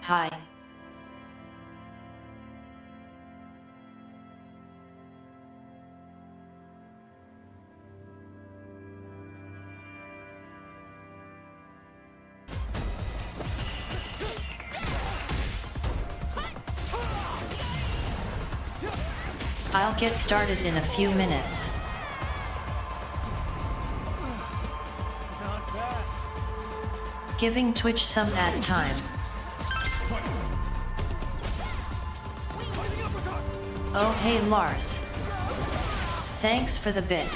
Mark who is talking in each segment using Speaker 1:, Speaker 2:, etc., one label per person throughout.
Speaker 1: Hi. I'll get started in a few minutes. Giving Twitch some ad time. Oh hey Lars. Thanks for the bit.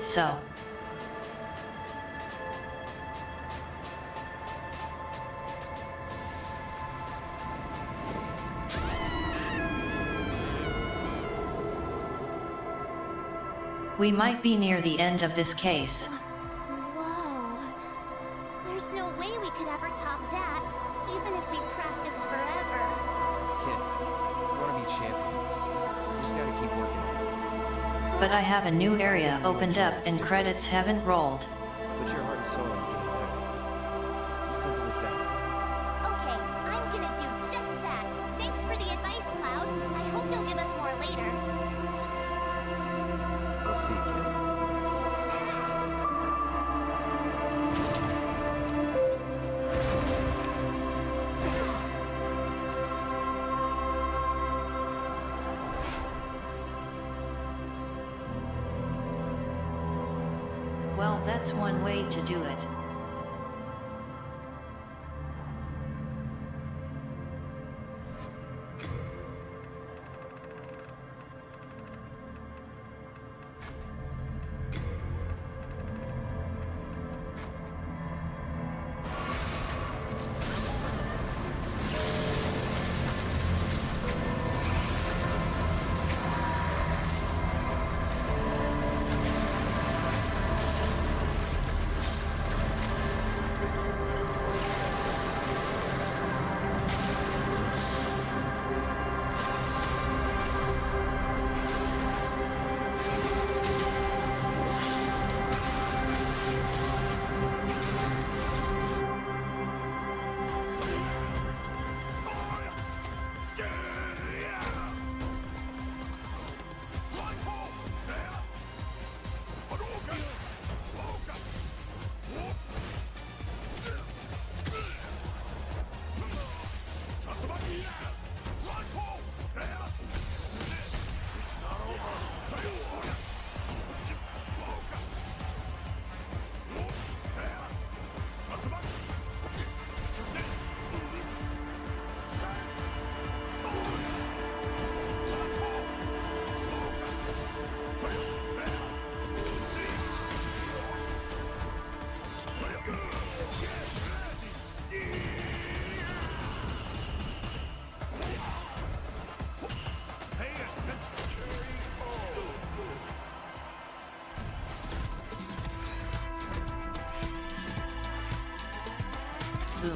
Speaker 1: So. We might be near the end of this case.
Speaker 2: Whoa. There's no way we could ever top that, even if we practiced forever.
Speaker 3: Kid, if you want to be champion, you just gotta keep working at it.
Speaker 1: But I have a new area opened up and credits haven't rolled.
Speaker 3: Put your heart and soul into getting better. It's as simple as that.
Speaker 2: Okay, I'm gonna do just that. Thanks for the advice, Cloud. I hope you'll give us more later.
Speaker 3: We'll see, kid.
Speaker 1: Well, that's one way to do it. Boom.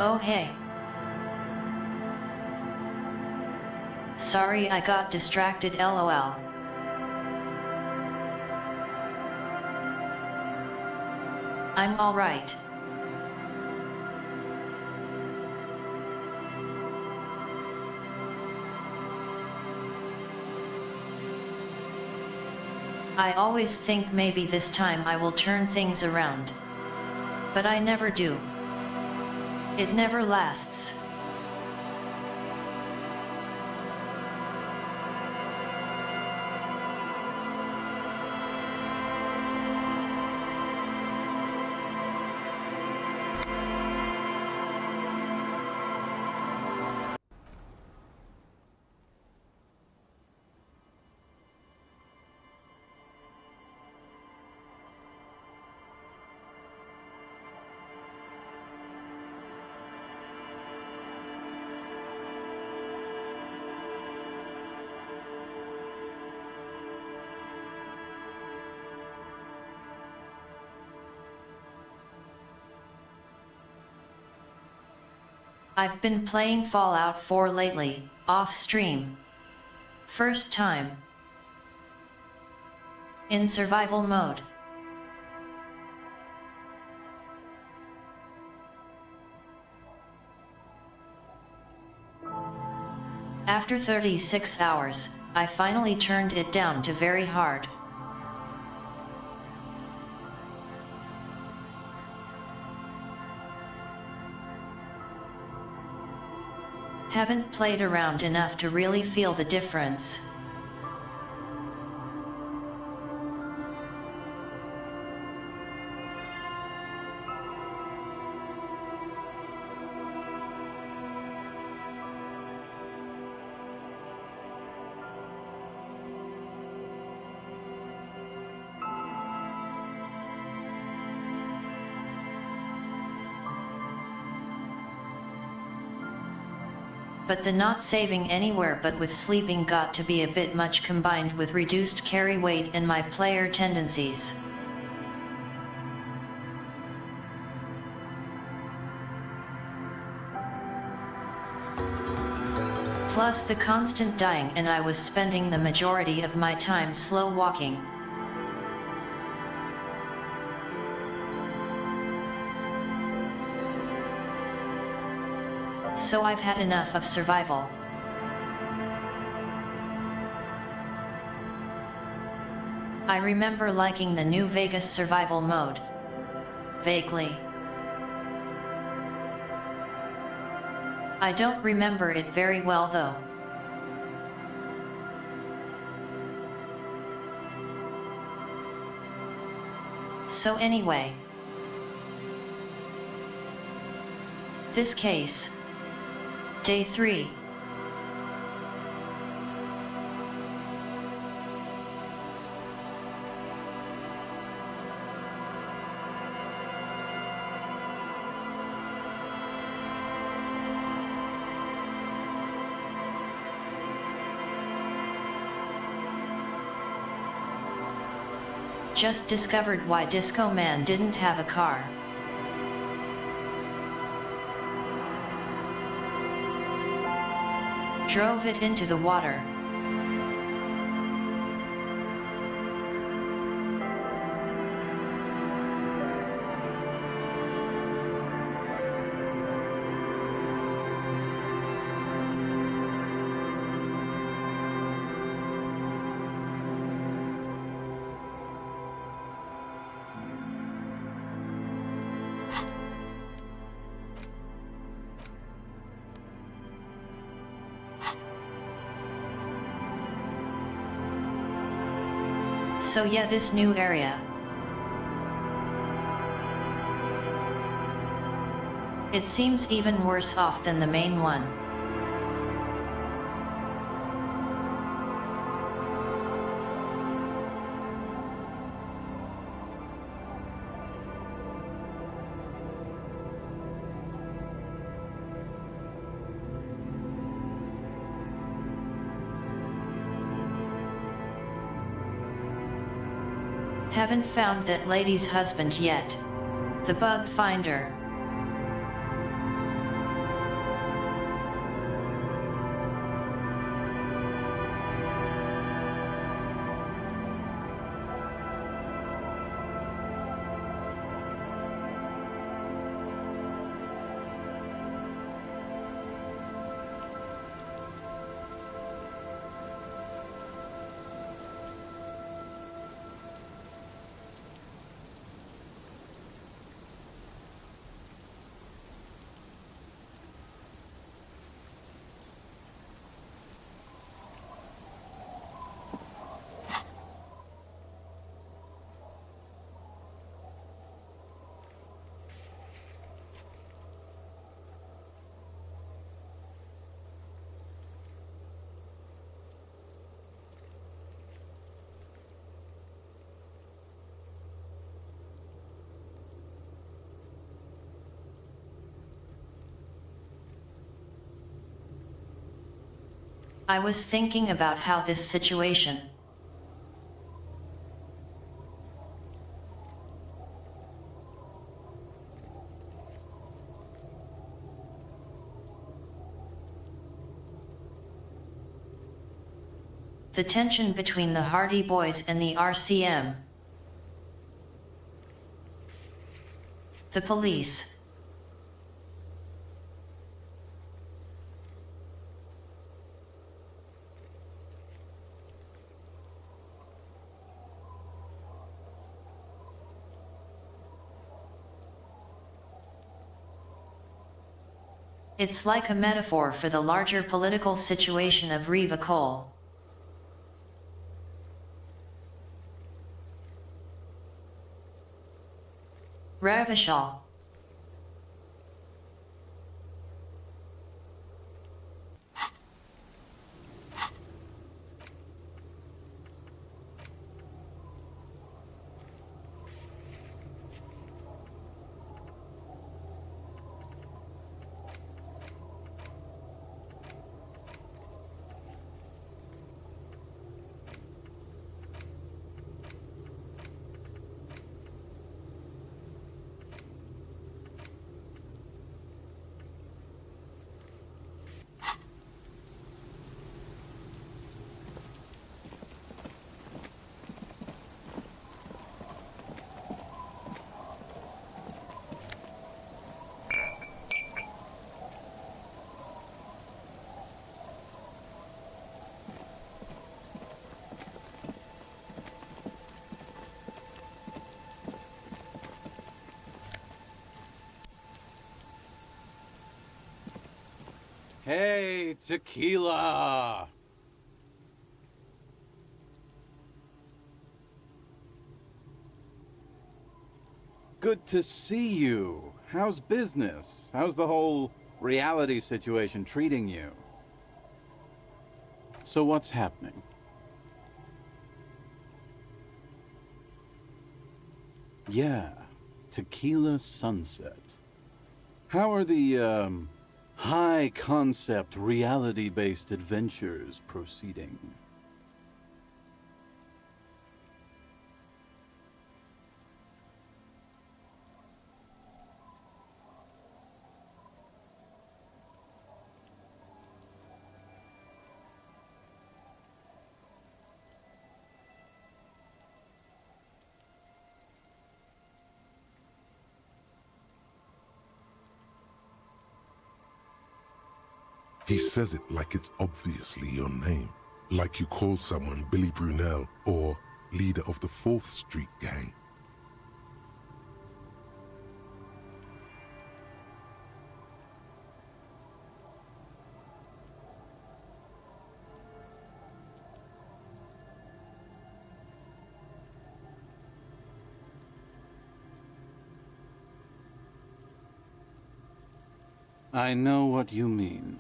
Speaker 1: Oh hey. Sorry I got distracted lol. I'm alright. I always think maybe this time I will turn things around. But I never do. It never lasts. I've been playing Fallout 4 lately, off stream. First time. In survival mode. After 36 hours, I finally turned it down to very hard. Haven't played around enough to really feel the difference. But the not saving anywhere but with sleeping got to be a bit much combined with reduced carry weight and my player tendencies. Plus the constant dying, and I was spending the majority of my time slow walking. So I've had enough of survival. I remember liking the New Vegas survival mode. Vaguely. I don't remember it very well though. So anyway. This case. Day 3. Just discovered why Disco Man didn't have a car. Drove it into the water. So yeah, this new area. It seems even worse off than the main one. Haven't found that lady's husband yet. The bug finder. I was thinking about how this situation. The tension between the Hardy Boys and the RCM. The police. It's like a metaphor for the larger political situation of Riva Cole. Ravishal.
Speaker 4: Hey, tequila! Good to see you. How's business? How's the whole reality situation treating you? So what's happening? Yeah, Tequila Sunset. How are the, high-concept, reality-based adventures proceeding?
Speaker 5: He says it like it's obviously your name. Like you called someone Billy Brunel or leader of the 4th Street gang.
Speaker 4: I know what you mean.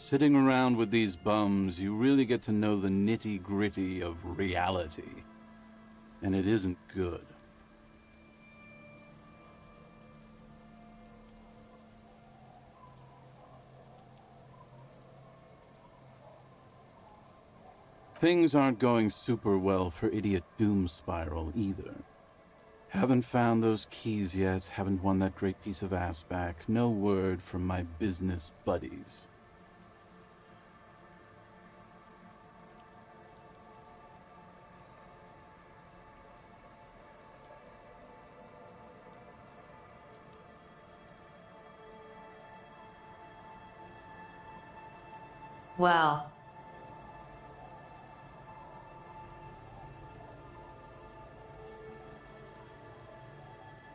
Speaker 4: Sitting around with these bums, you really get to know the nitty-gritty of reality. And it isn't good. Things aren't going super well for Idiot Doom Spiral either. Haven't found those keys yet, haven't won that great piece of ass back. No word from my business buddies.
Speaker 1: Wow.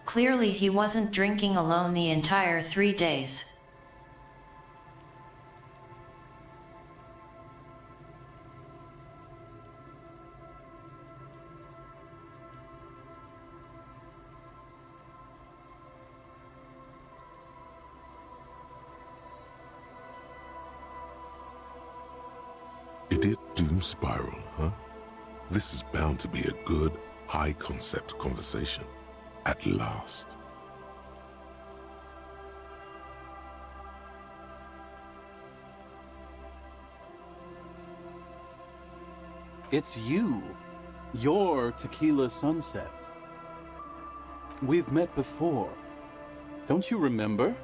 Speaker 1: Clearly he wasn't drinking alone the entire 3 days.
Speaker 5: Idiot Doom Spiral, huh? This is bound to be a good, high-concept conversation. At last.
Speaker 4: It's you. You're Tequila Sunset. We've met before. Don't you remember?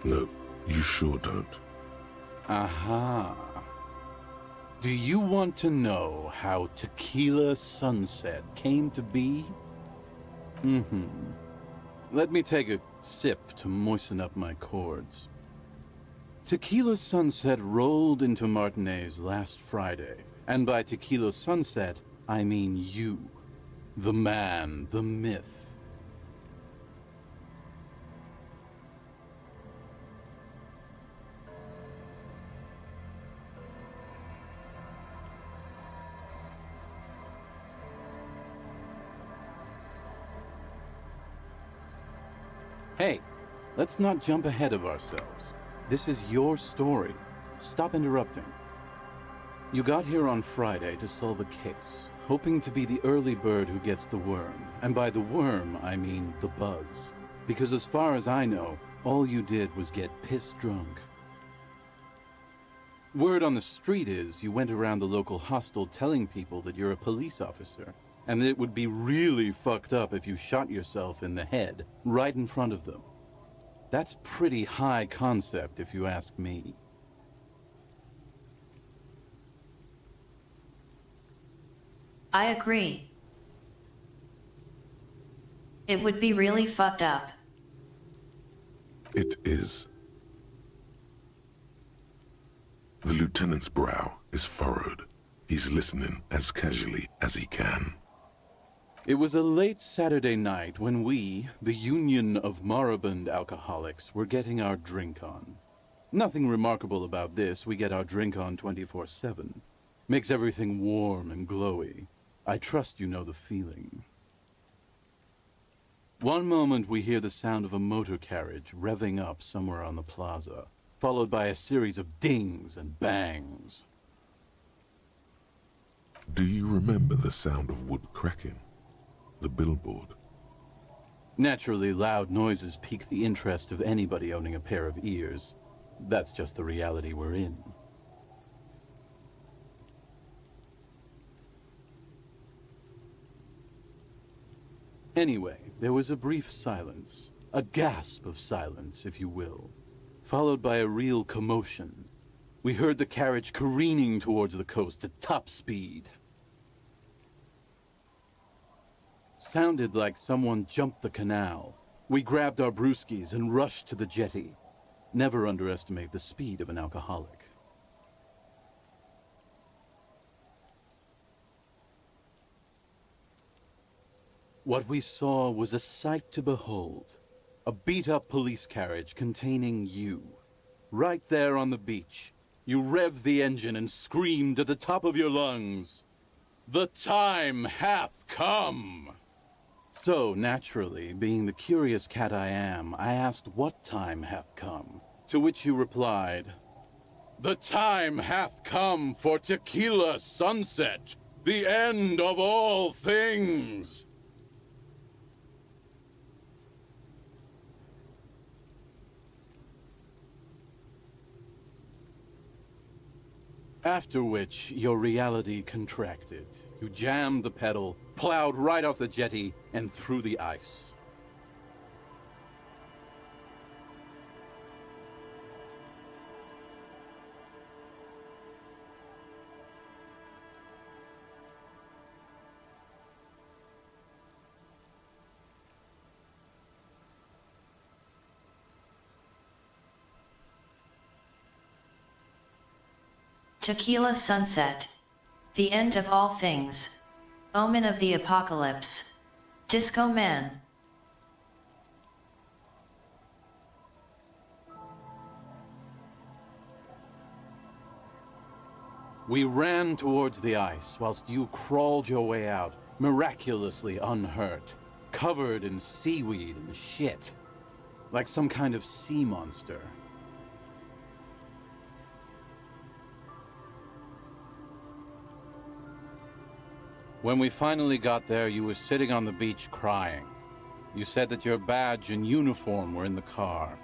Speaker 5: No, you sure don't.
Speaker 4: Aha. Do you want to know how Tequila Sunset came to be? Mm-hmm. Let me take a sip to moisten up my chords. Tequila Sunset rolled into Martinez last Friday, and by Tequila Sunset, I mean you. The man, the myth. Hey, let's not jump ahead of ourselves. This is your story. Stop interrupting. You got here on Friday to solve a case, hoping to be the early bird who gets the worm. And by the worm, I mean the buzz. Because as far as I know, all you did was get piss drunk. Word on the street is you went around the local hostel telling people that you're a police officer, and that it would be really fucked up if you shot yourself in the head right in front of them. That's pretty high concept, if you ask me.
Speaker 1: I agree. It would be really fucked up.
Speaker 5: It is. The lieutenant's brow is furrowed. He's listening as casually as he can.
Speaker 4: It was a late Saturday night when we, the Union of Moribund Alcoholics, were getting our drink on. Nothing remarkable about this. We get our drink on 24/7. Makes everything warm and glowy. I trust you know the feeling. One moment we hear the sound of a motor carriage revving up somewhere on the plaza, followed by a series of dings and bangs.
Speaker 5: Do you remember the sound of wood cracking? The billboard?
Speaker 4: Naturally, loud noises pique the interest of anybody owning a pair of ears. That's just the reality we're in. Anyway, there was a brief silence, a gasp of silence, if you will, followed by a real commotion. We heard the carriage careening towards the coast at top speed. Sounded like someone jumped the canal. We grabbed our brewskis and rushed to the jetty. Never underestimate the speed of an alcoholic. What we saw was a sight to behold. A beat-up police carriage containing you. Right there on the beach. You revved the engine and screamed at the top of your lungs, "The time hath come!" So, naturally, being the curious cat I am, I asked what time hath come, to which you replied, "The time hath come for Tequila Sunset, the end of all things!" After which, your reality contracted. You jammed the pedal, plowed right off the jetty, and through the ice.
Speaker 1: Tequila Sunset. The end of all things. Omen of the apocalypse. Disco Man.
Speaker 4: We ran towards the ice whilst you crawled your way out, miraculously unhurt, covered in seaweed and shit, like some kind of sea monster. When we finally got there, you were sitting on the beach crying. You said that your badge and uniform were in the car.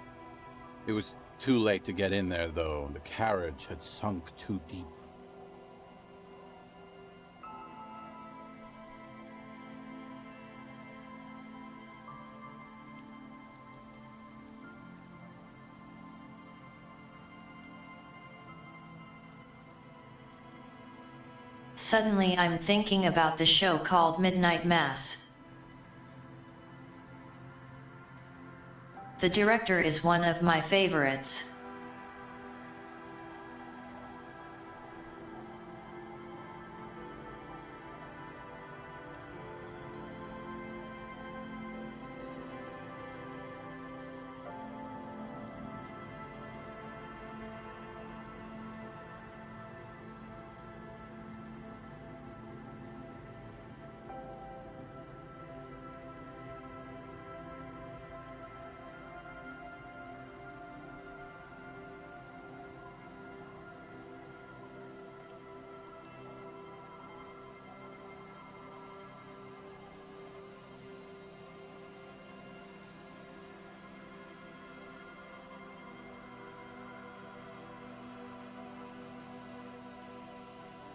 Speaker 4: It was too late to get in there, though. The carriage had sunk too deep.
Speaker 1: Suddenly I'm thinking about the show called Midnight Mass. The director is one of my favorites.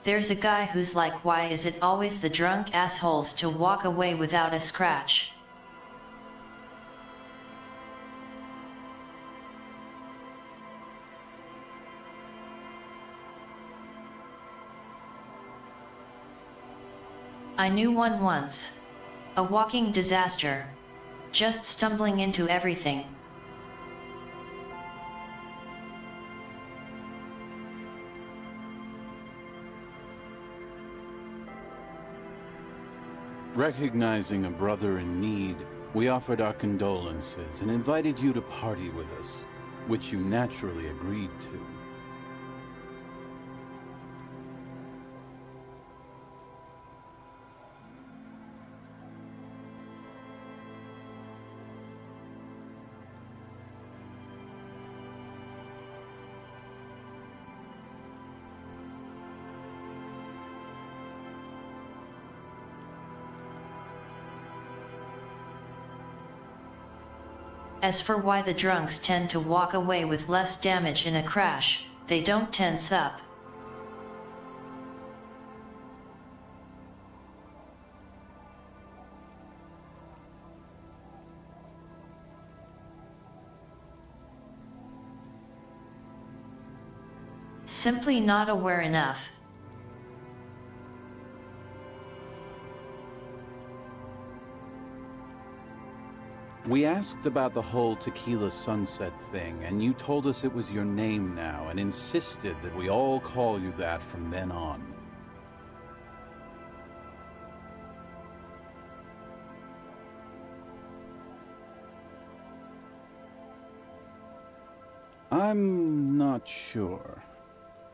Speaker 1: There's a guy who's like, why is it always the drunk assholes to walk away without a scratch? I knew one once. A walking disaster. Just stumbling into everything.
Speaker 4: Recognizing a brother in need, we offered our condolences and invited you to party with us, which you naturally agreed to.
Speaker 1: As for why the drunks tend to walk away with less damage in a crash, they don't tense up. Simply not aware enough.
Speaker 4: We asked about the whole tequila sunset thing, and you told us it was your name now, and insisted that we all call you that from then on. I'm not sure.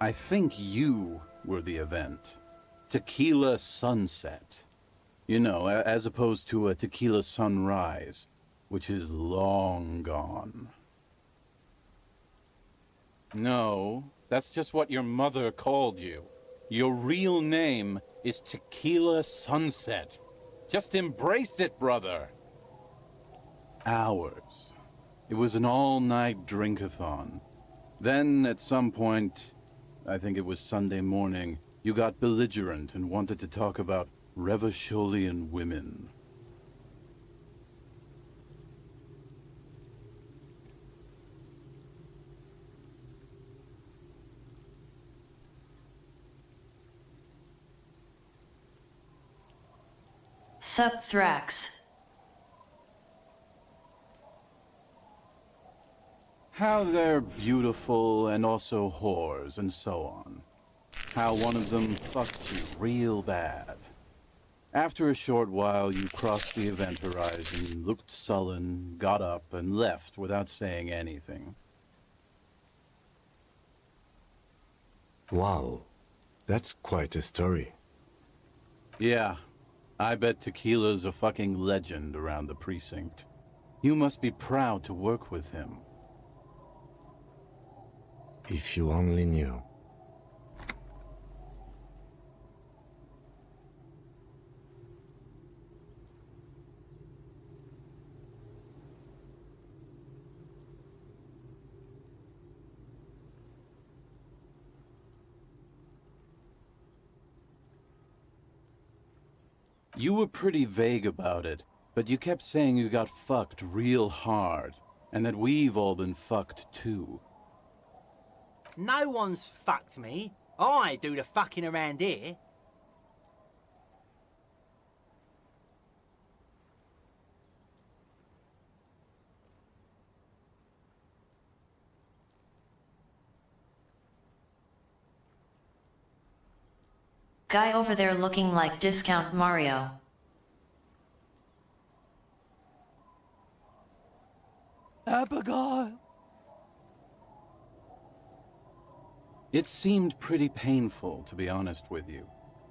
Speaker 4: I think you were the event. Tequila sunset. You know, as opposed to a tequila sunrise, which is long gone. No, that's just what your mother called you. Your real name is Tequila Sunset. Just embrace it, brother. Hours. It was an all-night drink-a-thon. Then, at some point, I think it was Sunday morning, you got belligerent and wanted to talk about Revacholian women.
Speaker 1: Sup, Thrax.
Speaker 4: How they're beautiful and also whores and so on. How one of them fucked you real bad. After a short while, you crossed the event horizon, looked sullen, got up, and left without saying anything.
Speaker 6: Wow, that's quite a story.
Speaker 4: Yeah, I bet Tequila's a fucking legend around the precinct. You must be proud to work with him.
Speaker 6: If you only knew.
Speaker 4: You were pretty vague about it, but you kept saying you got fucked real hard, and that we've all been fucked too.
Speaker 7: No one's fucked me. I do the fucking around here.
Speaker 1: Guy over there looking like Discount Mario.
Speaker 4: Abigail! It seemed pretty painful, to be honest with you.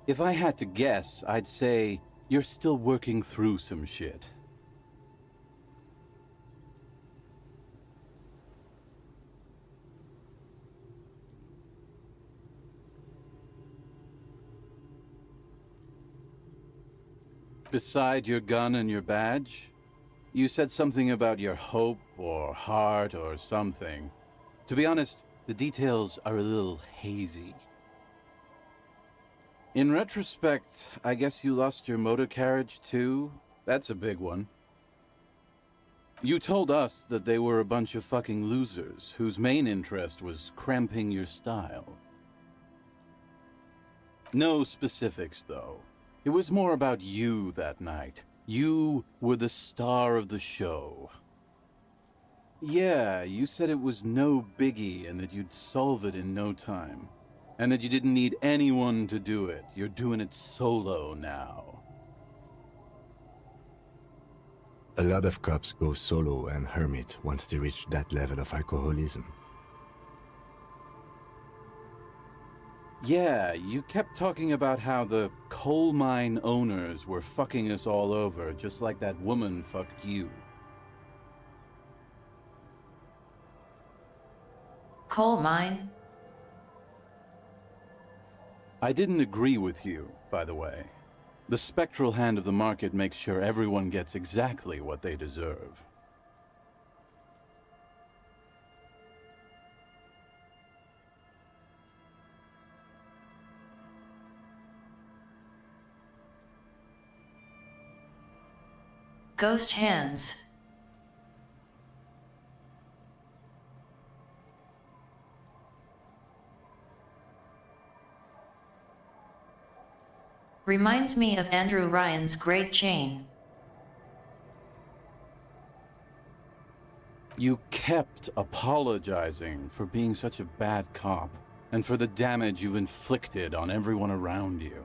Speaker 4: If I had to guess, I'd say you're still working through some shit. Beside your gun and your badge, you said something about your hope or heart or something. To be honest, the details are a little hazy. In retrospect, I guess you lost your motor carriage too? That's a big one. You told us that they were a bunch of fucking losers whose main interest was cramping your style. No specifics, though. It was more about you that night. You were the star of the show. Yeah, you said it was no biggie and that you'd solve it in no time. And that you didn't need anyone to do it. You're doing it solo now.
Speaker 6: A lot of cops go solo and hermit once they reach that level of alcoholism.
Speaker 4: Yeah, you kept talking about how the coal mine owners were fucking us all over, just like that woman fucked you.
Speaker 1: Coal mine?
Speaker 4: I didn't agree with you, by the way. The spectral hand of the market makes sure everyone gets exactly what they deserve.
Speaker 1: Ghost hands. Reminds me of Andrew Ryan's Great Chain.
Speaker 4: You kept apologizing for being such a bad cop, and for the damage you've inflicted on everyone around you.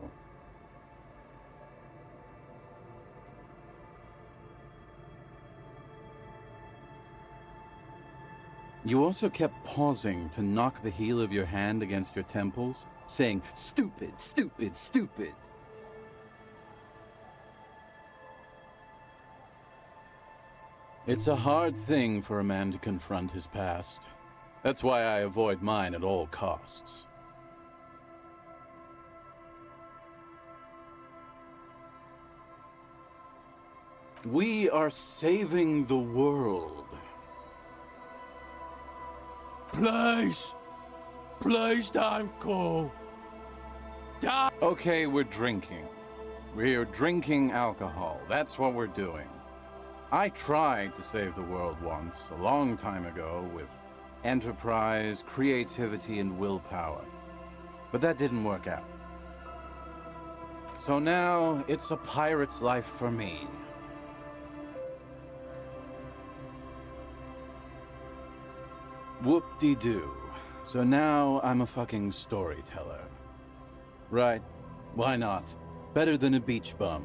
Speaker 4: You also kept pausing to knock the heel of your hand against your temples, saying, "Stupid, stupid, stupid." It's a hard thing for a man to confront his past. That's why I avoid mine at all costs. We are saving the world. Please don't go. Okay, we're drinking. We're drinking alcohol. That's what we're doing. I tried to save the world once, a long time ago, with enterprise, creativity, and willpower. But that didn't work out. So now, it's a pirate's life for me. Whoop-de-doo. So now I'm a fucking storyteller. Right. Why not? Better than a beach bum.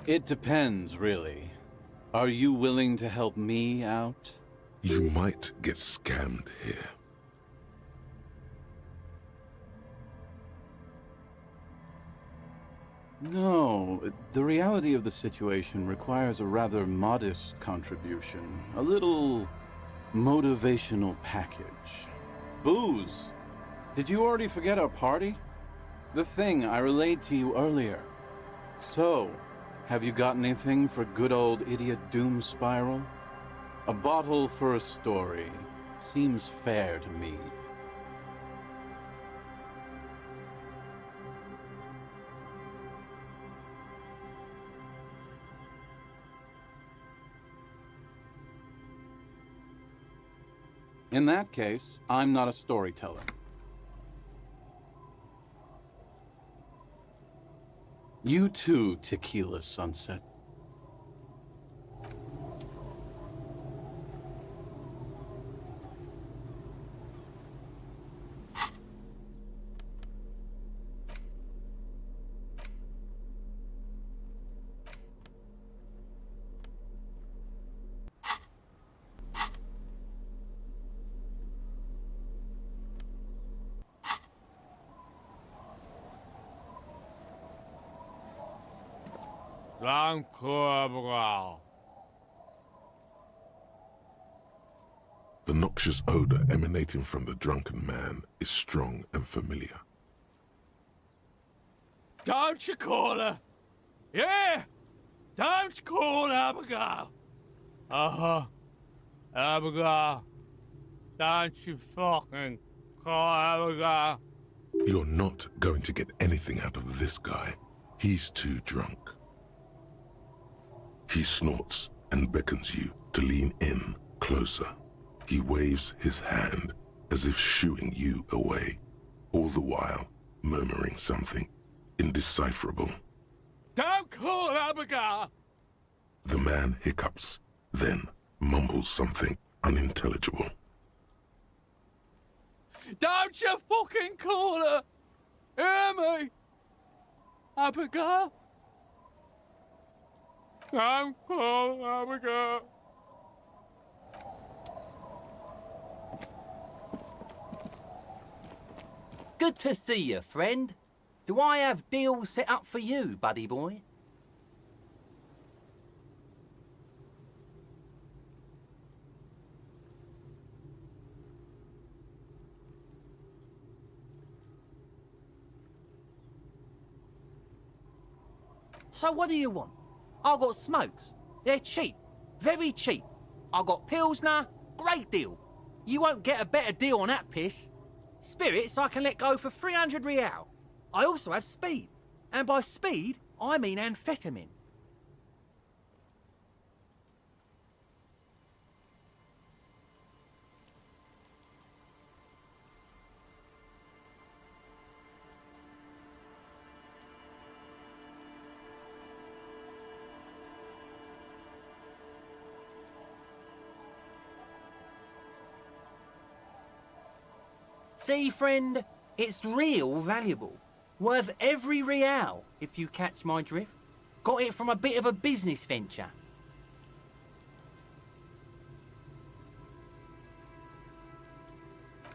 Speaker 4: It depends, really. Are you willing to help me out?
Speaker 5: You might get scammed here.
Speaker 4: No, the reality of the situation requires a rather modest contribution. A little motivational package. Booze. Did you already forget our party? The thing I relayed to you earlier. So, have you got anything for good old idiot Doom Spiral? A bottle for a story. Seems fair to me. In that case, I'm not a storyteller. You too, Tequila Sunset.
Speaker 7: incomprehensible.
Speaker 5: The noxious odor emanating from the drunken man is strong and familiar.
Speaker 7: Don't you call her? Yeah! Don't call Abigail! Abigail. Don't you fucking call Abigail.
Speaker 5: You're not going to get anything out of this guy. He's too drunk. He snorts and beckons you to lean in closer. He waves his hand as if shooing you away, all the while murmuring something indecipherable.
Speaker 7: Don't call Abigail!
Speaker 5: The man hiccups, then mumbles something unintelligible.
Speaker 7: Don't you fucking call her! Hear me? Abigail? Don't call Abigail.
Speaker 8: Good to see you, friend. Do I have deals set up for you, buddy boy? So what do you want? I got smokes. They're cheap. Very cheap. I got Pilsner. Great deal. You won't get a better deal on that piss. Spirits I can let go for 300 real. I also have speed. And by speed, I mean amphetamine. See, friend, it's real valuable. Worth every real, if you catch my drift. Got it from a bit of a business venture.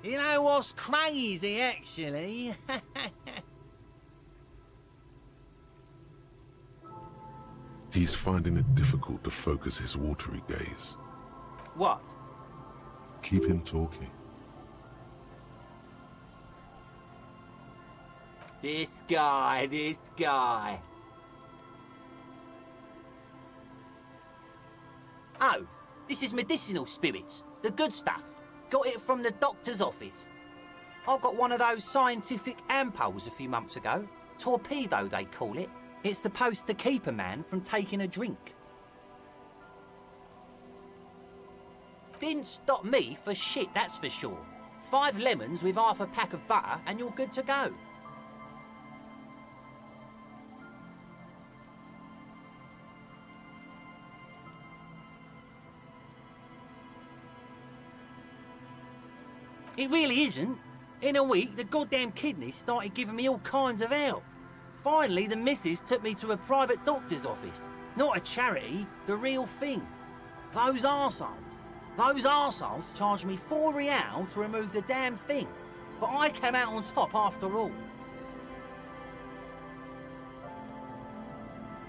Speaker 8: You know what's crazy, actually?
Speaker 5: He's finding it difficult to focus his watery gaze.
Speaker 8: What?
Speaker 5: Keep him talking.
Speaker 8: This guy. Oh, this is medicinal spirits. The good stuff. Got it from the doctor's office. I got one of those scientific ampoules a few months ago. Torpedo, they call it. It's supposed to keep a man from taking a drink. Didn't stop me for shit, that's for sure. 5 lemons with half a pack of butter and you're good to go. It really isn't. In a week, the goddamn kidneys started giving me all kinds of hell. Finally, the missus took me to a private doctor's office. Not a charity, the real thing. Those arseholes charged me 4 real to remove the damn thing. But I came out on top after all.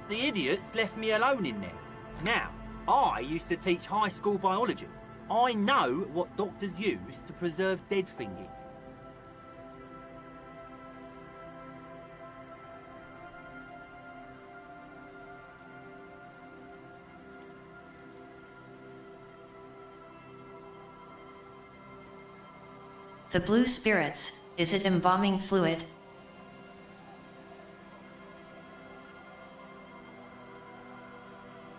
Speaker 8: The idiots left me alone in there. Now, I used to teach high school biology. I know what doctors use to preserve dead fingers.
Speaker 1: The blue spirits, is it embalming fluid?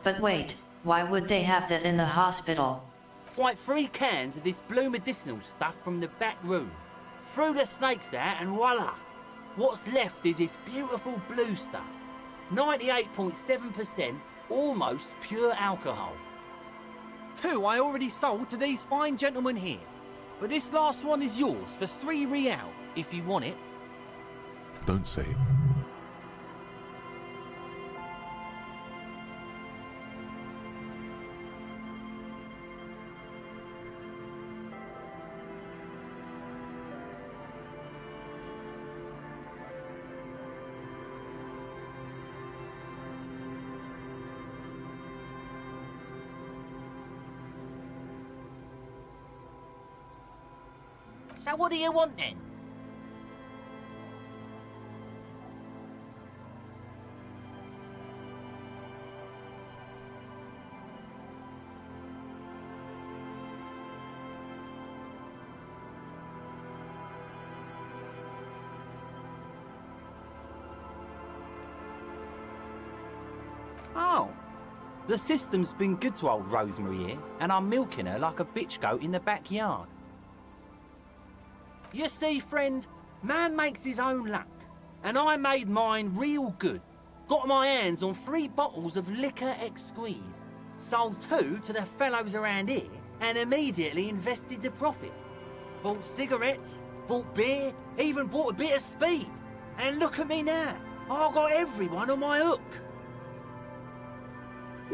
Speaker 1: But wait, why would they have that in the hospital?
Speaker 8: Fight 3 cans of this blue medicinal stuff from the back room. Threw the snakes out and voila! What's left is this beautiful blue stuff. 98.7% almost pure alcohol. 2 I already sold to these fine gentlemen here. But this last one is yours for 3 real, if you want it.
Speaker 5: Don't say it.
Speaker 8: So what do you want then? Oh, the system's been good to old Rosemary here, and I'm milking her like a bitch goat in the backyard. You see, friend, man makes his own luck, and I made mine real good. Got my hands on 3 bottles of liquor ex-squeeze, sold 2 to the fellows around here, and immediately invested the profit. Bought cigarettes, bought beer, even bought a bit of speed. And look at me now, I got everyone on my hook.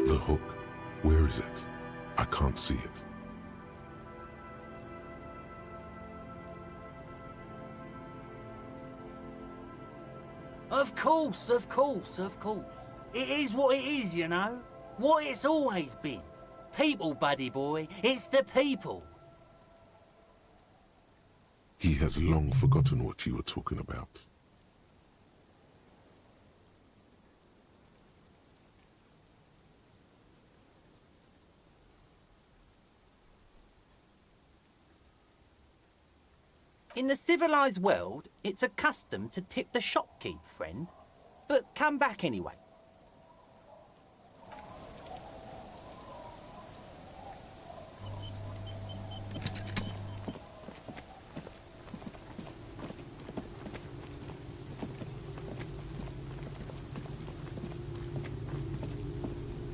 Speaker 5: The hook? Where is it? I can't see it.
Speaker 8: Of course, of course, of course. It is what it is, you know. What it's always been. People, buddy boy. It's the people.
Speaker 5: He has long forgotten what you were talking about.
Speaker 8: In the civilized world, it's a custom to tip the shopkeep, friend. But come back anyway.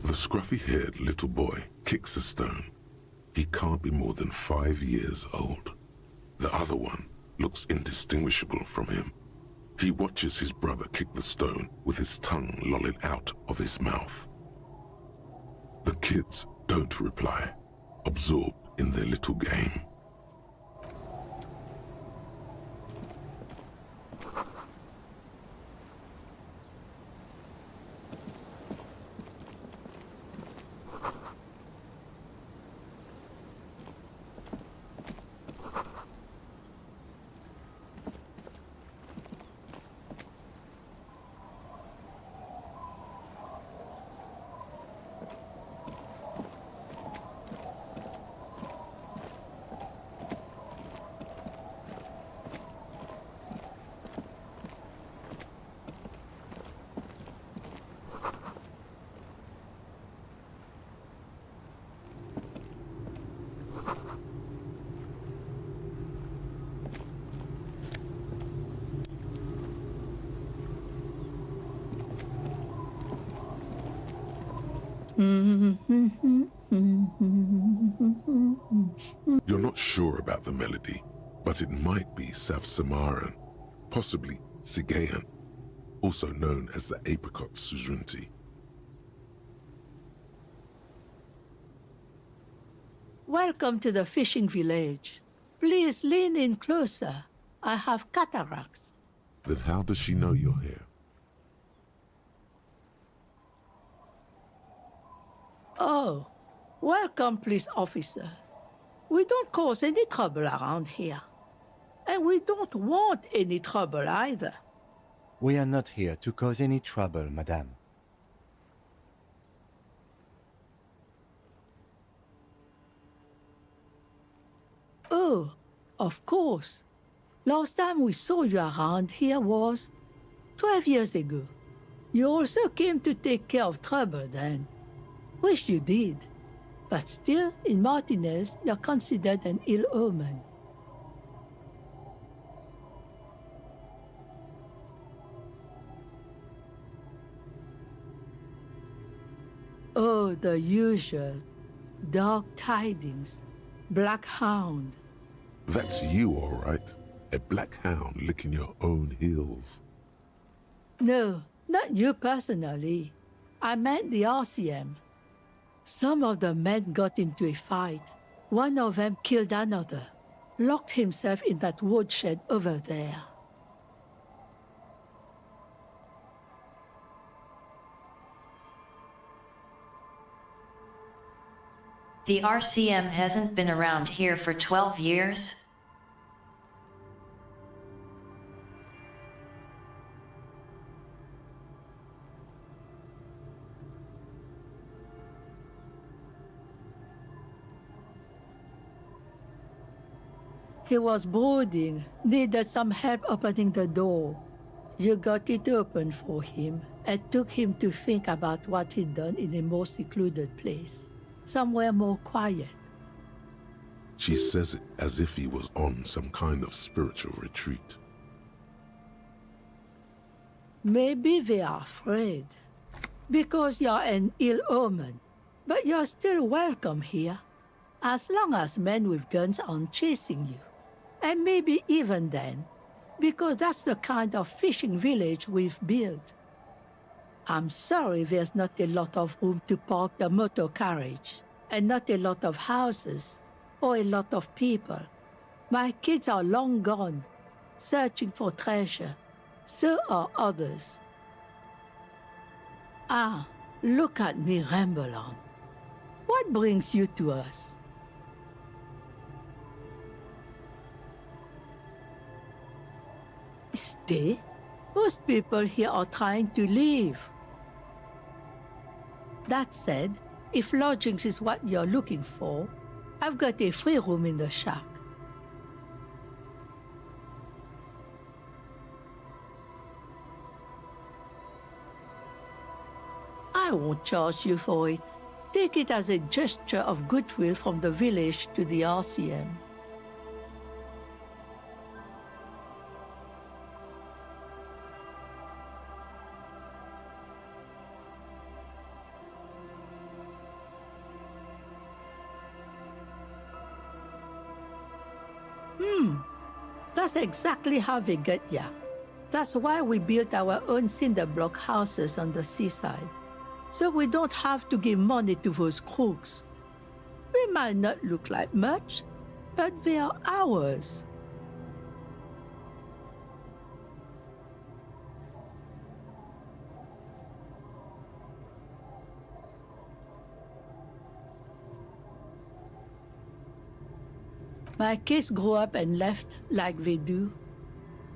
Speaker 5: The scruffy-haired little boy kicks a stone. He can't be more than 5 years old. The other one looks indistinguishable from him. He watches his brother kick the stone with his tongue lolling out of his mouth. The kids don't reply, absorbed in their little game. You're not sure about the melody, but it might be South Samaran, possibly Sigayan, also known as the apricot suzunti.
Speaker 9: Welcome to the fishing village. Please lean in closer. I have cataracts.
Speaker 5: Then how does she know you're here?
Speaker 9: Oh, welcome, police officer. We don't cause any trouble around here. And we don't want any trouble either.
Speaker 6: We are not here to cause any trouble, madame.
Speaker 9: Oh, of course. Last time we saw you around here was 12 years ago. You also came to take care of trouble then. Wish you did. But still, in Martinez, you're considered an ill omen. Oh, the usual. Dark tidings. Black hound.
Speaker 5: That's you, all right. A black hound licking your own heels.
Speaker 9: No, not you personally. I meant the RCM. Some of the men got into a fight. One of them killed another. Locked himself in that woodshed over there.
Speaker 1: The RCM hasn't been around here for 12 years?
Speaker 9: He was brooding, needed some help opening the door. You got it open for him and took him to think about what he'd done in a more secluded place, somewhere more quiet.
Speaker 5: She says it as if he was on some kind of spiritual retreat.
Speaker 9: Maybe they are afraid. Because you're an ill omen. But you're still welcome here. As long as men with guns aren't chasing you. And maybe even then. Because that's the kind of fishing village we've built. I'm sorry there's not a lot of room to park the motor carriage. And not a lot of houses. Or a lot of people. My kids are long gone. Searching for treasure. So are others. Ah, look at me ramble on. What brings you to us? Stay? Most people here are trying to leave. That said, if lodgings is what you're looking for, I've got a free room in the shack. I won't charge you for it. Take it as a gesture of goodwill from the village to the RCM. That's exactly how they get ya. That's why we built our own cinder block houses on the seaside. So we don't have to give money to those crooks. We might not look like much, but they are ours. My kids grew up and left like they do.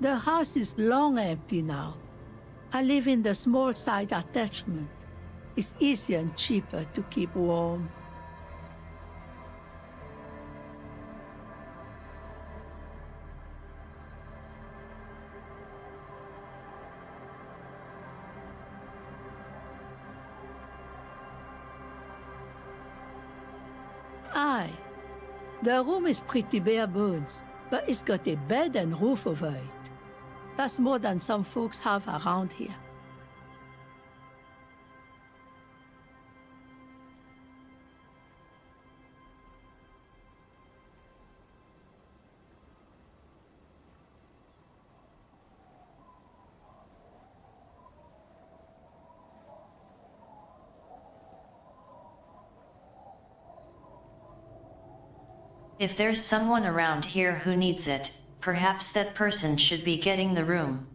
Speaker 9: The house is long empty now. I live in the small side attachment. It's easier and cheaper to keep warm. Aye. The room is pretty bare bones, but it's got a bed and roof over it. That's more than some folks have around here.
Speaker 1: If there's someone around here who needs it, perhaps that person should be getting the room.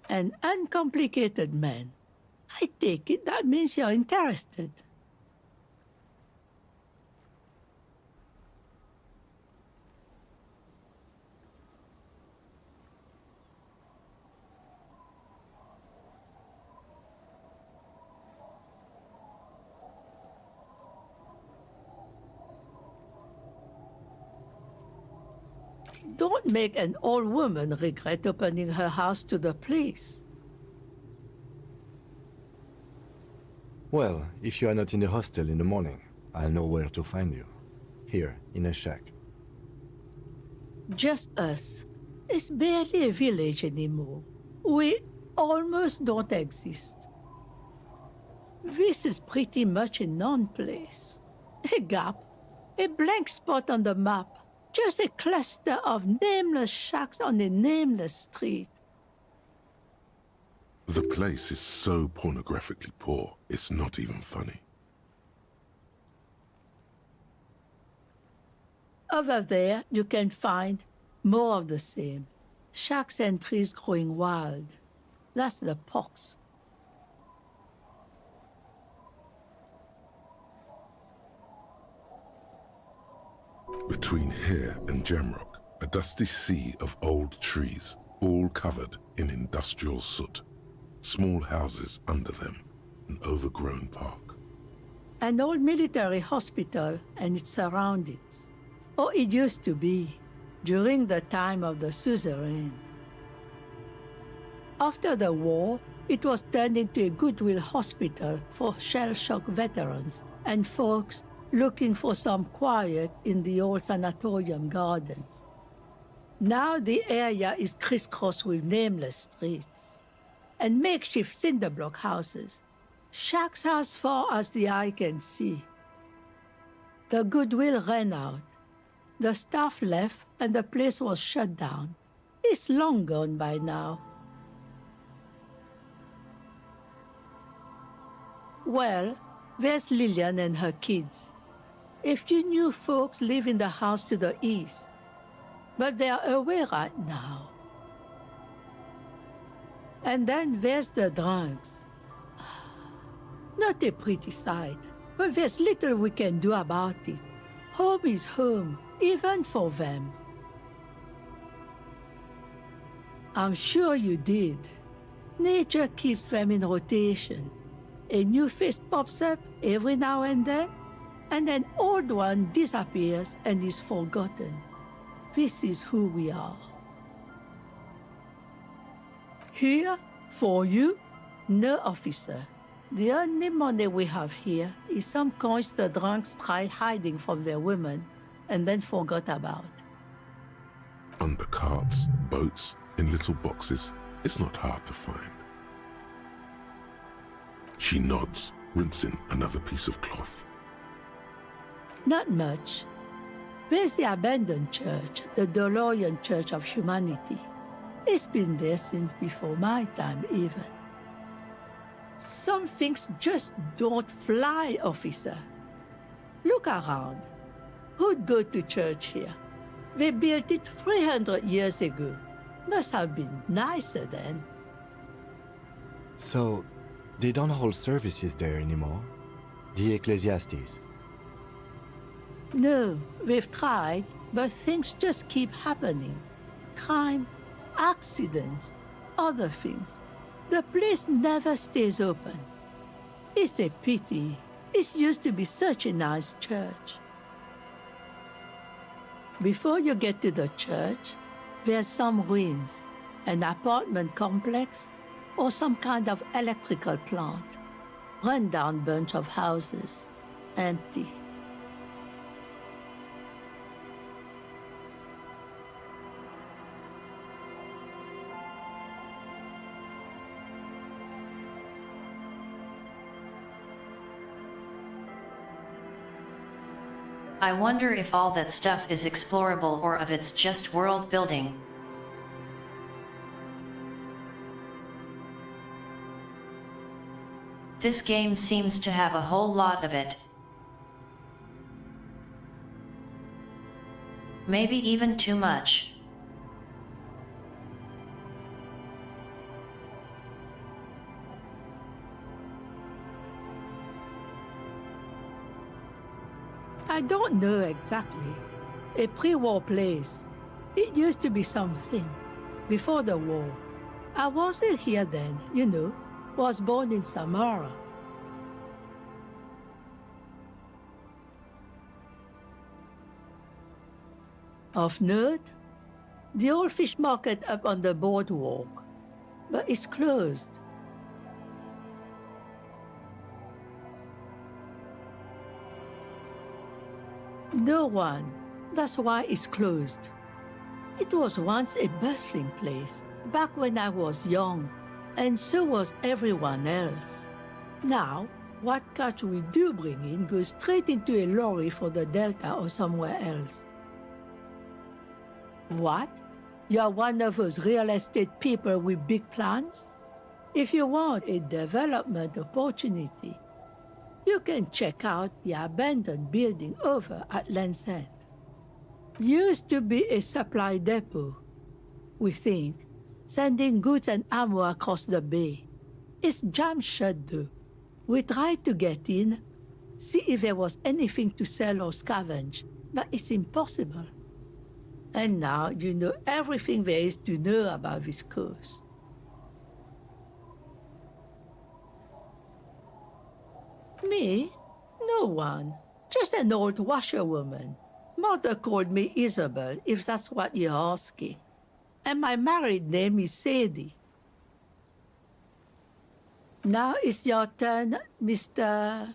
Speaker 9: An uncomplicated man. I take it that means you're interested. Don't make an old woman regret opening her house to the police.
Speaker 6: Well, if you are not in the hostel in the morning, I'll know where to find you. Here, in a shack.
Speaker 9: Just us. It's barely a village anymore. We almost don't exist. This is pretty much a non-place. A gap. A blank spot on the map. Just a cluster of nameless shacks on a nameless street.
Speaker 5: The place is so pornographically poor, it's not even funny.
Speaker 9: Over there, you can find more of the same. Shacks and trees growing wild. That's the pox.
Speaker 5: Between here and Jamrock, a dusty sea of old trees, all covered in industrial soot. Small houses under them, an overgrown park.
Speaker 9: An old military hospital and its surroundings. Or it used to be, during the time of the suzerain. After the war, it was turned into a goodwill hospital for shell-shock veterans and folks looking for some quiet in the old sanatorium gardens. Now the area is crisscrossed with nameless streets and makeshift cinder block houses, shacks as far as the eye can see. The goodwill ran out. The staff left and the place was shut down. It's long gone by now. Well, there's Lillian and her kids. A few new folks live in the house to the east, but they're away right now. And then there's the drunks. Not a pretty sight, but there's little we can do about it. Home is home, even for them. I'm sure you did. Nature keeps them in rotation. A new face pops up every now and then an old one disappears and is forgotten. This is who we are. Here, for you, no officer. The only money we have here is some coins the drunks tried hiding from their women and then forgot about.
Speaker 5: Under carts, boats, in little boxes, it's not hard to find. She nods, rinsing another piece of cloth.
Speaker 9: Not much. There's the abandoned church, the DeLorean Church of Humanity. It's been there since before my time, even. Some things just don't fly, officer. Look around. Who'd go to church here? They built it 300 years ago. Must have been nicer then.
Speaker 6: So, they don't hold services there anymore? The Ecclesiastes?
Speaker 9: No, we've tried, but things just keep happening. Crime, accidents, other things. The place never stays open. It's a pity. It used to be such a nice church. Before you get to the church, there's some ruins, an apartment complex, or some kind of electrical plant. Run-down bunch of houses, empty.
Speaker 1: I wonder if all that stuff is explorable or if it's just world building. This game seems to have a whole lot of it. Maybe even too much.
Speaker 9: I don't know exactly. A pre-war place. It used to be something. Before the war. I wasn't here then, you know. Was born in Samara. Of note, the old fish market up on the boardwalk. But it's closed. No one. That's why it's closed. It was once a bustling place, back when I was young, and so was everyone else. Now, what catch we do bring in goes straight into a lorry for the Delta or somewhere else. What? You're one of those real estate people with big plans? If you want a development opportunity, you can check out the abandoned building over at Land's End. Used to be a supply depot, we think, sending goods and ammo across the bay. It's jammed shut though. We tried to get in, see if there was anything to sell or scavenge, but it's impossible. And now you know everything there is to know about this coast. Me? No one. Just an old washerwoman. Mother called me Isabel, if that's what you're asking. And my married name is Sadie. Now it's your turn, Mr.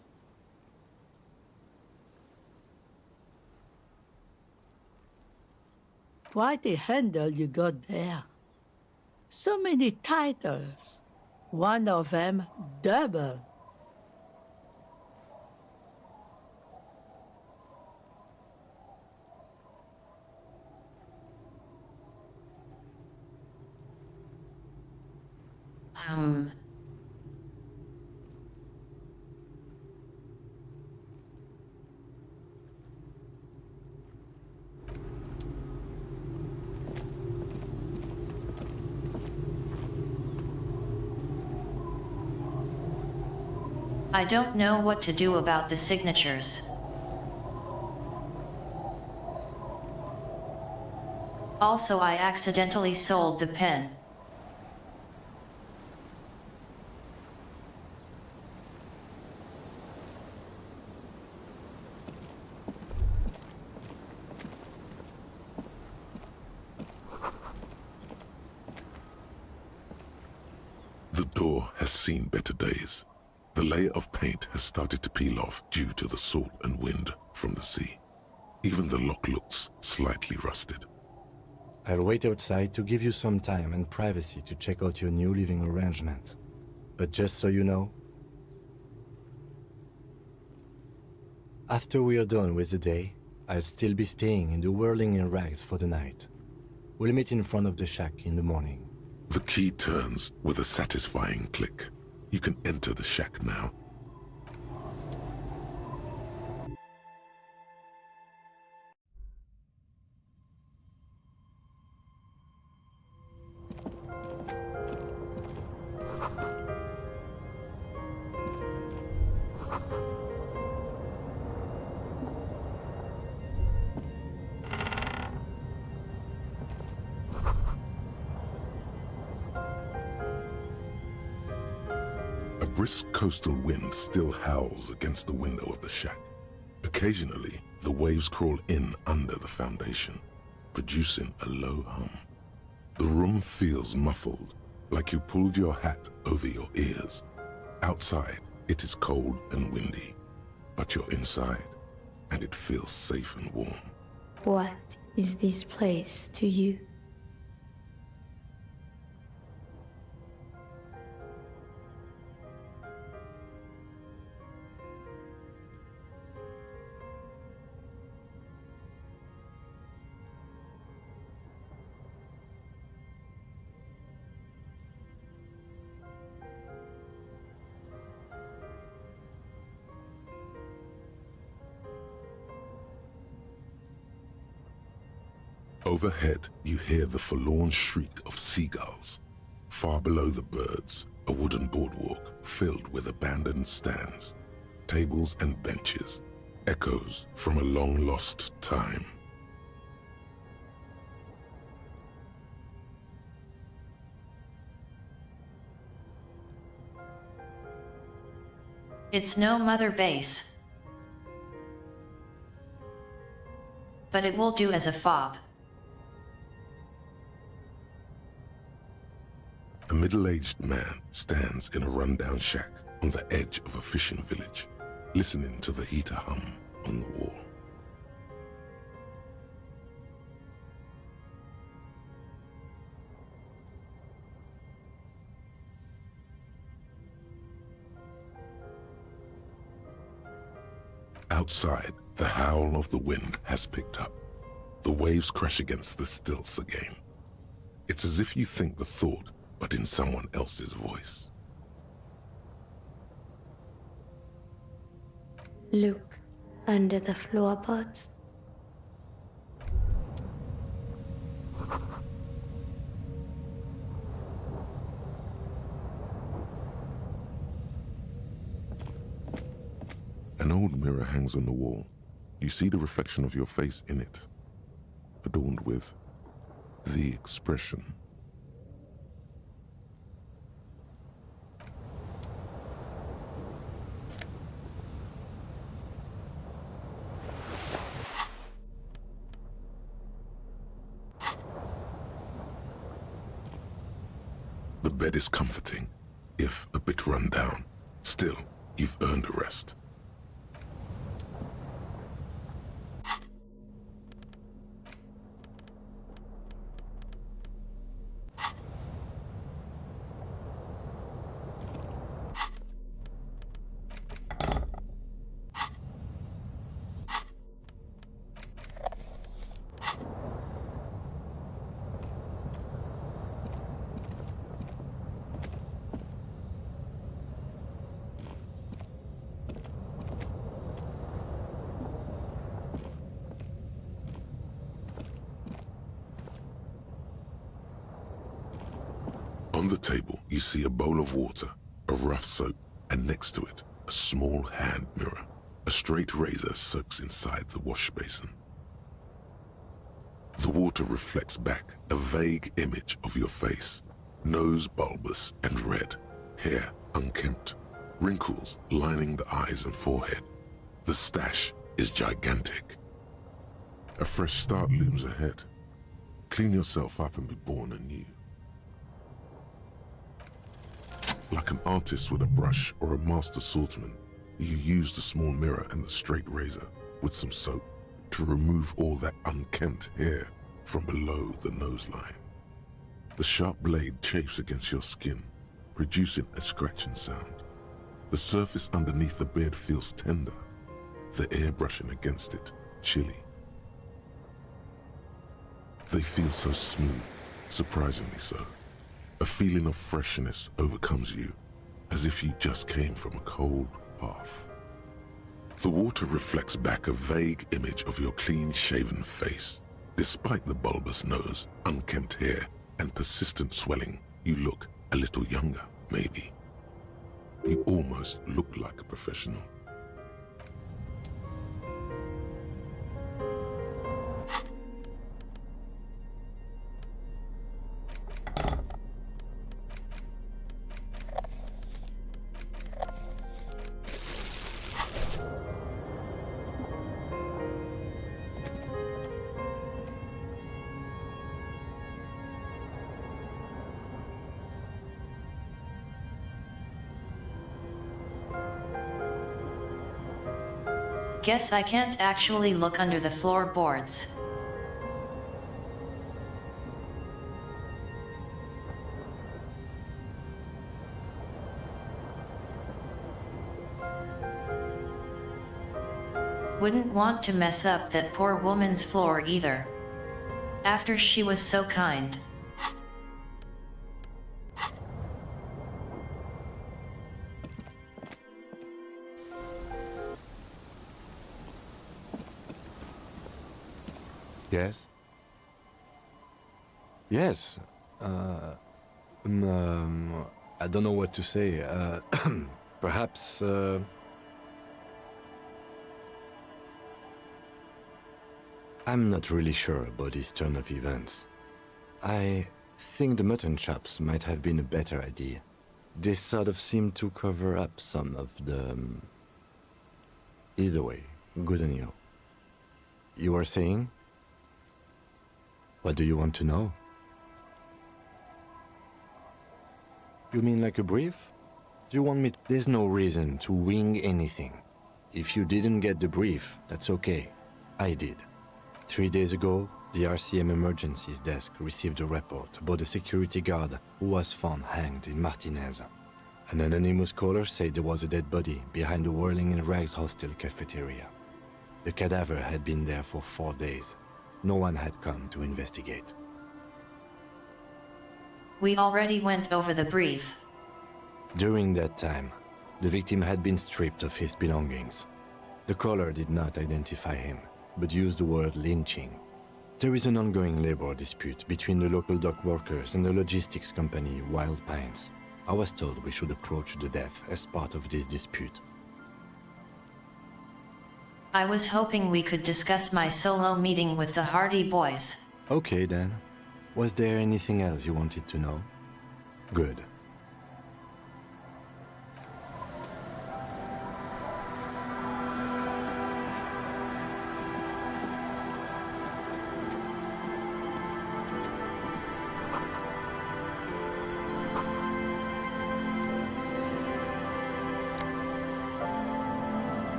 Speaker 9: Quite a handle you got there. So many titles. One of them double.
Speaker 1: I don't know what to do about the signatures. Also, I accidentally sold the pen.
Speaker 5: The door has seen better days. The layer of paint has started to peel off due to the salt and wind from the sea. Even the lock looks slightly rusted.
Speaker 6: I'll wait outside to give you some time and privacy to check out your new living arrangement. But just so you know, after we are done with the day, I'll still be staying in the whirling in rags for the night. We'll meet in front of the shack in the morning.
Speaker 5: The key turns with a satisfying click. You can enter the shack now. A brisk coastal wind still howls against the window of the shack. Occasionally, the waves crawl in under the foundation, producing a low hum. The room feels muffled, like you pulled your hat over your ears. Outside, it is cold and windy, but you're inside, and it feels safe and warm.
Speaker 10: What is this place to you?
Speaker 5: Overhead, you hear the forlorn shriek of seagulls. Far below the birds, a wooden boardwalk filled with abandoned stands, tables and benches, echoes from a long-lost time.
Speaker 1: It's no mother base, but it will do as a fob.
Speaker 5: A middle-aged man stands in a rundown shack on the edge of a fishing village, listening to the heater hum on the wall. Outside, the howl of the wind has picked up. The waves crash against the stilts again. It's as if you think the thought, but in someone else's voice.
Speaker 10: Look under the floorboards.
Speaker 5: An old mirror hangs on the wall. You see the reflection of your face in it, adorned with the expression. The bed is comforting, if a bit run down. Still, you've earned a rest. On the table, you see a bowl of water, a rough soap, and next to it, a small hand mirror. A straight razor soaks inside the wash basin. The water reflects back a vague image of your face. Nose bulbous and red, hair unkempt, wrinkles lining the eyes and forehead. The stash is gigantic. A fresh start looms ahead. Clean yourself up and be born anew. Like an artist with a brush or a master swordsman, you use the small mirror and the straight razor with some soap to remove all that unkempt hair from below the noseline. The sharp blade chafes against your skin, producing a scratching sound. The surface underneath the beard feels tender, the air brushing against it chilly. They feel so smooth, surprisingly so. A feeling of freshness overcomes you, as if you just came from a cold bath. The water reflects back a vague image of your clean-shaven face. Despite the bulbous nose, unkempt hair, and persistent swelling, you look a little younger, maybe. You almost look like a professional.
Speaker 1: Guess I can't actually look under the floorboards. Wouldn't want to mess up that poor woman's floor either. After she was so kind.
Speaker 6: Yes? Yes. I don't know what to say. Perhaps, I'm not really sure about this turn of events. I think the mutton chops might have been a better idea. They sort of seem to cover up some of the... Either way, good on you. You were saying? What do you want to know? You mean like a brief? Do you want me to... There's no reason to wing anything. If you didn't get the brief, that's okay. I did. 3 days ago, the RCM Emergencies Desk received a report about a security guard who was found hanged in Martinez. An anonymous caller said there was a dead body behind the Whirling in Rags hostel cafeteria. The cadaver had been there for 4 days. No one had come to investigate.
Speaker 1: We already went over the brief.
Speaker 6: During that time, the victim had been stripped of his belongings. The caller did not identify him, but used the word lynching. There is an ongoing labor dispute between the local dock workers and the logistics company Wild Pines. I was told we should approach the death as part of this dispute.
Speaker 1: I was hoping we could discuss my solo meeting with the Hardy Boys.
Speaker 6: Okay then. Was there anything else you wanted to know? Good.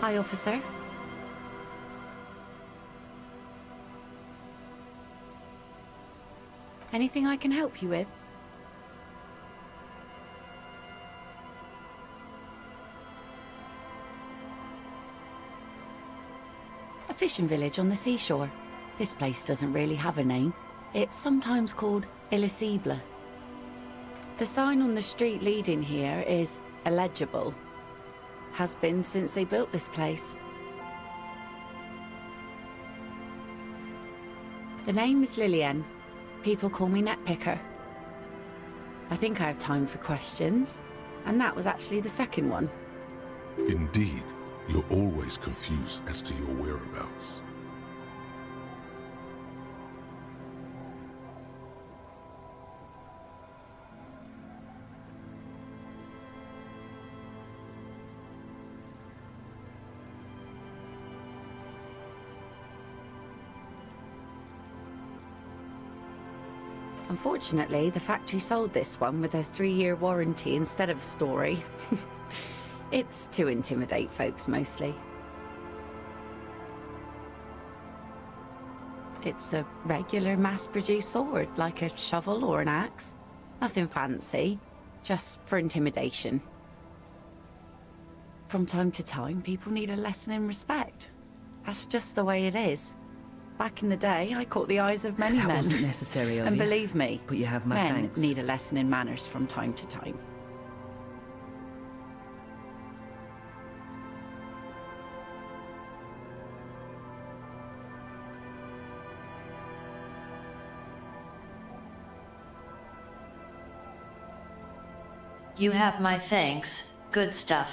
Speaker 11: Hi, officer. Anything I can help you with? A fishing village on the seashore. This place doesn't really have a name. It's sometimes called Illisible. The sign on the street leading here is illegible. Has been since they built this place. The name is Lillian. People call me Netpicker. I think I have time for questions, and that was actually the second one.
Speaker 5: Indeed, you're always confused as to your whereabouts.
Speaker 11: Unfortunately, the factory sold this one with a 3-year warranty instead of a story. It's to intimidate folks, mostly. It's a regular mass-produced sword, like a shovel or an axe. Nothing fancy, just for intimidation. From time to time, people need a lesson in respect. That's just the way it is. Back in the day, I caught the eyes of many men.
Speaker 12: That wasn't necessary of
Speaker 11: and
Speaker 12: you.
Speaker 11: believe me,
Speaker 12: But you have my
Speaker 11: men
Speaker 12: thanks.
Speaker 11: need a lesson in manners from time to time.
Speaker 1: You have my thanks, good stuff.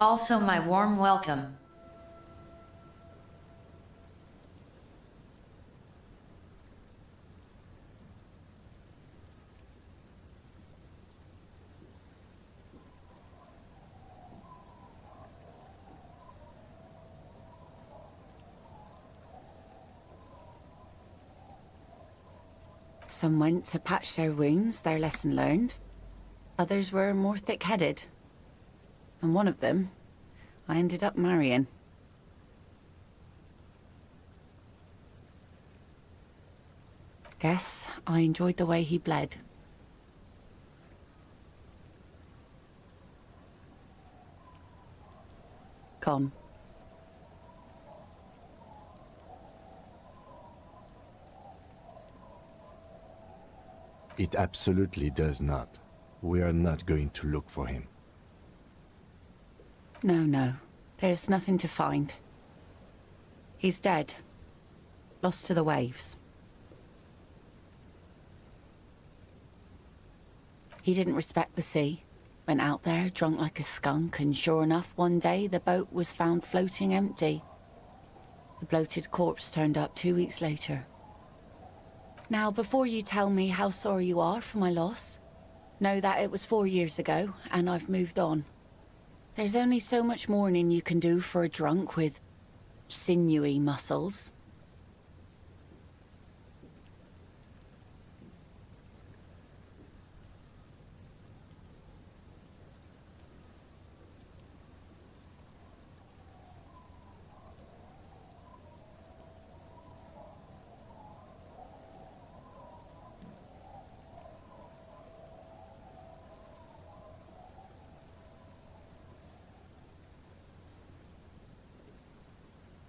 Speaker 1: Also my warm welcome.
Speaker 11: Some went to patch their wounds, their lesson learned. Others were more thick-headed. And one of them, I ended up marrying. Guess I enjoyed the way he bled. Gone.
Speaker 6: It absolutely does not. We are not going to look for him.
Speaker 11: No. There's nothing to find. He's dead. Lost to the waves. He didn't respect the sea. Went out there, drunk like a skunk, and sure enough, one day the boat was found floating empty. The bloated corpse turned up 2 weeks later. Now, before you tell me how sorry you are for my loss, know that it was 4 years ago, and I've moved on. There's only so much mourning you can do for a drunk with sinewy muscles.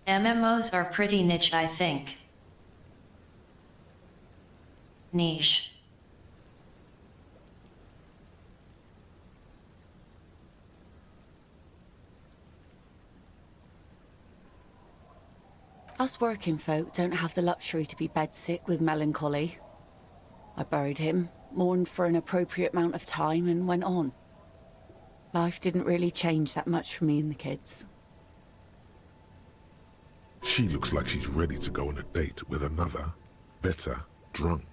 Speaker 1: MMOs are pretty niche, I think. Niche.
Speaker 11: Us working folk don't have the luxury to be bedsick with melancholy. I buried him, mourned for an appropriate amount of time, and went on. Life didn't really change that much for me and the kids.
Speaker 5: She looks like she's ready to go on a date with another, better, drunk.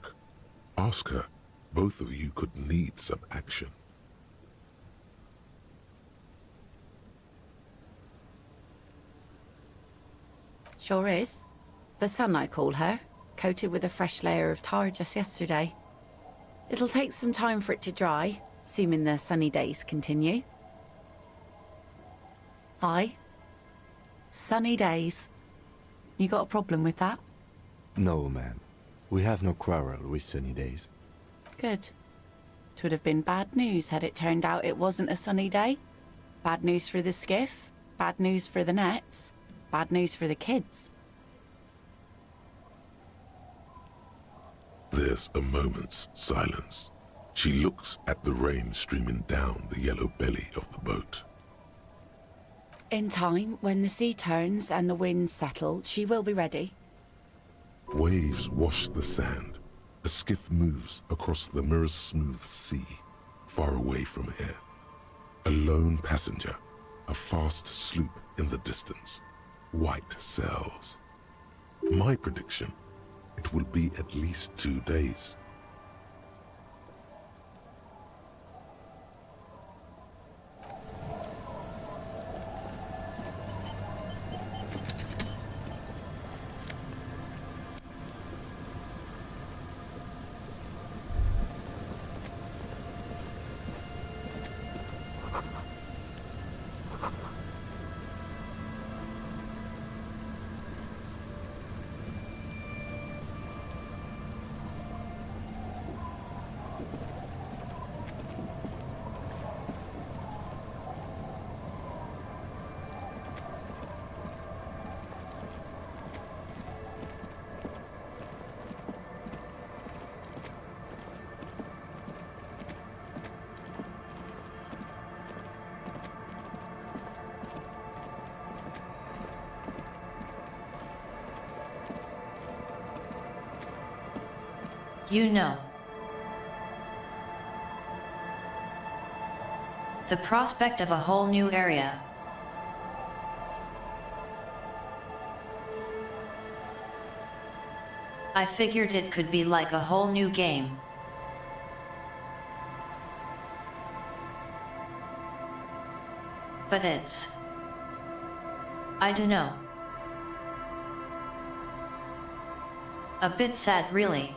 Speaker 5: Ask her. Both of you could need some action.
Speaker 11: Sure is. The sun, I call her, coated with a fresh layer of tar just yesterday. It'll take some time for it to dry, assuming the sunny days continue. Aye. Sunny days. You got a problem with that?
Speaker 6: No, ma'am. We have no quarrel with sunny days.
Speaker 11: Good. 'Twould have been bad news had it turned out it wasn't a sunny day. Bad news for the skiff, bad news for the nets, bad news for the kids.
Speaker 5: There's a moment's silence. She looks at the rain streaming down the yellow belly of the boat.
Speaker 11: In time, when the sea turns and the winds settle, she will be ready.
Speaker 5: Waves wash the sand. A skiff moves across the mirror-smooth sea, far away from here. A lone passenger, a fast sloop in the distance. White sails. My prediction, it will be at least 2 days.
Speaker 1: You know. The prospect of a whole new area. I figured it could be like a whole new game. But it's... I dunno. A bit sad, really.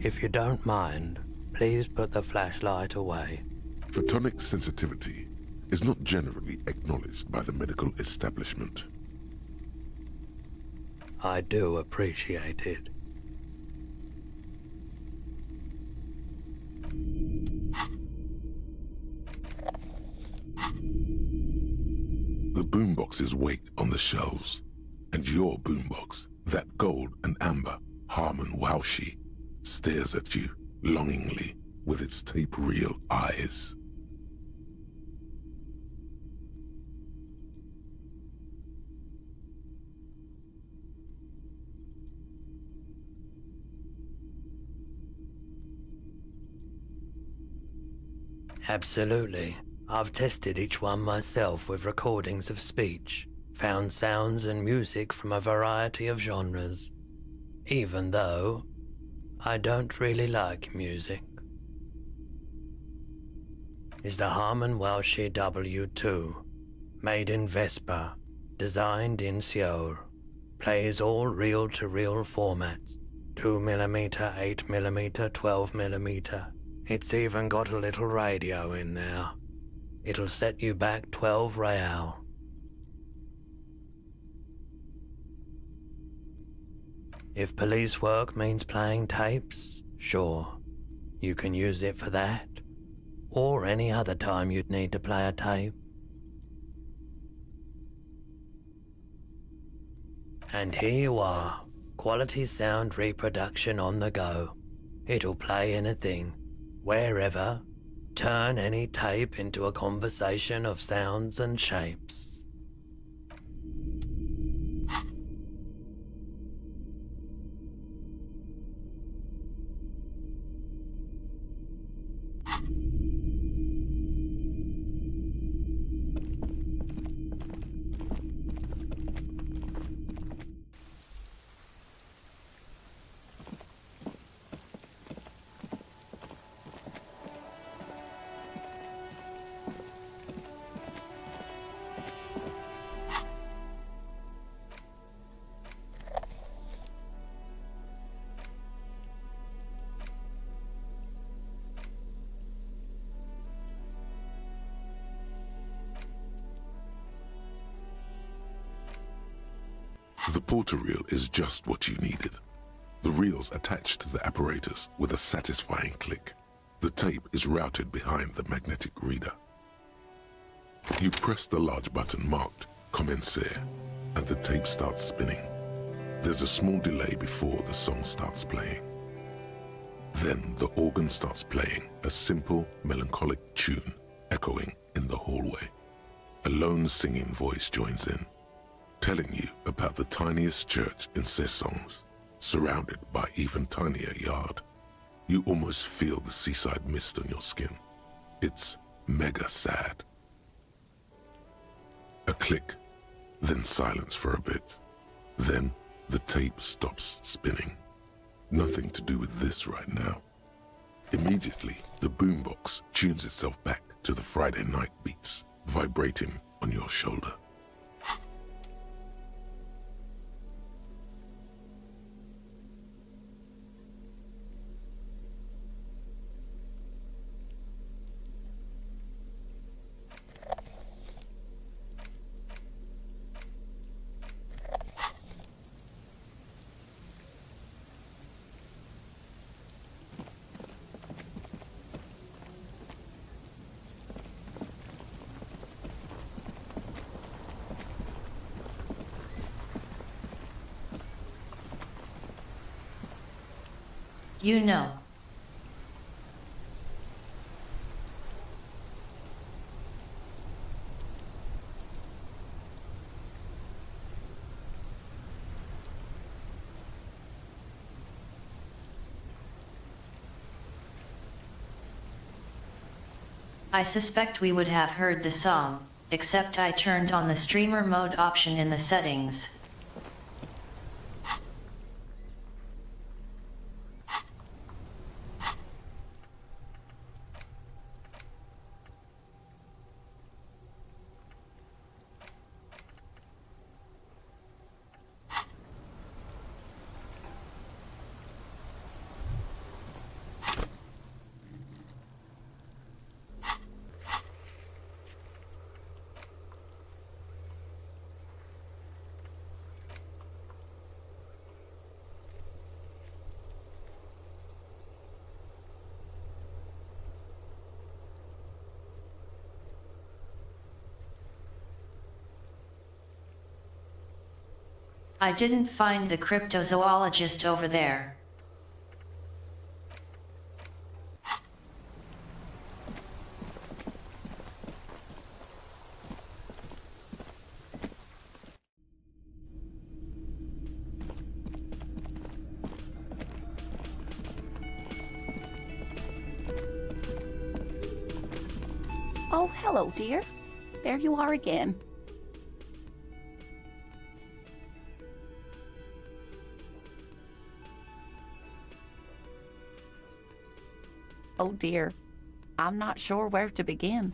Speaker 6: If you don't mind, please put the flashlight away.
Speaker 5: Photonic sensitivity is not generally acknowledged by the medical establishment.
Speaker 6: I do appreciate it.
Speaker 5: The boomboxes wait on the shelves, and your boombox, that gold and amber Harmon Waushi, stares at you longingly with its tape reel eyes.
Speaker 6: Absolutely. I've tested each one myself with recordings of speech, found sounds and music from a variety of genres, even though I don't really like music. Is the Harmon Waushi W2, made in Vespa, designed in Seoul, plays all reel-to-reel formats, 2mm, 8mm, 12mm. It's even got a little radio in there. It'll set you back 12 real. If police work means playing tapes, sure, you can use it for that, or any other time you'd need to play a tape. And here you are, quality sound reproduction on the go. It'll play anything, wherever, turn any tape into a conversation of sounds and shapes.
Speaker 5: The porter reel is just what you needed. The reel's attached to the apparatus with a satisfying click. The tape is routed behind the magnetic reader. You press the large button marked Commencer, and the tape starts spinning. There's a small delay before the song starts playing. Then the organ starts playing a simple, melancholic tune echoing in the hallway. A lone singing voice joins in, telling you about the tiniest church in Sessons, surrounded by even tinier yard. You almost feel the seaside mist on your skin. It's mega sad. A click, then silence for a bit. Then the tape stops spinning. Nothing to do with this right now. Immediately, the boombox tunes itself back to the Friday night beats, vibrating on your shoulder.
Speaker 1: You know. I suspect we would have heard the song, except I turned on the streamer mode option in the settings. I didn't find the cryptozoologist over there.
Speaker 11: Oh, hello, dear. There you are again. Oh dear, I'm not sure where to begin.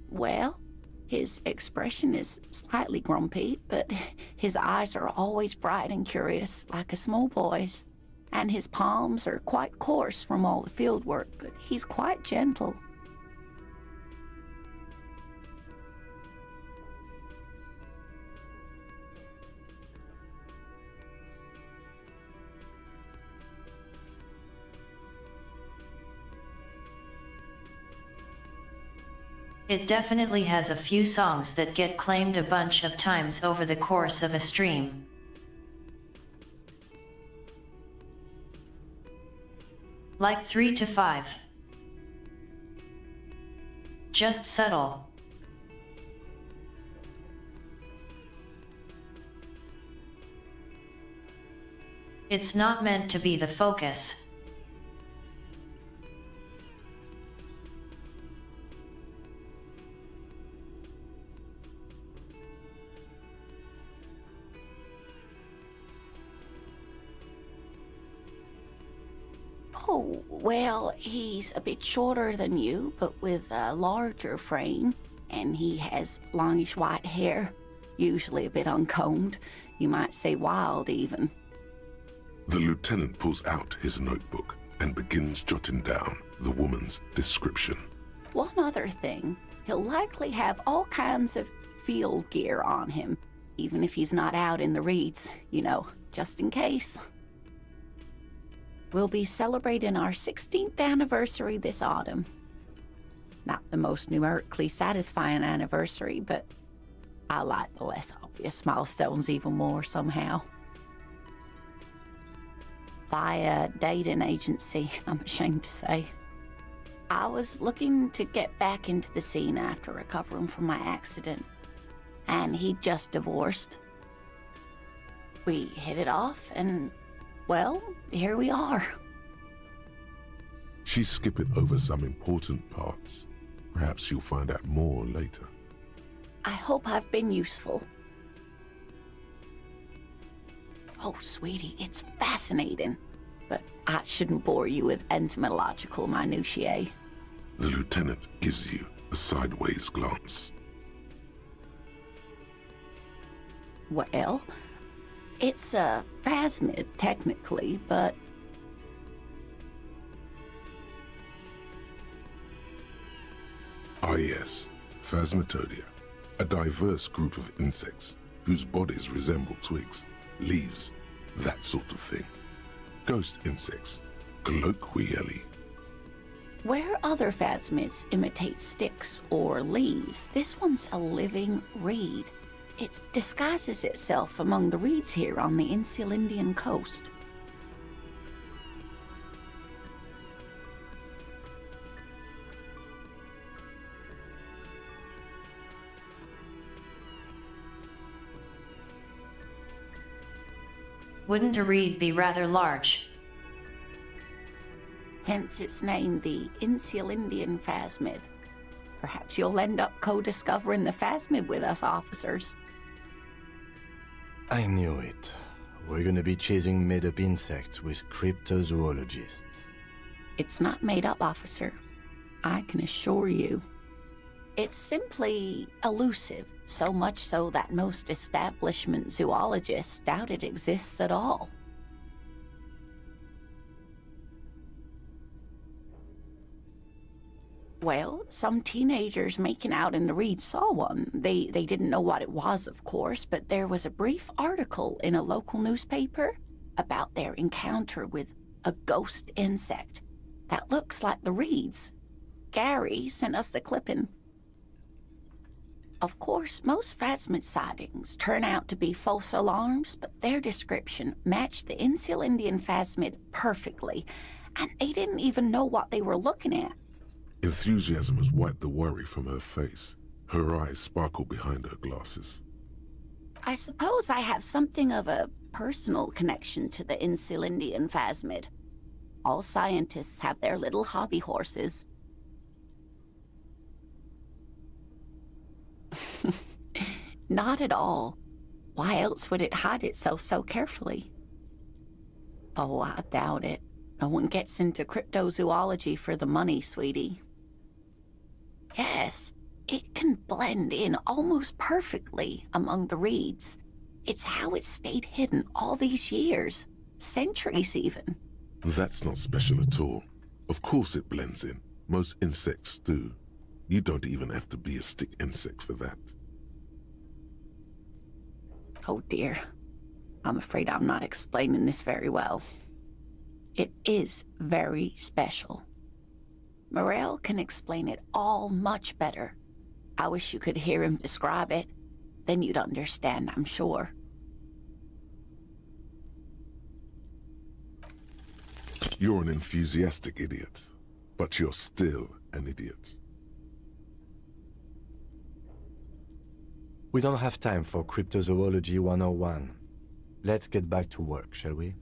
Speaker 11: Well, his expression is slightly grumpy, but his eyes are always bright and curious, like a small boy's. And his palms are quite coarse from all the field work, but he's quite gentle.
Speaker 1: It definitely has a few songs that get claimed a bunch of times over the course of a stream. Like 3 to 5. Just subtle. It's not meant to be the focus.
Speaker 11: Oh, well, he's a bit shorter than you, but with a larger frame, and he has longish white hair, usually a bit uncombed. You might say wild, even.
Speaker 5: The lieutenant pulls out his notebook and begins jotting down the woman's description.
Speaker 11: One other thing, he'll likely have all kinds of field gear on him, even if he's not out in the reeds, you know, just in case. We'll be celebrating our 16th anniversary this autumn. Not the most numerically satisfying anniversary, but I like the less obvious milestones even more somehow. Via dating agency, I'm ashamed to say. I was looking to get back into the scene after recovering from my accident, and he'd just divorced. We hit it off, and well, here we are.
Speaker 5: She's skipping over some important parts. Perhaps you'll find out more later.
Speaker 11: I hope I've been useful. Oh, sweetie, it's fascinating. But I shouldn't bore you with entomological minutiae.
Speaker 5: The lieutenant gives you a sideways glance.
Speaker 11: Well, it's a phasmid, technically, but...
Speaker 5: Ah yes, Phasmatodea, a diverse group of insects whose bodies resemble twigs, leaves, that sort of thing. Ghost insects, colloquially.
Speaker 11: Where other phasmids imitate sticks or leaves, this one's a living reed. It disguises itself among the reeds here on the insular Indian coast.
Speaker 1: Wouldn't a reed be rather large?
Speaker 11: Hence its name, the insular Indian phasmid. Perhaps you'll end up co-discovering the phasmid with us, officers.
Speaker 6: I knew it. We're gonna be chasing made-up insects with cryptozoologists.
Speaker 11: It's not made up, officer. I can assure you. It's simply elusive, so much so that most establishment zoologists doubt it exists at all. Well, some teenagers making out in the reeds saw one. They didn't know what it was, of course, but there was a brief article in a local newspaper about their encounter with a ghost insect that looks like the reeds. Gary sent us the clipping. Of course, most Phasmid sightings turn out to be false alarms, but their description matched the Insil Indian Phasmid perfectly, and they didn't even know what they were looking at.
Speaker 5: Enthusiasm has wiped the worry from her face. Her eyes sparkle behind her glasses.
Speaker 11: I suppose I have something of a personal connection to the Insil Indian Phasmid. All scientists have their little hobby horses. Not at all. Why else would it hide itself so carefully? Oh, I doubt it. No one gets into cryptozoology for the money, sweetie. Yes, it can blend in almost perfectly among the reeds. It's how it's stayed hidden all these years. Centuries, even.
Speaker 5: That's not special at all. Of course it blends in. Most insects do. You don't even have to be a stick insect for that.
Speaker 11: Oh dear. I'm afraid I'm not explaining this very well. It is very special. Morel can explain it all much better. I wish you could hear him describe it. Then you'd understand, I'm sure.
Speaker 5: You're an enthusiastic idiot, but you're still an idiot.
Speaker 6: We don't have time for Cryptozoology 101. Let's get back to work, shall we?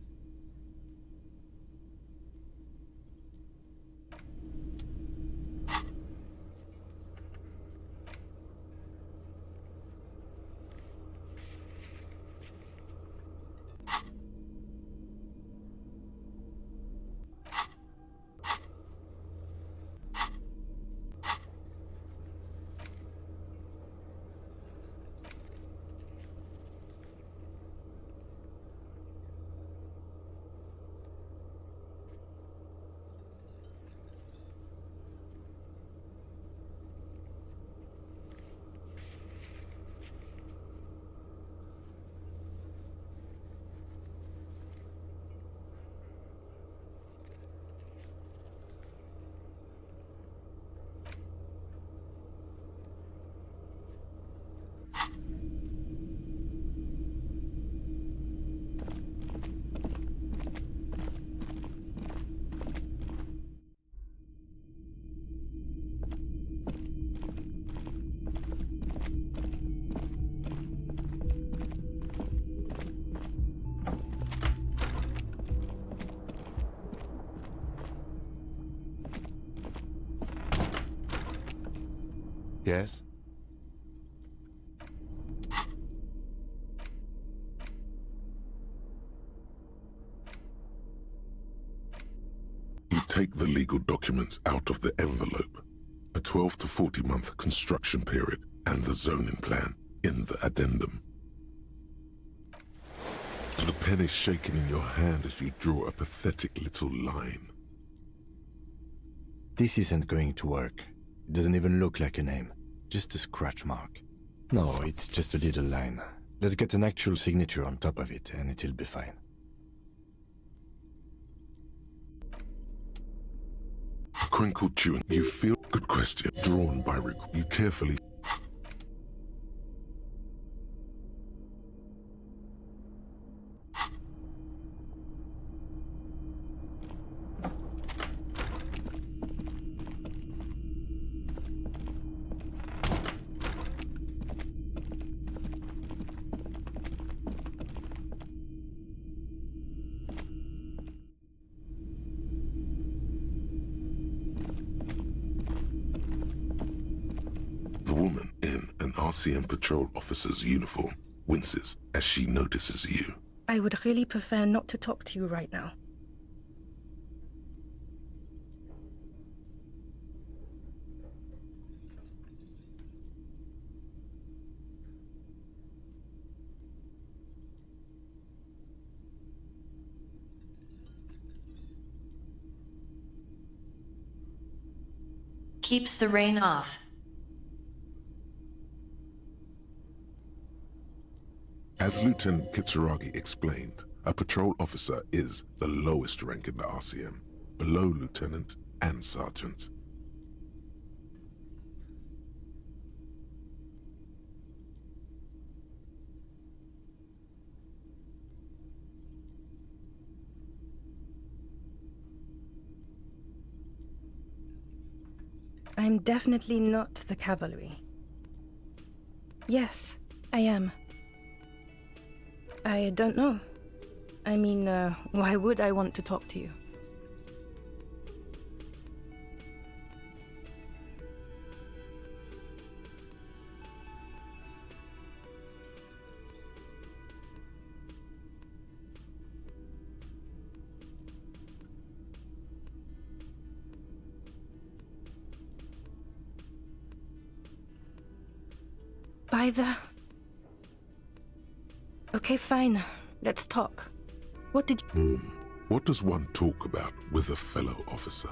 Speaker 4: Yes?
Speaker 5: You take the legal documents out of the envelope, a 12 to 40 month construction period, and the zoning plan in the addendum. The pen is shaking in your hand as you draw a pathetic little line.
Speaker 6: This isn't going to work. It doesn't even look like a name. Just a scratch mark. No, it's just a little line. Let's get an actual signature on top of it, and it'll be fine.
Speaker 5: Crinkled chewing. You feel... Good question. Drawn by Rick. You carefully... The woman in an RCM patrol officer's uniform winces as she notices you.
Speaker 12: I would really prefer not to talk to you right now.
Speaker 1: Keeps the rain off.
Speaker 5: As Lieutenant Kitsuragi explained, a patrol officer is the lowest rank in the RCM, below lieutenant and sergeant.
Speaker 12: I'm definitely not the cavalry. Yes, I am. I don't know. I mean, why would I want to talk to you? By the... Okay, fine. Let's talk. What did you...
Speaker 5: What does one talk about with a fellow officer?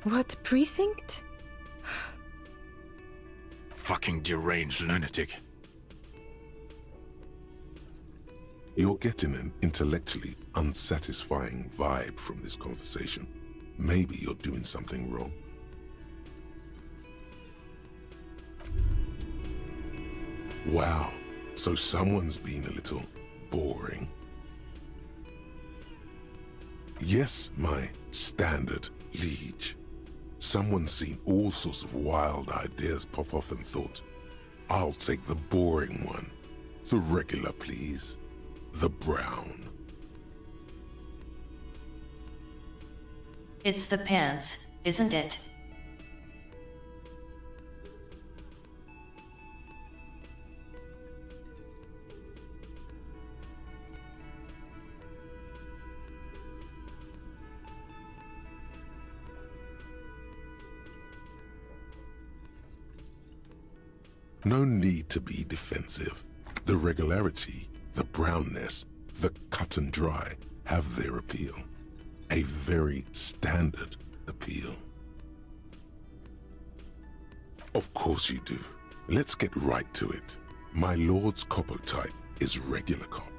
Speaker 12: What precinct?
Speaker 7: Fucking deranged lunatic.
Speaker 5: You're getting an intellectually unsatisfying vibe from this conversation. Maybe you're doing something wrong. Wow, so someone's been a little boring. Yes, my standard liege. Someone's seen all sorts of wild ideas pop off and thought, I'll take the boring one. The regular, please. The brown.
Speaker 1: It's the pants, isn't it?
Speaker 5: No need to be defensive. The regularity, the brownness, the cut and dry have their appeal. A very standard appeal. Of course you do. Let's get right to it. My lord's coppo type is regular cop.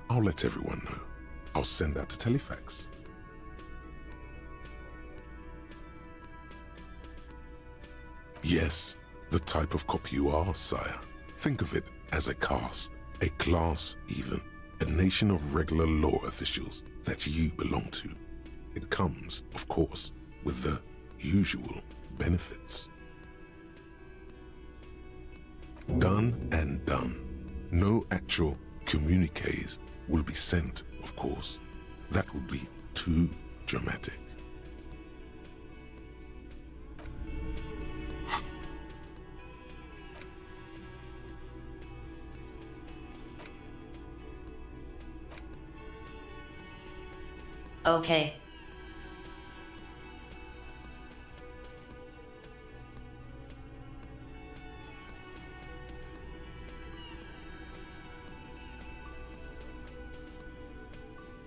Speaker 5: I'll let everyone know. I'll send out a telefax. Yes, the type of cop you are, sire. Think of it as a caste, a class even, a nation of regular law officials that you belong to. It comes, of course, with the usual benefits. Done and done. No actual communiques will be sent, of course. That would be too dramatic.
Speaker 1: Okay.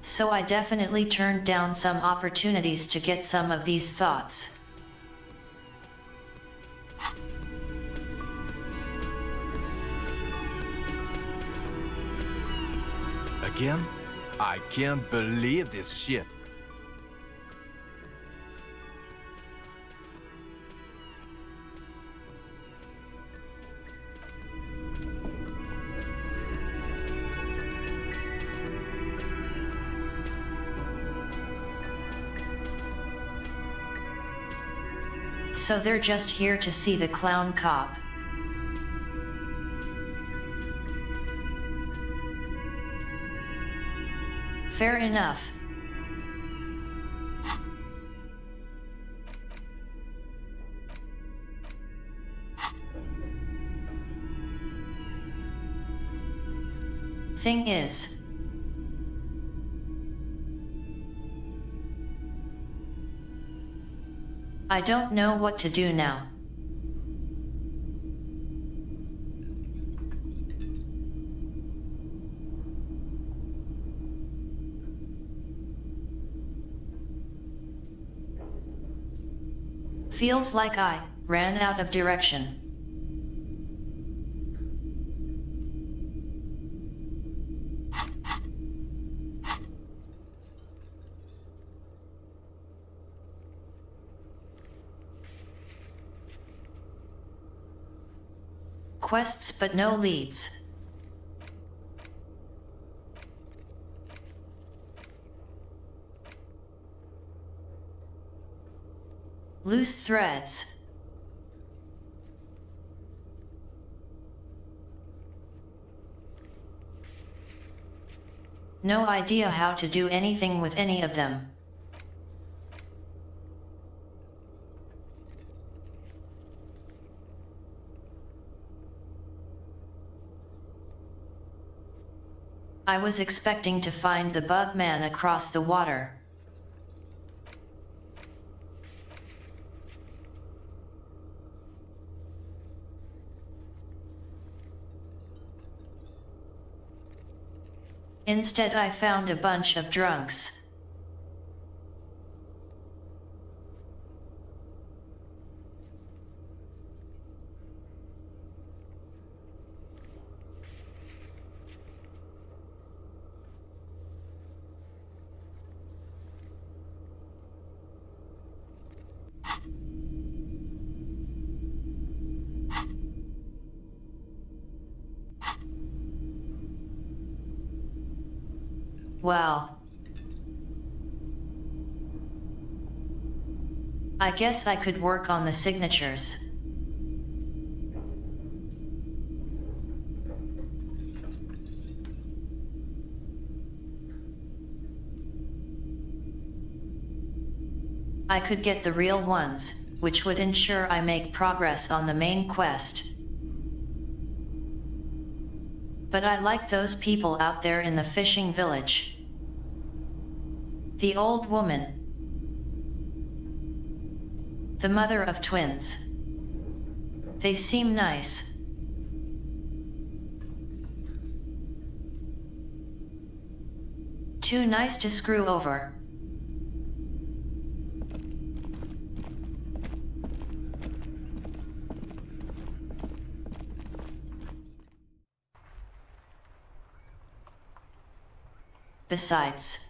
Speaker 1: So I definitely turned down some opportunities to get some of these thoughts.
Speaker 7: Again? I can't believe this shit.
Speaker 1: So they're just here to see the clown cop. Fair enough. Thing is, I don't know what to do now. Feels like I ran out of direction. quests but no leads. Loose threads. No idea how to do anything with any of them. I was expecting to find the bug man across the water. Instead, I found a bunch of drunks. Well, I guess I could work on the signatures. I could get the real ones, which would ensure I make progress on the main quest. But I like those people out there in the fishing village. The old woman. The mother of twins. They seem nice. Too nice to screw over. Besides,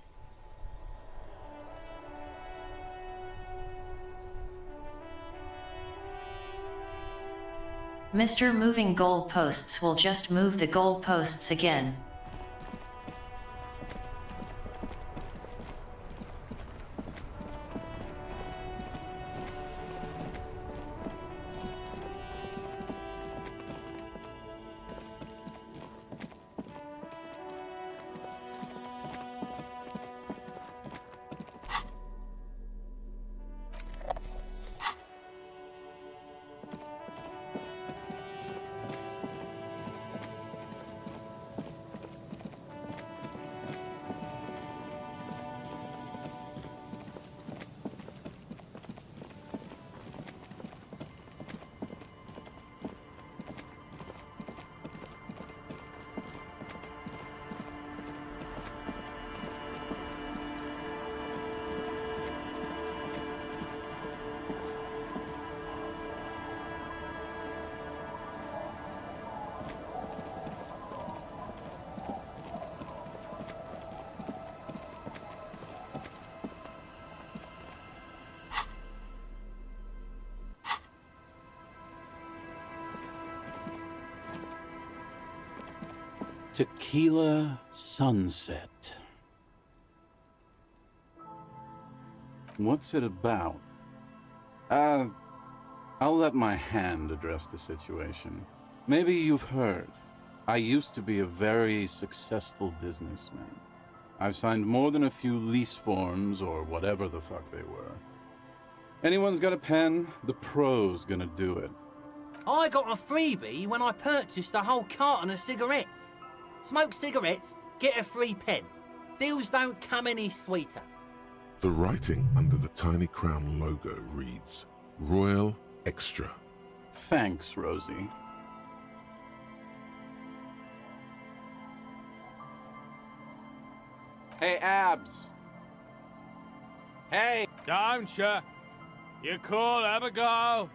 Speaker 1: Mr. Moving Goalposts will just move the goalposts again.
Speaker 4: Tequila Sunset. What's it about? I'll let my hand address the situation. Maybe you've heard. I used to be a very successful businessman. I've signed more than a few lease forms or whatever the fuck they were. Anyone's got a pen? The pro's gonna do it.
Speaker 8: I got a freebie when I purchased a whole carton of cigarettes. Smoke cigarettes, get a free pen. Deals don't come any sweeter.
Speaker 5: The writing under the tiny crown logo reads, Royal Extra.
Speaker 4: Thanks, Rosie. Hey, Abs. Hey!
Speaker 7: Don't you? You cool, have a go.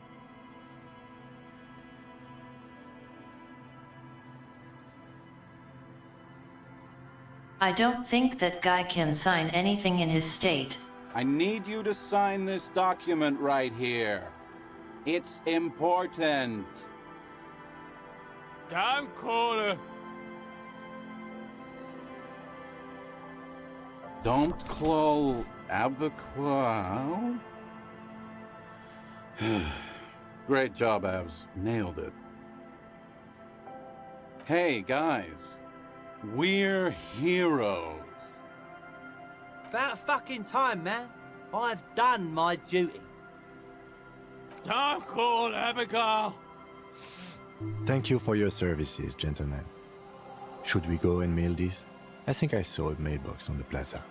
Speaker 1: I don't think that guy can sign anything in his state.
Speaker 4: I need you to sign this document right here. It's important.
Speaker 7: Don't call her.
Speaker 4: Don't call Abiquel? Great job, Abs. Nailed it. Hey, guys. We're heroes.
Speaker 8: About fucking time, man. I've done my duty.
Speaker 7: Don't call Abigail.
Speaker 6: Thank you for your services, gentlemen. Should we go and mail these? I think I saw a mailbox on the plaza.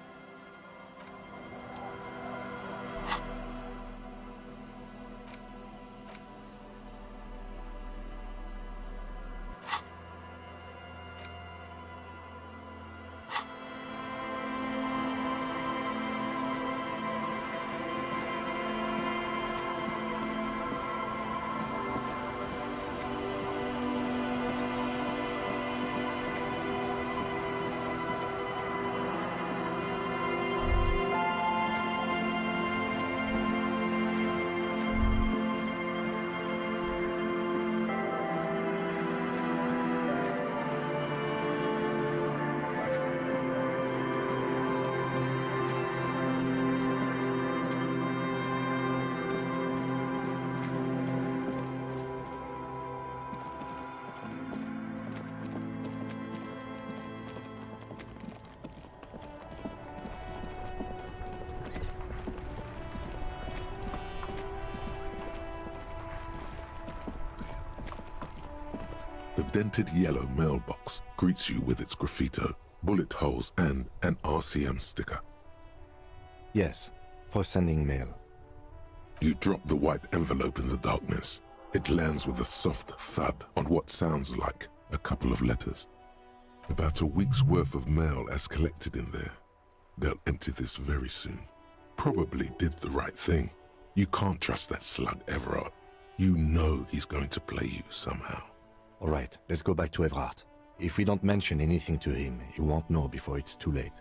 Speaker 5: The dented yellow mailbox greets you with its graffito, bullet holes, and an RCM sticker.
Speaker 6: Yes, for sending mail.
Speaker 5: You drop the white envelope in the darkness. It lands with a soft thud on what sounds like a couple of letters. About a week's worth of mail as collected in there. They'll empty this very soon. Probably did the right thing. You can't trust that slug Everard. You know he's going to play you somehow.
Speaker 6: All right, let's go back to Everard. If we don't mention anything to him, he won't know before it's too late.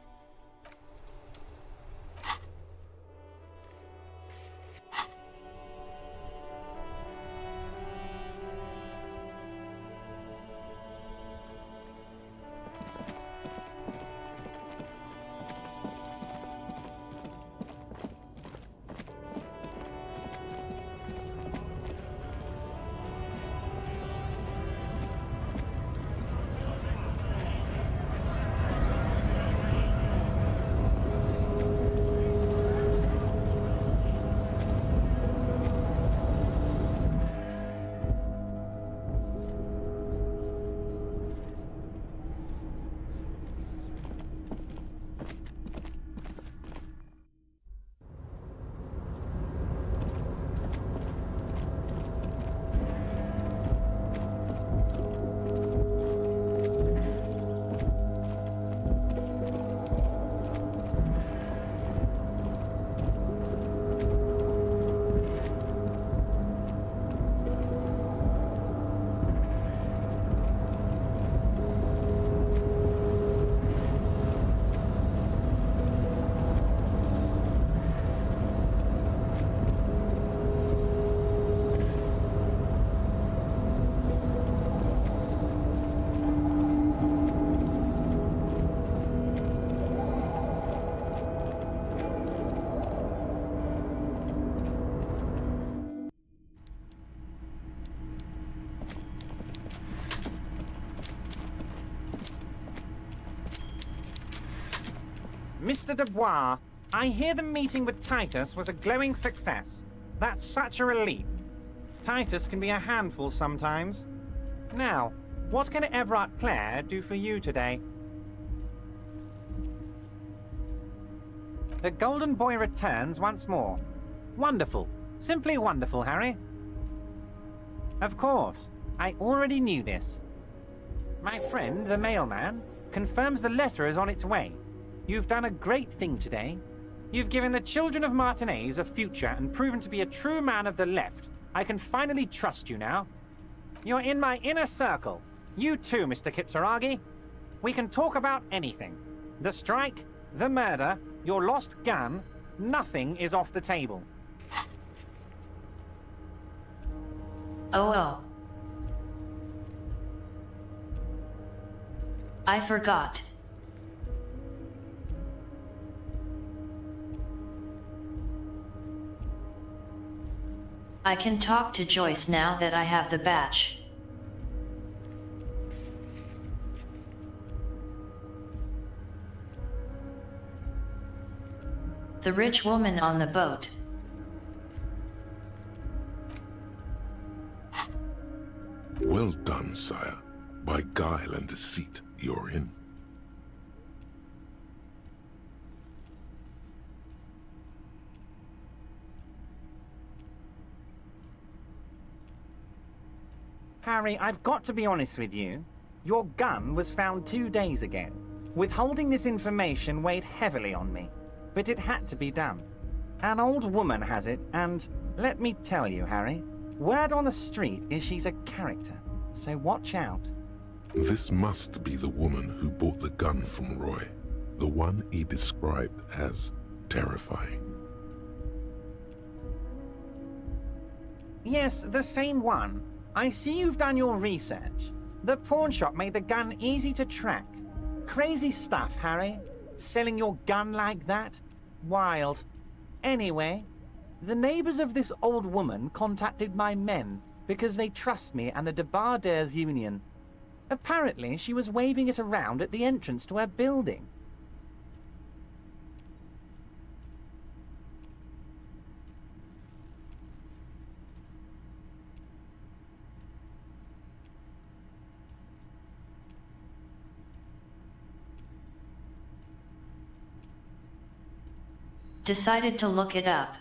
Speaker 13: Mr. Dubois, I hear the meeting with Titus was a glowing success. That's such a relief. Titus can be a handful sometimes. Now, what can Everard Clare do for you today? The Golden Boy returns once more. Wonderful. Simply wonderful, Harry. Of course. I already knew this. My friend, the mailman, confirms the letter is on its way. You've done a great thing today. You've given the children of Martinez a future and proven to be a true man of the left. I can finally trust you now. You're in my inner circle. You too, Mr. Kitsuragi. We can talk about anything. The strike, the murder, your lost gun, nothing is off the table.
Speaker 1: Oh well. I forgot. I can talk to Joyce now that I have the batch. The rich woman on the boat.
Speaker 5: Well done, sire. By guile and deceit, you're in.
Speaker 13: Harry, I've got to be honest with you. Your gun was found 2 days ago. Withholding this information weighed heavily on me, but it had to be done. An old woman has it, and let me tell you, Harry, word on the street is she's a character, so watch out.
Speaker 5: This must be the woman who bought the gun from Roy, the one he described as terrifying.
Speaker 13: Yes, the same one. I see you've done your research. The pawn shop made the gun easy to track. Crazy stuff, Harry. Selling your gun like that? Wild. Anyway, the neighbors of this old woman contacted my men because they trust me and the Debardeurs Union. Apparently, she was waving it around at the entrance to her building.
Speaker 1: Decided to look it up.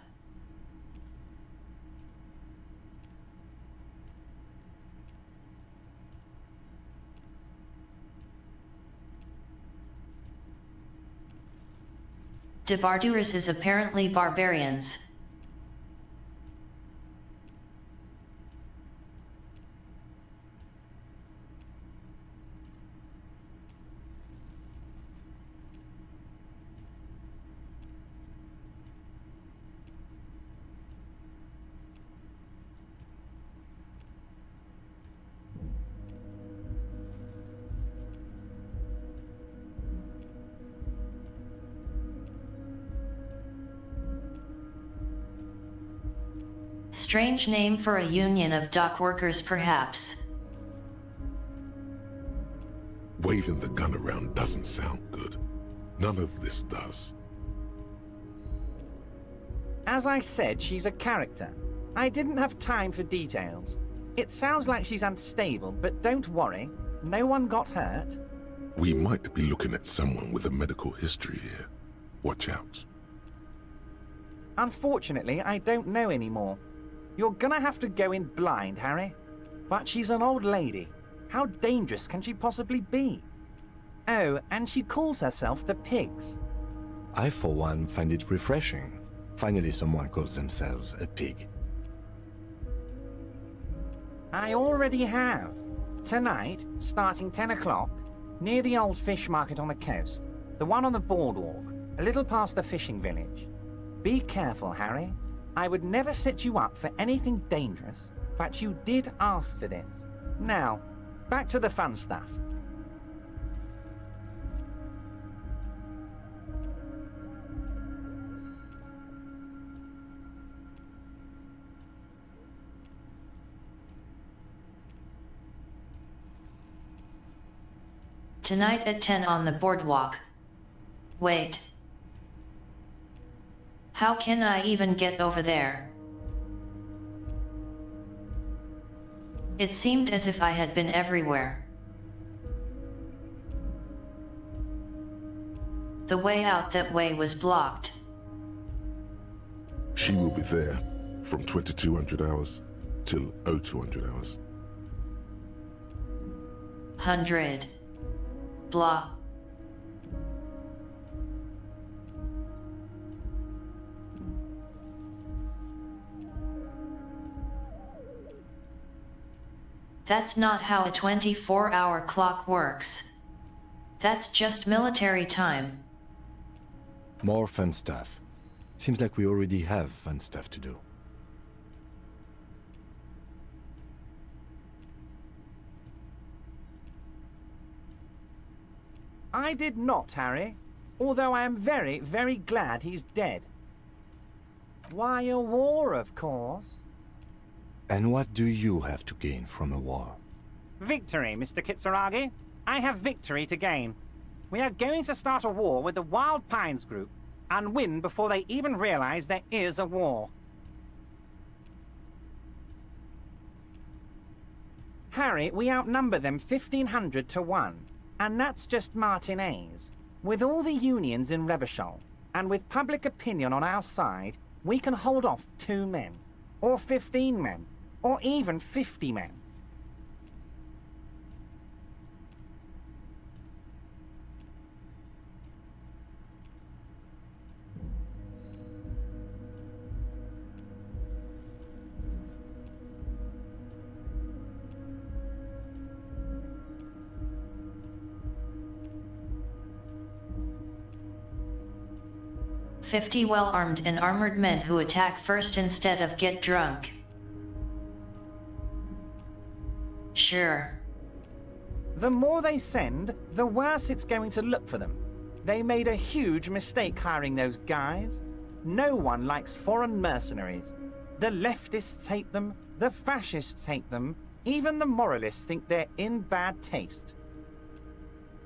Speaker 1: Debardeurs is apparently barbarians. Strange name for a union of dock workers, perhaps.
Speaker 5: Waving the gun around doesn't sound good. None of this does.
Speaker 13: As I said, she's a character. I didn't have time for details. It sounds like she's unstable, but don't worry. No one got hurt.
Speaker 5: We might be looking at someone with a medical history here. Watch out.
Speaker 13: Unfortunately, I don't know anymore. You're gonna have to go in blind, Harry. But she's an old lady. How dangerous can she possibly be? Oh, and she calls herself the Pigs.
Speaker 6: I, for one, find it refreshing. Finally, someone calls themselves a pig.
Speaker 13: I already have. Tonight, starting 10 o'clock, near the old fish market on the coast. The one on the boardwalk, a little past the fishing village. Be careful, Harry. I would never set you up for anything dangerous, but you did ask for this. Now, back to the fun stuff.
Speaker 1: Tonight at 10 on the boardwalk. Wait. How can I even get over there? It seemed as if I had been everywhere. The way out that way was blocked.
Speaker 5: She will be there from 2200 hours till 0200 hours.
Speaker 1: 100. Blah. That's not how a 24-hour clock works. That's just military time.
Speaker 6: More fun stuff. Seems like we already have fun stuff to do.
Speaker 13: I did not, Harry. Although I am very, very glad he's dead. Why, a war, of course.
Speaker 6: And what do you have to gain from a war?
Speaker 13: Victory, Mr. Kitsuragi. I have victory to gain. We are going to start a war with the Wild Pines group and win before they even realize there is a war. Harry, we outnumber them 1,500 to 1, and that's just Martinez. With all the unions in Revachol, and with public opinion on our side, we can hold off 2 men, or 15 men, or even 50 men.
Speaker 1: "50 well-armed and armored men who attack first instead of get drunk." Sure.
Speaker 13: The more they send, the worse it's going to look for them. They made a huge mistake hiring those guys. No one likes foreign mercenaries. The leftists hate them, the fascists hate them, even the moralists think they're in bad taste.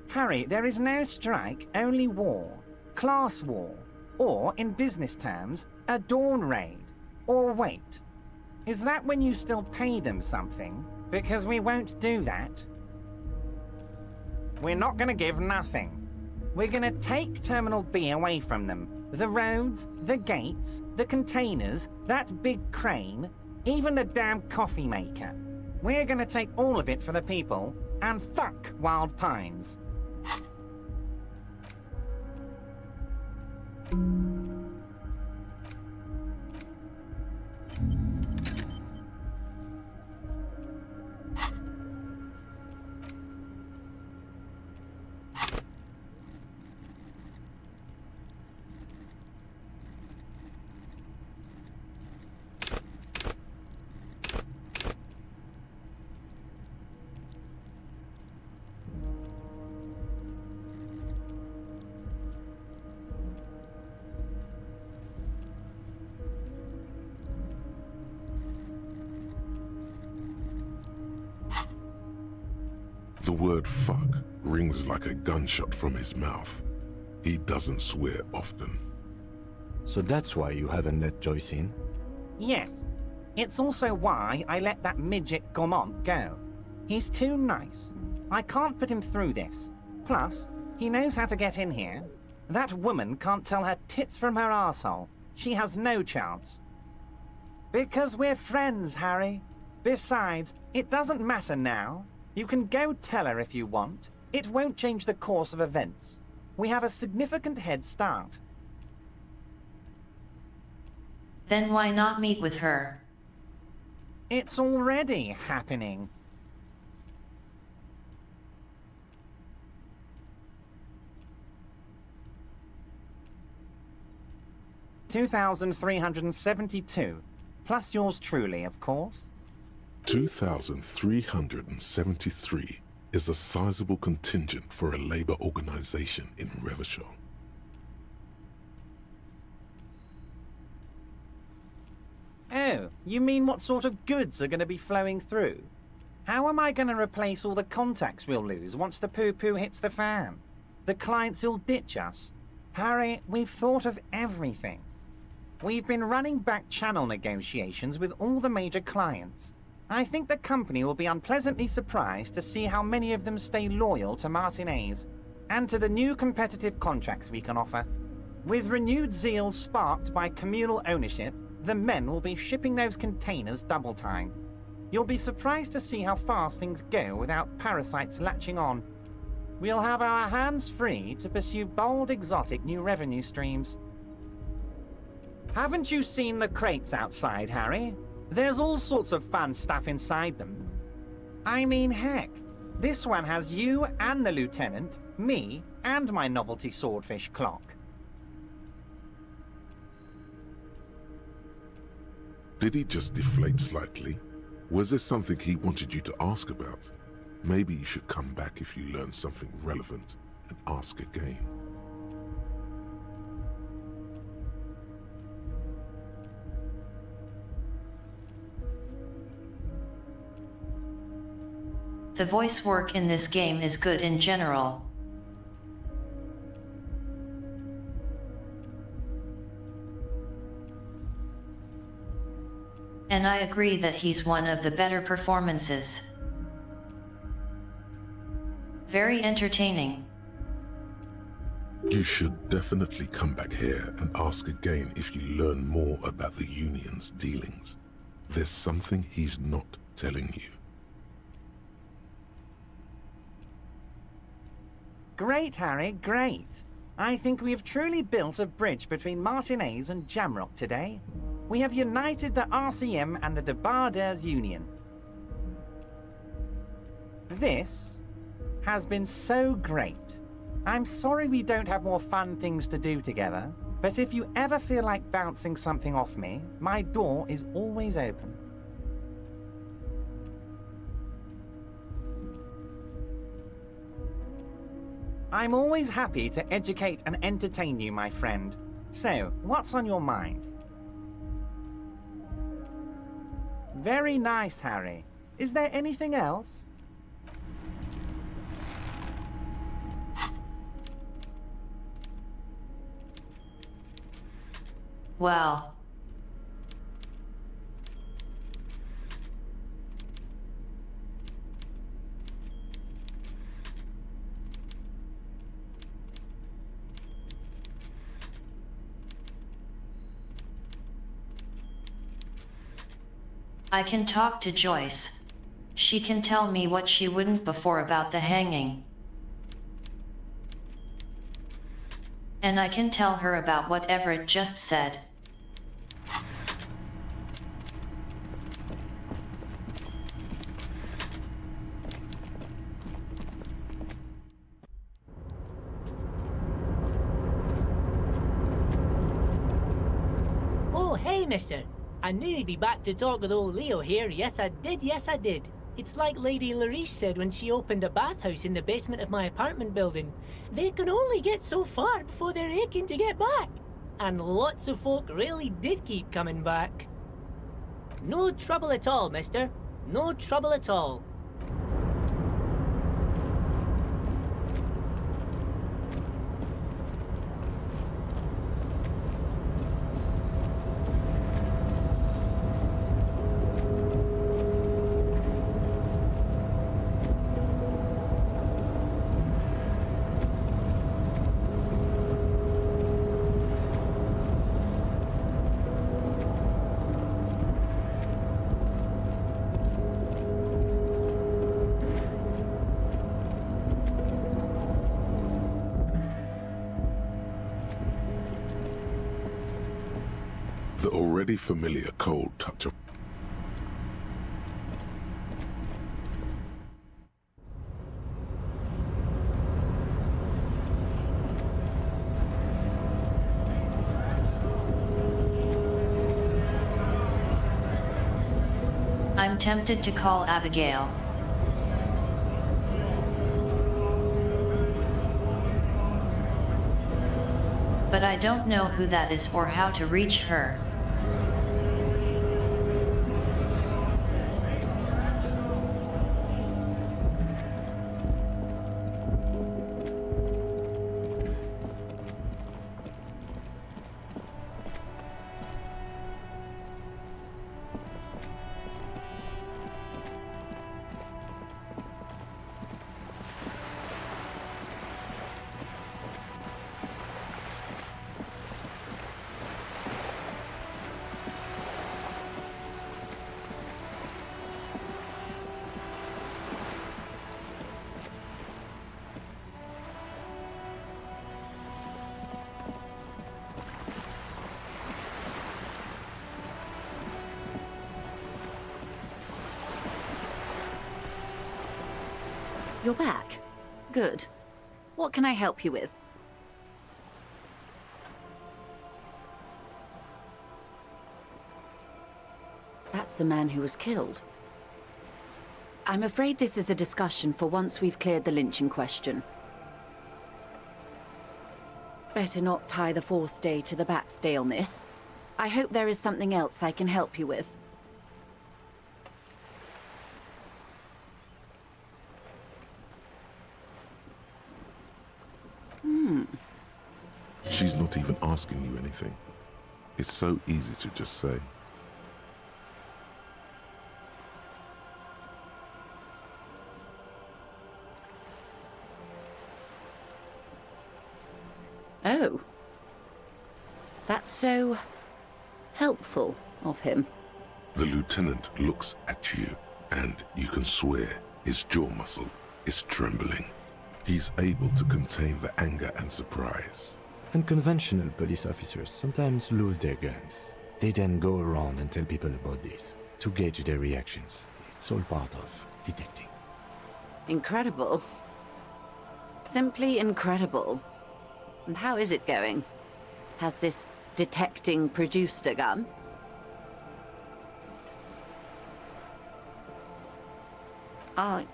Speaker 13: Harry, there is no strike, only war. Class war. Or, in business terms, a dawn raid. Or wait. Is that when you still pay them something? Because we won't do that. We're not gonna give nothing. We're gonna take Terminal B away from them. The roads, the gates, the containers, that big crane, even the damn coffee maker. We're gonna take all of it for the people, and fuck Wild Pines.
Speaker 5: The word fuck rings like a gunshot from his mouth. He doesn't swear often.
Speaker 6: So that's why you haven't let Joyce in?
Speaker 13: Yes. It's also why I let that midget Gaumont go. He's too nice. I can't put him through this. Plus, he knows how to get in here. That woman can't tell her tits from her arsehole. She has no chance. Because we're friends, Harry. Besides, it doesn't matter now. You can go tell her if you want. It won't change the course of events. We have a significant head start.
Speaker 1: Then why not meet with her?
Speaker 13: It's already happening. $2,372, plus yours truly, of course.
Speaker 5: 2,373 is a sizable contingent for a labor organization in Revachol.
Speaker 13: Oh, you mean what sort of goods are going to be flowing through? How am I going to replace all the contacts we'll lose once the poo-poo hits the fan? The clients will ditch us. Harry, we've thought of everything. We've been running back channel negotiations with all the major clients. I think the company will be unpleasantly surprised to see how many of them stay loyal to Martinez, and to the new competitive contracts we can offer. With renewed zeal sparked by communal ownership, the men will be shipping those containers double time. You'll be surprised to see how fast things go without parasites latching on. We'll have our hands free to pursue bold, exotic new revenue streams. Haven't you seen the crates outside, Harry? There's all sorts of fun stuff inside them. I mean, heck, this one has you and the lieutenant, me, and my novelty swordfish clock.
Speaker 5: Did he just deflate slightly? Was there something he wanted you to ask about? Maybe you should come back if you learn something relevant and ask again.
Speaker 1: The voice work in this game is good in general. And I agree that he's one of the better performances. Very entertaining.
Speaker 5: You should definitely come back here and ask again if you learn more about the Union's dealings. There's something he's not telling you.
Speaker 13: Great, Harry, great. I think we have truly built a bridge between Martinez and Jamrock today. We have united the RCM and the Debardeurs Union. This has been so great. I'm sorry we don't have more fun things to do together, but if you ever feel like bouncing something off me, my door is always open. I'm always happy to educate and entertain you, my friend. So, what's on your mind? Very nice, Harry. Is there anything else?
Speaker 1: Wow. I can talk to Joyce. She can tell me what she wouldn't before about the hanging. And I can tell her about what Everett just said.
Speaker 14: Oh, hey, mister. I knew you'd be back to talk with old Leo here. Yes, I did. It's like Lady Larice said when she opened a bathhouse in the basement of my apartment building. They can only get so far before they're aching to get back. And lots of folk really did keep coming back. No trouble at all, mister. No trouble at all.
Speaker 5: The already familiar cold touch of
Speaker 1: I'm tempted to call Abigail. But I don't know who that is or how to reach her.
Speaker 15: You're back. Good. What can I help you with? That's the man who was killed. I'm afraid this is a discussion for once we've cleared the lynching question. Better not tie the fourth day to the backstay on this. I hope there is something else I can help you with.
Speaker 5: She's not even asking you anything. It's so easy to just say.
Speaker 15: Oh. That's so helpful of him.
Speaker 5: The lieutenant looks at you, and you can swear his jaw muscle is trembling. He's able to contain the anger and surprise.
Speaker 6: Unconventional police officers sometimes lose their guns. They then go around and tell people about this, to gauge their reactions. It's all part of detecting.
Speaker 15: Incredible. Simply incredible. And how is it going? Has this detecting produced a gun?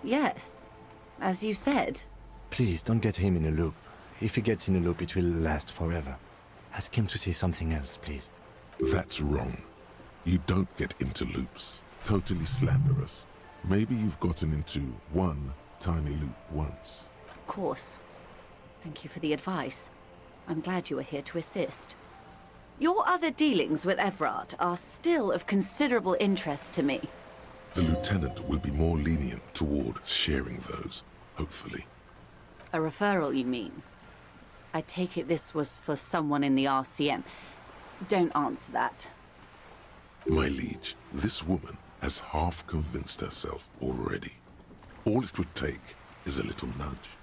Speaker 15: Yes. As you said.
Speaker 6: Please, don't get him in a loop. If he gets in a loop, it will last forever. Ask him to say something else, please.
Speaker 5: That's wrong. You don't get into loops. Totally slanderous. Maybe you've gotten into one tiny loop once.
Speaker 15: Of course. Thank you for the advice. I'm glad you are here to assist. Your other dealings with Everard are still of considerable interest to me.
Speaker 5: The lieutenant will be more lenient toward sharing those, hopefully.
Speaker 15: A referral, you mean? I take it this was for someone in the RCM. Don't answer that.
Speaker 5: My liege, this woman has half convinced herself already. All it would take is a little nudge.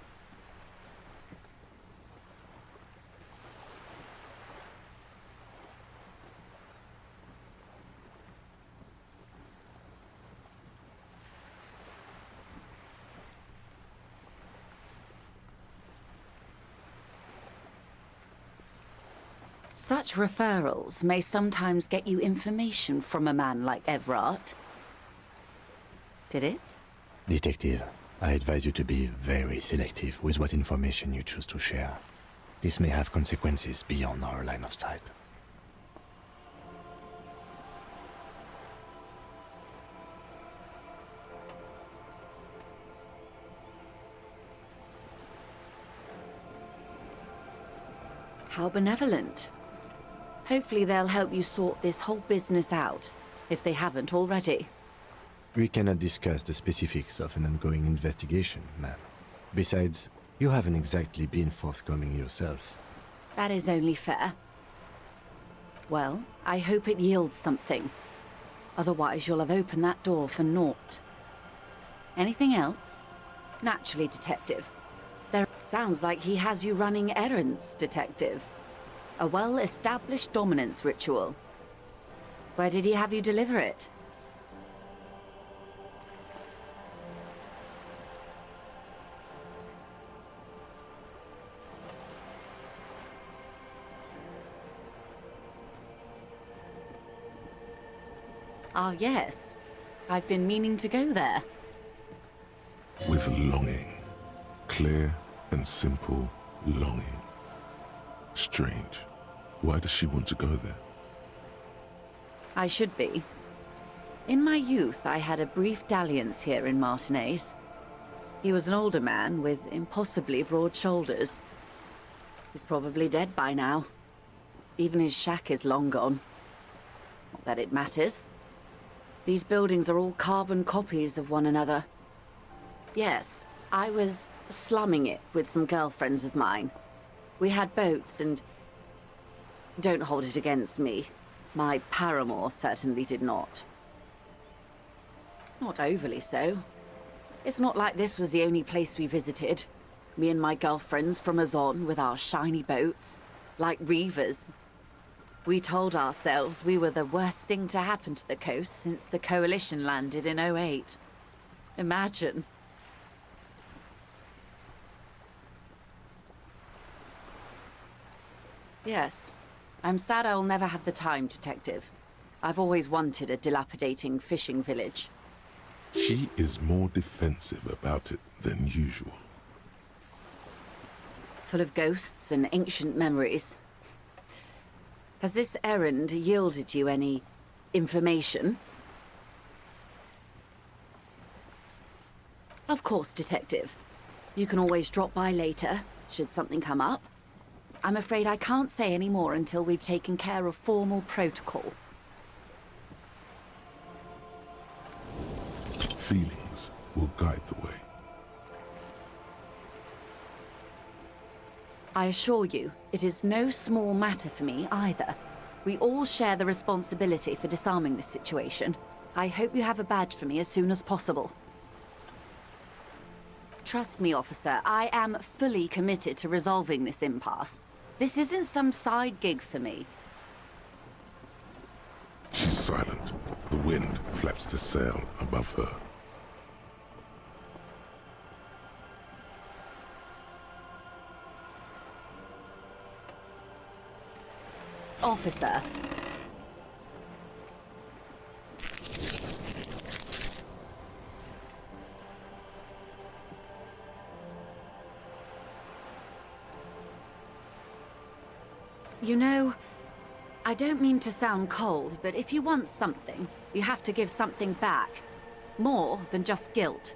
Speaker 15: Such referrals may sometimes get you information from a man like Everard. Did it?
Speaker 6: Detective, I advise you to be very selective with what information you choose to share. This may have consequences beyond our line of sight.
Speaker 15: How benevolent. Hopefully they'll help you sort this whole business out, if they haven't already.
Speaker 6: We cannot discuss the specifics of an ongoing investigation, ma'am. Besides, you haven't exactly been forthcoming yourself.
Speaker 15: That is only fair. Well, I hope it yields something. Otherwise you'll have opened that door for naught. Anything else? Naturally, Detective. There sounds like he has you running errands, Detective. A well-established dominance ritual. Where did he have you deliver it? Ah, yes. I've been meaning to go there.
Speaker 5: With longing. Clear and simple longing. Strange. Why does she want to go there?
Speaker 15: I should be. In my youth, I had a brief dalliance here in Martinez. He was an older man with impossibly broad shoulders. He's probably dead by now. Even his shack is long gone. Not that it matters. These buildings are all carbon copies of one another. Yes, I was slumming it with some girlfriends of mine. We had boats and... Don't hold it against me. My paramour certainly did not. Not overly so. It's not like this was the only place we visited. Me and my girlfriends from Azon with our shiny boats. Like reavers. We told ourselves we were the worst thing to happen to the coast since the Coalition landed in '08. Imagine. Yes. I'm sad I'll never have the time, Detective. I've always wanted a dilapidating fishing village.
Speaker 5: She is more defensive about it than usual.
Speaker 15: full of ghosts and ancient memories. Has this errand yielded you any information? Of course, Detective. You can always drop by later, should something come up. I'm afraid I can't say any more until we've taken care of formal protocol.
Speaker 5: Feelings will guide the way.
Speaker 15: I assure you, it is no small matter for me either. We all share the responsibility for disarming this situation. I hope you have a badge for me as soon as possible. Trust me, officer, I am fully committed to resolving this impasse. This isn't some side gig for me.
Speaker 5: She's silent. The wind flaps the sail above her.
Speaker 15: Officer. You know, I don't mean to sound cold, but if you want something, you have to give something back. More than just guilt.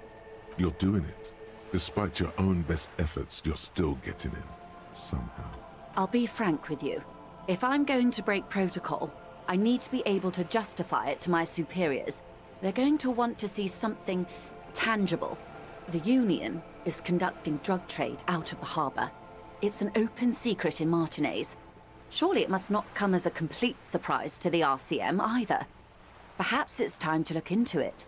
Speaker 5: You're doing it. Despite your own best efforts, you're still getting in. Somehow.
Speaker 15: I'll be frank with you. If I'm going to break protocol, I need to be able to justify it to my superiors. They're going to want to see something tangible. The Union is conducting drug trade out of the harbor. It's an open secret in Martinez. Surely it must not come as a complete surprise to the RCM either. Perhaps it's time to look into it.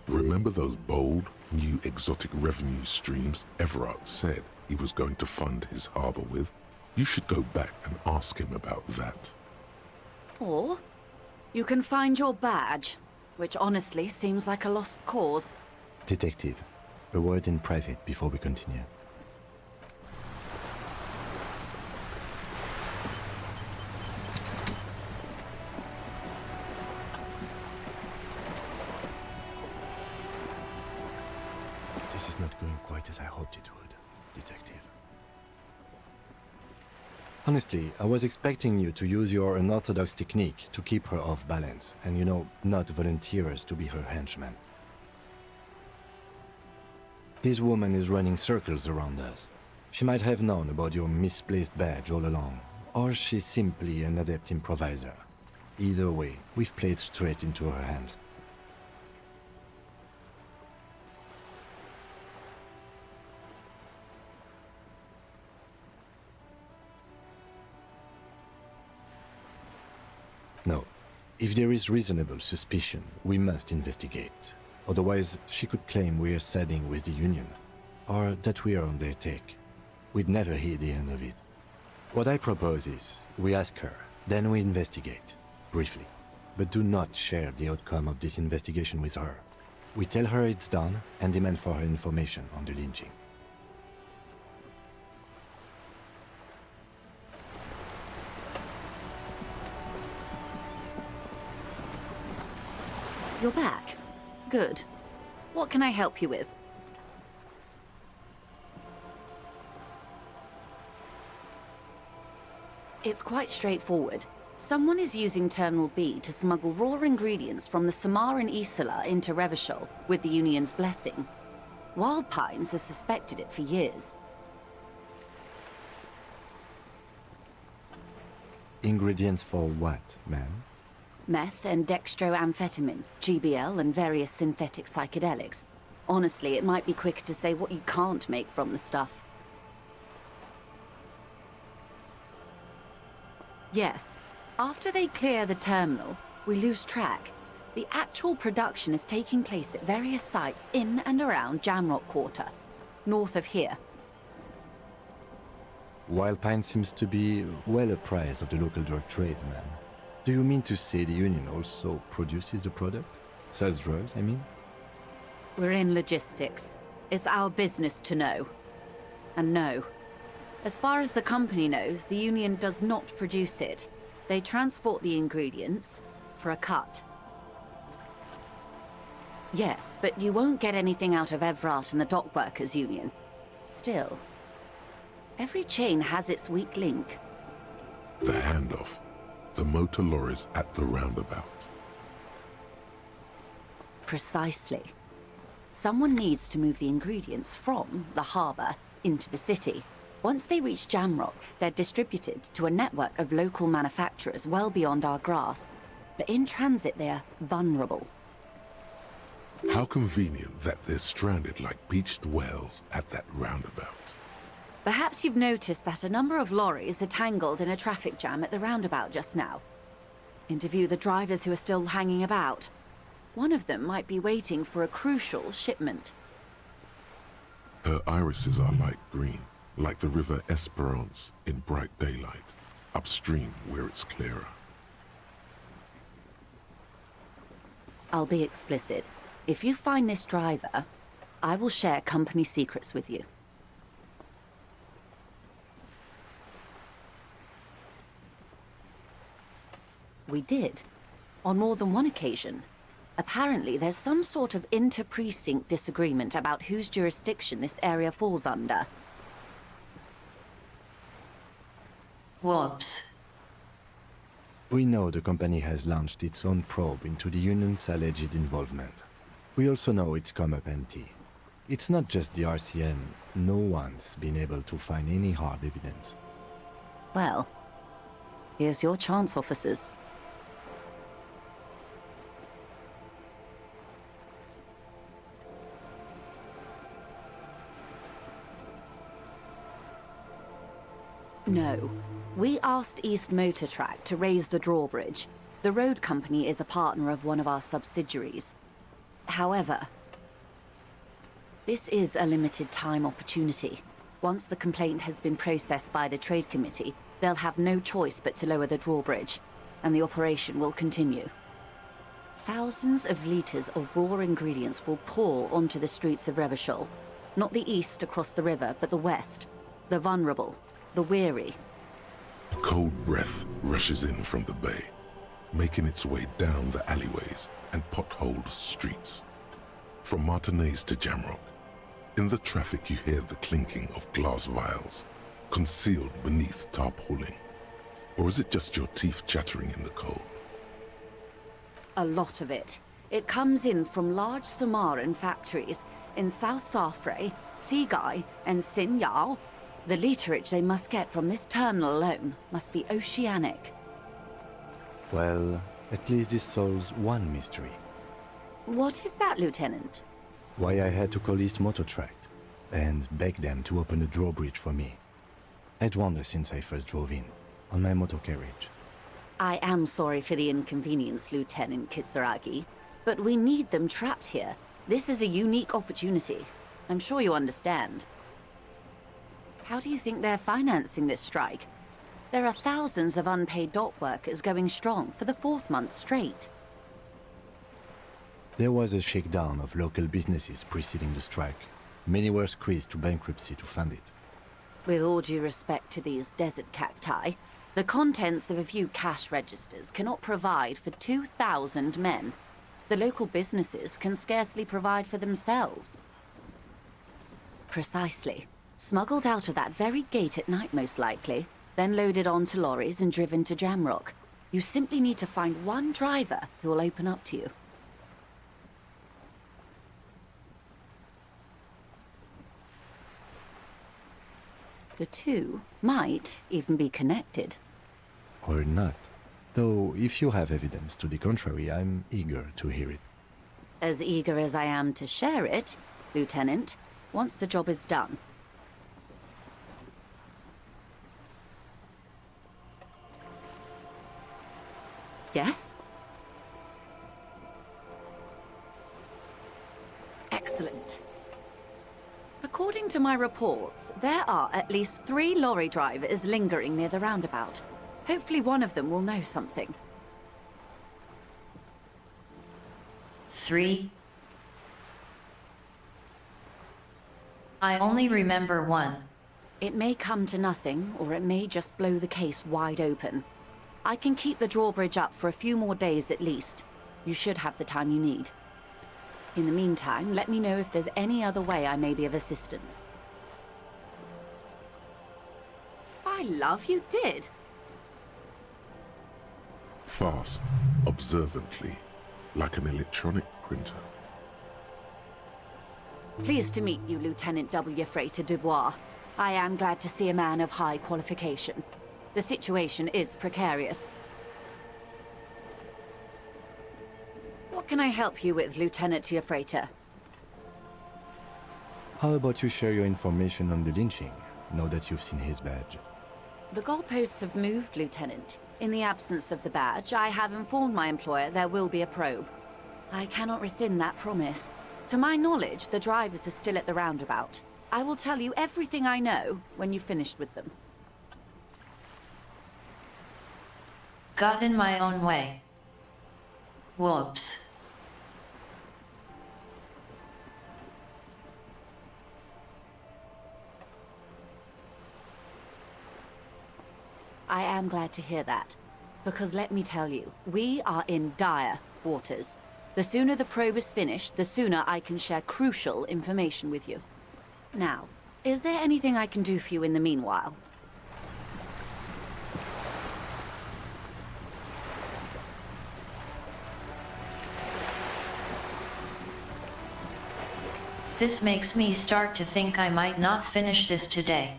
Speaker 5: Remember those bold, new exotic revenue streams Everard said he was going to fund his harbor with? You should go back and ask him about that.
Speaker 15: Or you can find your badge, which honestly seems like a lost cause.
Speaker 6: Detective, a word in private before we continue. This is not going quite as I hoped it would, Detective. Honestly, I was expecting you to use your unorthodox technique to keep her off balance, and you know, not volunteer us to be her henchman. This woman is running circles around us. She might have known about your misplaced badge all along, or she's simply an adept improviser. Either way, we've played straight into her hands. No. If there is reasonable suspicion, we must investigate. Otherwise, she could claim we're siding with the Union, or that we're on their take. We'd never hear the end of it. What I propose is, we ask her, then we investigate, briefly. But do not share the outcome of this investigation with her. We tell her it's done, and demand for her information on the lynching.
Speaker 15: You're back. Good. What can I help you with? It's quite straightforward. Someone is using Terminal B to smuggle raw ingredients from the Samar and Isola into Revachol with the Union's blessing. Wild Pines has suspected it for years.
Speaker 6: Ingredients for what, ma'am?
Speaker 15: Meth and dextroamphetamine, GBL, and various synthetic psychedelics. Honestly, it might be quicker to say what you can't make from the stuff. Yes. After they clear the terminal, we lose track. The actual production is taking place at various sites in and around Jamrock Quarter, north of here.
Speaker 6: Wild Pine seems to be well apprised of the local drug trade, ma'am. Do you mean to say the Union also produces the product? Sells drugs, I mean?
Speaker 15: We're in logistics. It's our business to know. And no. As far as the company knows, the Union does not produce it. They transport the ingredients for a cut. Yes, but you won't get anything out of Everard and the Dockworkers Union. Still, Every chain has its weak link.
Speaker 5: The handoff. The motor lorries at the roundabout.
Speaker 15: Precisely. Someone needs to move the ingredients from the harbour into the city. Once they reach Jamrock, they're distributed to a network of local manufacturers well beyond our grasp. But in transit, they're vulnerable.
Speaker 5: How convenient that they're stranded like beached whales at that roundabout.
Speaker 15: Perhaps you've noticed that a number of lorries are tangled in a traffic jam at the roundabout just now. Interview the drivers who are still hanging about. One of them might be waiting for a crucial shipment.
Speaker 5: Her irises are light green, like the river Esperance in bright daylight, upstream where it's clearer.
Speaker 15: I'll be explicit. If you find this driver, I will share company secrets with you. We did, on more than one occasion. Apparently, there's some sort of inter-precinct disagreement about whose jurisdiction this area falls under.
Speaker 1: Whoops.
Speaker 6: We know the company has launched its own probe into the union's alleged involvement. We also know it's come up empty. It's not just the RCM. No one's been able to find any hard evidence.
Speaker 15: Well, here's your chance, officers. No. We asked East Motor Track to raise the drawbridge. The road company is a partner of one of our subsidiaries. However, this is a limited time opportunity. Once the complaint has been processed by the Trade Committee, they'll have no choice but to lower the drawbridge, and the operation will continue. Thousands of liters of raw ingredients will pour onto the streets of Revachol. Not the east across the river, but the west. The vulnerable, the weary.
Speaker 5: A cold breath rushes in from the bay, making its way down the alleyways and potholed streets. From Martinez to Jamrock, in the traffic you hear the clinking of glass vials, concealed beneath tarpaulin. Or is it just your teeth chattering in the cold?
Speaker 15: A lot of it. It comes in from large Samaran factories in South Safre, Sigai, and Sinyao. The literage they must get from this terminal alone must be oceanic.
Speaker 6: Well, at least this solves one mystery.
Speaker 15: What is that, Lieutenant?
Speaker 6: Why I had to call East Motor Track and beg them to open a drawbridge for me. I'd wondered since I first drove in, on my motor carriage.
Speaker 15: I am sorry for the inconvenience, Lieutenant Kisaragi, but we need them trapped here. This is a unique opportunity. I'm sure you understand. How do you think they're financing this strike? There are thousands of unpaid dock workers going strong for the 4th month straight.
Speaker 6: There was a shakedown of local businesses preceding the strike. Many were squeezed to bankruptcy to fund it.
Speaker 15: With all due respect to these desert cacti, the contents of a few cash registers cannot provide for 2,000 men. The local businesses can scarcely provide for themselves. Precisely. Smuggled out of that very gate at night, most likely, then loaded onto lorries and driven to Jamrock. You simply need to find one driver who will open up to you. The two might even be connected.
Speaker 6: Or not. Though, if you have evidence to the contrary, I'm eager to hear it.
Speaker 15: As eager as I am to share it, Lieutenant, once the job is done. Yes? Excellent. According to my reports, there are at least 3 lorry drivers lingering near the roundabout. Hopefully one of them will know something.
Speaker 1: 3? I only remember 1.
Speaker 15: It may come to nothing, or it may just blow the case wide open. I can keep the drawbridge up for a few more days at least. You should have the time you need. In the meantime, let me know if there's any other way I may be of assistance. My love, you did.
Speaker 5: Fast, observantly, like an electronic printer.
Speaker 15: Pleased to meet you, Lieutenant W. Freighter Dubois. I am glad to see a man of high qualification. The situation is precarious. What can I help you with, Lieutenant Freighter?
Speaker 6: How about you share your information on the lynching, now that you've seen his badge?
Speaker 15: The goalposts have moved, Lieutenant. In the absence of the badge, I have informed my employer there will be a probe. I cannot rescind that promise. To my knowledge, the drivers are still at the roundabout. I will tell you everything I know when you've finished with them.
Speaker 1: Got in my own way. Whoops.
Speaker 15: I am glad to hear that. Because let me tell you, we are in dire waters. The sooner the probe is finished, the sooner I can share crucial information with you. Now, is there anything I can do for you in the meanwhile?
Speaker 1: This makes me start to think I might not finish this today.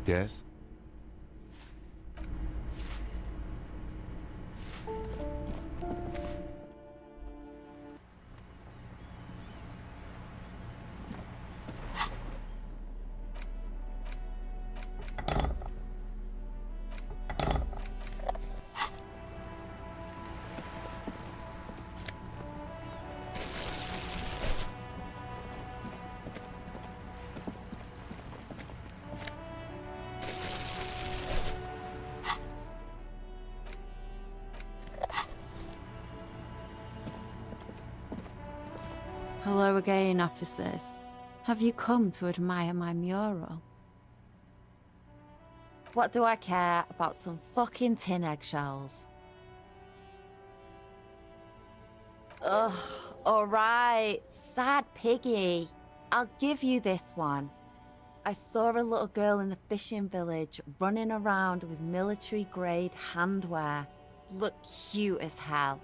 Speaker 6: Yes?
Speaker 10: Hello again, officers. Have you come to admire my mural? What do I care about some fucking tin eggshells? Ugh, alright, sad piggy. I'll give you this one. I saw a little girl in the fishing village running around with military-grade handwear. Looked cute as hell.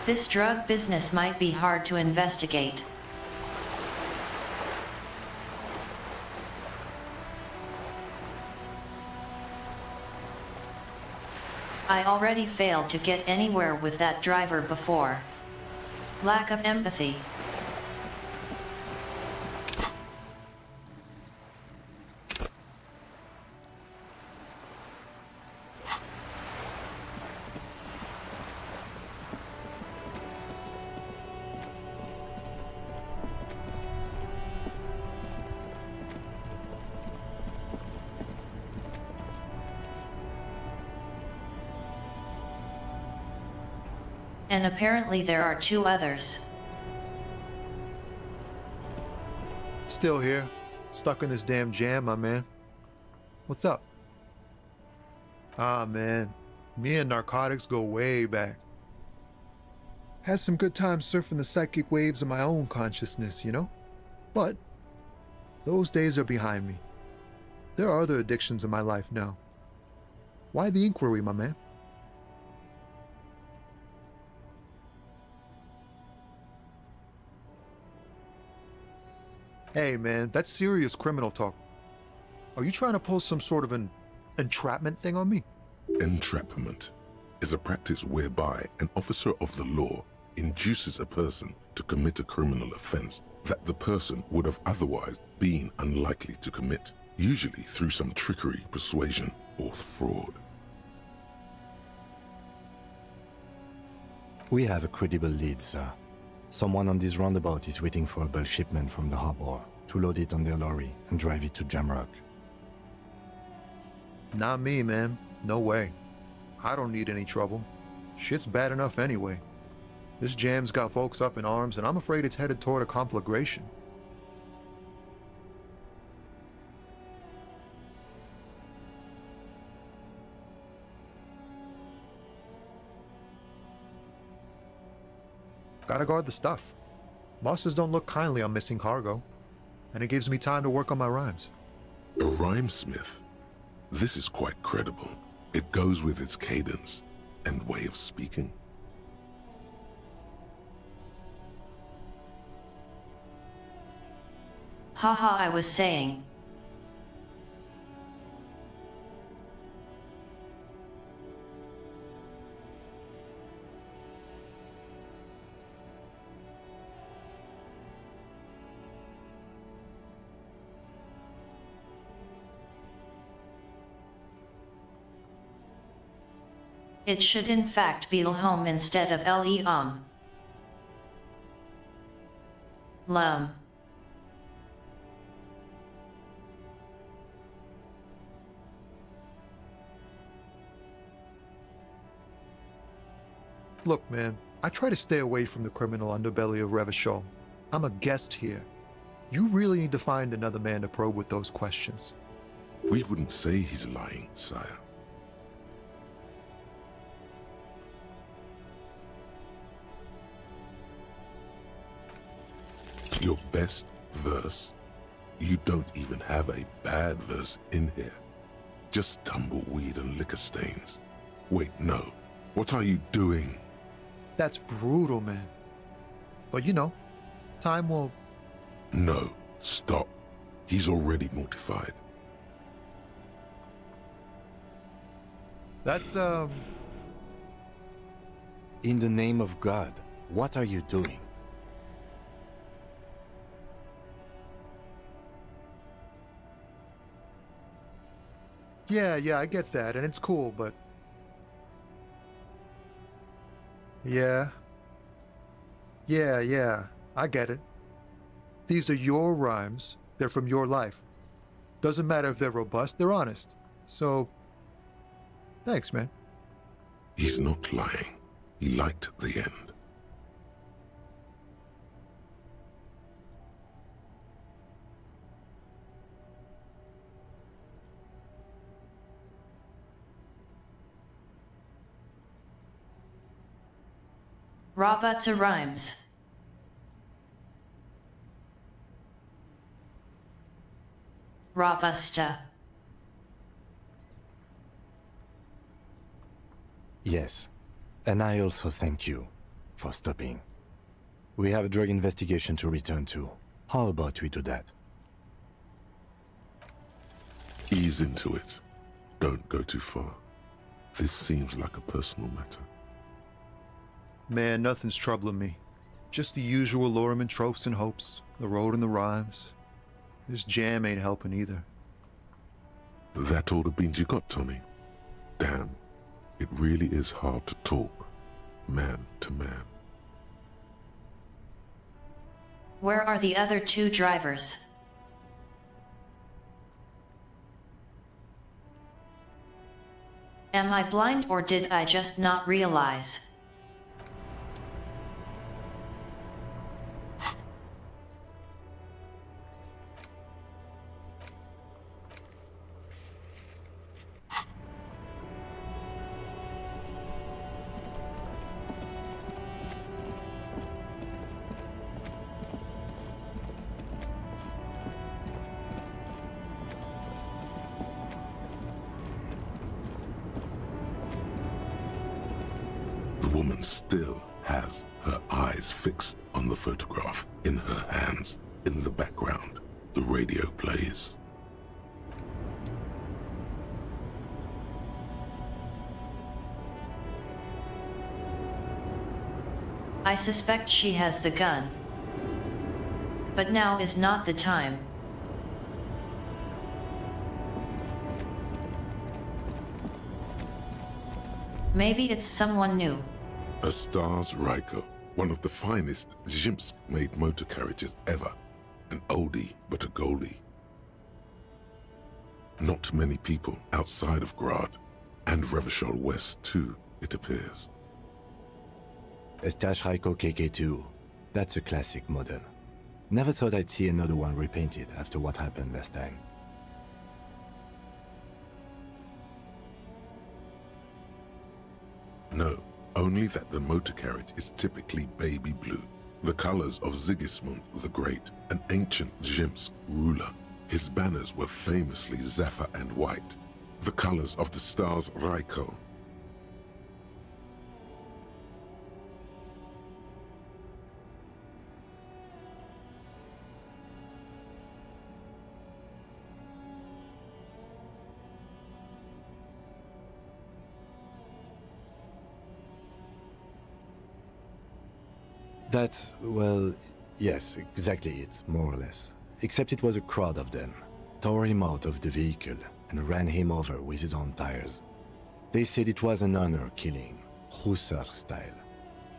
Speaker 1: This drug business might be hard to investigate. I already failed to get anywhere with that driver before. Lack of empathy. And apparently there are 2 others.
Speaker 16: Still here. Stuck in this damn jam, my man. What's up? Ah, man. Me and narcotics go way back. Had some good times surfing the psychic waves of my own consciousness, you know? But those days are behind me. There are other addictions in my life now. Why the inquiry, my man? Hey, man, that's serious criminal talk. Are you trying to pull some sort of an entrapment thing on me?
Speaker 5: Entrapment is a practice whereby an officer of the law induces a person to commit a criminal offense that the person would have otherwise been unlikely to commit, usually through some trickery, persuasion, or fraud.
Speaker 6: We have a credible lead, sir. Someone on this roundabout is waiting for a bulk shipment from the harbor to load it on their lorry and drive it to Jamrock.
Speaker 16: Not me, man. No way. I don't need any trouble. Shit's bad enough anyway. This jam's got folks up in arms, and I'm afraid it's headed toward a conflagration. Gotta guard the stuff. Bosses don't look kindly on missing cargo, and it gives me time to work on my rhymes.
Speaker 5: A rhymesmith? This is quite credible. It goes with its cadence and way of speaking.
Speaker 1: Haha, I was saying. It should in fact be Lhom instead of Leom. Lum.
Speaker 16: Look, man, I try to stay away from the criminal underbelly of Revachol. I'm a guest here. You really need to find another man to probe with those questions.
Speaker 5: We wouldn't say he's lying, sire. Your best verse? You don't even have a bad verse in here. Just tumbleweed and liquor stains. Wait, no. What are you doing?
Speaker 16: That's brutal, man. But you know, time will...
Speaker 5: No, stop. He's already mortified.
Speaker 16: That's,
Speaker 6: In the name of God, what are you doing?
Speaker 16: Yeah, I get that, and it's cool, but... Yeah, I get it. These are your rhymes. They're from your life. Doesn't matter if they're robust, they're honest. So, thanks, man.
Speaker 5: He's not lying. He liked the end.
Speaker 1: Ravatsa rhymes. Robusta.
Speaker 6: Yes, and I also thank you for stopping. We have a drug investigation to return to. How about we do that?
Speaker 5: Ease into it. Don't go too far. This seems like a personal matter.
Speaker 16: Man, nothing's troubling me. Just the usual Lorman tropes and hopes. The road and the rhymes. This jam ain't helping either.
Speaker 5: That all the beans you got, Tommy? Damn, it really is hard to talk, man to man.
Speaker 1: Where are the other two drivers? Am I blind or did I just not realize?
Speaker 5: The woman still has her eyes fixed on the photograph in her hands. In the background, the radio plays.
Speaker 1: I suspect she has the gun. But now is not the time. Maybe it's someone new.
Speaker 5: A Stars Ryko, one of the finest Zhimsk-made motor carriages ever. An oldie, but a goldie. Not many people outside of Grad, and Revachol West too, it appears.
Speaker 6: A Stash Ryko KK2. That's a classic model. Never thought I'd see another one repainted after what happened last time.
Speaker 5: No, only that the motor carriage is typically baby blue, the colors of Sigismund the Great, an ancient Zhimsk ruler. His banners were famously zephyr and white, the colors of the Stars Ryko.
Speaker 6: That's, well, yes, exactly it, more or less. Except it was a crowd of them. Tore him out of the vehicle and ran him over with his own tires. They said it was an honor killing, Hussar style.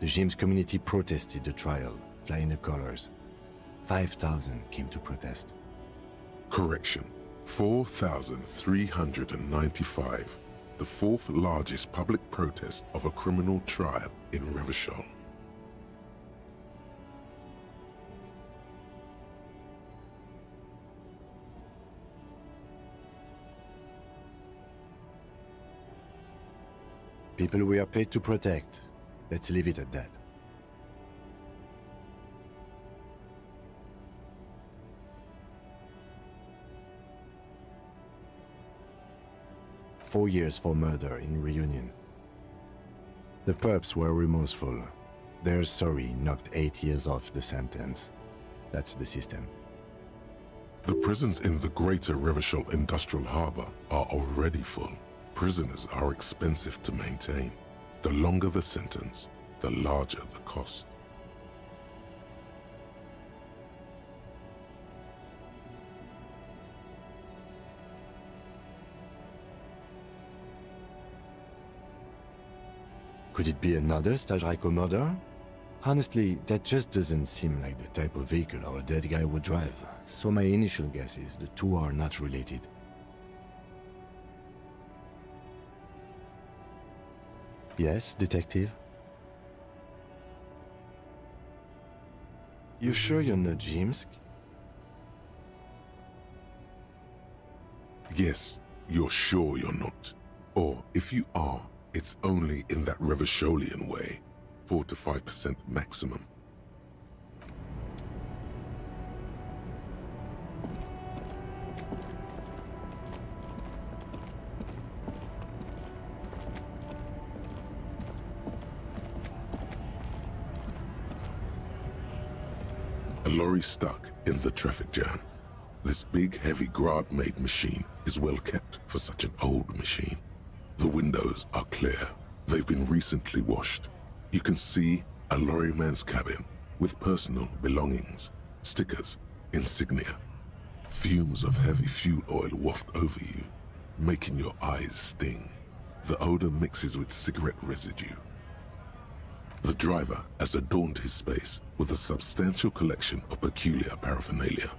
Speaker 6: The Zhimsk community protested the trial, flying the colors. 5,000 came to protest.
Speaker 5: Correction, 4,395. The fourth largest public protest of a criminal trial in Revachol.
Speaker 6: People we are paid to protect. Let's leave it at that. Four years for murder in Reunion. The perps were remorseful. Their sorry knocked 8 years off the sentence. That's the system.
Speaker 5: The prisons in the greater Revachol Industrial Harbor are already full. Prisoners are expensive to maintain. The longer the sentence, the larger the cost.
Speaker 6: Could it be another Stajrajko murder? Honestly, that just doesn't seem like the type of vehicle our dead guy would drive, so my initial guess is the two are not related. Yes, detective? You sure you're not Zhimsk?
Speaker 5: Yes, you're sure you're not. Or if you are, it's only in that Revacholian way. 4 to 5% maximum. lorry stuck in the traffic jam. This big, heavy Grad-made machine is well kept for such an old machine. The windows are clear. They've been recently washed. You can see a lorryman's cabin with personal belongings, stickers, insignia. Fumes of heavy fuel oil waft over you, making your eyes sting. The odor mixes with cigarette residue. The driver has adorned his space with a substantial collection of peculiar paraphernalia.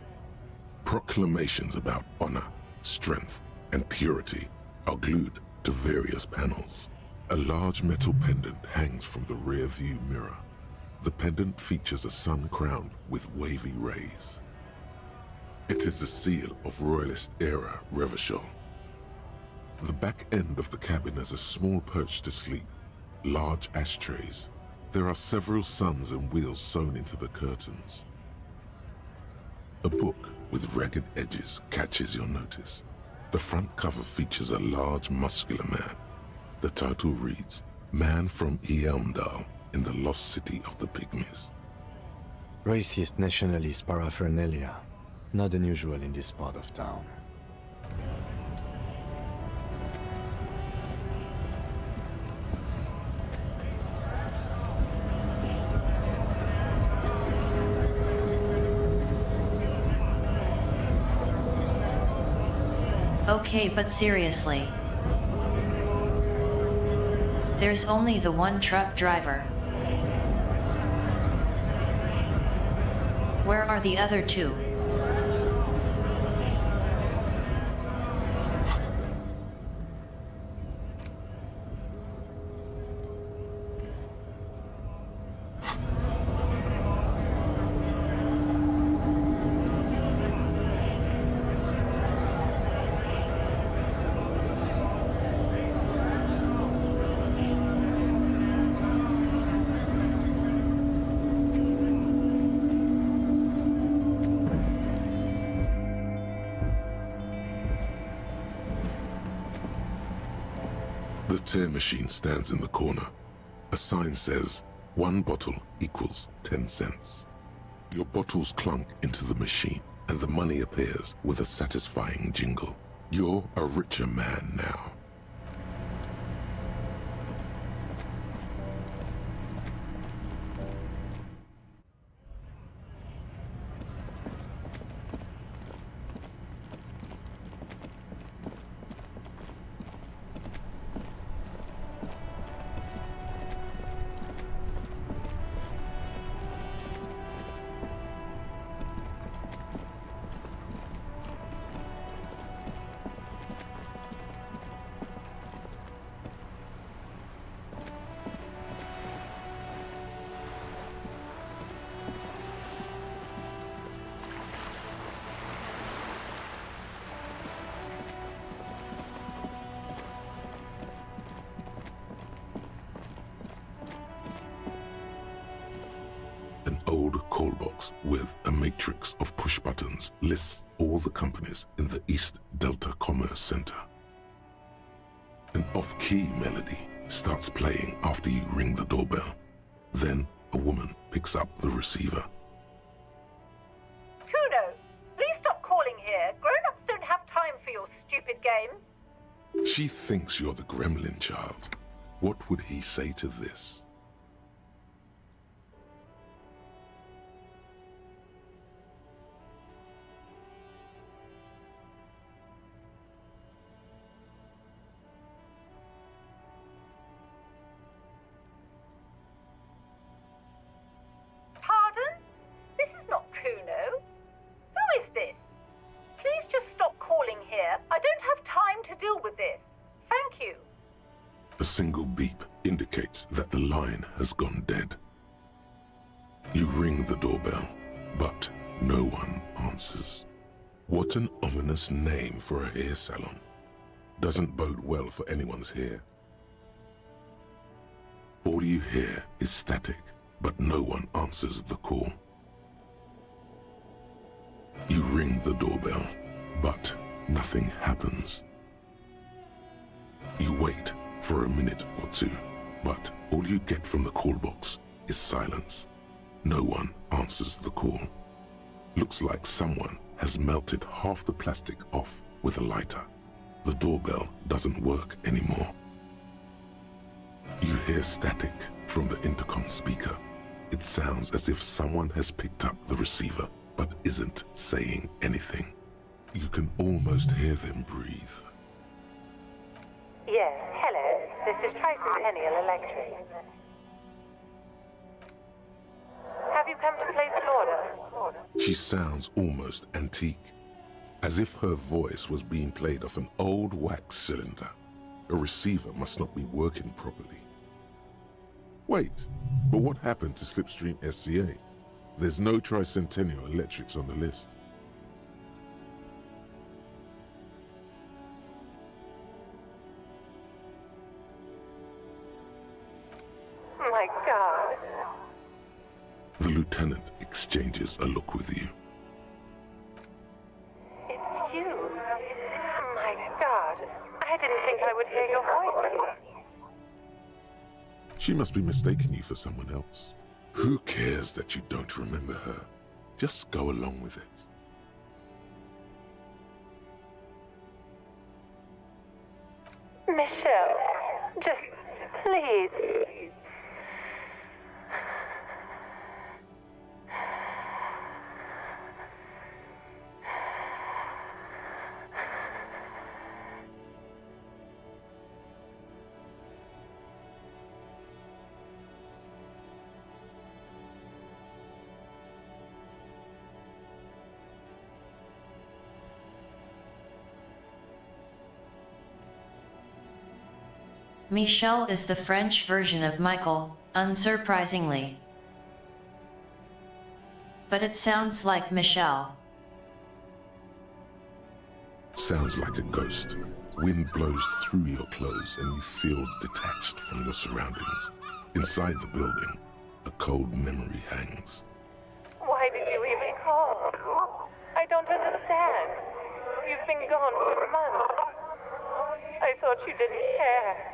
Speaker 5: Proclamations about honor, strength, and purity are glued to various panels. A large metal pendant hangs from the rear view mirror. The pendant features a sun crowned with wavy rays. It is the seal of Royalist-era Revachol. The back end of the cabin has a small perch to sleep, large ashtrays. There are several suns and wheels sewn into the curtains. A book with ragged edges catches your notice. The front cover features a large, muscular man. The title reads, Man from Eamdal in the Lost City of the Pygmies.
Speaker 6: Racist nationalist paraphernalia. Not unusual in this part of town.
Speaker 1: Okay, but seriously. There's only the one truck driver. Where are the other two?
Speaker 5: The tear machine stands in the corner. A sign says, 1 bottle equals 10 cents. Your bottles clunk into the machine, and the money appears with a satisfying jingle. You're a richer man now. An old call box with a matrix of push buttons lists all the companies in the East Delta Commerce Center. An off-key melody starts playing after you ring the doorbell. Then a woman picks up the receiver.
Speaker 17: Kuno, please stop calling here. Grown-ups don't have time for your stupid games.
Speaker 5: She thinks you're the gremlin child. What would he say to this? A single beep indicates that the line has gone dead. You ring the doorbell, but no one answers. What an ominous name for a hair salon. Doesn't bode well for anyone's hair. All you hear is static, but no one answers the call. You ring the doorbell, but nothing happens. You wait for a minute or two, but all you get from the call box is silence. No one answers the call. Looks like someone has melted half the plastic off with a lighter. The doorbell doesn't work anymore. You hear static from the intercom speaker. It sounds as if someone has picked up the receiver, but isn't saying anything. You can almost hear them breathe.
Speaker 17: Yes, hello. This is Tricentennial Electric. Have you come to place an order?
Speaker 5: She sounds almost antique, as if her voice was being played off an old wax cylinder. A receiver must not be working properly. Wait, but what happened to Slipstream SCA? There's no Tricentennial Electrics on the list.
Speaker 17: My God.
Speaker 5: The lieutenant exchanges a look with you.
Speaker 17: It's you. My God. I didn't think I would hear your voice.
Speaker 5: She must be mistaking you for someone else. Who cares that you don't remember her? Just go along with it.
Speaker 17: Michelle, just please.
Speaker 1: Michel is the French version of Michael, unsurprisingly. But it sounds like Michelle.
Speaker 5: Sounds like a ghost. Wind blows through your clothes and you feel detached from your surroundings. Inside the building, a cold memory hangs.
Speaker 17: Why did you even call? I don't understand. You've been gone for months. I thought you didn't care.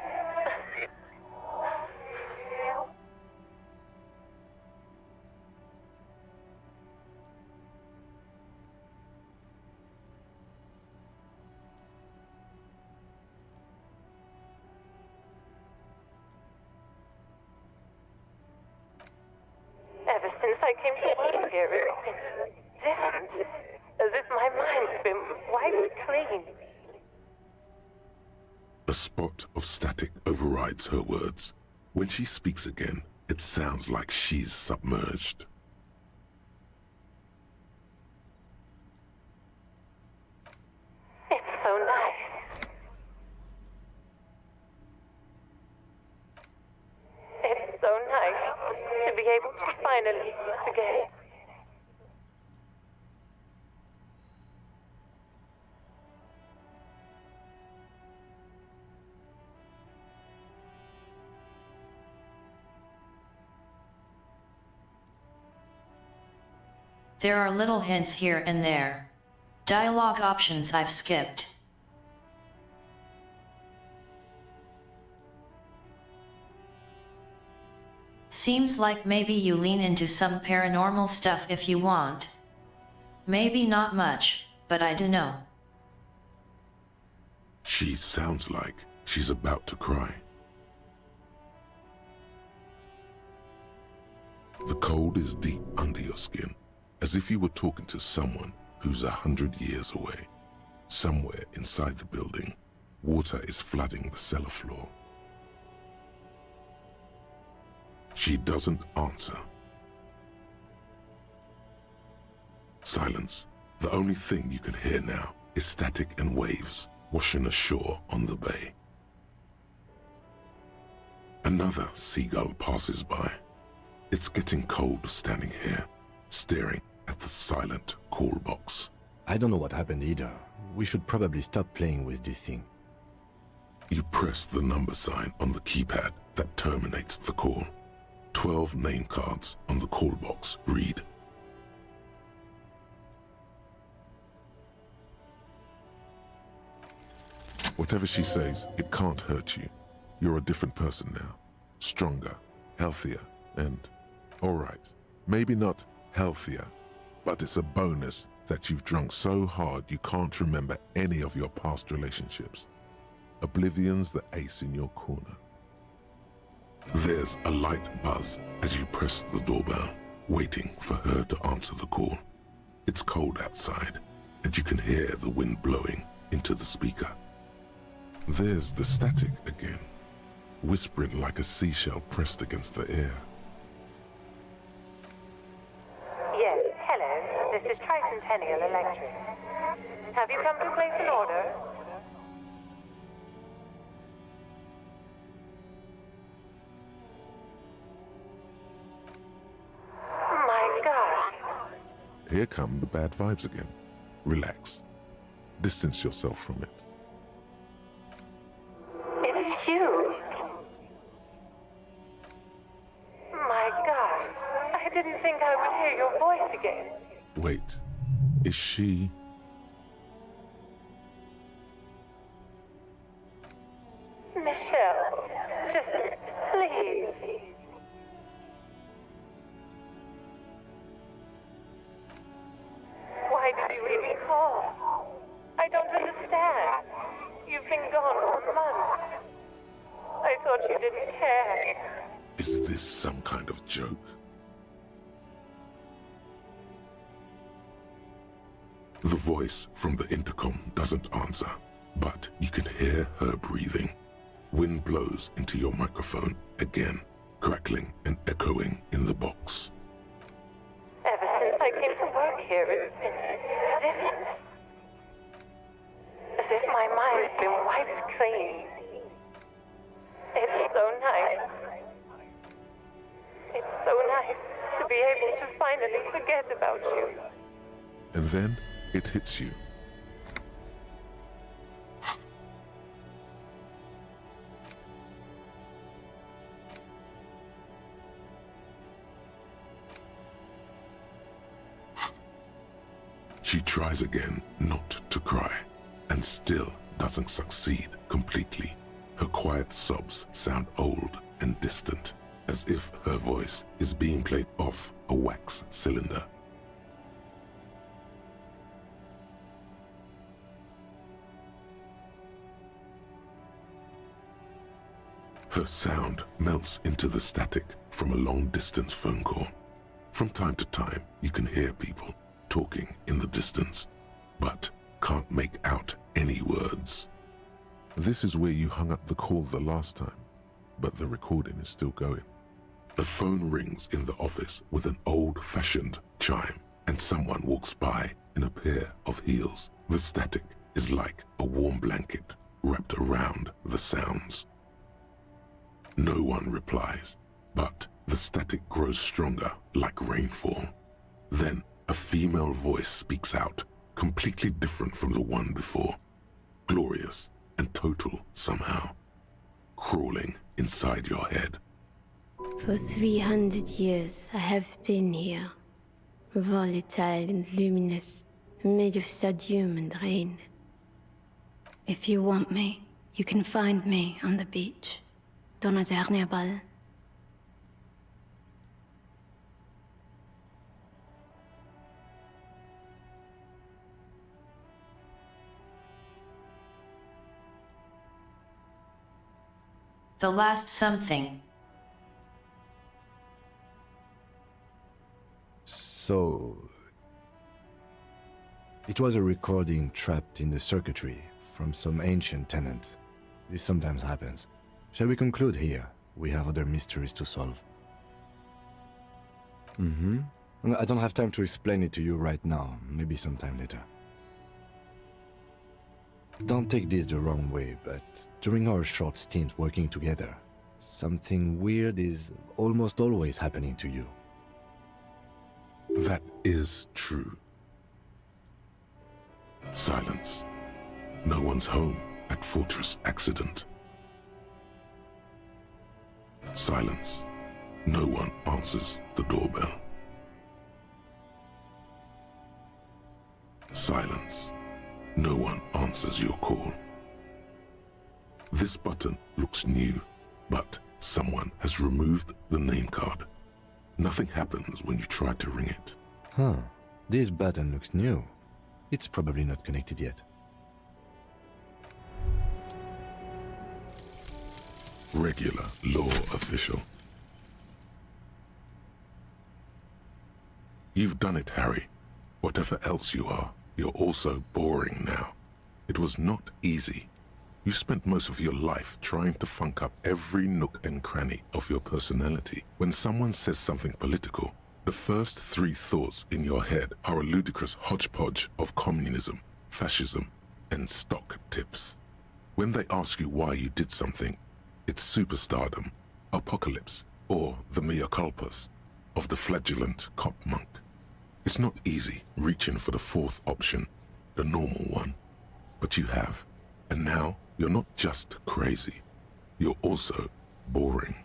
Speaker 17: Ever since I came to work here, it's been different. As if my mind's been wiped clean.
Speaker 5: A spot of static overrides her words. When she speaks again, it sounds like she's submerged.
Speaker 17: It's so nice. It's so nice to be able to finally meet again.
Speaker 1: There are little hints here and there. Dialogue options I've skipped. Seems like maybe you lean into some paranormal stuff if you want. Maybe not much, but I dunno.
Speaker 5: She sounds like she's about to cry. The cold is deep under your skin, as if you were talking to someone who's 100 years away. Somewhere inside the building, water is flooding the cellar floor. She doesn't answer. Silence. The only thing you can hear now is static and waves washing ashore on the bay. Another seagull passes by. It's getting cold standing here, staring at the silent call box.
Speaker 6: I don't know what happened either. We should probably stop playing with this thing.
Speaker 5: You press the number sign on the keypad that terminates the call. 12 name cards on the call box read. Whatever she says, it can't hurt you. You're a different person now. Stronger, healthier, and, all right, maybe not healthier, But it's a bonus that you've drunk so hard you can't remember any of your past relationships. Oblivion's the ace in your corner. There's a light buzz as you press the doorbell, waiting for her to answer the call. It's cold outside, and you can hear the wind blowing into the speaker. There's the static again, whispering like a seashell pressed against the air.
Speaker 17: Yes, hello. This is Tricentennial Electric. Have you come to place an order? My God.
Speaker 5: Here come the bad vibes again. Relax. Distance yourself from it.
Speaker 17: It's you. My God. I didn't think I would hear your voice again.
Speaker 5: Wait, is she...
Speaker 17: Michelle, just please. Why did you even call? I don't understand. You've been gone for months. I thought you didn't care.
Speaker 5: Is this some kind of joke? The voice from the intercom doesn't answer, but you can hear her breathing. Wind blows into your microphone again, crackling and echoing in the box.
Speaker 17: Ever since I came to work here, it's been different. As if my mind's been wiped clean. It's so nice. It's so nice to be able to finally forget about you.
Speaker 5: And then it hits you. She tries again not to cry, and still doesn't succeed completely. Her quiet sobs sound old and distant, as if her voice is being played off a wax cylinder. Her sound melts into the static from a long-distance phone call. From time to time, you can hear people talking in the distance, but can't make out any words. This is where you hung up the call the last time, but the recording is still going. The phone rings in the office with an old-fashioned chime, and someone walks by in a pair of heels. The static is like a warm blanket wrapped around the sounds. No one replies, but the static grows stronger like rainfall. Then a female voice speaks out, completely different from the one before. Glorious and total somehow, crawling inside your head.
Speaker 18: For 300 years I have been here, volatile and luminous, made of sodium and rain. If you want me, you can find me on the beach. Dans la dernière balle.
Speaker 1: The last something.
Speaker 6: So... it was a recording trapped in the circuitry from some ancient tenant. This sometimes happens. Shall we conclude here? We have other mysteries to solve. I don't have time to explain it to you right now. Maybe sometime later. Don't take this the wrong way, but during our short stint working together, something weird is almost always happening to you.
Speaker 5: That is true. Silence. No one's home at Fortress Accident. Silence. No one answers the doorbell. Silence. No one answers your call. This button looks new, but someone has removed the name card. Nothing happens when you try to ring it.
Speaker 6: Huh. This button looks new. It's probably not connected yet.
Speaker 5: Regular law official. You've done it, Harry. Whatever else you are, you're also boring now. It was not easy. You spent most of your life trying to funk up every nook and cranny of your personality. When someone says something political, the first 3 thoughts in your head are a ludicrous hodgepodge of communism, fascism, and stock tips. When they ask you why you did something, it's superstardom, apocalypse, or the mea culpas of the flagellant cop monk. It's not easy reaching for the 4th option, the normal one. But you have. And now, you're not just crazy. You're also boring.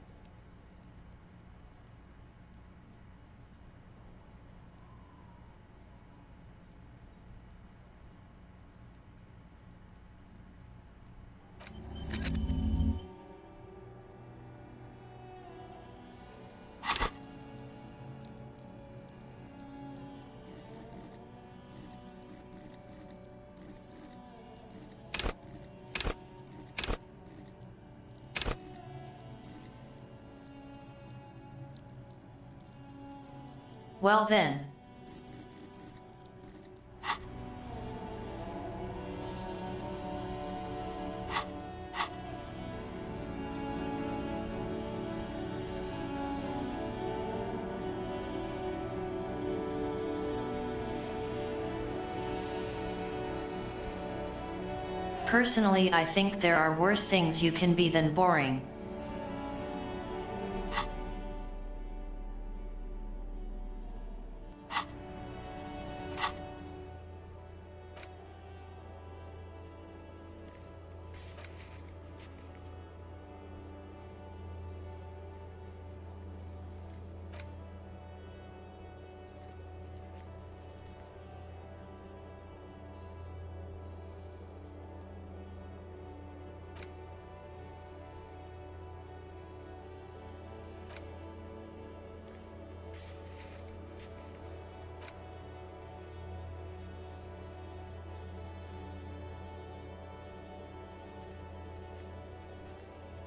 Speaker 1: Well then. Personally, I think there are worse things you can be than boring.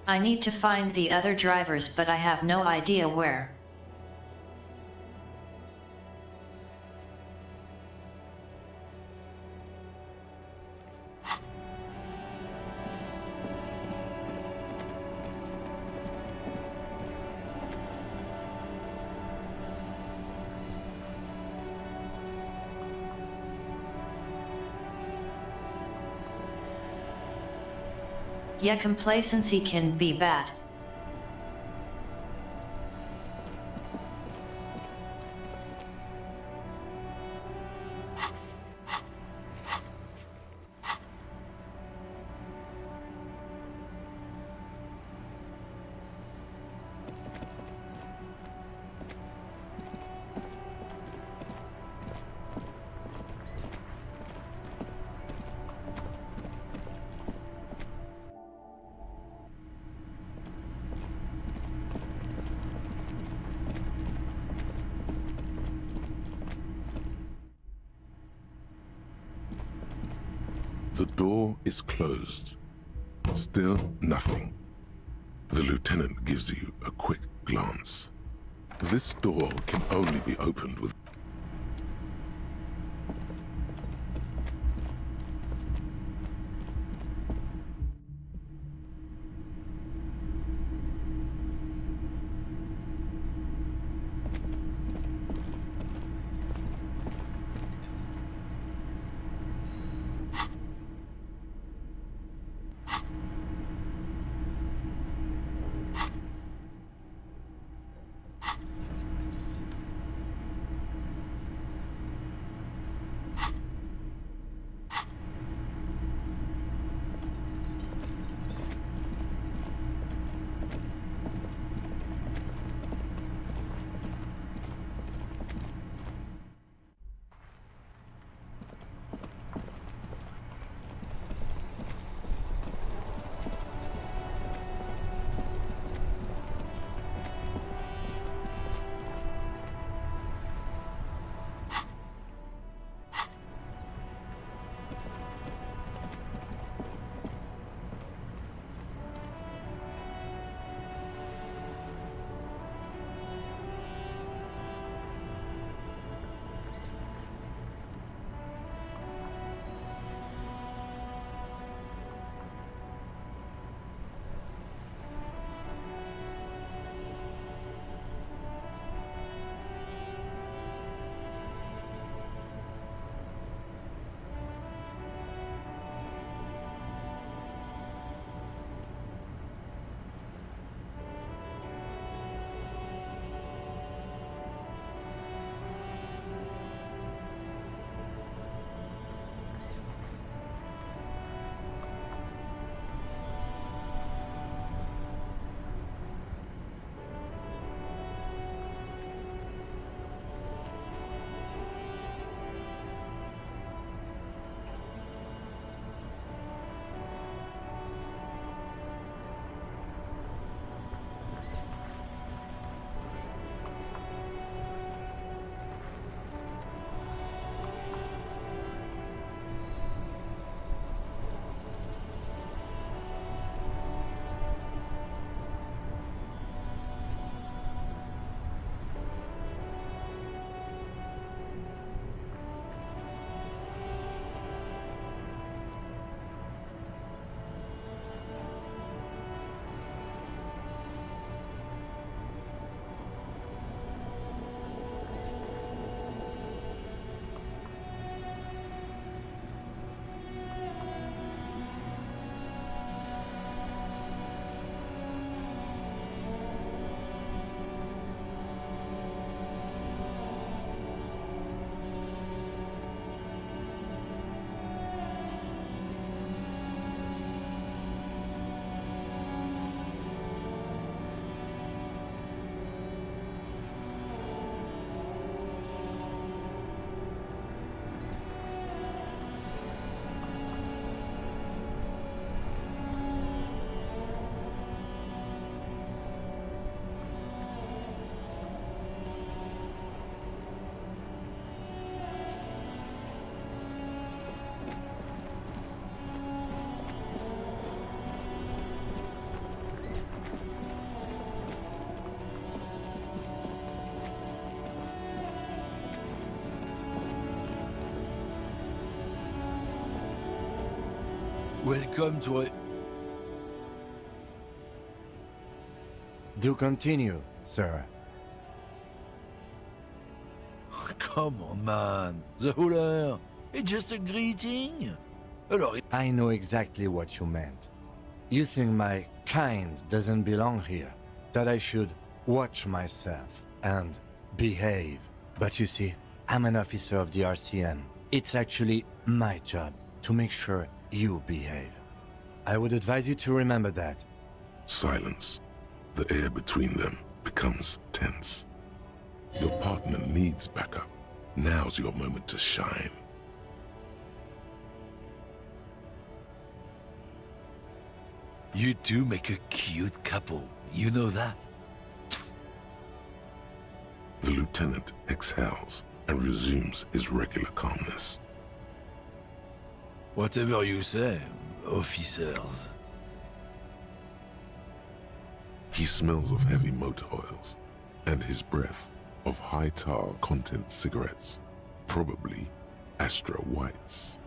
Speaker 1: I need to find the other drivers, but I have no idea where. Yeah, complacency can be bad.
Speaker 5: The door is closed. Still nothing. The lieutenant gives you a quick glance. This door can only be opened with...
Speaker 7: Welcome to it.
Speaker 6: Do continue, sir.
Speaker 7: Come on, man. The whole air. It's just a greeting. Alors,
Speaker 6: I know exactly what you meant. You think my kind doesn't belong here, that I should watch myself and behave. But you see, I'm an officer of the RCM. It's actually my job to make sure you behave. I would advise you to remember that.
Speaker 5: Silence. The air between them becomes tense. Your partner needs backup. Now's your moment to shine.
Speaker 7: you two make a cute couple. You know that.
Speaker 5: The lieutenant exhales and resumes his regular calmness.
Speaker 7: Whatever you say, officers.
Speaker 5: He smells of heavy motor oils, and his breath of high tar content cigarettes, probably Astra Whites.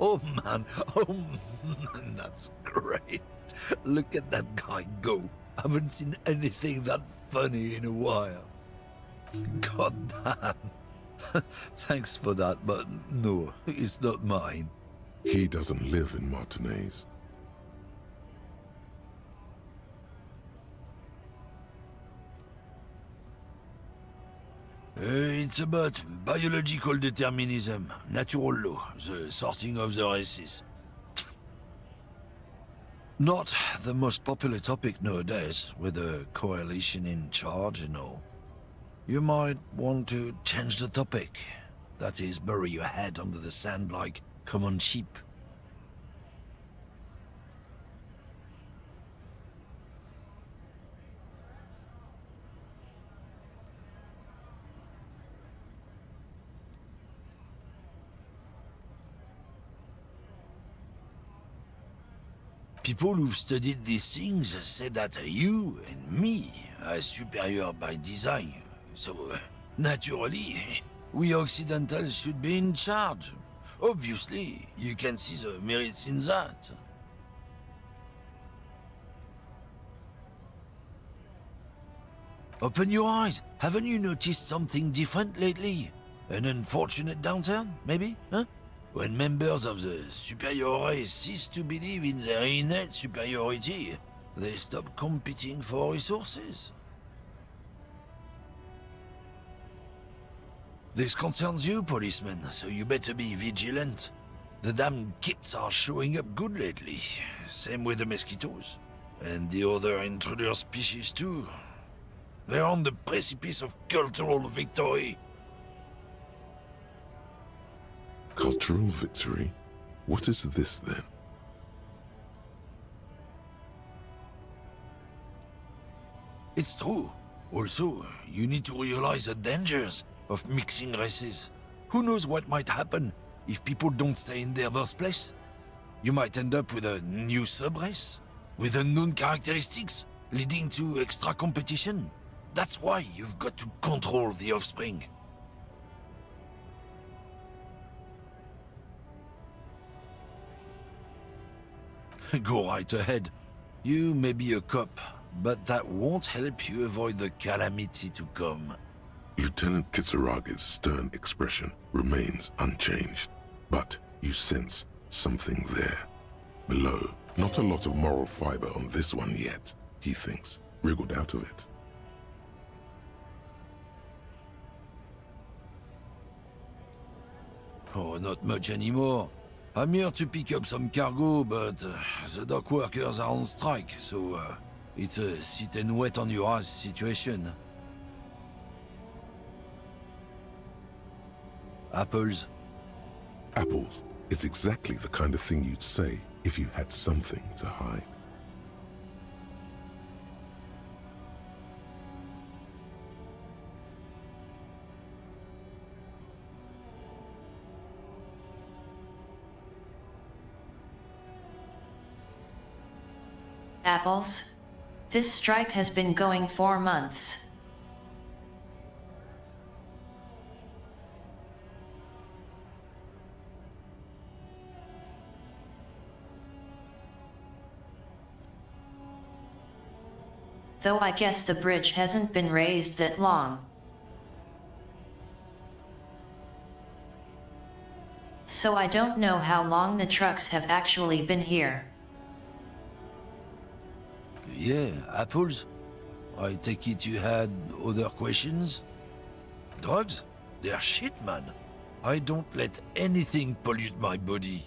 Speaker 7: Oh man, that's great. Look at that guy go. Haven't seen anything that funny in a while. God damn. Thanks for that, but no, it's not mine.
Speaker 5: He doesn't live in Martinez.
Speaker 7: It's about biological determinism, natural law, the sorting of the races. Not the most popular topic nowadays, with a coalition in charge and all. You might want to change the topic. That is, bury your head under the sand like common sheep. People who've studied these things say that you and me are superior by design. So, naturally, we Occidentals should be in charge. Obviously, you can see the merits in that. Open your eyes. Haven't you noticed something different lately? An unfortunate downturn, maybe? Huh? When members of the superior race cease to believe in their innate superiority, they stop competing for resources. This concerns you, policeman, so you better be vigilant. The damn kips are showing up good lately. Same with the mosquitoes. And the other intruder species too. They're on the precipice of cultural victory.
Speaker 5: Cultural victory? What is this then?
Speaker 7: It's true. Also, you need to realize the dangers of mixing races. Who knows what might happen if people don't stay in their birthplace? You might end up with a new sub-race, with unknown characteristics, leading to extra competition. That's why you've got to control the offspring. Go right ahead. You may be a cop, but that won't help you avoid the calamity to come.
Speaker 5: Lieutenant Kitsurage's stern expression remains unchanged, but you sense something there. Below, not a lot of moral fiber on this one yet, he thinks, wriggled out of it.
Speaker 7: Oh, not much anymore. I'm here to pick up some cargo, but the dock workers are on strike, so it's a sit and wait on your ass situation. Apples.
Speaker 5: Apples is exactly the kind of thing you'd say if you had something to hide.
Speaker 1: Apples? This strike has been going 4 months. though I guess the bridge hasn't been raised that long. So I don't know how long the trucks have actually been here.
Speaker 7: Yeah, apples? I take it you had other questions? Drugs? They're shit, man. I don't let anything pollute my body.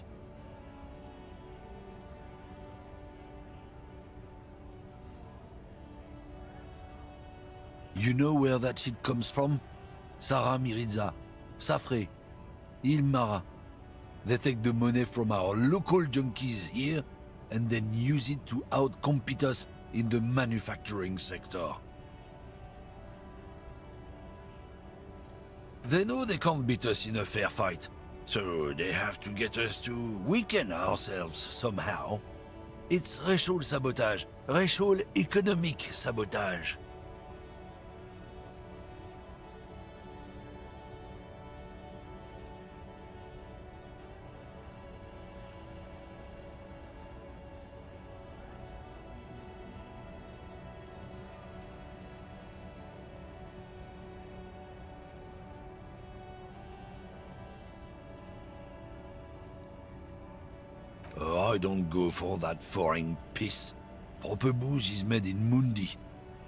Speaker 7: You know where that shit comes from? Sarah Miriza, Safre, Ilmara. They take the money from our local junkies here and then use it to outcompete us in the manufacturing sector. They know they can't beat us in a fair fight, so they have to get us to weaken ourselves somehow. It's racial sabotage, racial economic sabotage. I don't go for that foreign piss. Proper booze is made in Mundi.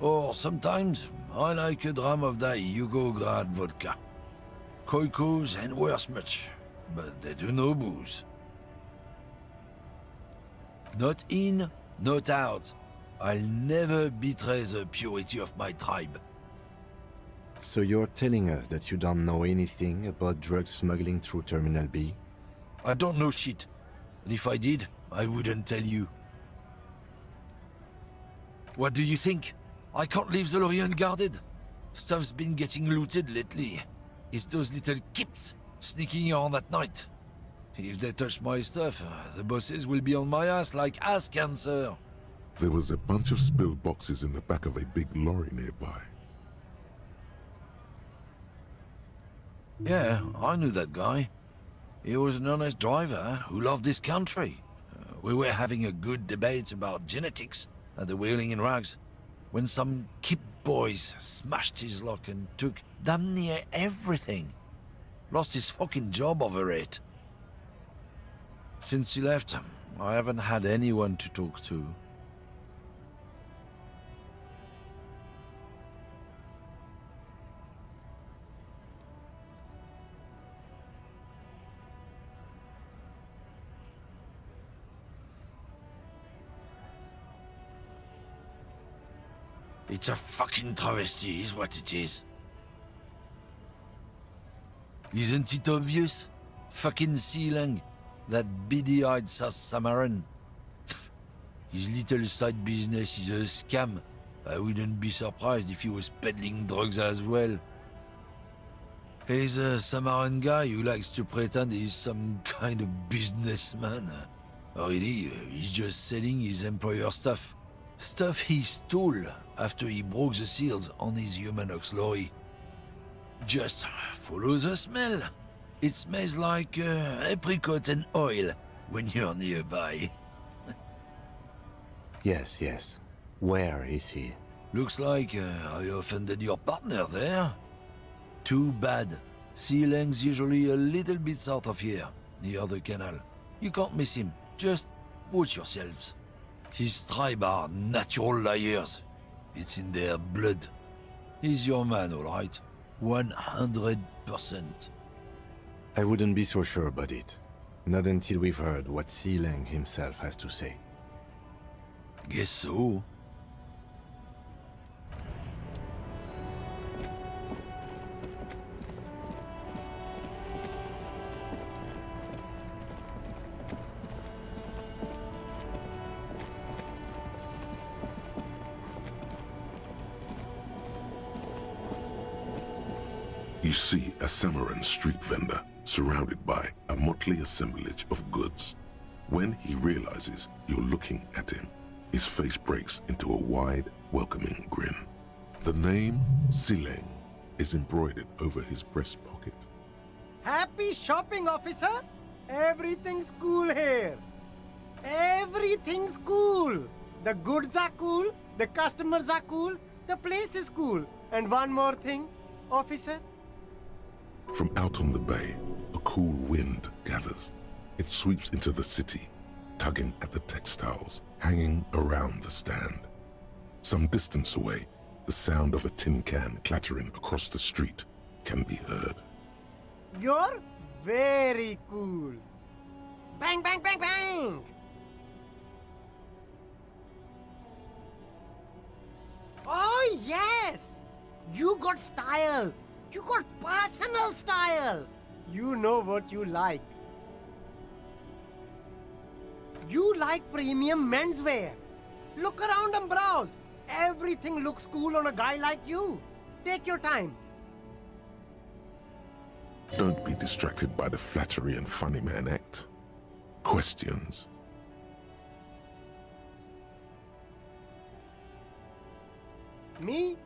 Speaker 7: Or sometimes, I like a dram of that Yugograd vodka. Koikos and worse much, but they do no booze. Not in, not out. I'll never betray the purity of my tribe.
Speaker 6: So you're telling us that you don't know anything about drug smuggling through Terminal B?
Speaker 7: I don't know shit. And if I did, I wouldn't tell you. What do you think? I can't leave the lorry unguarded. Stuff's been getting looted lately. It's those little kips sneaking around at night. If they touch my stuff, the bosses will be on my ass like ass cancer.
Speaker 5: There was a bunch of spilled boxes in the back of a big lorry nearby.
Speaker 7: Yeah, I knew that guy. He was an honest driver who loved this country. We were having a good debate about genetics at the Wheeling in Rags when some kip boys smashed his lock and took damn near everything. Lost his fucking job over it. Since he left, I haven't had anyone to talk to. It's a fucking travesty, is what it is. Isn't it obvious? Fucking Sealang, that beady-eyed South Samaran. His little side business is a scam. I wouldn't be surprised if he was peddling drugs as well. He's a Samaran guy who likes to pretend he's some kind of businessman. Really, he's just selling his employer stuff. Stuff he stole after he broke the seals on his Humanox lorry. Just follow the smell. It smells like apricot and oil when you're nearby.
Speaker 6: Yes, yes. Where is he?
Speaker 7: Looks like I offended your partner there. Too bad. Sealang's usually a little bit south of here, near the canal. You can't miss him. Just watch yourselves. His tribe are natural liars. It's in their blood. He's your man, all right? 100%.
Speaker 6: I wouldn't be so sure about it. Not until we've heard what Sealang himself has to say.
Speaker 7: Guess so.
Speaker 5: You see a Samaran street vendor surrounded by a motley assemblage of goods. When he realizes you're looking at him, his face breaks into a wide, welcoming grin. The name Sealang is embroidered over his breast pocket.
Speaker 19: Happy shopping, officer! Everything's cool here. Everything's cool. The goods are cool, The customers are cool, the place is cool. And one more thing, officer.
Speaker 5: From out on the bay, a cool wind gathers. It sweeps into the city, tugging at the textiles hanging around the stand. Some distance away, the sound of a tin can clattering across the street can be heard.
Speaker 19: You're very cool. Bang, bang, bang, bang! Oh, yes! You got style. You got personal style. You know what you like. You like premium menswear. Look around and browse. Everything looks cool on a guy like you. Take your time.
Speaker 5: Don't be distracted by the flattery and funny man act. Questions.
Speaker 19: Me?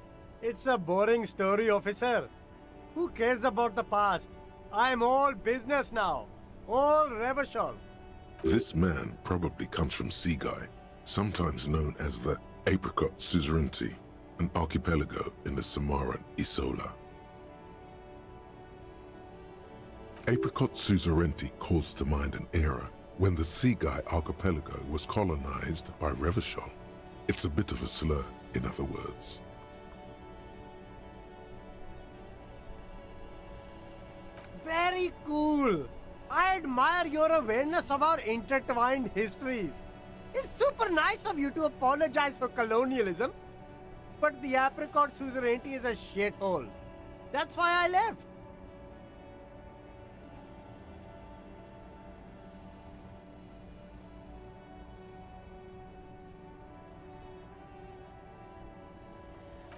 Speaker 19: It's a boring story, officer. Who cares about the past? I'm all business now. All Revachol.
Speaker 5: This man probably comes from Seaguy, sometimes known as the Apricot Suzerainty, an archipelago in the Samaran Isola. Apricot Suzerainty calls to mind an era when the Seaguy archipelago was colonized by Revachol. It's a bit of a slur, in other words.
Speaker 19: Very cool. I admire your awareness of our intertwined histories. It's super nice of you to apologize for colonialism. But the Apricot Suzerainty is a shithole. That's why I left.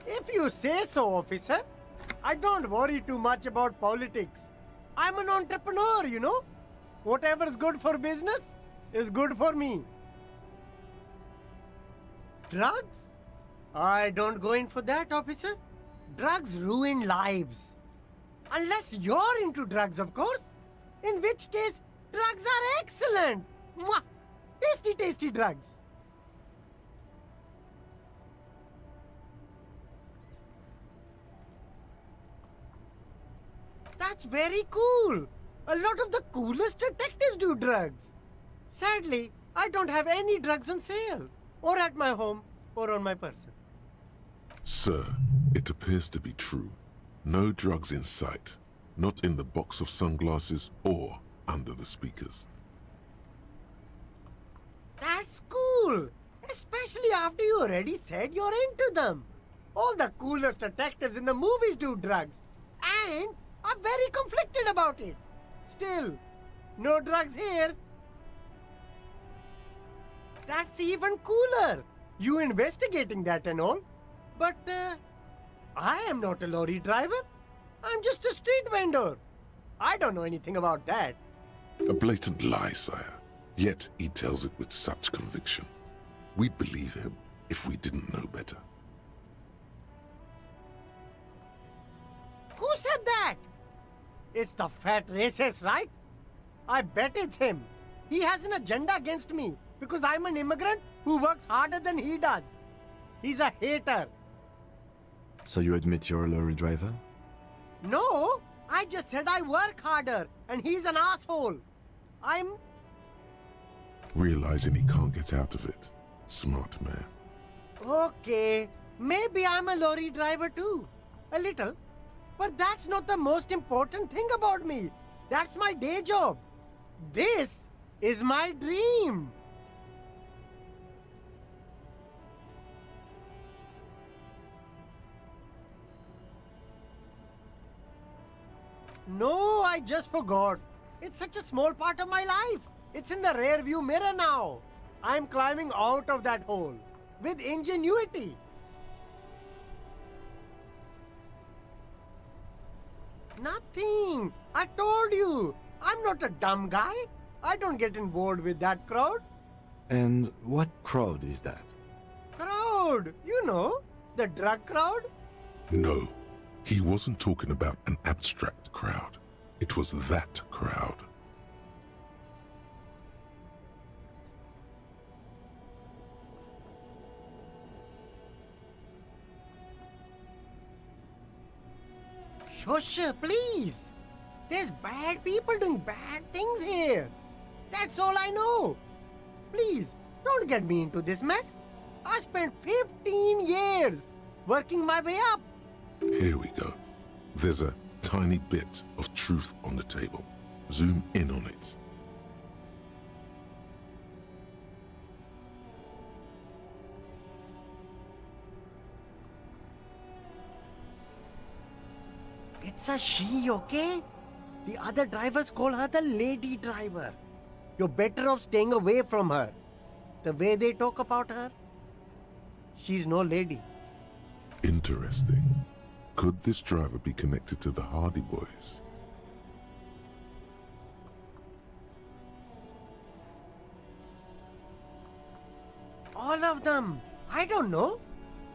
Speaker 19: If you say so, officer. I don't worry too much about politics. I'm an entrepreneur, you know. Whatever's good for business is good for me. Drugs? I don't go in for that, officer. Drugs ruin lives. Unless you're into drugs, of course. In which case, drugs are excellent. Mwah! Tasty, tasty drugs. That's very cool. A lot of the coolest detectives do drugs. Sadly, I don't have any drugs on sale. Or at my home, or on my person.
Speaker 5: Sir, it appears to be true. No drugs in sight. Not in the box of sunglasses or under the speakers.
Speaker 19: That's cool. Especially after you already said you're into them. All the coolest detectives in the movies do drugs. And I'm very conflicted about it. Still, no drugs here. That's even cooler. You investigating that and all. But I am not a lorry driver. I'm just a street vendor. I don't know anything about that.
Speaker 5: A blatant lie, sire. Yet he tells it with such conviction. We'd believe him if we didn't know better.
Speaker 19: Who said that? It's the fat racist, right? I bet it's him. He has an agenda against me because I'm an immigrant who works harder than he does. He's a hater.
Speaker 6: So you admit you're a lorry driver?
Speaker 19: No, I just said I work harder and he's an asshole.
Speaker 5: Realizing he can't get out of it. Smart man.
Speaker 19: Okay, maybe I'm a lorry driver too. A little. But that's not the most important thing about me. That's my day job. This is my dream. No, I just forgot. It's such a small part of my life. It's in the rear view mirror now. I'm climbing out of that hole with ingenuity. Nothing. I told you. I'm not a dumb guy. I don't get involved with that crowd.
Speaker 6: And what crowd is that?
Speaker 19: Crowd? You know, the drug crowd?
Speaker 5: No, he wasn't talking about an abstract crowd. It was that crowd.
Speaker 19: Shush, please. There's bad people doing bad things here. That's all I know. Please, don't get me into this mess. I spent 15 years working my way up.
Speaker 5: Here we go. There's a tiny bit of truth on the table. Zoom in on it.
Speaker 19: It's a she, okay? The other drivers call her the lady driver. You're better off staying away from her. The way they talk about her, she's no lady.
Speaker 5: Interesting. Could this driver be connected to the Hardy Boys?
Speaker 19: All of them. I don't know.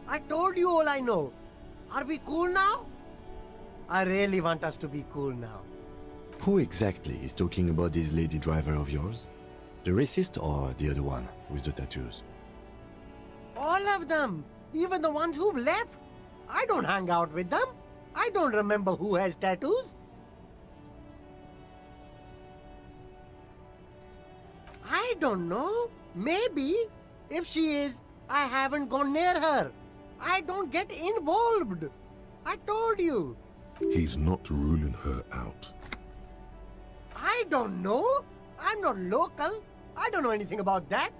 Speaker 19: I told you all I know. Are we cool now? I really want us to be cool now.
Speaker 6: Who exactly is talking about this lady driver of yours? The racist or the other one with the tattoos?
Speaker 19: All of them. Even the ones who've left. I don't hang out with them. I don't remember who has tattoos. I don't know. Maybe. If she is, I haven't gone near her. I don't get involved. I told you.
Speaker 5: He's not ruling her out.
Speaker 19: I don't know. I'm not local. I don't know anything about that.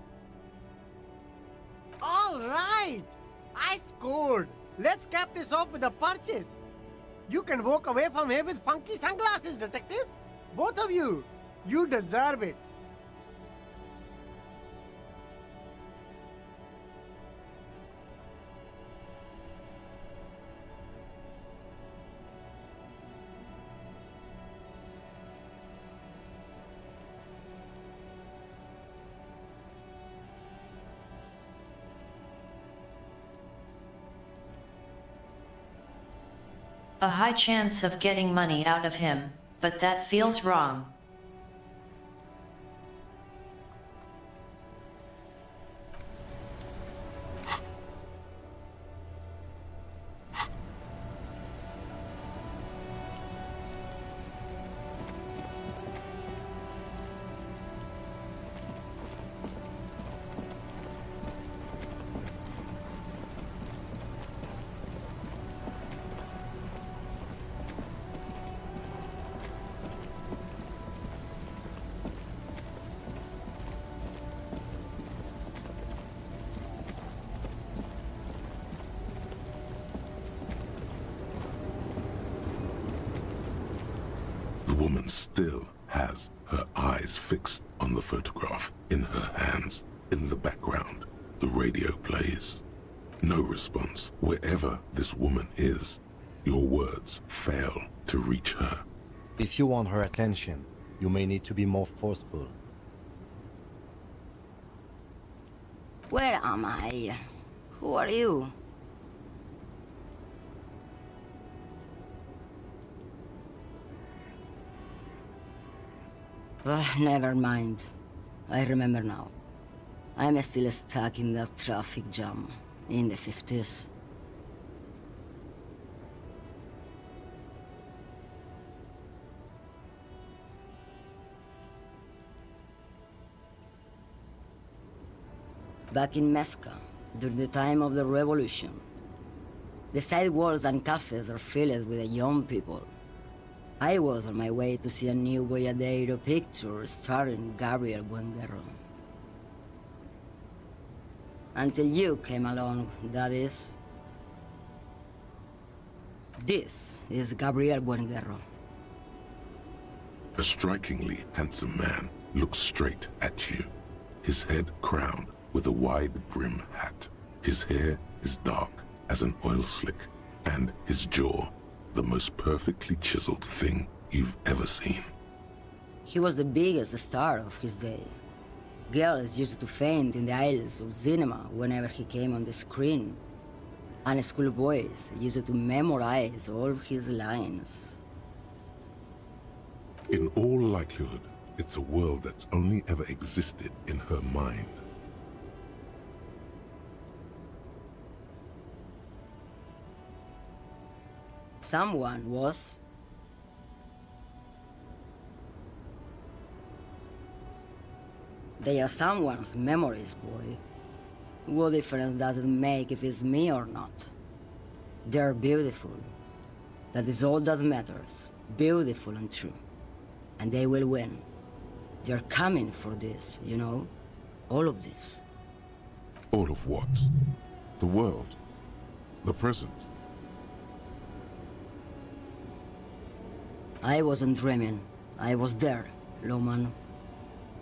Speaker 19: All right. I scored. Let's cap this off with a purchase. You can walk away from here with funky sunglasses, detectives. Both of you. You deserve it.
Speaker 1: A high chance of getting money out of him, but that feels wrong.
Speaker 5: The woman still has her eyes fixed on the photograph in her hands. In the background, the radio plays. No response. Wherever this woman is, your words fail to reach her.
Speaker 6: If you want her attention, you may need to be more forceful.
Speaker 20: Where am I? Who are you? Never mind. I remember now. I'm still stuck in that traffic jam in the 50s. Back in Mecca, during the time of the revolution, the sidewalks and cafes are filled with young people. I was on my way to see a new Boyadero picture starring Gabriel Buenguerro. Until you came along, that is. This is Gabriel Buenguerro.
Speaker 5: A strikingly handsome man looks straight at you, his head crowned with a wide brim hat. His hair is dark as an oil slick, and his jaw the most perfectly chiseled thing you've ever seen.
Speaker 20: He was the biggest star of his day. Girls used to faint in the aisles of cinema whenever he came on the screen. And schoolboys used to memorize all of his lines.
Speaker 5: In all likelihood, it's a world that's only ever existed in her mind.
Speaker 20: Someone was They are someone's memories, boy. What difference does it make if it's me or not? They're beautiful. That is all that matters. Beautiful and true. And they will win. They're coming for this, you know? All of this.
Speaker 5: All of what? The world? The present?
Speaker 20: I wasn't dreaming. I was there, Loman.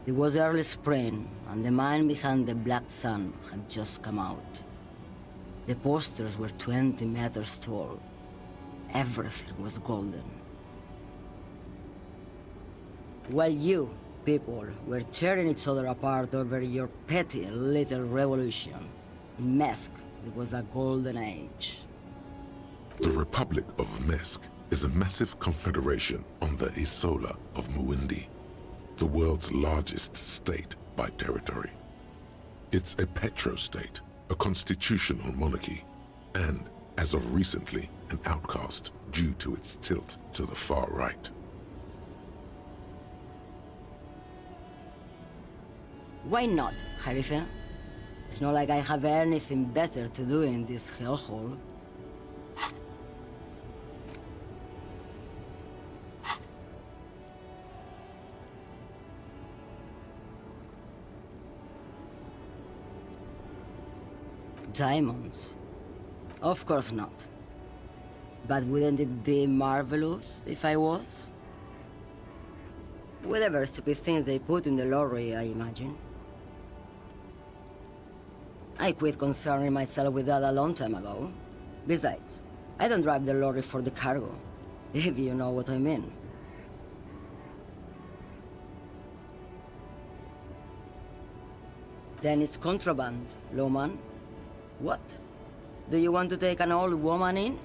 Speaker 20: It was early spring, and the mine behind the Black Sun had just come out. The posters were 20 meters tall. Everything was golden. While you, people, were tearing each other apart over your petty little revolution, in Methk, it was a golden age.
Speaker 5: The Republic of Mesk is a massive confederation on the Isola of Muindi, the world's largest state by territory. It's a petrostate, a constitutional monarchy, and, as of recently, an outcast due to its tilt to the far right.
Speaker 20: Why not, Harife? It's not like I have anything better to do in this hellhole. Diamonds? Of course not. But wouldn't it be marvelous if I was? Whatever stupid things they put in the lorry, I imagine. I quit concerning myself with that a long time ago. Besides, I don't drive the lorry for the cargo, if you know what I mean. Then it's contraband, Loman. What? Do you want to take an old woman in?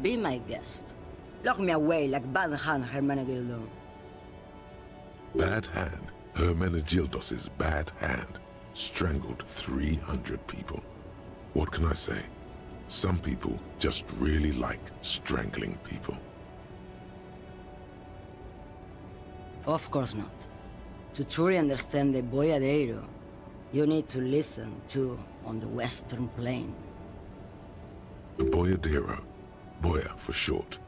Speaker 20: Be my guest. Lock me away like Bad Hand Hermenegildo.
Speaker 5: Bad Hand, Hermenegildos's bad hand, strangled 300 people. What can I say? Some people just really like strangling people.
Speaker 20: Of course not. To truly understand the Boyadero, you need to listen to on the Western Plain.
Speaker 5: The Boyadero, Boya for short,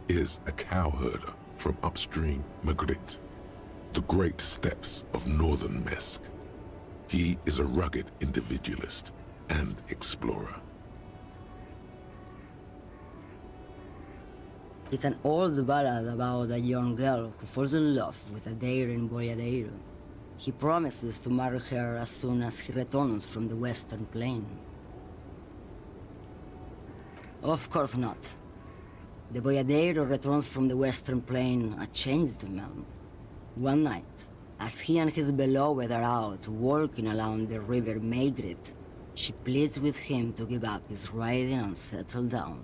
Speaker 5: is a cowherder from upstream Magritte, the great steppes of northern Mesk. He is a rugged individualist and explorer.
Speaker 20: It's an old ballad about a young girl who falls in love with a daring Boyadero. He promises to marry her as soon as he returns from the Western Plain. Of course not. The Boyadero returns from the Western Plain a changed man. One night, as he and his beloved are out walking along the river Magritte, she pleads with him to give up his riding and settle down.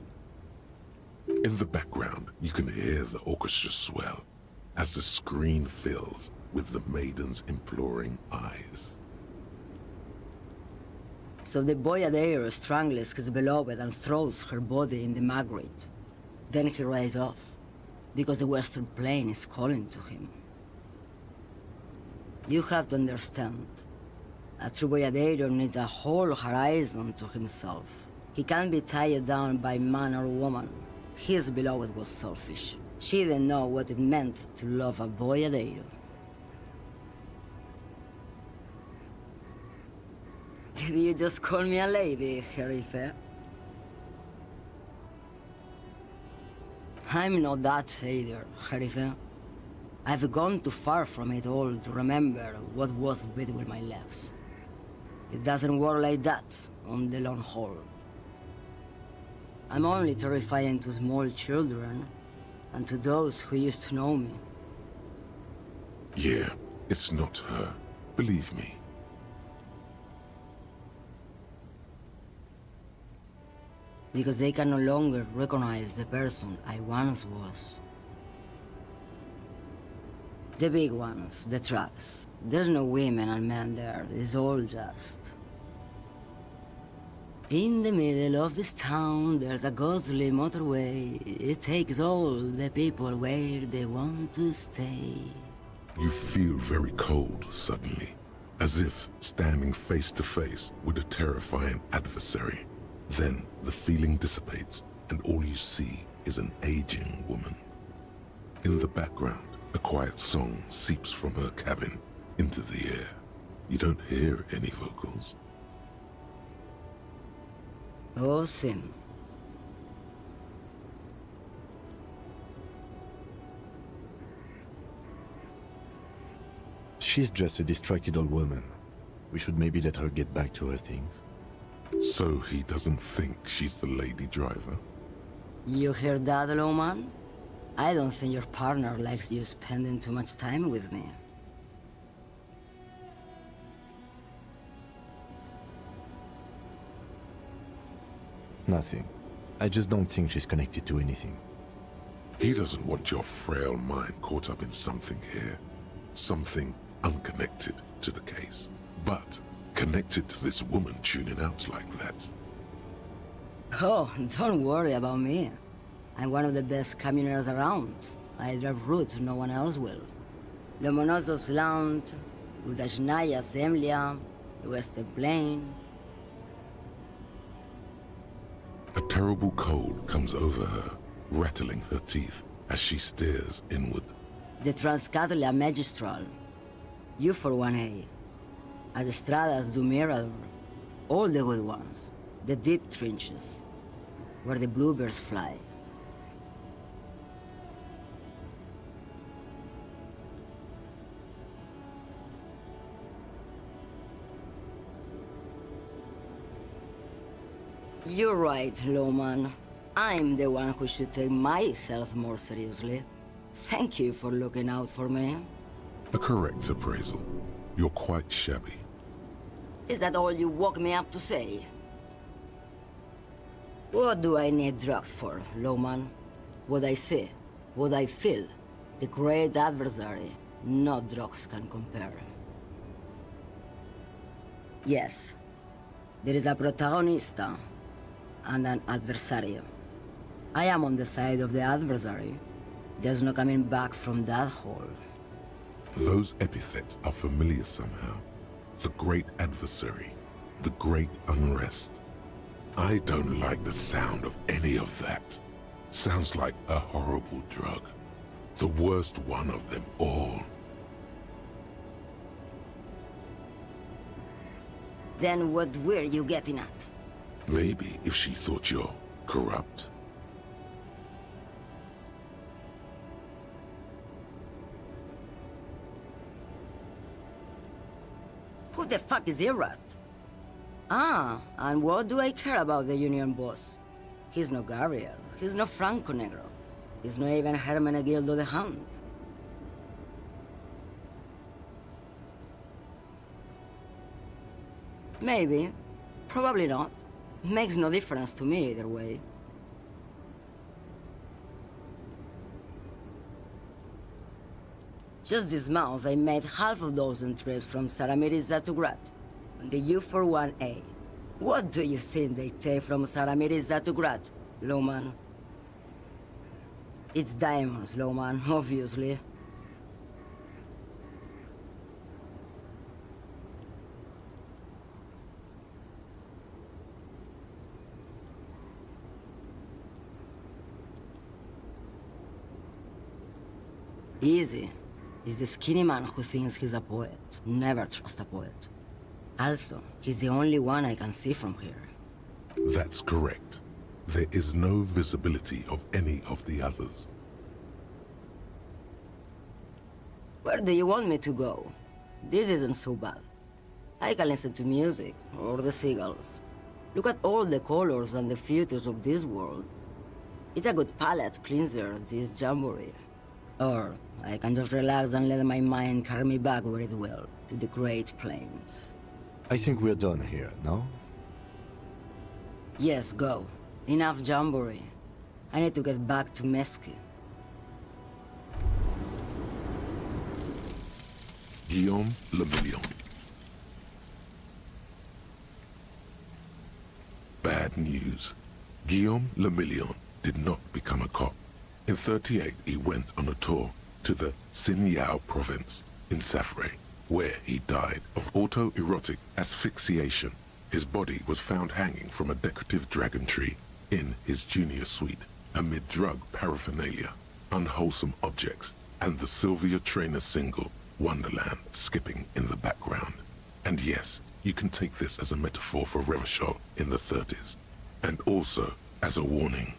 Speaker 5: In the background, you can hear the orchestra swell as the screen fills with the maiden's imploring eyes.
Speaker 20: So the Boyadero strangles his beloved and throws her body in the Magritte. Then he rides off, because the Western Plain is calling to him. You have to understand, a true Boyadero needs a whole horizon to himself. He can't be tied down by man or woman. His beloved was selfish. She didn't know what it meant to love a Boyadero. Did you just call me a lady, Herife? I'm not that either, Herife. I've gone too far from it all to remember what was between my legs. It doesn't work like that on the long haul. I'm only terrifying to small children and to those who used to know me.
Speaker 5: Yeah, it's not her. Believe me.
Speaker 20: Because they can no longer recognize the person I once was. The big ones, the trucks. There's no women and men there. It's all just... In the middle of this town, there's a ghostly motorway. It takes all the people where they want to stay.
Speaker 5: You feel very cold suddenly, as if standing face to face with a terrifying adversary. Then the feeling dissipates, and all you see is an aging woman. In the background, a quiet song seeps from her cabin into the air. You don't hear any vocals.
Speaker 20: Oh, Sim.
Speaker 6: She's just a distracted old woman. We should maybe let her get back to her things.
Speaker 5: So he doesn't think she's the lady driver?
Speaker 20: You hear that, Lowman? I don't think your partner likes you spending too much time with me.
Speaker 6: Nothing. I just don't think she's connected to anything.
Speaker 5: He doesn't want your frail mind caught up in something here. Something unconnected to the case, but connected to this woman tuning out like that.
Speaker 20: Oh, don't worry about me. I'm one of the best communers around. I drive routes no one else will. Lomonosov's Land, Udajnaya Zemlya, Western Plain.
Speaker 5: A terrible cold comes over her, rattling her teeth as she stares inward.
Speaker 20: The Transcatolia Magistral. You for 1A. Adestradas do Mirador. All the good ones. The deep trenches. Where the bluebirds fly. You're right, Lowman. I'm the one who should take my health more seriously. Thank you for looking out for me.
Speaker 5: A correct appraisal. You're quite shabby.
Speaker 20: Is that all you woke me up to say? What do I need drugs for, Lowman? What I see, what I feel. The great adversary, no drugs can compare. Yes, there is a protagonista and an adversario. I am on the side of the adversary. There's no coming back from that hole.
Speaker 5: Those epithets are familiar somehow. The great adversary, the great unrest. I don't like the sound of any of that. Sounds like a horrible drug. The worst one of them all.
Speaker 20: Then what were you getting at?
Speaker 5: Maybe if she thought you're corrupt.
Speaker 20: Who the fuck is Irrat? Ah, and what do I care about the Union boss? He's no Gabriel, he's no Franco Negro. He's not even Hermenegildo the Hound. Maybe. Probably not. Makes no difference to me either way. Just this month, I made half a dozen trips from Saramiriza to Grat, on the U41A. What do you think they take from Saramiriza to Grat, Lowman? It's diamonds, Lowman, obviously. Easy. It's the skinny man who thinks he's a poet. Never trust a poet. Also, he's the only one I can see from here.
Speaker 5: That's correct. There is no visibility of any of the others.
Speaker 20: Where do you want me to go? This isn't so bad. I can listen to music, or the seagulls. Look at all the colors and the futures of this world. It's a good palate cleanser, this jamboree. Or I can just relax and let my mind carry me back where it will, to the Great Plains.
Speaker 6: I think we're done here, no?
Speaker 20: Yes, go. Enough jamboree. I need to get back to Mesky.
Speaker 5: Guillaume Le Million. Bad news. Guillaume Le Million did not become a cop. In 38, he went on a tour to the Sinyao province in Safre, where he died of autoerotic asphyxiation. His body was found hanging from a decorative dragon tree in his junior suite, amid drug paraphernalia, unwholesome objects, and the Sylvia Trainer single, Wonderland, skipping in the background. And yes, you can take this as a metaphor for Revachol in the 30s, and also as a warning.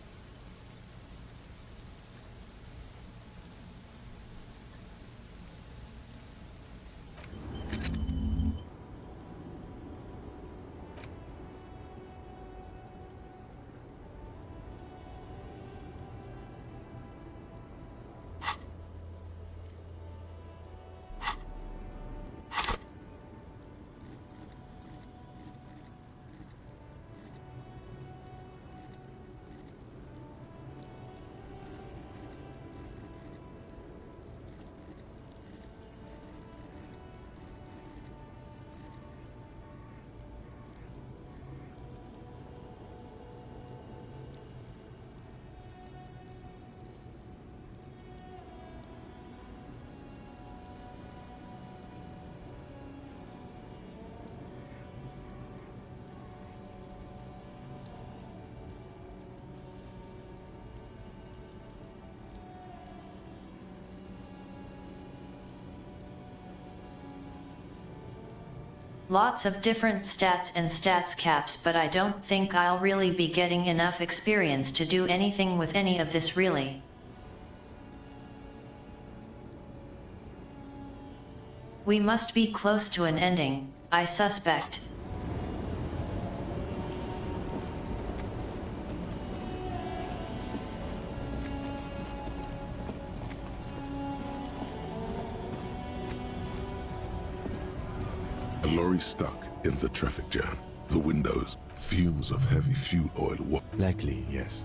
Speaker 1: Lots of different stats and stats caps, but I don't think I'll really be getting enough experience to do anything with any of this really. We must be close to an ending, I suspect.
Speaker 5: A lorry stuck in the traffic jam. The windows, fumes of heavy fuel oil.
Speaker 6: Likely, yes.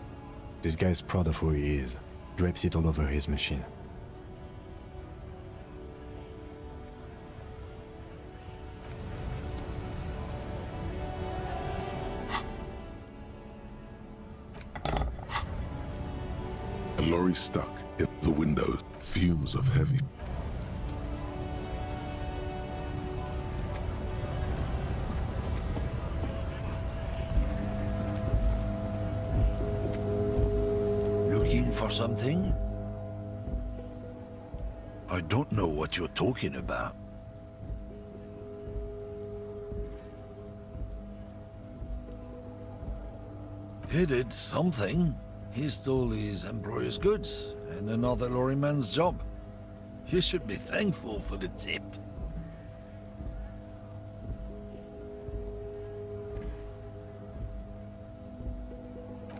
Speaker 6: This guy's proud of who he is. Drapes it all over his machine.
Speaker 5: A lorry stuck in the windows, fumes of heavy.
Speaker 7: Looking for something? I don't know what you're talking about. He did something. He stole his employer's goods and another lorryman's job. You should be thankful for the tip.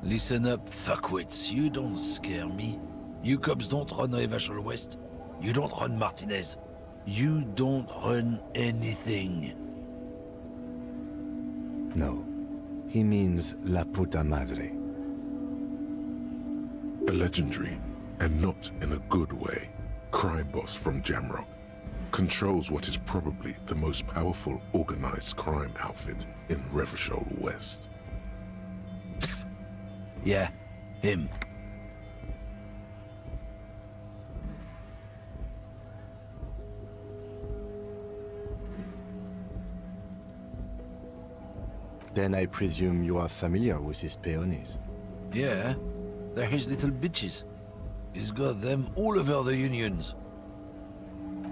Speaker 7: Listen up, fuckwits. You don't scare me. You cops don't run Revachol West. You don't run Martinez. You don't run anything.
Speaker 6: No. He means La Puta Madre.
Speaker 5: A legendary, and not in a good way, crime boss from Jamrock. Controls what is probably the most powerful organized crime outfit in Revachol West.
Speaker 7: Yeah, him.
Speaker 6: Then I presume you are familiar with his peonies.
Speaker 7: Yeah, they're his little bitches. He's got them all over the unions.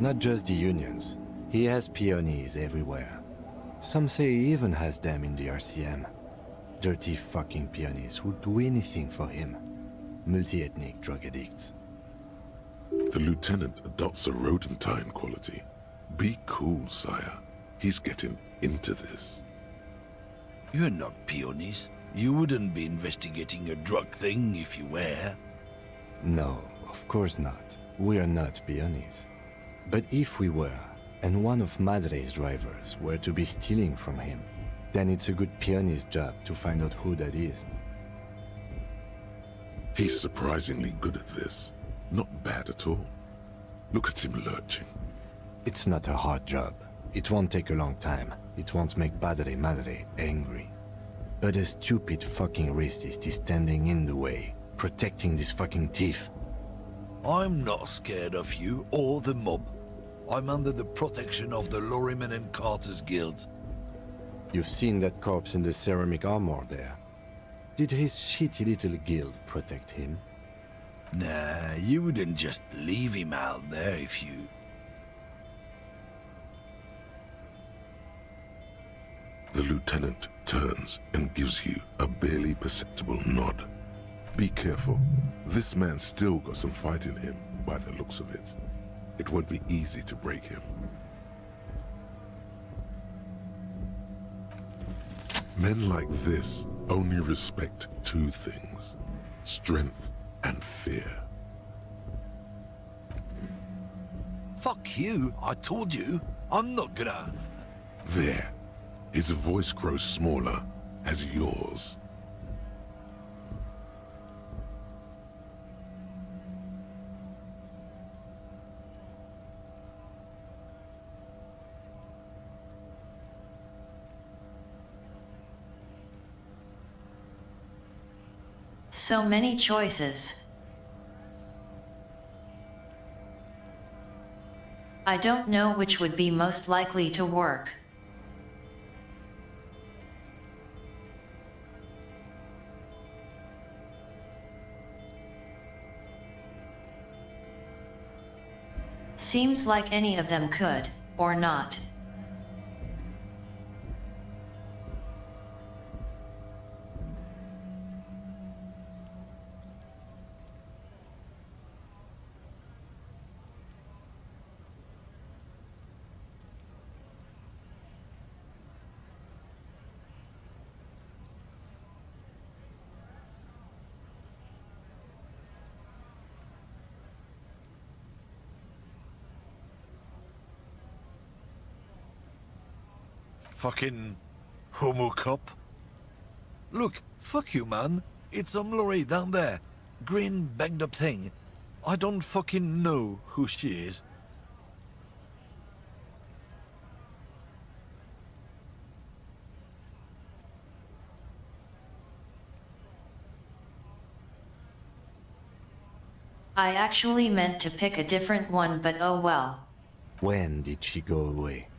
Speaker 6: Not just the unions. He has peonies everywhere. Some say he even has them in the RCM. Dirty fucking peonies who'd do anything for him. Multi-ethnic drug addicts.
Speaker 5: The lieutenant adopts a rodentine quality. Be cool, sire. He's getting into this.
Speaker 7: You're not peonies. You wouldn't be investigating a drug thing if you were.
Speaker 6: No, of course not. We are not peonies. But if we were, and one of Madre's drivers were to be stealing from him, then it's a good peony's job to find out who that is.
Speaker 5: He's surprisingly good at this. Not bad at all. Look at him lurching.
Speaker 6: It's not a hard job. It won't take a long time. It won't make Padre Madre angry. But a stupid fucking racist is standing in the way, protecting this fucking thief.
Speaker 7: I'm not scared of you or the mob. I'm under the protection of the Lorrymen and Carters Guild.
Speaker 6: You've seen that corpse in the ceramic armor there. Did his shitty little guild protect him?
Speaker 7: Nah, you wouldn't just leave him out there if you...
Speaker 5: The lieutenant turns and gives you a barely perceptible nod. Be careful. This man's still got some fight in him, by the looks of it. It won't be easy to break him. Men like this only respect two things: strength and fear.
Speaker 7: Fuck you, I told you. I'm not gonna...
Speaker 5: There. His voice grows smaller as yours.
Speaker 1: So many choices. I don't know which would be most likely to work. Seems like any of them could, or not.
Speaker 7: Fucking homo cop. Look, fuck you, man. It's some lorry down there. Green banged up thing. I don't fucking know who she is.
Speaker 1: I actually meant to pick a different one, but oh well.
Speaker 6: When did she go away?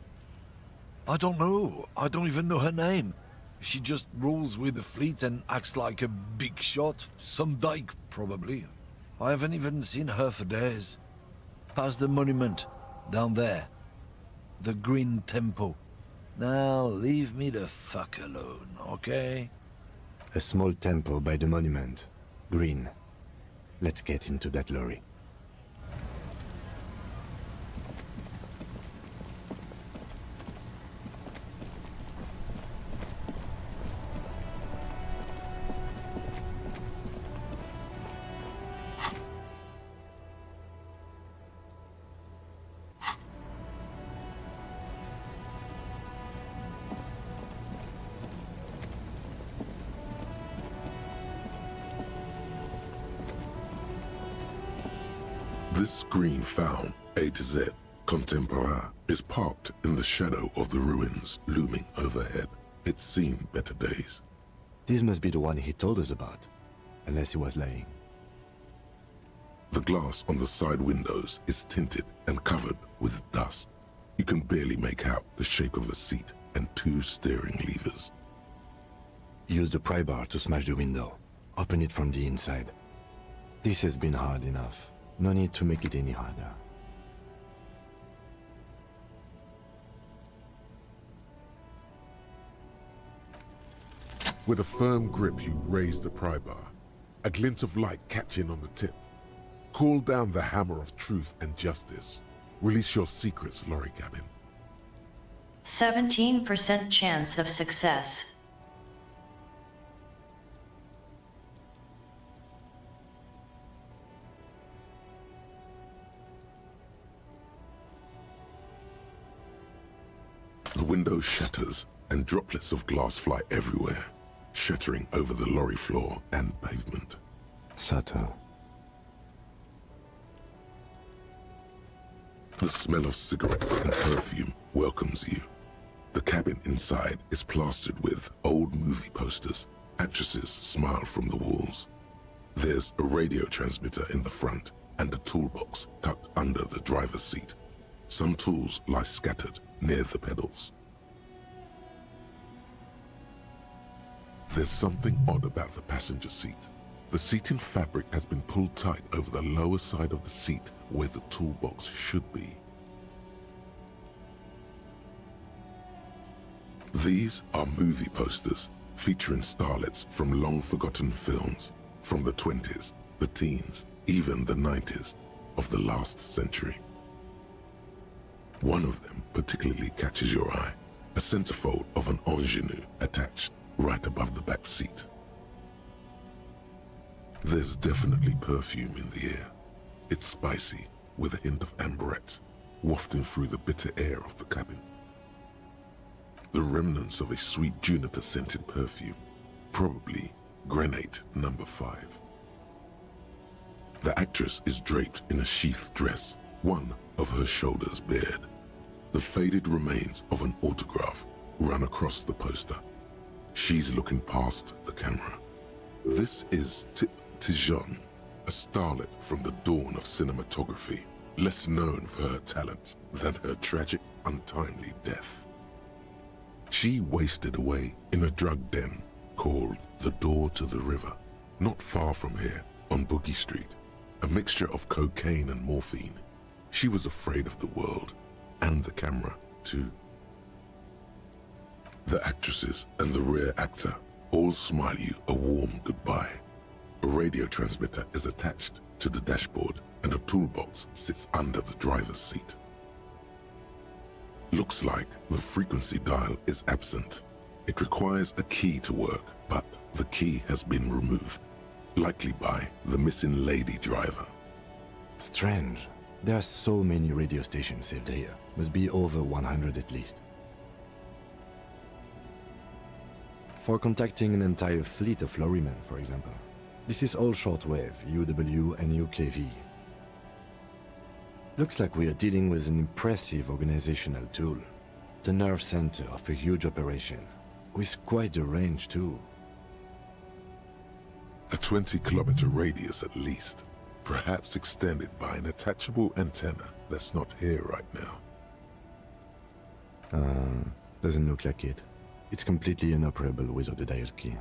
Speaker 7: I don't know. I don't even know her name. She just rolls with the fleet and acts like a big shot. Some dyke, probably. I haven't even seen her for days. Past the monument, down there. The Green Temple. Now, leave me the fuck alone, okay?
Speaker 6: A small temple by the monument. Green. Let's get into that lorry.
Speaker 5: This screen found, A to Z, Contemporain, is parked in the shadow of the ruins looming overhead. It's seen better days.
Speaker 6: This must be the one he told us about, unless he was lying.
Speaker 5: The glass on the side windows is tinted and covered with dust. You can barely make out the shape of the seat and two steering levers.
Speaker 6: Use the pry bar to smash the window. Open it from the inside. This has been hard enough. No need to make it any harder.
Speaker 5: With a firm grip, you raise the pry bar, a glint of light catching on the tip. Call down the hammer of truth and justice. Release your secrets, lorry cabin.
Speaker 1: 17% chance of success.
Speaker 5: The window shatters, and droplets of glass fly everywhere, shattering over the lorry floor and pavement.
Speaker 6: Subtle.
Speaker 5: The smell of cigarettes and perfume welcomes you. The cabin inside is plastered with old movie posters. Actresses smile from the walls. There's a radio transmitter in the front and a toolbox tucked under the driver's seat. Some tools lie scattered near the pedals. There's something odd about the passenger seat. The seating fabric has been pulled tight over the lower side of the seat where the toolbox should be. These are movie posters featuring starlets from long-forgotten films from the 20s, the teens, even the 90s of the last century. One of them particularly catches your eye, a centerfold of an ingenue attached right above the back seat. There's definitely perfume in the air. It's spicy, with a hint of amberette, wafting through the bitter air of the cabin. The remnants of a sweet juniper-scented perfume, probably Grenade No. 5. The actress is draped in a sheathed dress, one of her shoulders bared. The faded remains of an autograph run across the poster. She's looking past the camera. This is Tijon, a starlet from the dawn of cinematography, less known for her talent than her tragic, untimely death. She wasted away in a drug den called the Door to the River, not far from here on Boogie Street, a mixture of cocaine and morphine. She was afraid of the world, and the camera, too. The actresses and the rear actor all smile you a warm goodbye. A radio transmitter is attached to the dashboard, and a toolbox sits under the driver's seat. Looks like the frequency dial is absent. It requires a key to work, but the key has been removed, likely by the missing lady driver.
Speaker 6: Strange. There are so many radio stations saved here. Must be over 100 at least. For contacting an entire fleet of lorrymen, for example. This is all shortwave, UW and UKV. Looks like we are dealing with an impressive organizational tool. The nerve center of a huge operation, with quite a range too.
Speaker 5: A 20-kilometer radius at least, perhaps extended by an attachable antenna that's not here right now.
Speaker 6: Doesn't look like it. It's completely inoperable without a dial key.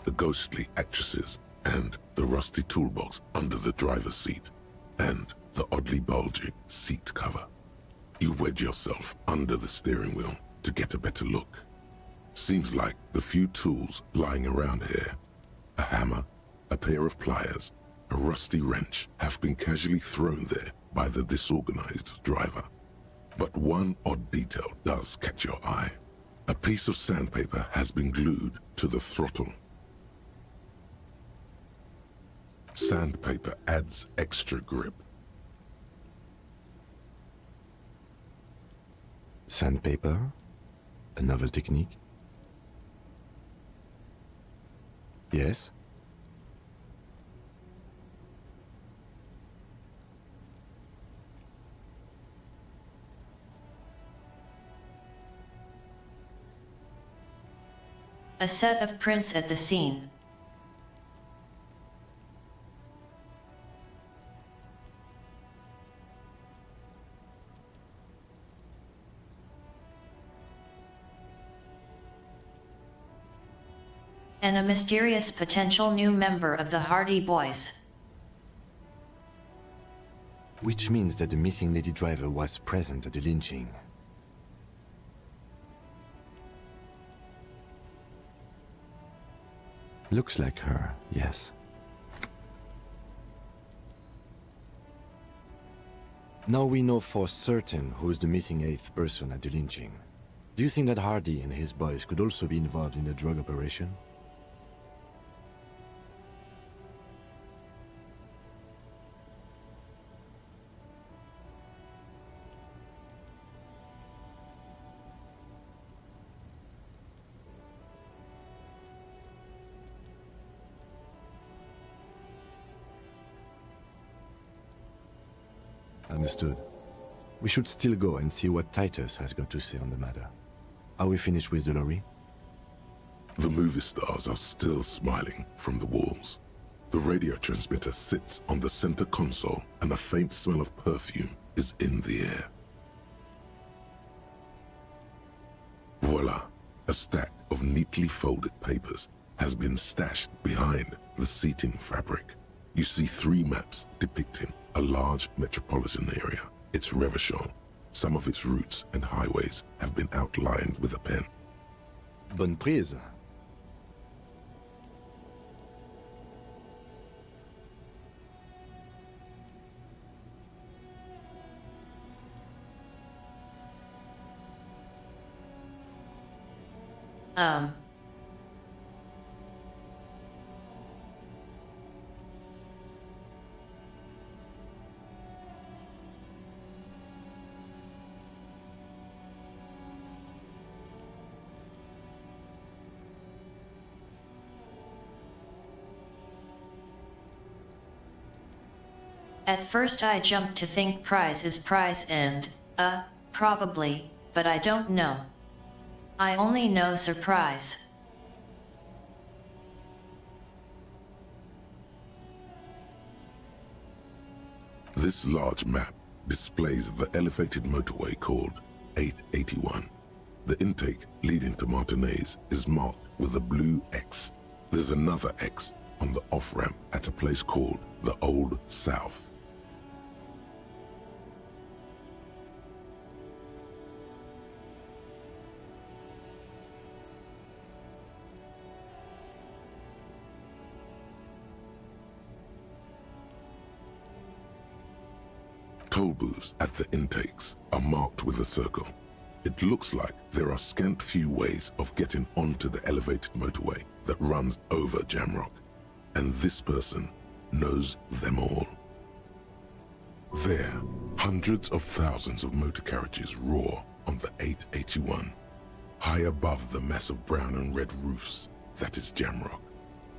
Speaker 5: The ghostly actresses, and the rusty toolbox under the driver's seat, and the oddly bulging seat cover. You wedge yourself under the steering wheel to get a better look. Seems like the few tools lying around here, a hammer, a pair of pliers, a rusty wrench, have been casually thrown there by the disorganized driver. But one odd detail does catch your eye. A piece of sandpaper has been glued to the throttle. Sandpaper adds extra grip.
Speaker 6: Sandpaper? A novel technique? Yes?
Speaker 1: A set of prints at the scene. And a mysterious potential new member of the Hardy Boys.
Speaker 6: Which means that the missing lady driver was present at the lynching. Looks like her, yes. Now we know for certain who's the missing 8th person at the lynching. Do you think that Hardy and his boys could also be involved in the drug operation? Understood. We should still go and see what Titus has got to say on the matter. Are we finished with the lorry?
Speaker 5: The movie stars are still smiling from the walls. The radio transmitter sits on the center console, and a faint smell of perfume is in the air. Voila, a stack of neatly folded papers has been stashed behind the seating fabric. You see 3 maps depicting a large metropolitan area. It's Revachol. Some of its routes and highways have been outlined with a pen.
Speaker 6: Bonne prise.
Speaker 1: At first I jumped to think prize is prize and, probably, but I don't know. I only know surprise.
Speaker 5: This large map displays the elevated motorway called 881. The intake leading to Martinez is marked with a blue X. There's another X on the off-ramp at a place called the Old South. Toll booths at the intakes are marked with a circle. It looks like there are scant few ways of getting onto the elevated motorway that runs over Jamrock, and this person knows them all. There, hundreds of thousands of motor carriages roar on the 881, high above the mass of brown and red roofs that is Jamrock.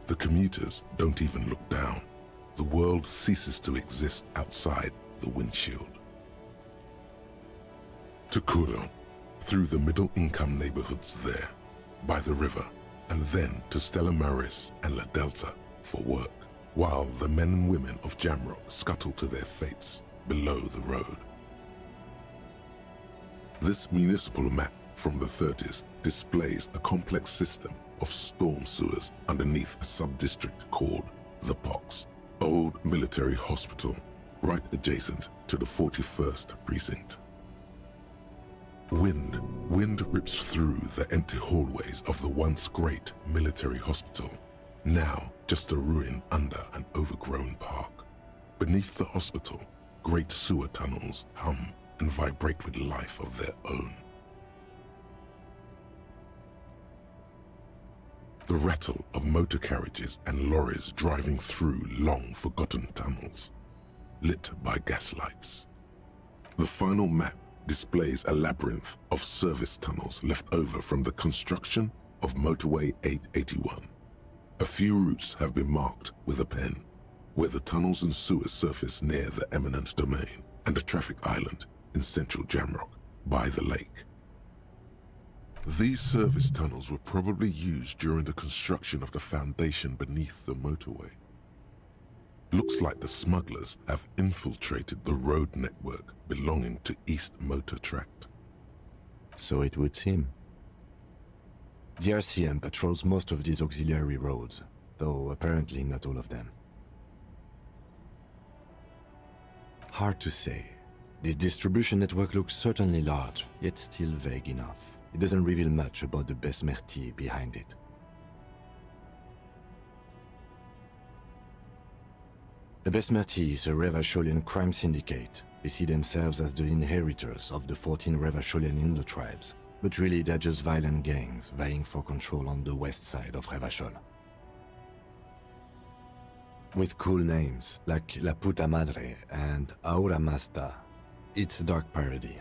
Speaker 5: The commuters don't even look down. The world ceases to exist outside the windshield. To Couronne, through the middle-income neighborhoods there, by the river, and then to Stella Maris and La Delta for work, while the men and women of Jamrock scuttle to their fates below the road. This municipal map from the 30s displays a complex system of storm sewers underneath a sub-district called the Pox, old military hospital, right adjacent to the 41st precinct. Wind rips through the empty hallways of the once great military hospital, now just a ruin under an overgrown park. Beneath the hospital, great sewer tunnels hum and vibrate with life of their own. The rattle of motor carriages and lorries driving through long-forgotten tunnels, lit by gaslights. The final map displays a labyrinth of service tunnels left over from the construction of Motorway 881. A few routes have been marked with a pen, where the tunnels and sewers surface near the eminent domain and a traffic island in central Jamrock by the lake. These service tunnels were probably used during the construction of the foundation beneath the motorway. Looks like the smugglers have infiltrated the road network belonging to East Motor Tract.
Speaker 6: So it would seem. The RCM patrols most of these auxiliary roads, though apparently not all of them. Hard to say. This distribution network looks certainly large, yet still vague enough. It doesn't reveal much about the Besmerti behind it. The Besmerti is a Revacholian crime syndicate. They see themselves as the inheritors of the 14 Revacholian Indo-tribes, but really they're just violent gangs vying for control on the west side of Revachol. With cool names like La Puta Madre and Aura Masta, it's a dark parody.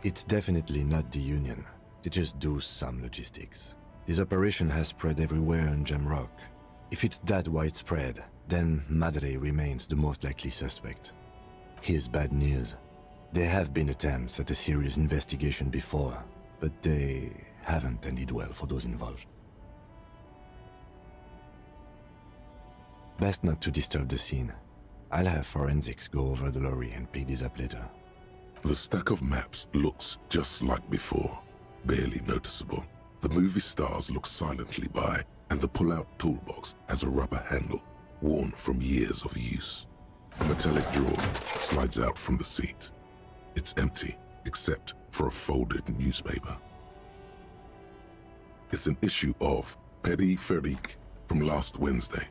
Speaker 6: It's definitely not the Union. They just do some logistics. This operation has spread everywhere in Jamrock. If it's that widespread, then Madre remains the most likely suspect. Here's bad news. There have been attempts at a serious investigation before, but they haven't ended well for those involved. Best not to disturb the scene. I'll have forensics go over the lorry and pick these up later.
Speaker 5: The stack of maps looks just like before, barely noticeable. The movie stars look silently by, and the pull-out toolbox has a rubber handle, worn from years of use. A metallic drawer slides out from the seat. It's empty, except for a folded newspaper. It's an issue of Périphérique from last Wednesday.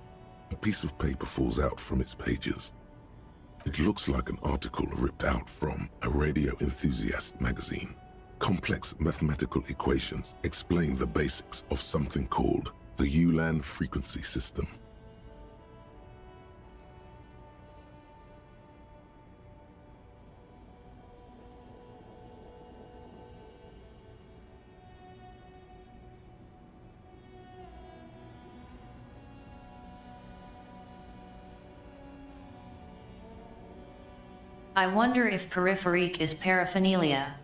Speaker 5: A piece of paper falls out from its pages. It looks like an article ripped out from a radio enthusiast magazine. Complex mathematical equations explain the basics of something called the Ulan frequency system.
Speaker 1: I wonder if peripherique is paraphernalia.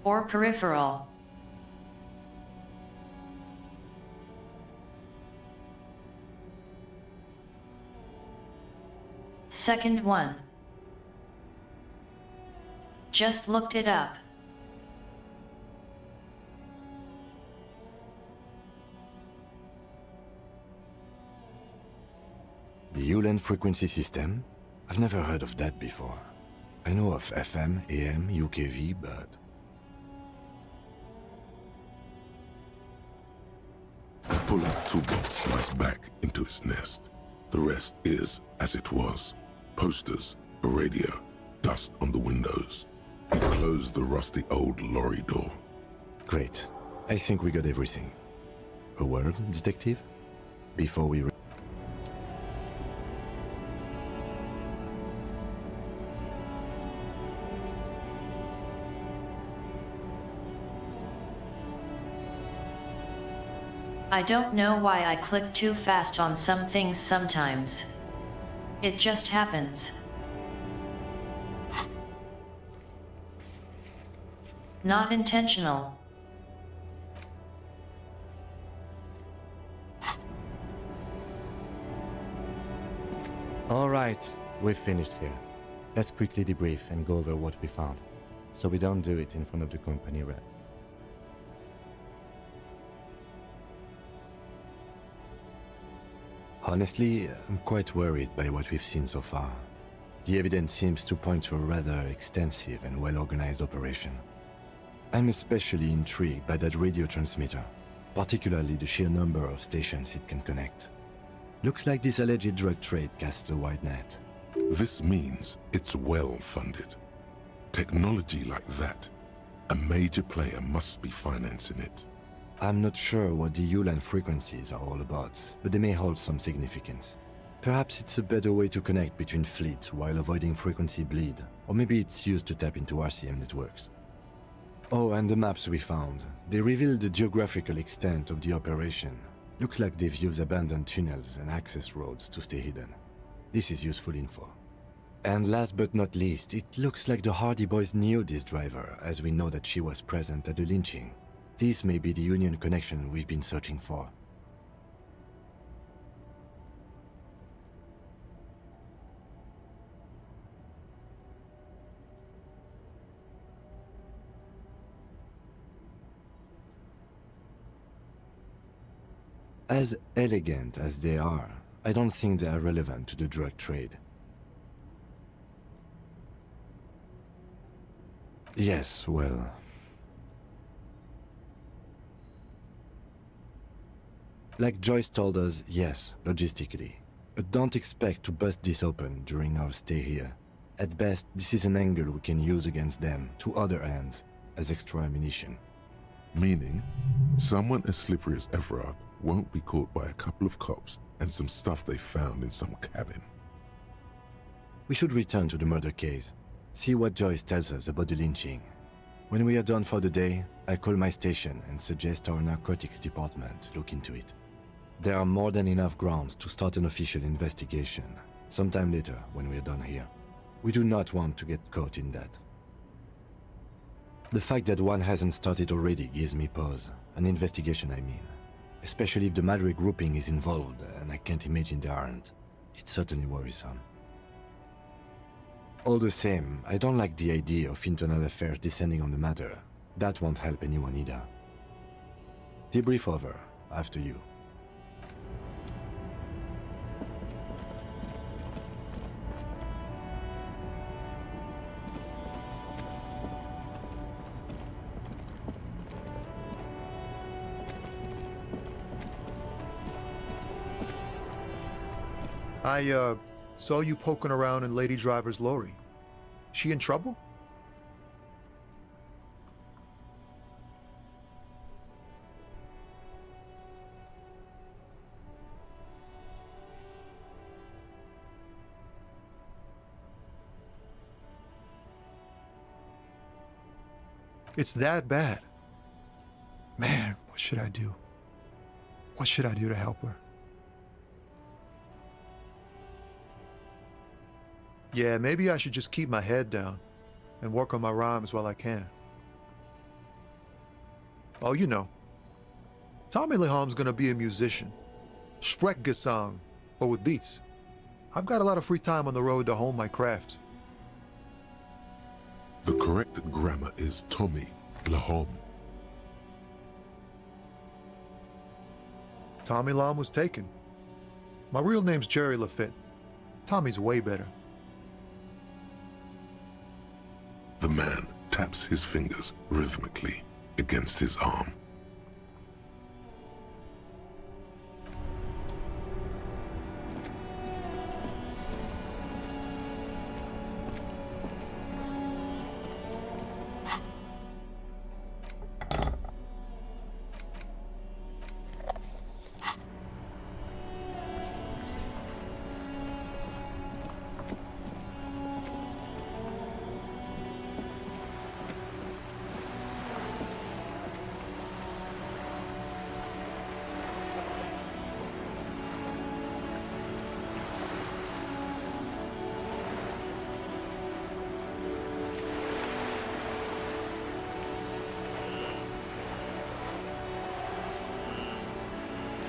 Speaker 1: Or peripheral. Second one. Just looked it up.
Speaker 6: The Ulan frequency system? I've never heard of that before. I know of FM, AM, UKV, but...
Speaker 5: The pull-out toolbox slides back into its nest. The rest is as it was. Posters, a radio, dust on the windows. He closed the rusty old lorry door.
Speaker 6: Great. I think we got everything. A word, detective? Before we...
Speaker 1: I don't know why I click too fast on some things sometimes. It just happens. Not intentional.
Speaker 6: All right, we've finished here. Let's quickly debrief and go over what we found, so we don't do it in front of the company rep. Honestly, I'm quite worried by what we've seen so far. The evidence seems to point to a rather extensive and well-organized operation. I'm especially intrigued by that radio transmitter, particularly the sheer number of stations it can connect. Looks like this alleged drug trade casts a wide net.
Speaker 5: This means it's well-funded. Technology like that, a major player must be financing it.
Speaker 6: I'm not sure what the Ulan frequencies are all about, but they may hold some significance. Perhaps it's a better way to connect between fleets while avoiding frequency bleed, or maybe it's used to tap into RCM networks. Oh, and the maps we found. They reveal the geographical extent of the operation. Looks like they've used abandoned tunnels and access roads to stay hidden. This is useful info. And last but not least, it looks like the Hardy Boys knew this driver, as we know that she was present at the lynching. This may be the Union connection we've been searching for. As elegant as they are, I don't think they are relevant to the drug trade. Yes, well... Like Joyce told us, yes, logistically. But don't expect to bust this open during our stay here. At best, this is an angle we can use against them, to other ends, as extra ammunition.
Speaker 5: Meaning, someone as slippery as Everard won't be caught by a couple of cops and some stuff they found in some cabin.
Speaker 6: We should return to the murder case, see what Joyce tells us about the lynching. When we are done for the day, I call my station and suggest our narcotics department look into it. There are more than enough grounds to start an official investigation, sometime later when we are done here. We do not want to get caught in that. The fact that one hasn't started already gives me pause. An investigation, I mean. especially if the Madre grouping is involved, and I can't imagine they aren't. It's certainly worrisome. All the same, I don't like the idea of internal affairs descending on the matter. That won't help anyone either. Debrief over. After you.
Speaker 16: I saw you poking around in Lady Driver's lorry. She in trouble? It's that bad. Man, what should I do? What should I do to help her? Yeah, maybe I should just keep my head down and work on my rhymes while I can. Oh, you know, Tommy Leham's gonna be a musician. Sprechgesang, but with beats. I've got a lot of free time on the road to hone my craft.
Speaker 5: The correct grammar is Tommy Lahom.
Speaker 16: Tommy Lam was taken. My real name's Jerry Lafitte. Tommy's way better.
Speaker 5: The man taps his fingers rhythmically against his arm.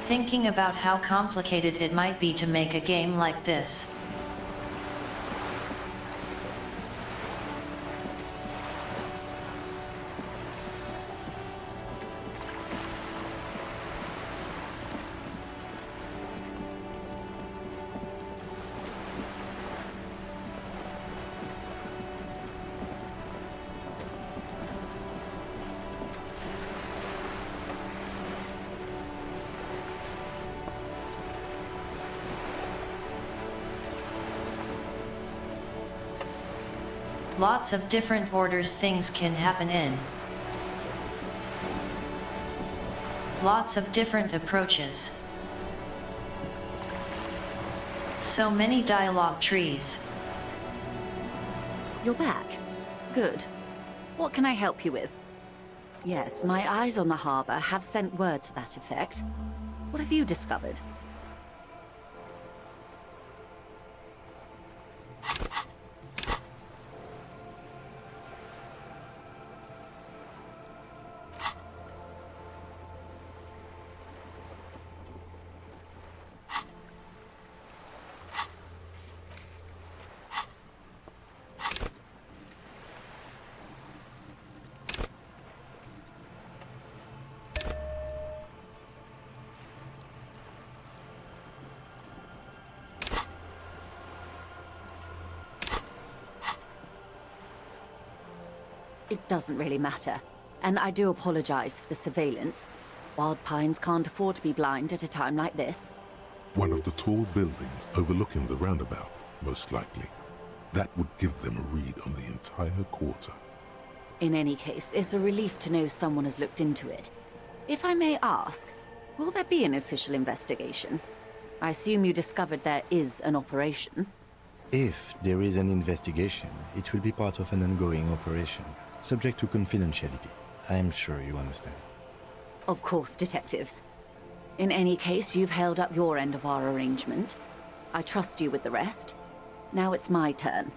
Speaker 1: Thinking about how complicated it might be to make a game like this. Lots of different orders things can happen in. Lots of different approaches. So many dialogue trees.
Speaker 15: You're back. Good. What can I help you with? Yes, my eyes on the harbor have sent word to that effect. What have you discovered? It doesn't really matter, and I do apologize for the surveillance. Wild Pines can't afford to be blind at a time like this.
Speaker 5: One of the tall buildings overlooking the roundabout, most likely. That would give them a read on the entire quarter.
Speaker 15: In any case, it's a relief to know someone has looked into it. If I may ask, will there be an official investigation? I assume you discovered there is an operation.
Speaker 6: If there is an investigation, it will be part of an ongoing operation, subject to confidentiality. I am sure you understand.
Speaker 15: Of course, detectives. In any case, you've held up your end of our arrangement. I trust you with the rest. Now it's my turn.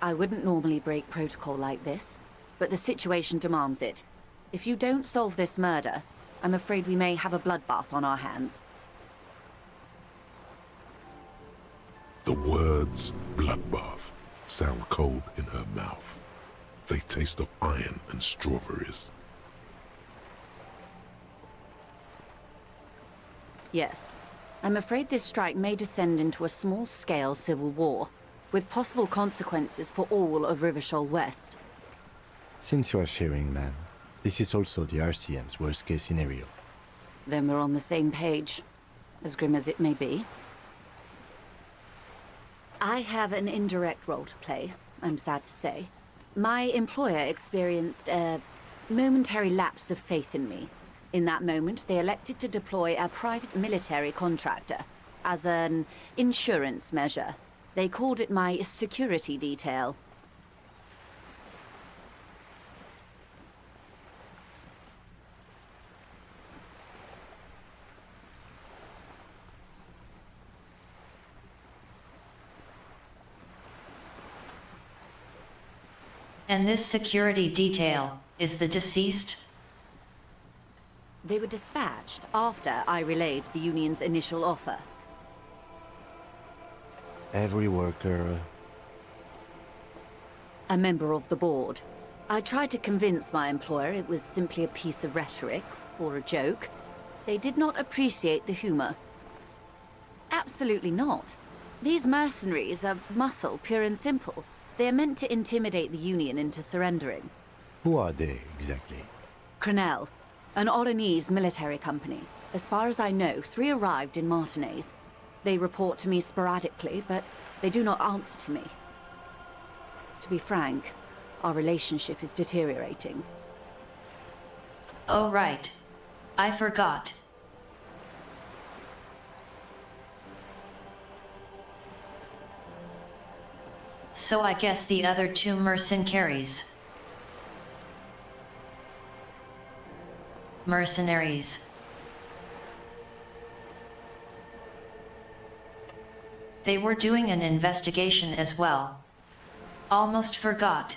Speaker 15: I wouldn't normally break protocol like this, but the situation demands it. If you don't solve this murder, I'm afraid we may have a bloodbath on our hands.
Speaker 5: The words bloodbath sound cold in her mouth. They taste of iron and strawberries.
Speaker 15: Yes. I'm afraid this strike may descend into a small-scale civil war, with possible consequences for all of Rivershoal West.
Speaker 6: Since you are sharing, ma'am, this is also the RCM's worst-case scenario.
Speaker 15: Then we're on the same page, as grim as it may be. I have an indirect role to play, I'm sad to say. My employer experienced a momentary lapse of faith in me. In that moment, they elected to deploy a private military contractor as an insurance measure. They called it my security detail.
Speaker 1: And this security detail is the deceased?
Speaker 15: They were dispatched after I relayed the union's initial offer.
Speaker 6: Every worker...
Speaker 15: A member of the board. I tried to convince my employer it was simply a piece of rhetoric, or a joke. They did not appreciate the humor. Absolutely not. These mercenaries are muscle, pure and simple. They are meant to intimidate the Union into surrendering.
Speaker 6: Who are they, exactly?
Speaker 15: Crenel, an Oranese military company. As far as I know, 3 arrived in Martinez. They report to me sporadically, but they do not answer to me. To be frank, our relationship is deteriorating.
Speaker 1: Oh right. I forgot. So I guess the other 2 mercenaries. They were doing an investigation as well. Almost forgot.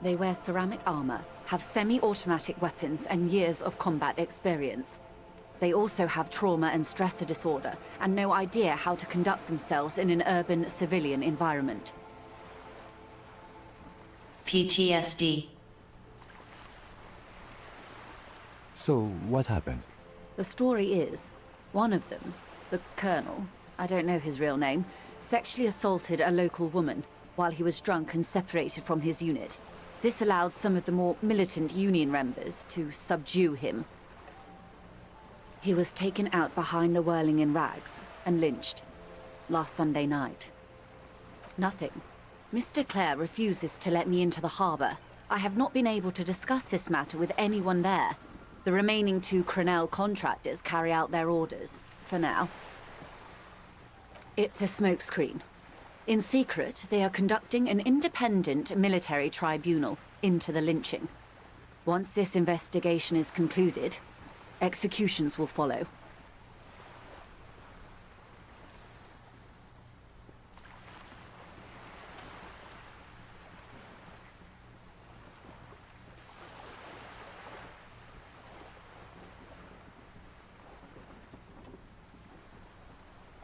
Speaker 15: They wear ceramic armor, have semi-automatic weapons, and years of combat experience. They also have trauma and stressor disorder, and no idea how to conduct themselves in an urban civilian environment.
Speaker 1: PTSD.
Speaker 6: So, what happened?
Speaker 15: The story is, one of them, the Colonel, I don't know his real name, sexually assaulted a local woman while he was drunk and separated from his unit. This allowed some of the more militant Union members to subdue him. He was taken out behind the whirling in rags and lynched last Sunday night. Nothing. Mr. Clare refuses to let me into the harbor. I have not been able to discuss this matter with anyone there. The remaining 2 Crenel contractors carry out their orders, for now. It's a smokescreen. In secret, they are conducting an independent military tribunal into the lynching. Once this investigation is concluded, executions will follow.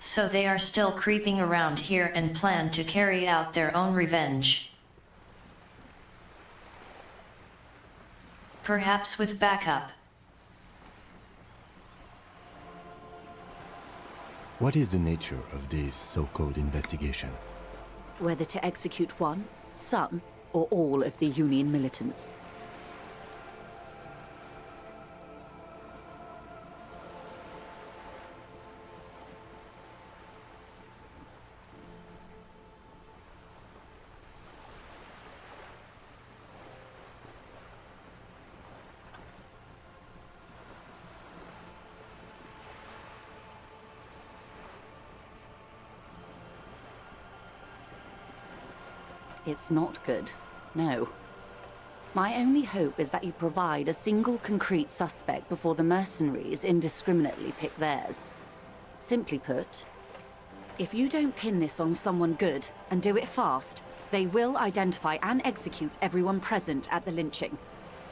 Speaker 1: So they are still creeping around here and plan to carry out their own revenge. Perhaps with backup.
Speaker 6: What is the nature of this so-called investigation?
Speaker 15: Whether to execute one, some, or all of the Union militants. It's not good, no. My only hope is that you provide a single concrete suspect before the mercenaries indiscriminately pick theirs. Simply put, if you don't pin this on someone good and do it fast, they will identify and execute everyone present at the lynching.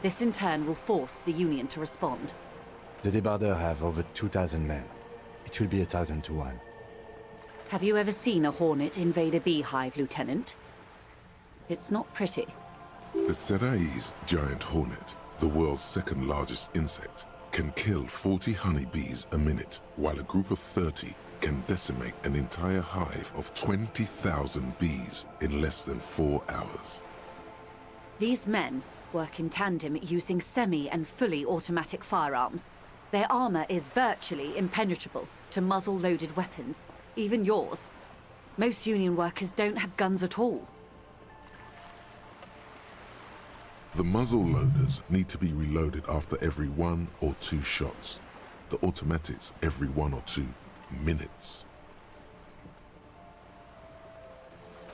Speaker 15: This in turn will force the Union to respond.
Speaker 6: The débardeurs have over 2,000 men. It will be 1,000 to 1.
Speaker 15: Have you ever seen a hornet invade a beehive, Lieutenant? It's not pretty.
Speaker 5: The Serai's giant hornet, the world's second largest insect, can kill 40 honeybees a minute, while a group of 30 can decimate an entire hive of 20,000 bees in less than 4 hours.
Speaker 15: These men work in tandem using semi- and fully automatic firearms. Their armor is virtually impenetrable to muzzle-loaded weapons, even yours. Most Union workers don't have guns at all.
Speaker 5: The muzzle loaders need to be reloaded after every 1 or 2 shots. The automatics every 1 or 2 minutes.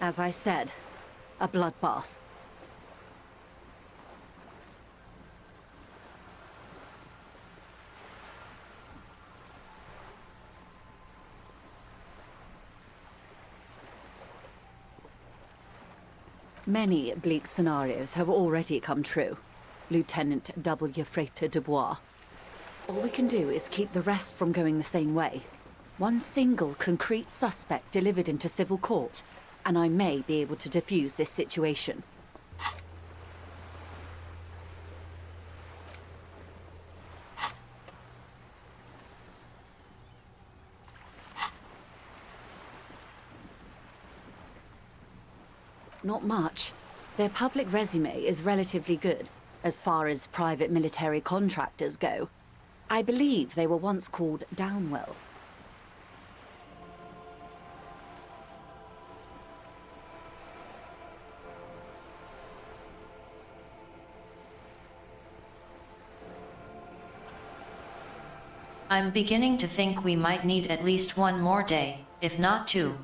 Speaker 15: As I said, a bloodbath. Many bleak scenarios have already come true, Lieutenant W. Frater Dubois. All we can do is keep the rest from going the same way. One single concrete suspect delivered into civil court, and I may be able to defuse this situation. Not much. Their public resume is relatively good, as far as private military contractors go. I believe they were once called Downwell.
Speaker 1: I'm beginning to think we might need at least one more day, if not 2.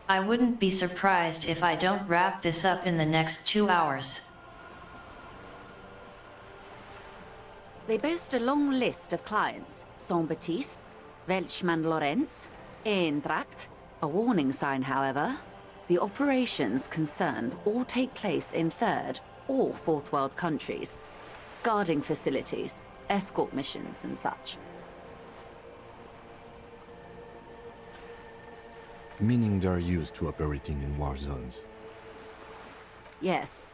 Speaker 1: I wouldn't be surprised if I don't wrap this up in the next 2 hours.
Speaker 15: They boast a long list of clients. Saint-Baptiste, Welchman-Lorenz, Eintracht. A warning sign, however. The operations concerned all take place in third or fourth world countries. Guarding facilities, escort missions and such.
Speaker 6: Meaning they're used to operating in war zones.
Speaker 15: Yes.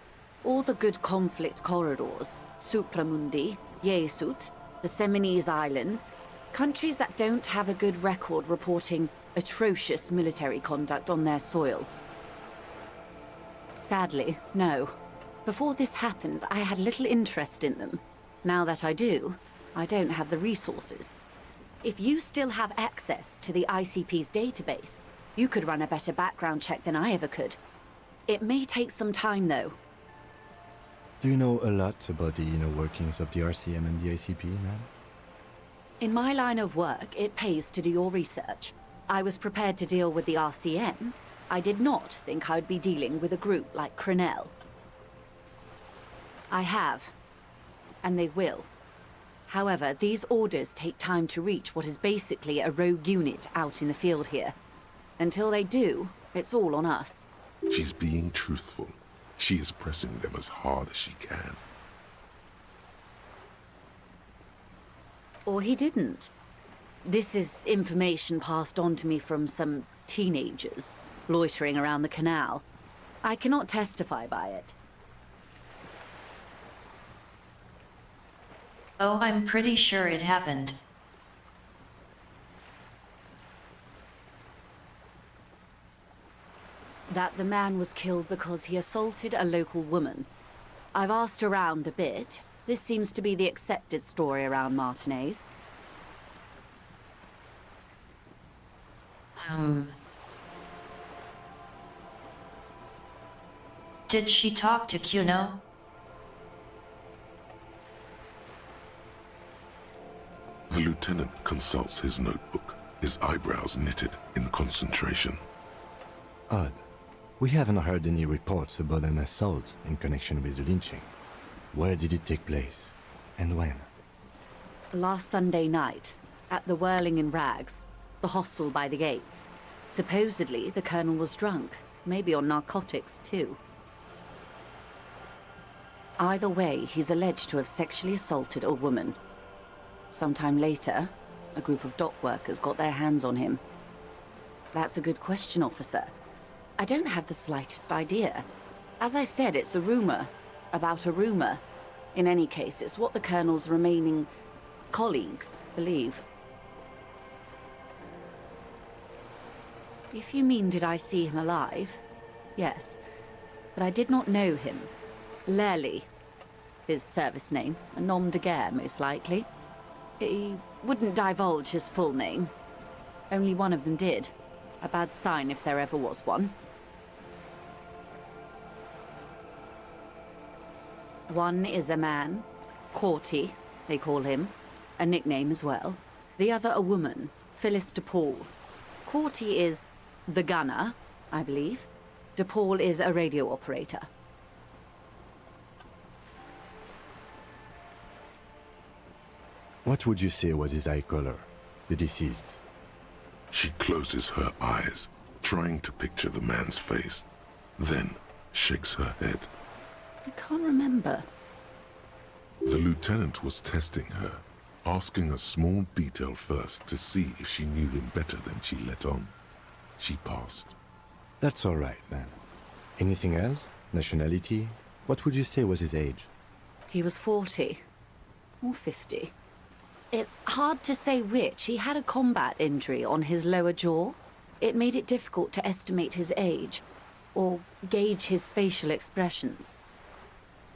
Speaker 15: All the good conflict corridors, Supramundi, Yesut, the Seminese Islands, countries that don't have a good record reporting atrocious military conduct on their soil. Sadly, no. Before this happened, I had little interest in them. Now that I do, I don't have the resources. If you still have access to the ICP's database, you could run a better background check than I ever could. It may take some time, though.
Speaker 6: Do you know a lot about the inner workings of the RCM and the ICP, man?
Speaker 15: In my line of work, it pays to do your research. I was prepared to deal with the RCM. I did not think I'd be dealing with a group like Crenel. I have. And they will. However, these orders take time to reach what is basically a rogue unit out in the field here. Until they do, it's all on us.
Speaker 5: She's being truthful. She is pressing them as hard as she can.
Speaker 15: Or he didn't. This is information passed on to me from some teenagers loitering around the canal. I cannot testify by it.
Speaker 1: Oh, I'm pretty sure it happened.
Speaker 15: That the man was killed because he assaulted a local woman. I've asked around a bit. This seems to be the accepted story around Martinez.
Speaker 1: Did she talk to Kuno?
Speaker 5: The lieutenant consults his notebook, his eyebrows knitted in concentration.
Speaker 6: Odd. We haven't heard any reports about an assault in connection with the lynching. Where did it take place? And when?
Speaker 15: Last Sunday night, at the Whirling in Rags, the hostel by the gates. Supposedly, the Colonel was drunk, maybe on narcotics too. Either way, he's alleged to have sexually assaulted a woman. Sometime later, a group of dock workers got their hands on him. That's a good question, officer. I don't have the slightest idea. As I said, it's a rumor about a rumor. In any case, it's what the Colonel's remaining colleagues believe. If you mean did I see him alive, yes. But I did not know him. Lely, his service name, a nom de guerre, most likely. He wouldn't divulge his full name. Only one of them did. A bad sign if there ever was one. One is a man, Corty, they call him, a nickname as well. The other a woman, Phyllis DePaul. Corty is the gunner, I believe. DePaul is a radio operator.
Speaker 6: What would you say was his eye color, the deceased's?
Speaker 5: She closes her eyes, trying to picture the man's face, then shakes her head.
Speaker 15: I can't remember.
Speaker 5: The lieutenant was testing her, asking a small detail first to see if she knew him better than she let on. She passed.
Speaker 6: That's all right, then. Anything else? Nationality? What would you say was his age?
Speaker 15: He was 40. Or 50. It's hard to say which. He had a combat injury on his lower jaw. It made it difficult to estimate his age, or gauge his facial expressions.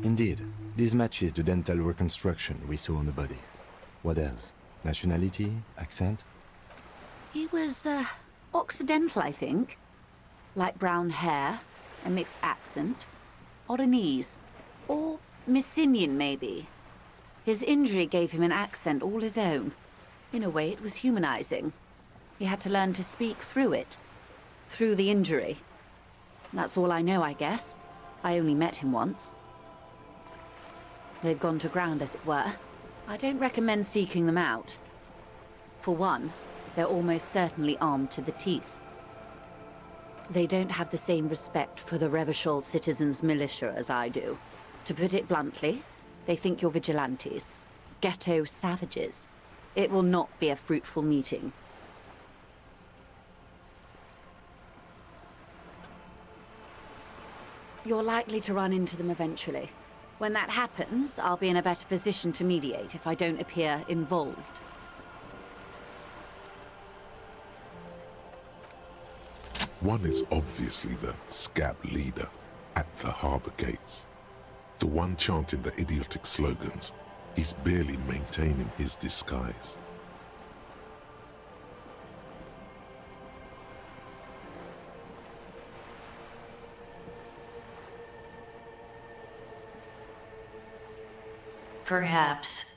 Speaker 6: Indeed. This matches the dental reconstruction we saw on the body. What else? Nationality? Accent?
Speaker 15: He was, Occidental, I think. Light brown hair, a mixed accent, Oranese, or Messinian, maybe. His injury gave him an accent all his own. In a way, it was humanizing. He had to learn to speak through it. Through the injury. That's all I know, I guess. I only met him once. They've gone to ground, as it were. I don't recommend seeking them out. For one, they're almost certainly armed to the teeth. They don't have the same respect for the Revachol citizens' militia as I do. To put it bluntly, they think you're vigilantes. Ghetto savages. It will not be a fruitful meeting. You're likely to run into them eventually. When that happens, I'll be in a better position to mediate if I don't appear involved.
Speaker 5: One is obviously the scab leader at the harbor gates. The one chanting the idiotic slogans. He's barely maintaining his disguise.
Speaker 1: Perhaps.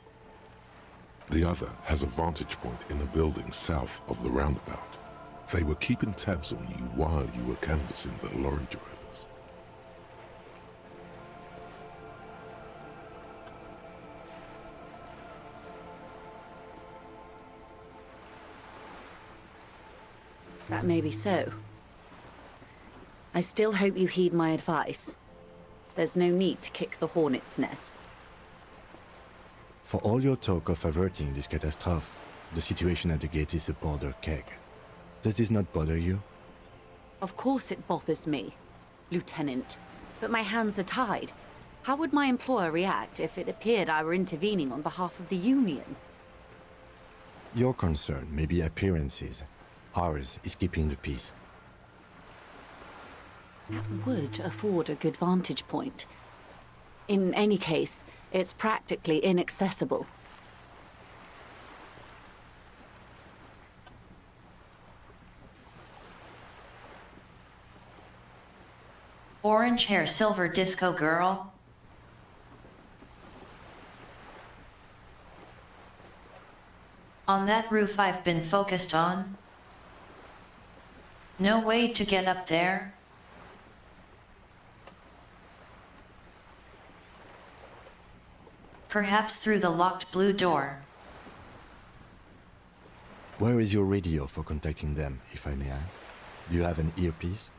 Speaker 5: The other has a vantage point in a building south of the roundabout. They were keeping tabs on you while you were canvassing the lorry drivers.
Speaker 15: That may be so. I still hope you heed my advice. There's no need to kick the hornet's nest.
Speaker 6: For all your talk of averting this catastrophe, the situation at the gate is a powder keg. Does this not bother you?
Speaker 15: Of course it bothers me, Lieutenant. But my hands are tied. How would my employer react if it appeared I were intervening on behalf of the Union?
Speaker 6: Your concern may be appearances. Ours is keeping the peace.
Speaker 15: That would afford a good vantage point. In any case, it's practically inaccessible.
Speaker 1: Orange hair, silver disco girl. On that roof I've been focused on. No way to get up there. Perhaps through the locked blue door.
Speaker 6: Where is your radio for contacting them, if I may ask? Do you have an earpiece?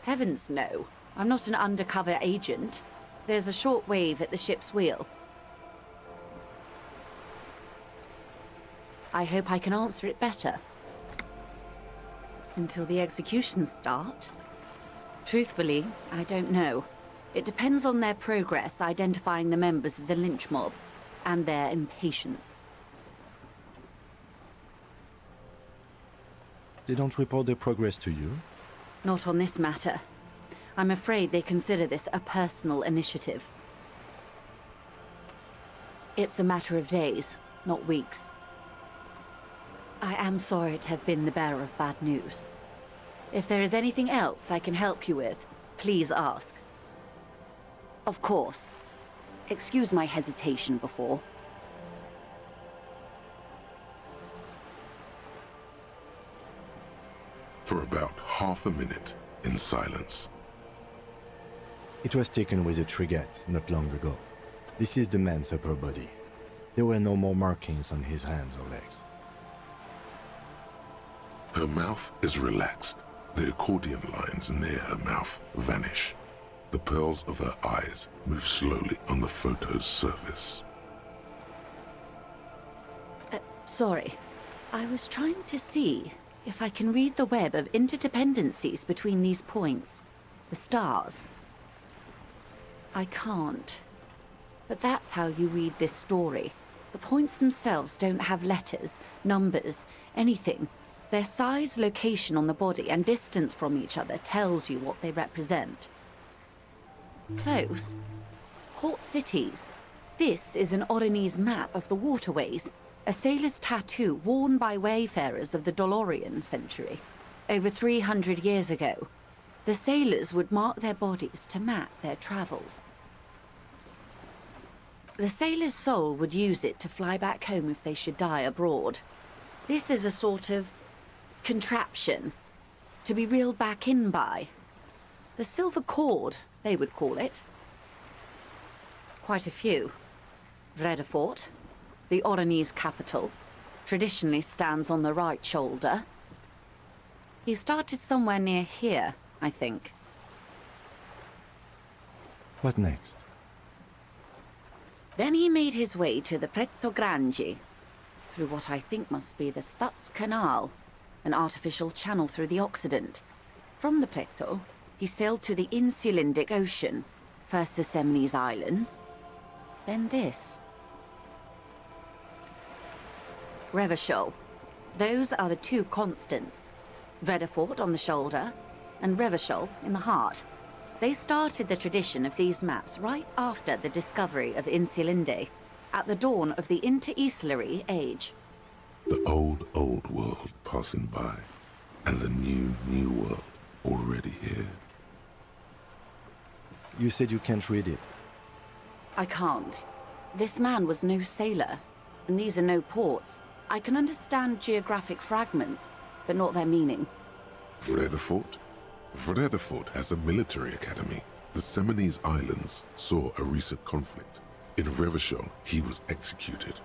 Speaker 15: Heavens no. I'm not an undercover agent. There's a shortwave at the ship's wheel. I hope I can answer it better. Until the executions start? Truthfully, I don't know. It depends on their progress identifying the members of the lynch mob, and their impatience.
Speaker 6: They don't report their progress to you?
Speaker 15: Not on this matter. I'm afraid they consider this a personal initiative. It's a matter of days, not weeks. I am sorry to have been the bearer of bad news. If there is anything else I can help you with, please ask. Of course. Excuse my hesitation before.
Speaker 5: For about half a minute, in silence.
Speaker 6: It was taken with a trigette not long ago. This is the man's upper body. There were no more markings on his hands or legs.
Speaker 5: Her mouth is relaxed. The accordion lines near her mouth vanish. The pearls of her eyes move slowly on the photo's surface.
Speaker 15: Sorry. I was trying to see if I can read the web of interdependencies between these points. The stars. I can't. But that's how you read this story. The points themselves don't have letters, numbers, anything. Their size, location on the body, and distance from each other tells you what they represent. Close. Port cities. This is an Oronese map of the waterways, a sailor's tattoo worn by wayfarers of the Dolorian century. Over 300 years ago, the sailors would mark their bodies to map their travels. The sailor's soul would use it to fly back home if they should die abroad. This is a sort of contraption to be reeled back in by. The silver cord, they would call it. Quite a few. Vredefort, the Oronese capital, traditionally stands on the right shoulder. He started somewhere near here, I think.
Speaker 6: What next?
Speaker 15: Then he made his way to the Pretto Grande, through what I think must be the Stutz Canal, an artificial channel through the Occident. From the Pretto, he sailed to the Insulindic Ocean, first the Semines Islands, then this. Revachol. Those are the two constants. Vredefort on the shoulder, and Revachol in the heart. They started the tradition of these maps right after the discovery of Insulinde, at the dawn of the Interinsulary Age.
Speaker 5: The old world passing by, and the new world already here.
Speaker 6: You said you can't read it.
Speaker 15: I can't. This man was no sailor, and these are no ports. I can understand geographic fragments, but not their meaning.
Speaker 5: Vredefort? Vredefort has a military academy. The Semines Islands saw a recent conflict. In Revachol, he was executed.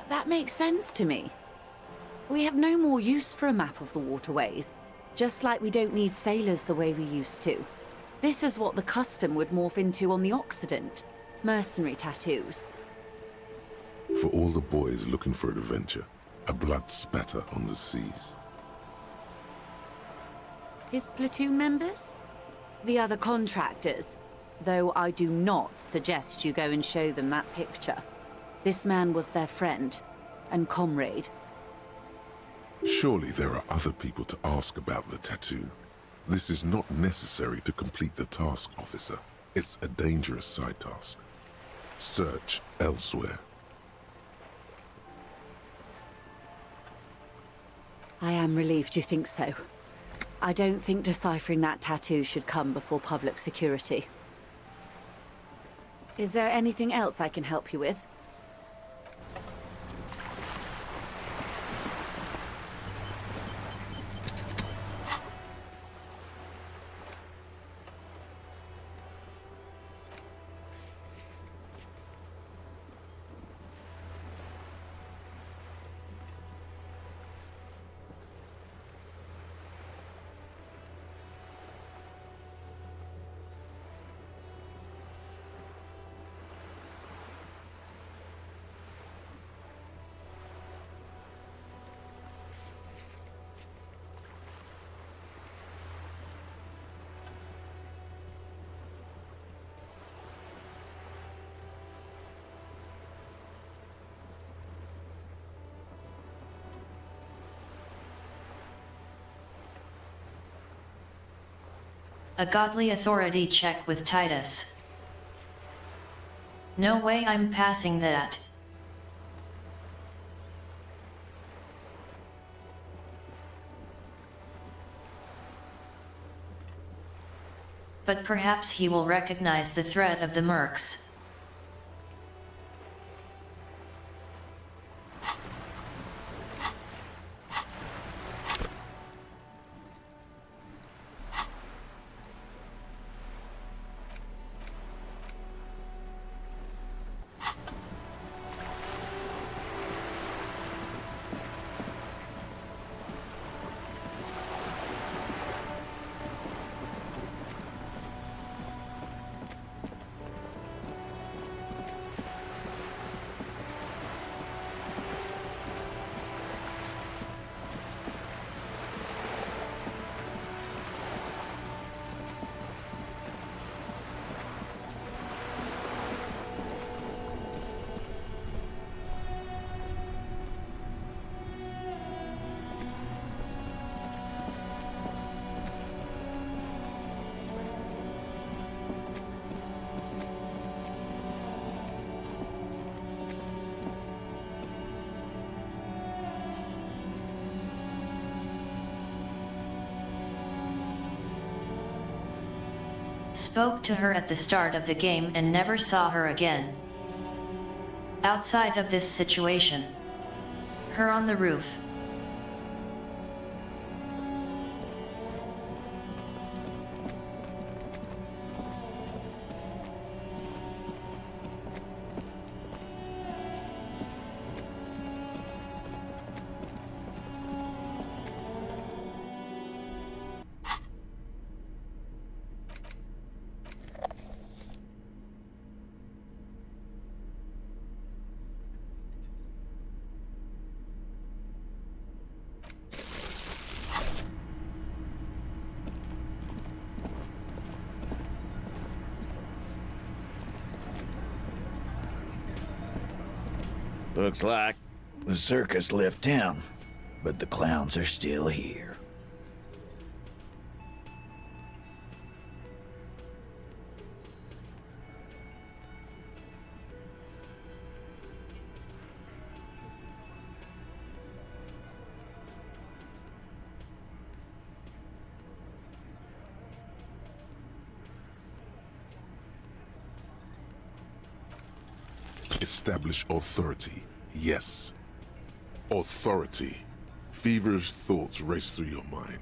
Speaker 15: That makes sense to me. We have no more use for a map of the waterways, just like we don't need sailors the way we used to. This is what the custom would morph into on the Occident. Mercenary tattoos.
Speaker 5: For all the boys looking for adventure, a blood spatter on the seas.
Speaker 15: His platoon members? The other contractors. Though I do not suggest you go and show them that picture. This man was their friend and comrade.
Speaker 5: Surely there are other people to ask about the tattoo. This is not necessary to complete the task, officer. It's a dangerous side task. Search elsewhere.
Speaker 15: I am relieved you think so. I don't think deciphering that tattoo should come before public security. Is there anything else I can help you with?
Speaker 1: A godly authority check with Titus. No way I'm passing that. But perhaps he will recognize the threat of the mercs. Spoke to her at the start of the game and never saw her again. Outside of this situation. Her on the roof.
Speaker 2: Looks like the circus left town, but the clowns are still here.
Speaker 5: Establish authority. Yes. Authority. Feverish thoughts race through your mind.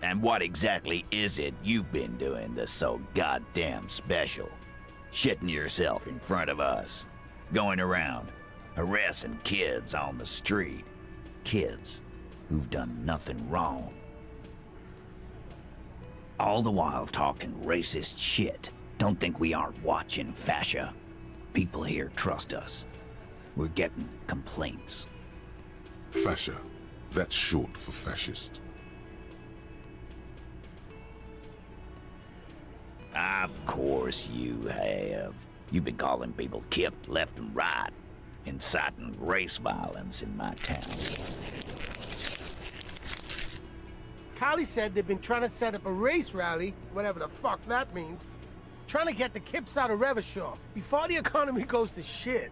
Speaker 2: And what exactly is it you've been doing that's so goddamn special? Shitting yourself in front of us. Going around, harassing kids on the street. Kids who've done nothing wrong. All the while talking racist shit. Don't think we aren't watching, Fascia. People here trust us. We're getting complaints.
Speaker 5: Fascia. That's short for fascist.
Speaker 2: Of course you have. You've been calling people kipped left and right, inciting race violence in my town.
Speaker 19: Kali said they've been trying to set up a race rally, whatever the fuck that means. Trying to get the kips out of Revachol before the economy goes to shit.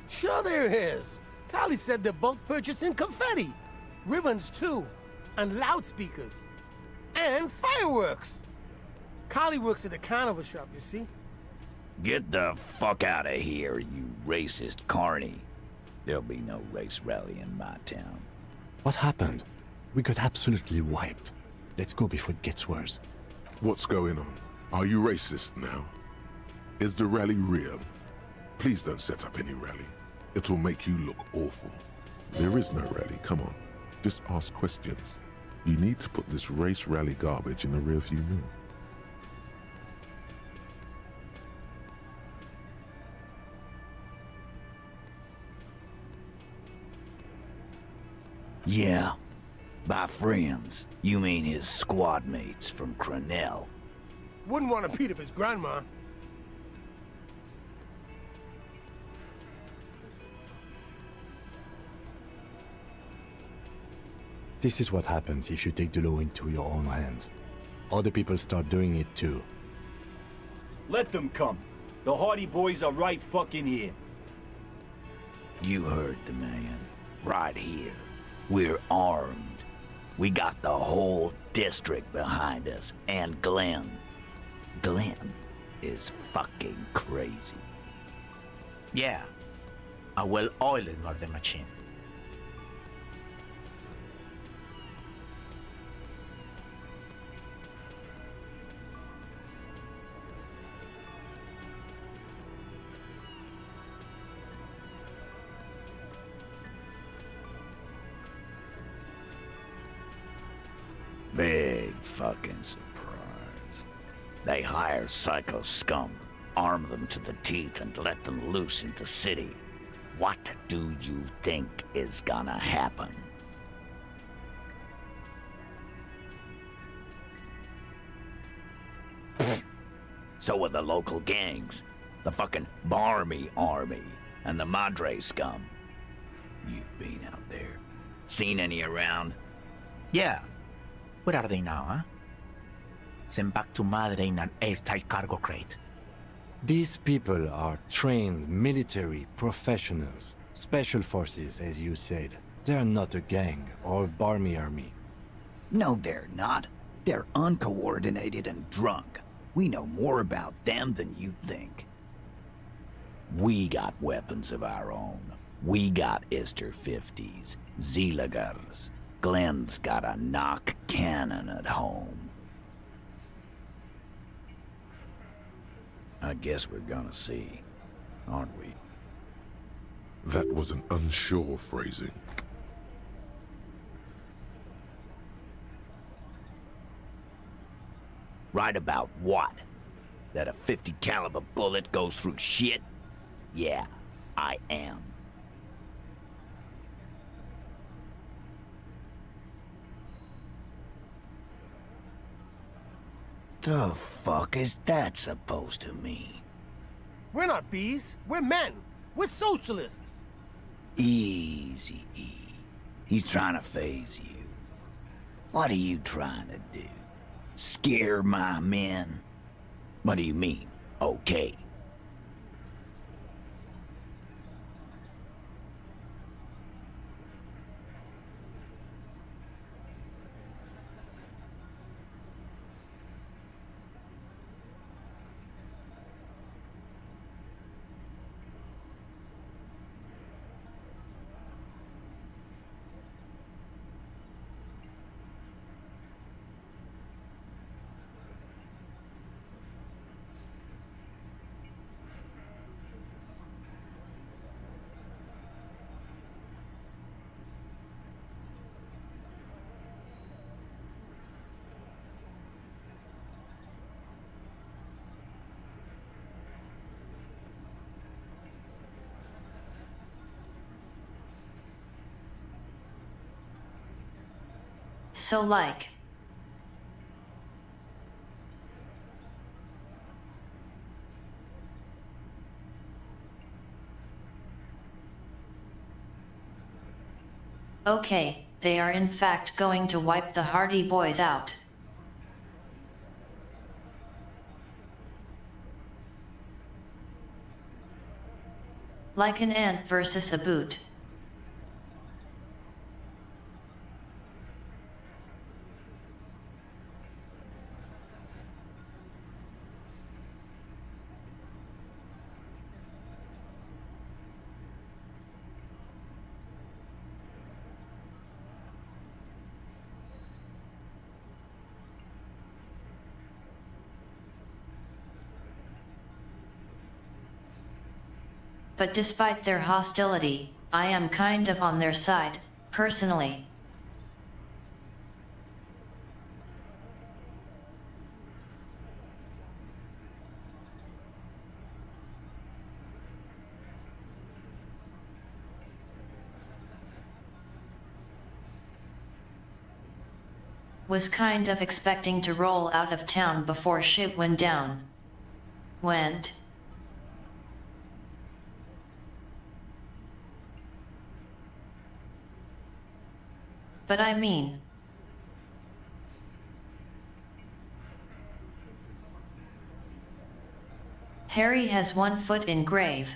Speaker 19: Sure there is. Kali said they're bulk purchasing confetti, ribbons too, and loudspeakers, and fireworks. Kali works at the carnival shop, you see.
Speaker 2: Get the fuck out of here, you racist carny. There'll be no race rally in my town.
Speaker 6: What happened? We got absolutely wiped. Let's go before it gets worse.
Speaker 5: What's going on? Are you racist now? Is the rally real? Please don't set up any rally. It'll make you look awful. There is no rally, come on. Just ask questions. You need to put this race rally garbage in the rearview mirror.
Speaker 2: Yeah. By friends, you mean his squad mates from Crenell.
Speaker 19: Wouldn't want to beat up his grandma.
Speaker 6: This is what happens if you take the law into your own hands. Other people start doing it too.
Speaker 21: Let them come. The Hardy Boys are right fucking here.
Speaker 2: You heard the man. Right here. We're armed. We got the whole district behind us, and Glenn. Glenn is fucking crazy.
Speaker 22: Yeah. A well-oiled murder machine.
Speaker 2: Big fucking surprise. They hire psycho scum, arm them to the teeth, and let them loose in the city. What do you think is gonna happen? So are the local gangs, the fucking Barmy Army, and the Madre scum. You've been out there. Seen any around?
Speaker 22: Yeah. Where are they now, huh? Sent back to Madre in an airtight cargo crate.
Speaker 6: These people are trained military professionals. Special forces, as you said. They're not a gang or a Barmy army.
Speaker 2: No, they're not. They're uncoordinated and drunk. We know more about them than you think. We got weapons of our own. We got Ister 50s, Zeelagers. Glenn's got a knock cannon at home. I guess we're gonna see, aren't we?
Speaker 5: That was an unsure phrasing.
Speaker 2: Right about what? That a 50 caliber bullet goes through shit? Yeah, I am. The fuck is that supposed to mean?
Speaker 19: We're not bees. We're men. We're socialists.
Speaker 2: Easy, E. He's trying to phase you. What are you trying to do? Scare my men? What do you mean, okay?
Speaker 1: So like. Okay, they are in fact going to wipe the Hardy Boys out. Like an ant versus a boot. But despite their hostility, I am kind of on their side, personally. Was kind of expecting to roll out of town before shit went down. Went. But I mean, Harry has 1 foot in grave.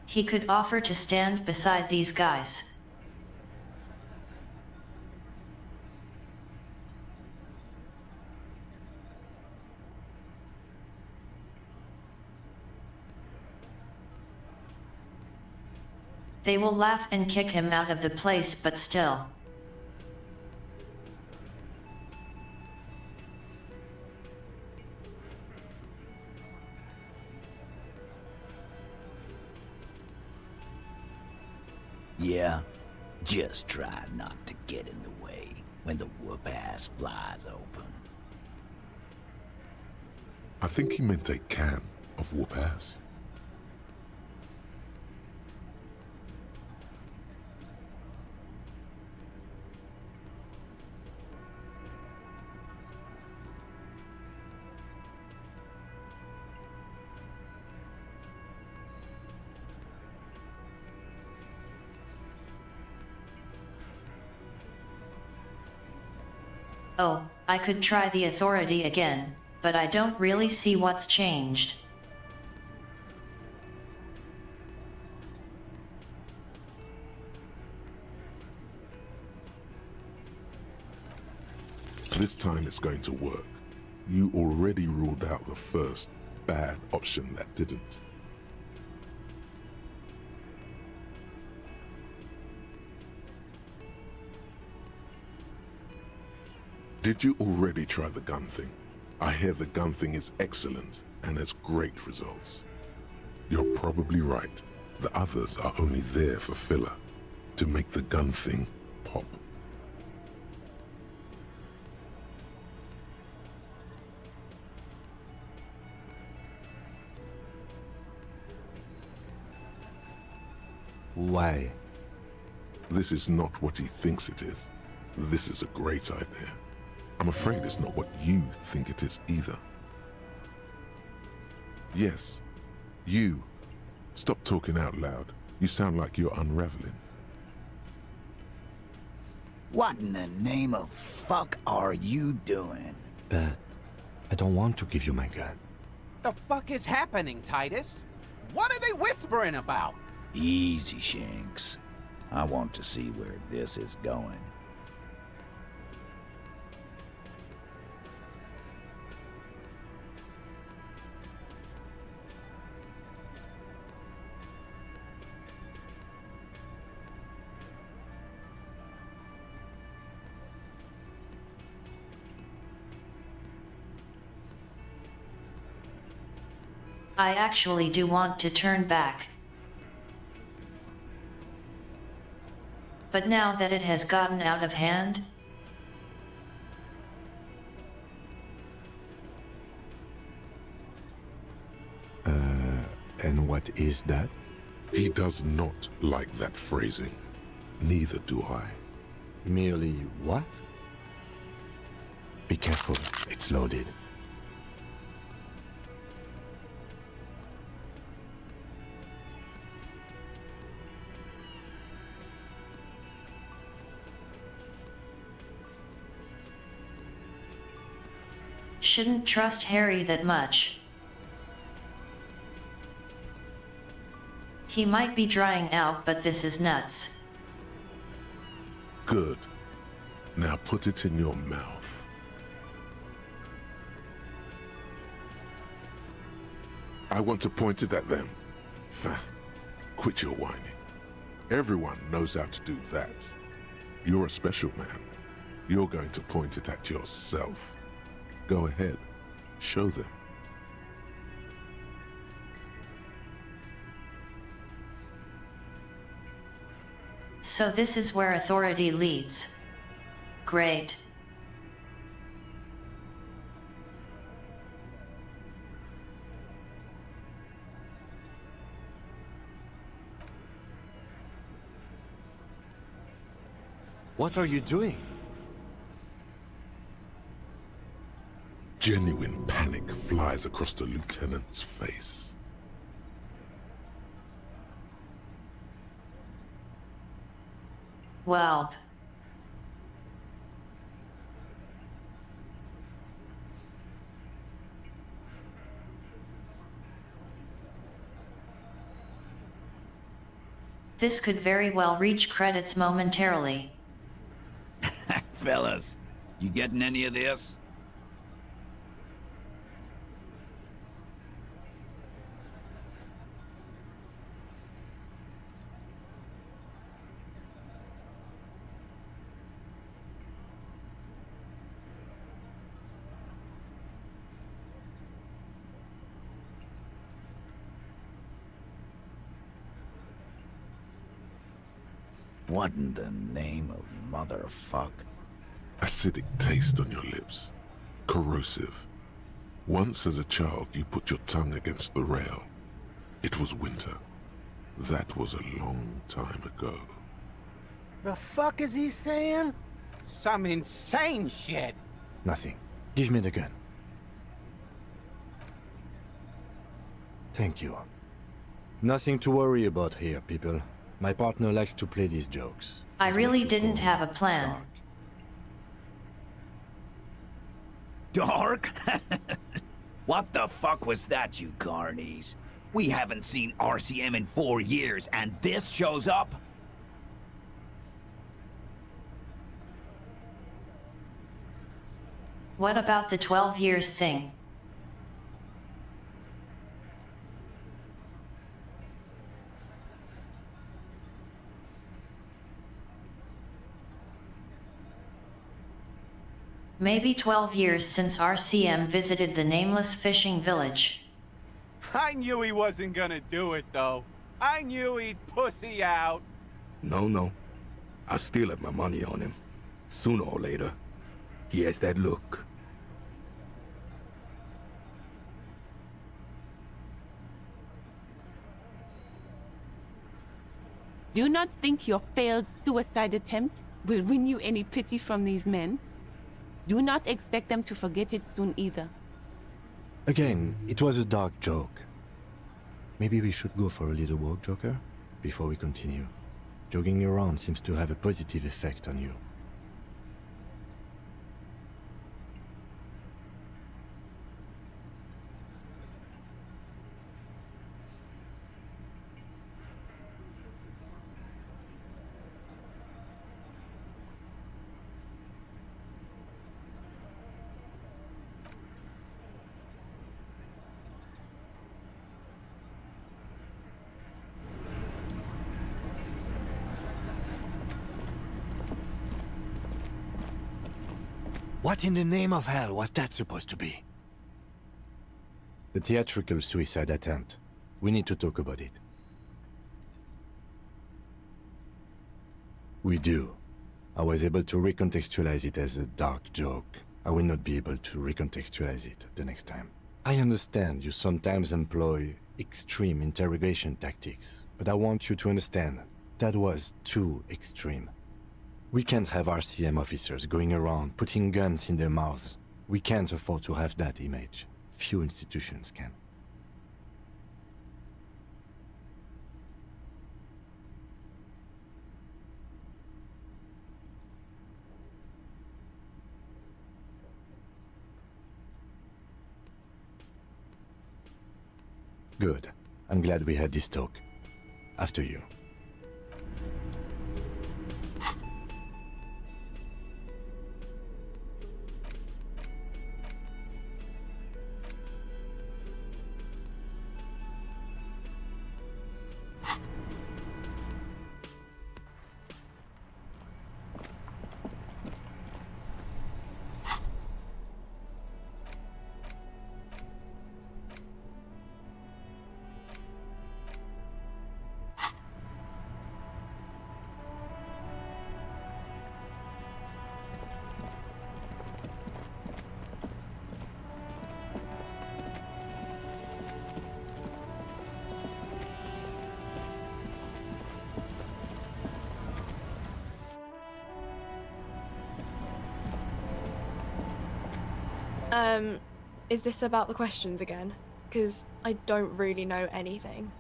Speaker 1: He could offer to stand beside these guys. They will laugh and kick him out of the place, but still.
Speaker 2: Yeah, just try not to get in the way when the whoop-ass flies open.
Speaker 5: I think he meant a can of whoop-ass.
Speaker 1: Oh, I could try the authority again, but I don't really see what's changed.
Speaker 5: This time it's going to work. You already ruled out the first bad option that didn't. Did you already try the gun thing? I hear the gun thing is excellent and has great results. You're probably right. The others are only there for filler, to make the gun thing pop.
Speaker 6: Why?
Speaker 5: This is not what he thinks it is. This is a great idea. I'm afraid it's not what you think it is either. Yes, you. Stop talking out loud. You sound like you're unraveling.
Speaker 2: What in the name of fuck are you doing?
Speaker 6: But I don't want to give you my gun.
Speaker 3: The fuck is happening, Titus? What are they whispering about?
Speaker 2: Easy, Shanks. I want to see where this is going.
Speaker 1: I actually do want to turn back. But now that it has gotten out of hand,
Speaker 6: and what is that?
Speaker 5: He does not like that phrasing. Neither do I.
Speaker 6: Merely what? Be careful, it's loaded.
Speaker 1: shouldn't trust Harry that much. He might be drying out, but this is nuts.
Speaker 5: Good. Now put it in your mouth. I want to point it at them. Quit your whining. Everyone knows how to do that. You're a special man. You're going to point it at yourself. Go ahead. Show them.
Speaker 1: So this is where authority leads. Great.
Speaker 6: What are you doing?
Speaker 5: Genuine panic flies across the lieutenant's face.
Speaker 1: Well. This could very well reach credits momentarily.
Speaker 2: Fellas, you getting any of this? What in the name of motherfuck?
Speaker 5: Acidic taste on your lips. Corrosive. Once as a child you put your tongue against the rail. It was winter. That was a long time ago.
Speaker 3: The fuck is he saying? Some insane shit.
Speaker 6: Nothing. Give me the gun. Thank you. Nothing to worry about here, people. My partner likes to play these jokes.
Speaker 1: I really didn't have a plan.
Speaker 2: Dark? What the fuck was that, you carnies? We haven't seen RCM in 4 years, and this shows up?
Speaker 1: What about the 12 years thing? Maybe 12 years since RCM visited the nameless fishing village.
Speaker 3: I knew he wasn't gonna do it, though. I knew he'd pussy out.
Speaker 9: No. I still have my money on him. Sooner or later. He has that look.
Speaker 11: Do not think your failed suicide attempt will win you any pity from these men. Do not expect them to forget it soon either.
Speaker 6: Again, it was a dark joke. Maybe we should go for a little walk, Joker, before we continue. Jogging around seems to have a positive effect on you. What in the name of hell was that supposed to be? The theatrical suicide attempt. We need to talk about it. We do. I was able to recontextualize it as a dark joke. I will not be able to recontextualize it the next time. I understand you sometimes employ extreme interrogation tactics, but I want you to understand that was too extreme. We can't have RCM officers going around putting guns in their mouths. We can't afford to have that image. Few institutions can. Good. I'm glad we had this talk. After you.
Speaker 4: Is this about the questions again? Because I don't really know anything.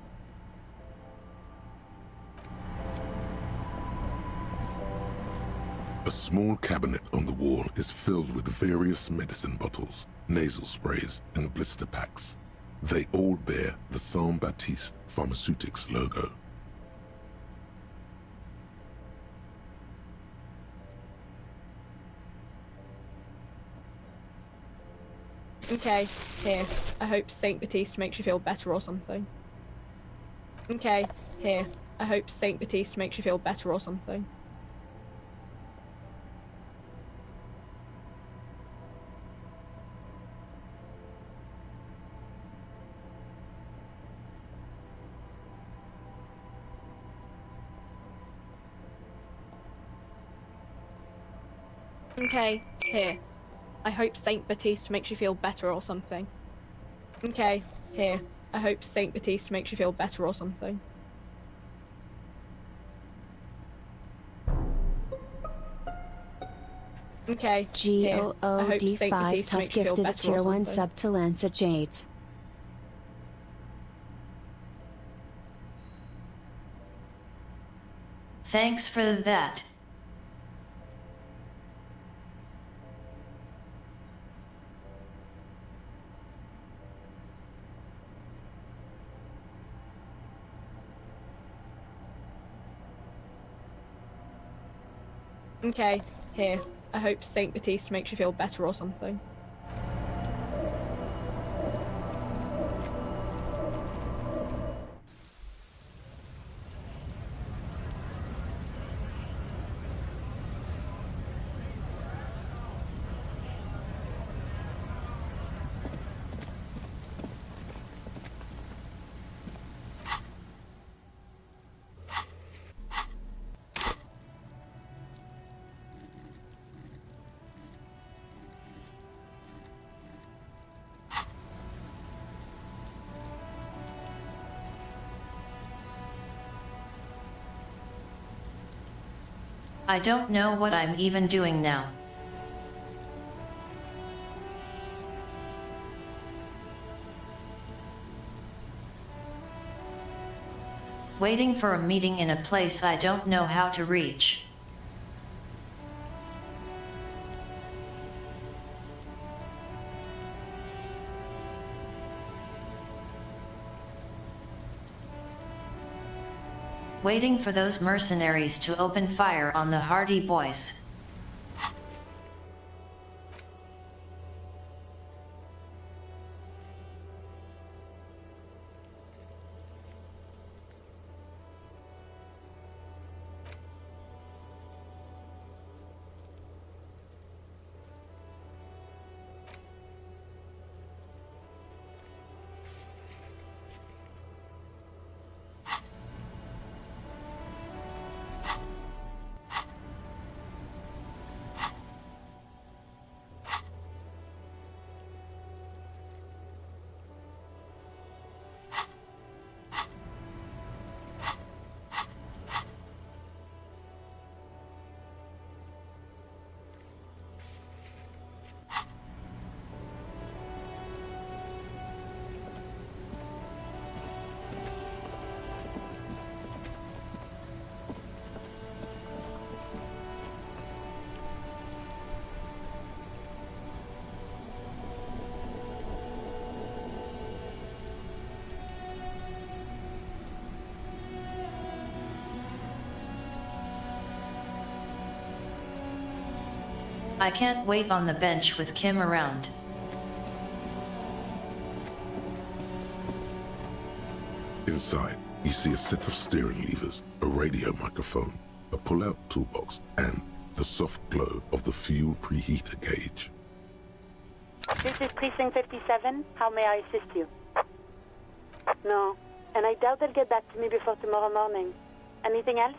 Speaker 5: A small cabinet on the wall is filled with various medicine bottles, nasal sprays, and blister packs. They all bear the Saint Baptiste Pharmaceutics logo.
Speaker 4: Okay, here. I hope Saint Baptiste makes you feel better or something. Okay, here. I hope Saint Baptiste makes you feel better or something. Okay, here. I hope Saint Baptiste makes you feel better or something. Okay, here. I hope Saint Baptiste makes you feel better or something. Okay, here. I hope Saint
Speaker 18: GOOD5
Speaker 4: Baptiste
Speaker 18: tough
Speaker 4: makes you feel
Speaker 18: gifted a
Speaker 4: better or
Speaker 18: tier 1
Speaker 4: something.
Speaker 18: sub to Lancet Jades.
Speaker 1: Thanks for that.
Speaker 4: Okay, here. I hope Saint Baptiste makes you feel better or something.
Speaker 1: I don't know what I'm even doing now. Waiting for a meeting in a place I don't know how to reach. Waiting for those mercenaries to open fire on the Hardy Boys. I can't wait on the bench with Kim around.
Speaker 5: Inside, you see a set of steering levers, a radio microphone, a pull-out toolbox, and the soft glow of the fuel preheater gauge.
Speaker 12: This is Precinct 57. How may I assist you? No, and I doubt they'll get back to me before tomorrow morning. Anything else?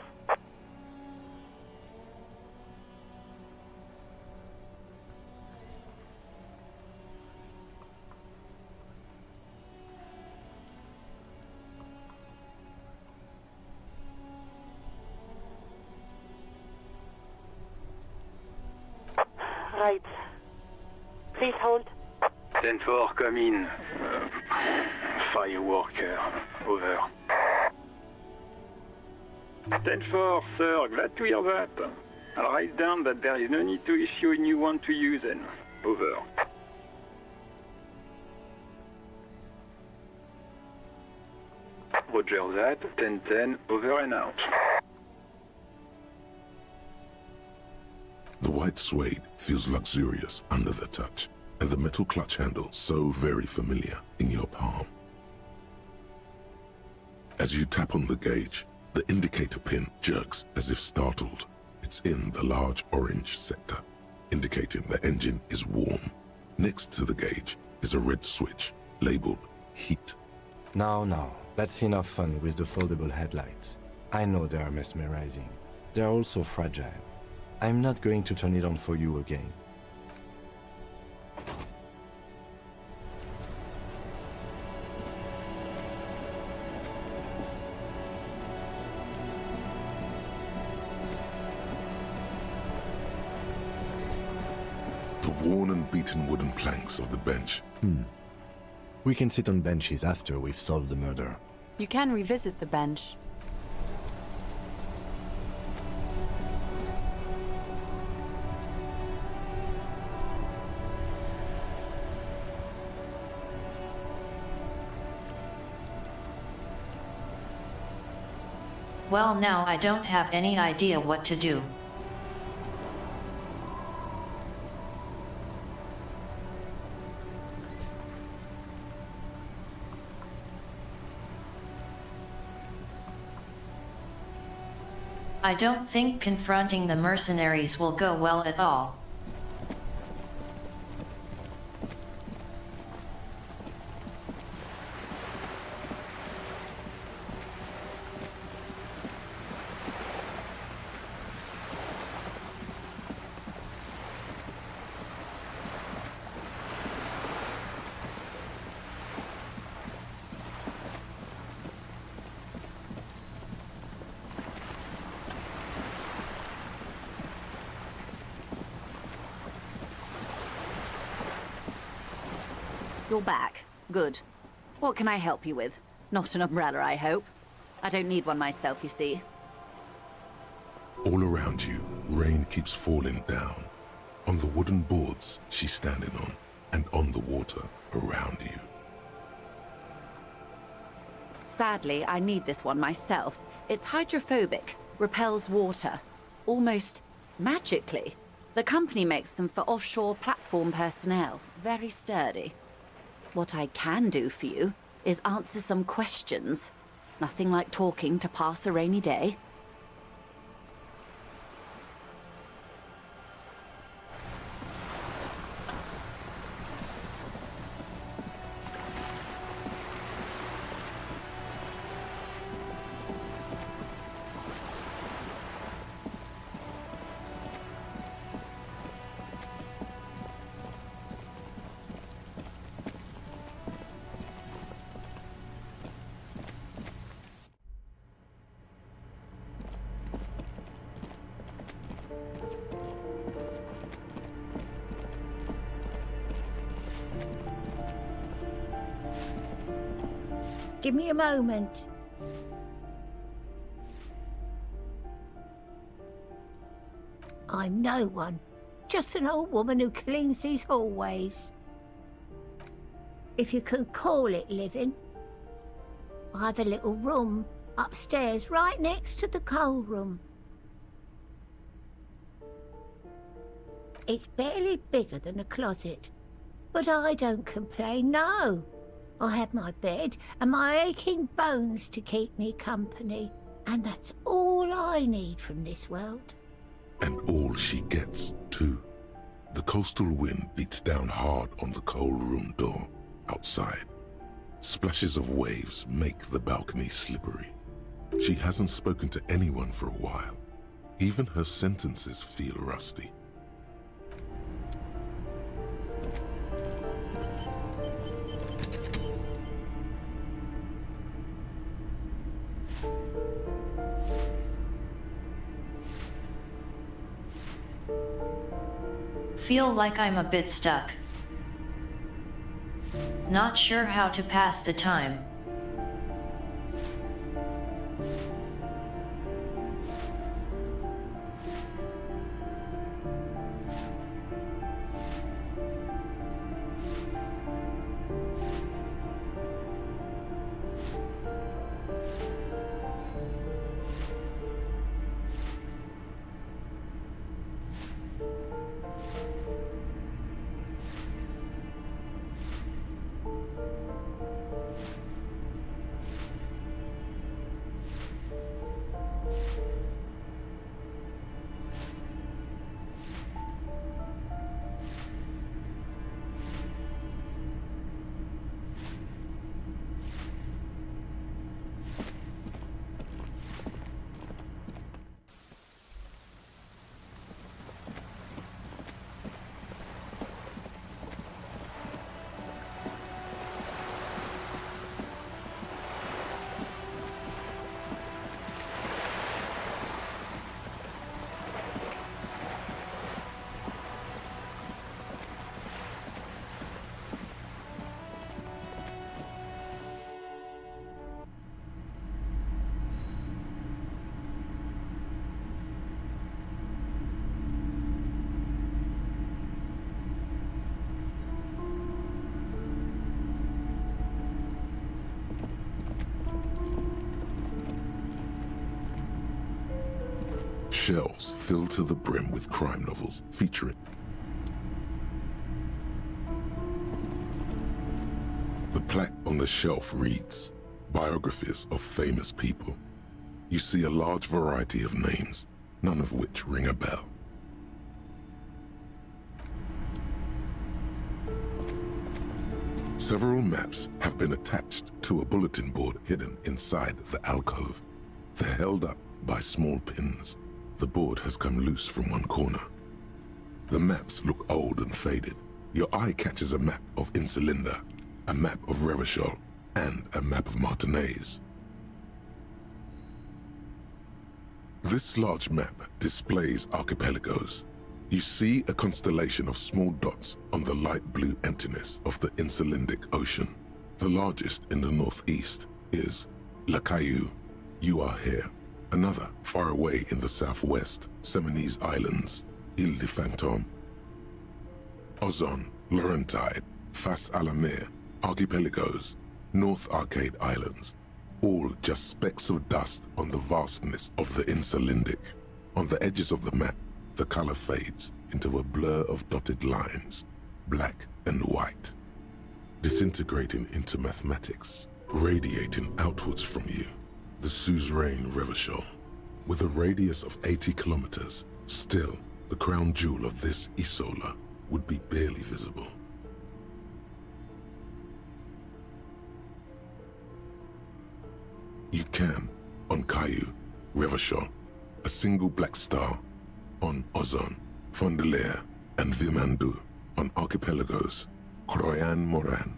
Speaker 12: Right. Please hold.
Speaker 8: 10-4, come in. Fireworker, over. 10-4, sir, glad to hear that. I'll write down that there is no need to issue a new one to you then. Over. Roger that, 10-10, over and out.
Speaker 5: The white suede feels luxurious under the touch, and the metal clutch handle so very familiar in your palm. As you tap on the gauge, the indicator pin jerks as if startled. It's in the large orange sector, indicating the engine is warm. Next to the gauge is a red switch labeled heat.
Speaker 6: Now, that's enough fun with the foldable headlights. I know they are mesmerizing. They're also fragile. I'm not going to turn it on for you again.
Speaker 5: The worn and beaten wooden planks of the bench.
Speaker 6: We can sit on benches after we've solved the murder.
Speaker 13: You can revisit the bench.
Speaker 1: Well, now I don't have any idea what to do. I don't think confronting the mercenaries will go well at all.
Speaker 15: You're back. Good. What can I help you with? Not an umbrella, I hope. I don't need one myself, you see.
Speaker 5: All around you, rain keeps falling down. On the wooden boards she's standing on, and on the water around you.
Speaker 15: Sadly, I need this one myself. It's hydrophobic, repels water. Almost magically. The company makes them for offshore platform personnel. Very sturdy. What I can do for you is answer some questions. Nothing like talking to pass a rainy day.
Speaker 23: Give me a moment. I'm no one. Just an old woman who cleans these hallways. If you can call it living. I have a little room upstairs right next to the coal room. It's barely bigger than a closet, but I don't complain, no. I have my bed and my aching bones to keep me company, and that's all I need from this world.
Speaker 5: And all she gets, too. The coastal wind beats down hard on the coal room door outside. Splashes of waves make the balcony slippery. She hasn't spoken to anyone for a while. Even her sentences feel rusty.
Speaker 1: Feel like I'm a bit stuck. Not sure how to pass the time.
Speaker 5: Shelves filled to the brim with crime novels featuring. The plaque on the shelf reads, biographies of famous people. You see a large variety of names, none of which ring a bell. Several maps have been attached to a bulletin board hidden inside the alcove. They're held up by small pins. The board has come loose from one corner. The maps look old and faded. Your eye catches a map of Insulinda, a map of Revachol, and a map of Martinaise. This large map displays archipelagos. You see a constellation of small dots on the light blue emptiness of the Insulindic Ocean. The largest in the northeast is La Caillou. You are here. Another, far away in the southwest, Seminese Islands, Ile de Fantôme. Ozon, Laurentide, Fas à la Mer, Archipelagos, North Arcade Islands, all just specks of dust on the vastness of the Insulindic. On the edges of the map, the color fades into a blur of dotted lines, black and white, disintegrating into mathematics, radiating outwards from you. The suzerain Revachol, with a radius of 80 kilometers, still, the crown jewel of this Isola would be barely visible. You can, on Caillou, Revachol, a single black star, on Ozon, Fondelier, and Vilmandoux, on archipelagos, Croyan-Moran,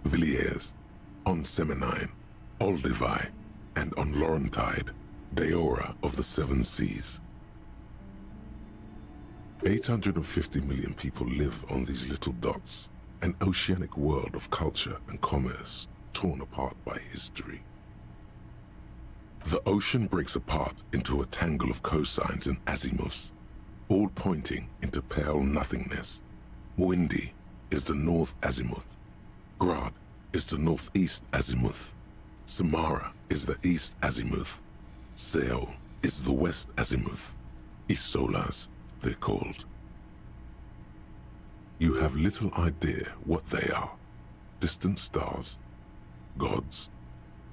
Speaker 5: Villiers, on Seminine, Olduvai, and on Laurentide, Deora of the Seven Seas. 850 million people live on these little dots, an oceanic world of culture and commerce torn apart by history. The ocean breaks apart into a tangle of cosines and azimuths, all pointing into pale nothingness. Windy is the north azimuth. Grad is the northeast azimuth. Samara is the east azimuth. Seol is the west azimuth. Isolas, they're called. You have little idea what they are. Distant stars, gods,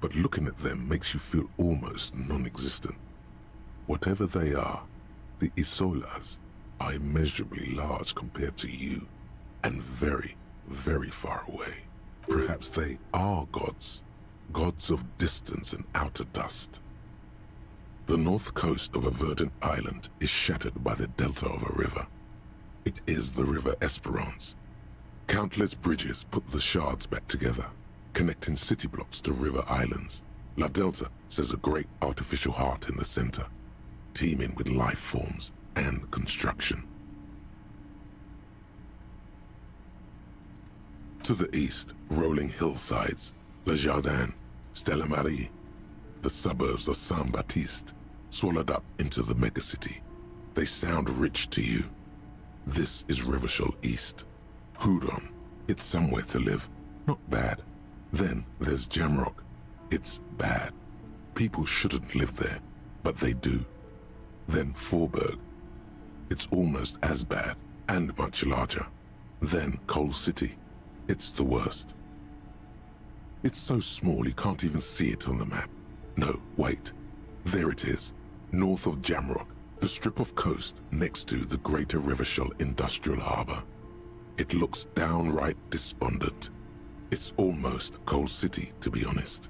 Speaker 5: but looking at them makes you feel almost non-existent. Whatever they are, the Isolas are immeasurably large compared to you, and very, very far away. Perhaps they are gods, gods of distance and outer dust. The north coast of a verdant island is shattered by the delta of a river. It is the River Esperance. Countless bridges put the shards back together, connecting city blocks to river islands. La Delta says a great artificial heart in the center, teeming with life forms and construction. To the east, rolling hillsides, Le Jardin, Stella Marie, the suburbs of Saint-Baptiste, swallowed up into the megacity. They sound rich to you. This is Revachol East. Hudon, it's somewhere to live, not bad. Then there's Jamrock. It's bad. People shouldn't live there, but they do. Then Forburg. It's almost as bad, and much larger. Then Coal City. It's the worst. It's so small you can't even see it on the map. No, wait. There it is, north of Jamrock, the strip of coast next to the Greater Revachol Industrial Harbor. It looks downright despondent. It's almost Coal City, to be honest.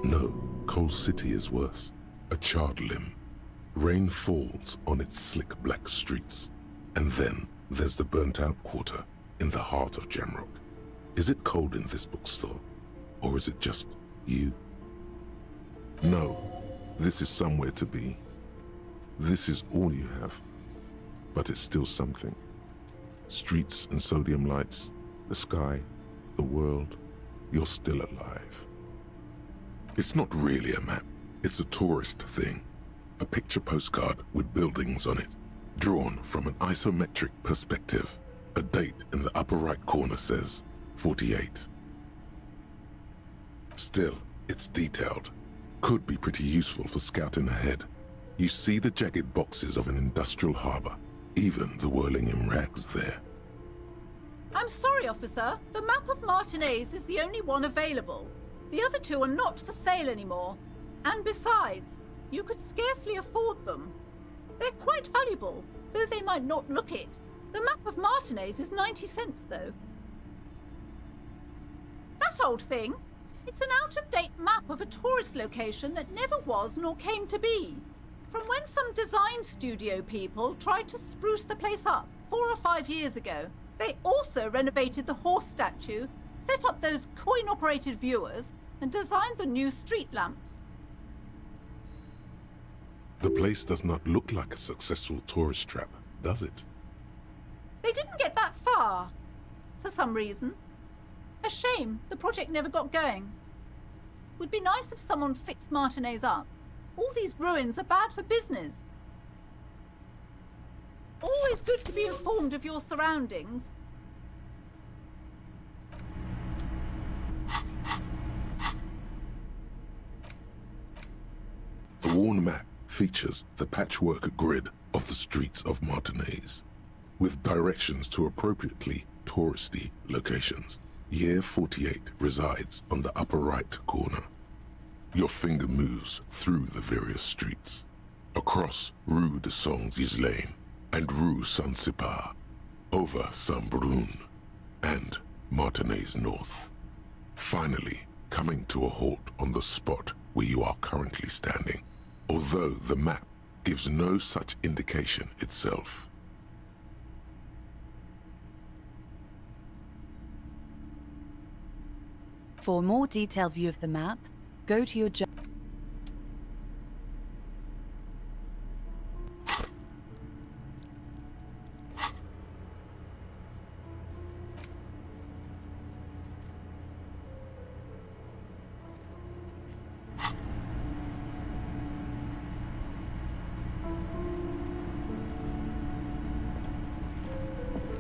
Speaker 5: No, Coal City is worse. A charred limb. Rain falls on its slick black streets. And then there's the burnt-out quarter in the heart of Jamrock. Is it cold in this bookstore? Or is it just you? No, this is somewhere to be. This is all you have. But it's still something. Streets and sodium lights, the sky, the world. You're still alive. It's not really a map. It's a tourist thing. A picture postcard with buildings on it, drawn from an isometric perspective. A date in the upper right corner says 48. Still, it's detailed. Could be pretty useful for scouting ahead. You see the jagged boxes of an industrial harbor, even the whirling in rags there.
Speaker 10: I'm sorry, officer. The map of Martinez is the only one available. The other two are not for sale anymore. And besides, you could scarcely afford them. They're quite valuable, though they might not look it. The map of Martinez is 90 cents, though. That old thing? It's an out-of-date map of a tourist location that never was nor came to be. From when some design studio people tried to spruce the place up 4 or 5 years ago. They also renovated the horse statue, set up those coin-operated viewers, and designed the new street lamps.
Speaker 5: The place does not look like a successful tourist trap, does it?
Speaker 10: They didn't get that far, for some reason. A shame the project never got going. Would be nice if someone fixed Martinez up. All these ruins are bad for business. Always good to be informed of your surroundings.
Speaker 5: The worn map features the patchwork grid of the streets of Martinez, with directions to appropriately touristy locations. Year 48 resides on the upper right corner. Your finger moves through the various streets, across Rue de Saint-Ghislain and Rue Saint-Sipar, over Saint-Brun and Martinez North, finally coming to a halt on the spot where you are currently standing, although the map gives no such indication itself.
Speaker 13: For a more detailed view of the map, go to your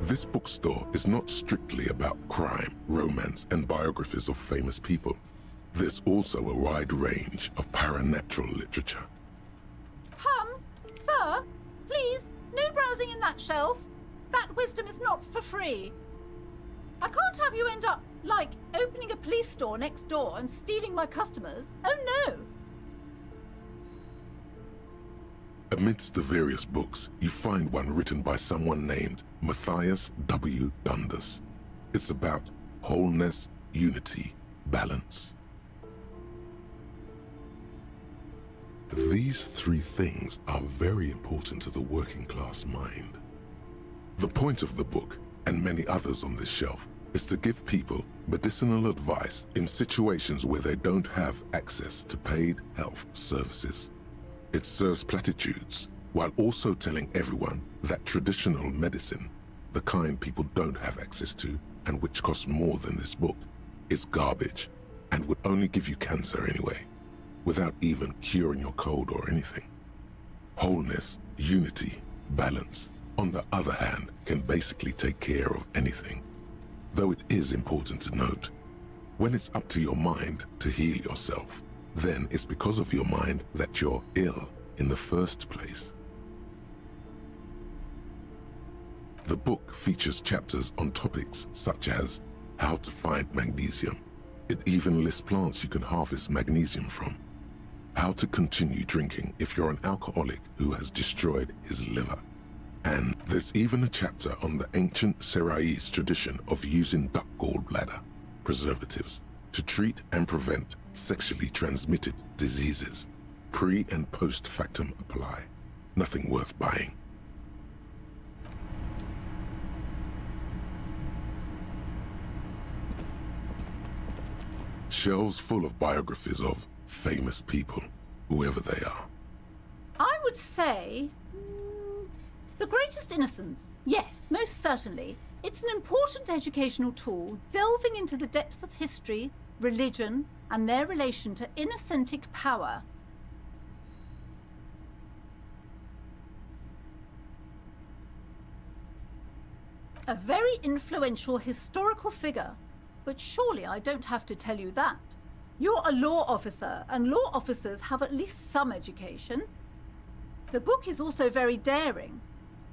Speaker 5: This bookstore is not strictly about crime, romance, and biographies of famous people. There's also a wide range of paranatural literature.
Speaker 10: Sir, please, no browsing in that shelf. That wisdom is not for free. I can't have you end up, like, opening a police store next door and stealing my customers. Oh no!
Speaker 5: Amidst the various books, you find one written by someone named Matthias W. Dundas. It's about wholeness, unity, balance. These three things are very important to the working class mind. The point of the book, and many others on this shelf, is to give people medicinal advice in situations where they don't have access to paid health services. It serves platitudes, while also telling everyone that traditional medicine, the kind people don't have access to, and which costs more than this book, is garbage and would only give you cancer anyway, without even curing your cold or anything. Wholeness, unity, balance, on the other hand, can basically take care of anything. Though it is important to note, when it's up to your mind to heal yourself, then it's because of your mind that you're ill in the first place. The book features chapters on topics such as how to find magnesium. It even lists plants you can harvest magnesium from. How to continue drinking if you're an alcoholic who has destroyed his liver. And there's even a chapter on the ancient Seraïs tradition of using duck gallbladder preservatives to treat and prevent sexually transmitted diseases. Pre and post factum apply. Nothing worth buying. Shelves full of biographies of famous people, whoever they are.
Speaker 10: I would say... The Greatest Innocence. Yes, most certainly. It's an important educational tool, delving into the depths of history, religion, and their relation to innocentic power. A very influential historical figure, but surely I don't have to tell you that. You're a law officer, and law officers have at least some education. The book is also very daring.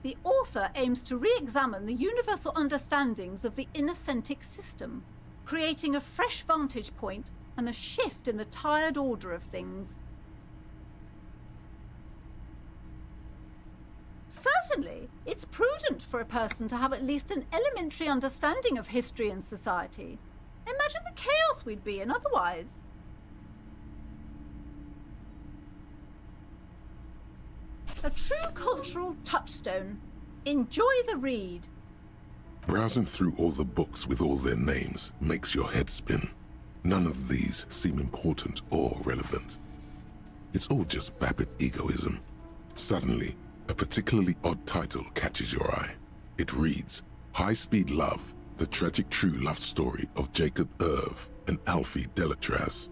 Speaker 10: The author aims to re-examine the universal understandings of the innocentic system, creating a fresh vantage point and a shift in the tired order of things. Certainly, it's prudent for a person to have at least an elementary understanding of history and society. Imagine the chaos we'd be in otherwise. A true cultural touchstone. Enjoy the read.
Speaker 5: Browsing through all the books with all their names makes your head spin. None of these seem important or relevant. It's all just vapid egoism. Suddenly, a particularly odd title catches your eye. It reads, High Speed Love, the tragic true love story of Jacob Irv and Alfie Delatraz.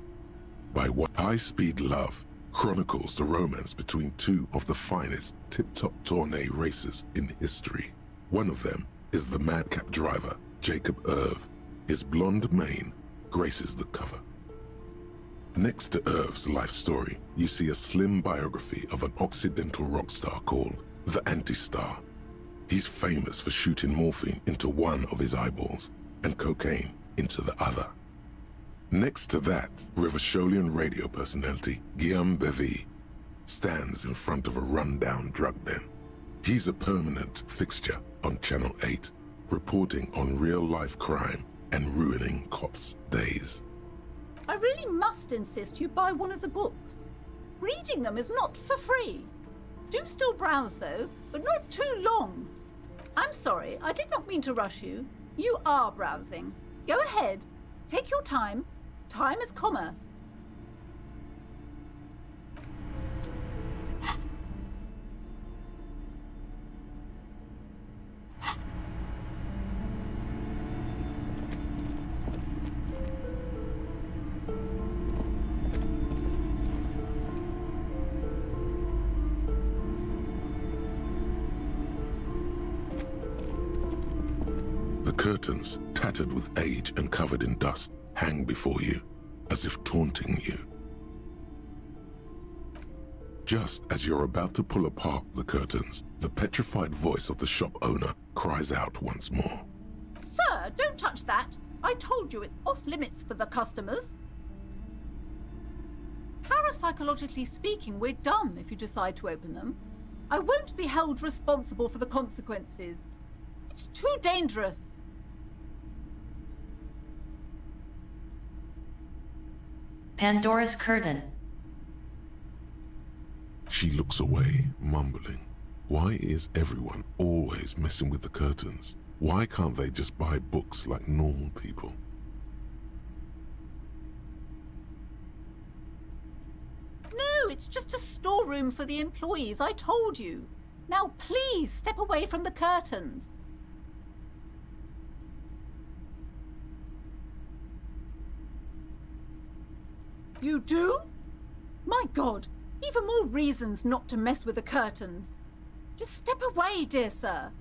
Speaker 5: By what High Speed Love chronicles the romance between two of the finest tip-top tourney racers in history. One of them is the madcap driver, Jacob Irv. His blonde mane graces the cover. Next to Irv's life story, you see a slim biography of an Occidental rock star called the Anti-Star. He's famous for shooting morphine into one of his eyeballs and cocaine into the other. Next to that, Rivasholian radio personality Guillaume Bevy stands in front of a rundown drug den. He's a permanent fixture on Channel 8, reporting on real-life crime and ruining cops' days.
Speaker 10: I really must insist you buy one of the books. Reading them is not for free. Do still browse though, but not too long. I'm sorry, I did not mean to rush you. You are browsing. Go ahead. Take your time. Time is commerce.
Speaker 5: The curtains, tattered with age and covered in dust, hang before you, as if taunting you. Just as you're about to pull apart the curtains, the petrified voice of the shop owner cries out once more.
Speaker 10: Sir, don't touch that. I told you it's off limits for the customers. Parapsychologically speaking, we're dumb if you decide to open them. I won't be held responsible for the consequences. It's too dangerous.
Speaker 1: Pandora's curtain.
Speaker 5: She looks away, mumbling. Why is everyone always messing with the curtains? Why can't they just buy books like normal people?
Speaker 10: No, it's just a storeroom for the employees, I told you. Now please step away from the curtains. You do? My God, even more reasons not to mess with the curtains. Just step away, dear sir.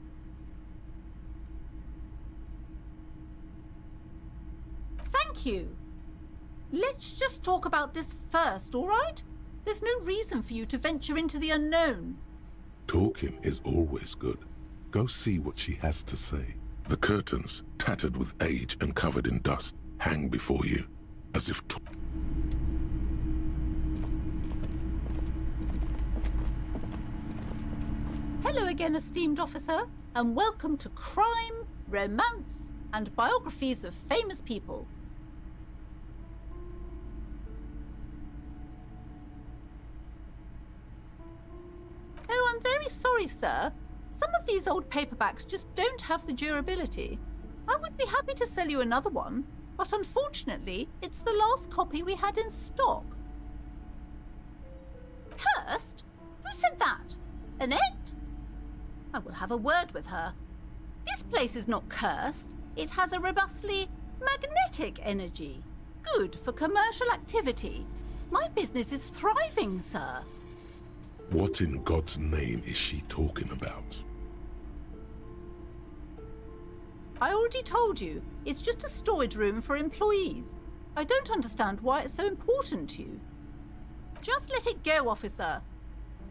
Speaker 10: Thank you. Let's just talk about this first, all right? There's no reason for you to venture into the unknown.
Speaker 5: Talking is always good. Go see what she has to say. The curtains, tattered with age and covered in dust, hang before you, as if...
Speaker 10: Hello again, esteemed officer, and welcome to Crime, Romance, and Biographies of Famous People. Oh, I'm very sorry, sir. Some of these old paperbacks just don't have the durability. I would be happy to sell you another one, but unfortunately, it's the last copy we had in stock. Cursed? Who said that? Annette? I will have a word with her. This place is not cursed. It has a robustly magnetic energy. Good for commercial activity. My business is thriving, sir.
Speaker 5: What in God's name is she talking about?
Speaker 10: I already told you, it's just a storage room for employees. I don't understand why it's so important to you. Just let it go, officer.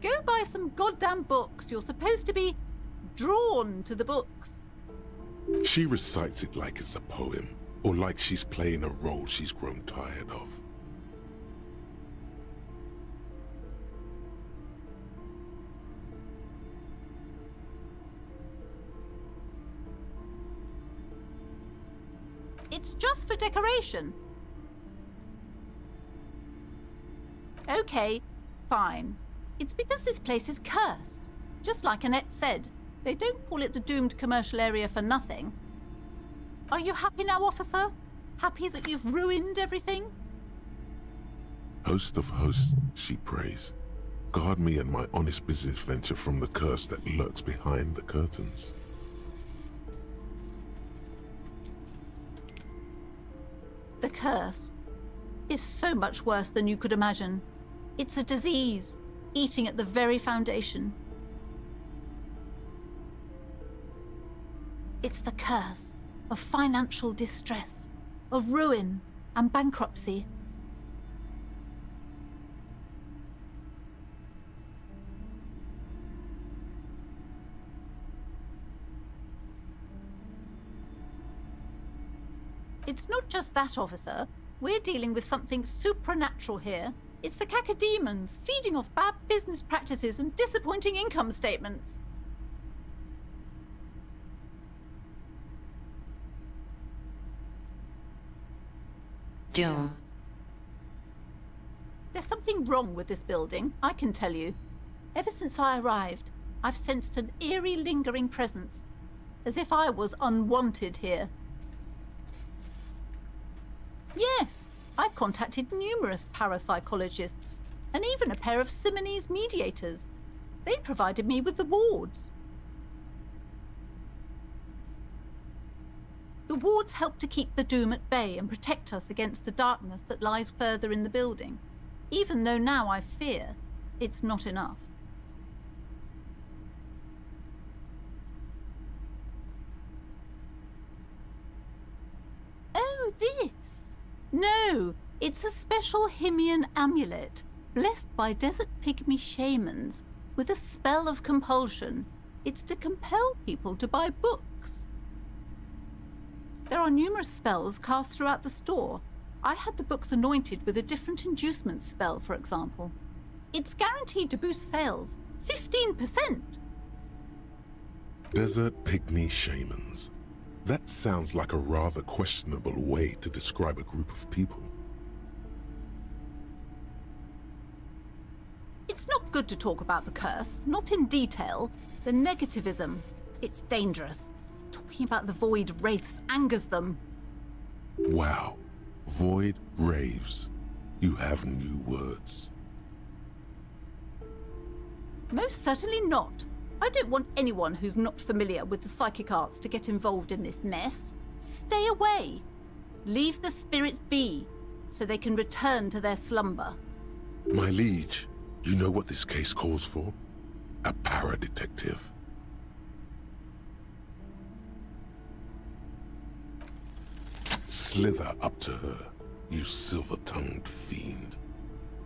Speaker 10: Go buy some goddamn books. You're supposed to be drawn to the books.
Speaker 5: She recites it like it's a poem, or like she's playing a role she's grown tired of.
Speaker 10: It's just for decoration. Okay, fine. It's because this place is cursed. Just like Annette said, they don't call it the doomed commercial area for nothing. Are you happy now, officer? Happy that you've ruined everything?
Speaker 5: Host of hosts, she prays. Guard me and my honest business venture from the curse that lurks behind the curtains.
Speaker 10: The curse is so much worse than you could imagine. It's a disease, eating at the very foundation. It's the curse of financial distress, of ruin and bankruptcy. It's not just that, officer. We're dealing with something supernatural here. It's the cacodemons feeding off bad business practices and disappointing income statements.
Speaker 1: Doom.
Speaker 10: There's something wrong with this building, I can tell you. Ever since I arrived, I've sensed an eerie, lingering presence, as if I was unwanted here. Yes, I've contacted numerous parapsychologists, and even a pair of Simonese mediators. They provided me with the wards. The wards help to keep the doom at bay and protect us against the darkness that lies further in the building, even though now I fear it's not enough. Oh, this? No, it's a special Himian amulet, blessed by desert pygmy shamans, with a spell of compulsion. It's to compel people to buy books. There are numerous spells cast throughout the store. I had the books anointed with a different inducement spell, for example. It's guaranteed to boost sales 15%.
Speaker 5: Desert pygmy shamans. That sounds like a rather questionable way to describe a group of people.
Speaker 10: It's not good to talk about the curse, not in detail. The negativism, it's dangerous. Talking about the void wraiths angers them.
Speaker 5: Wow. Void raves. You have new words.
Speaker 10: Most certainly not. I don't want anyone who's not familiar with the psychic arts to get involved in this mess. Stay away. Leave the spirits be. so they can return to their slumber.
Speaker 5: My liege, you know what this case calls for? A para-detective. Slither up to her, you silver-tongued fiend.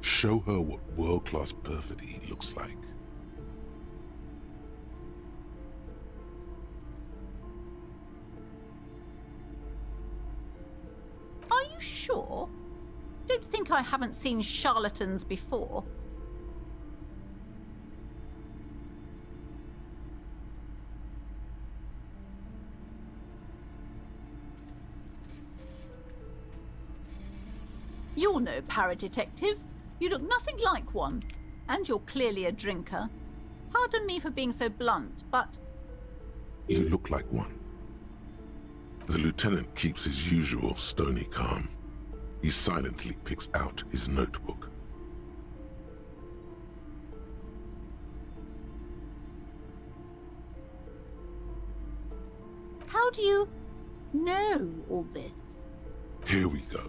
Speaker 5: Show her what world-class perfidy looks like.
Speaker 10: Are you sure? Don't think I haven't seen charlatans before. You're no para-detective. You look nothing like one. And you're clearly a drinker. Pardon me for being so blunt, but...
Speaker 5: You look like one. The lieutenant keeps his usual stony calm. He silently picks out his notebook.
Speaker 10: How do you know all this?
Speaker 5: Here we go.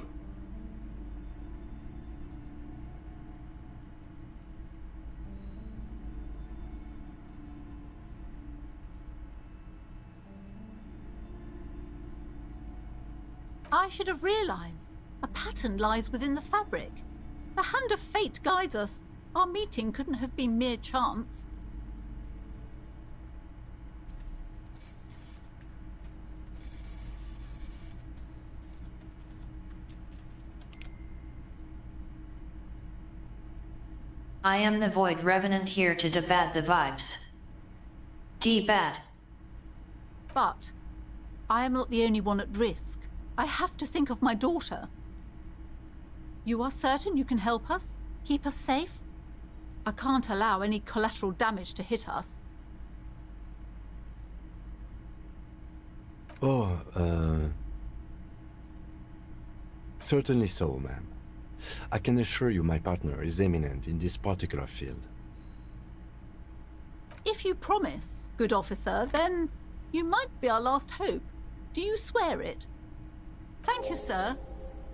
Speaker 10: I should have realized. A pattern lies within the fabric. The hand of fate guides us. Our meeting couldn't have been mere chance.
Speaker 1: I am the Void Revenant here to debat the vibes. Debat.
Speaker 10: But I am not the only one at risk. I have to think of my daughter. You are certain you can help us? Keep us safe? I can't allow any collateral damage to hit us.
Speaker 6: Oh, certainly so, ma'am. I can assure you my partner is eminent in this particular field.
Speaker 10: If you promise, good officer, then you might be our last hope. Do you swear it? Thank you, sir.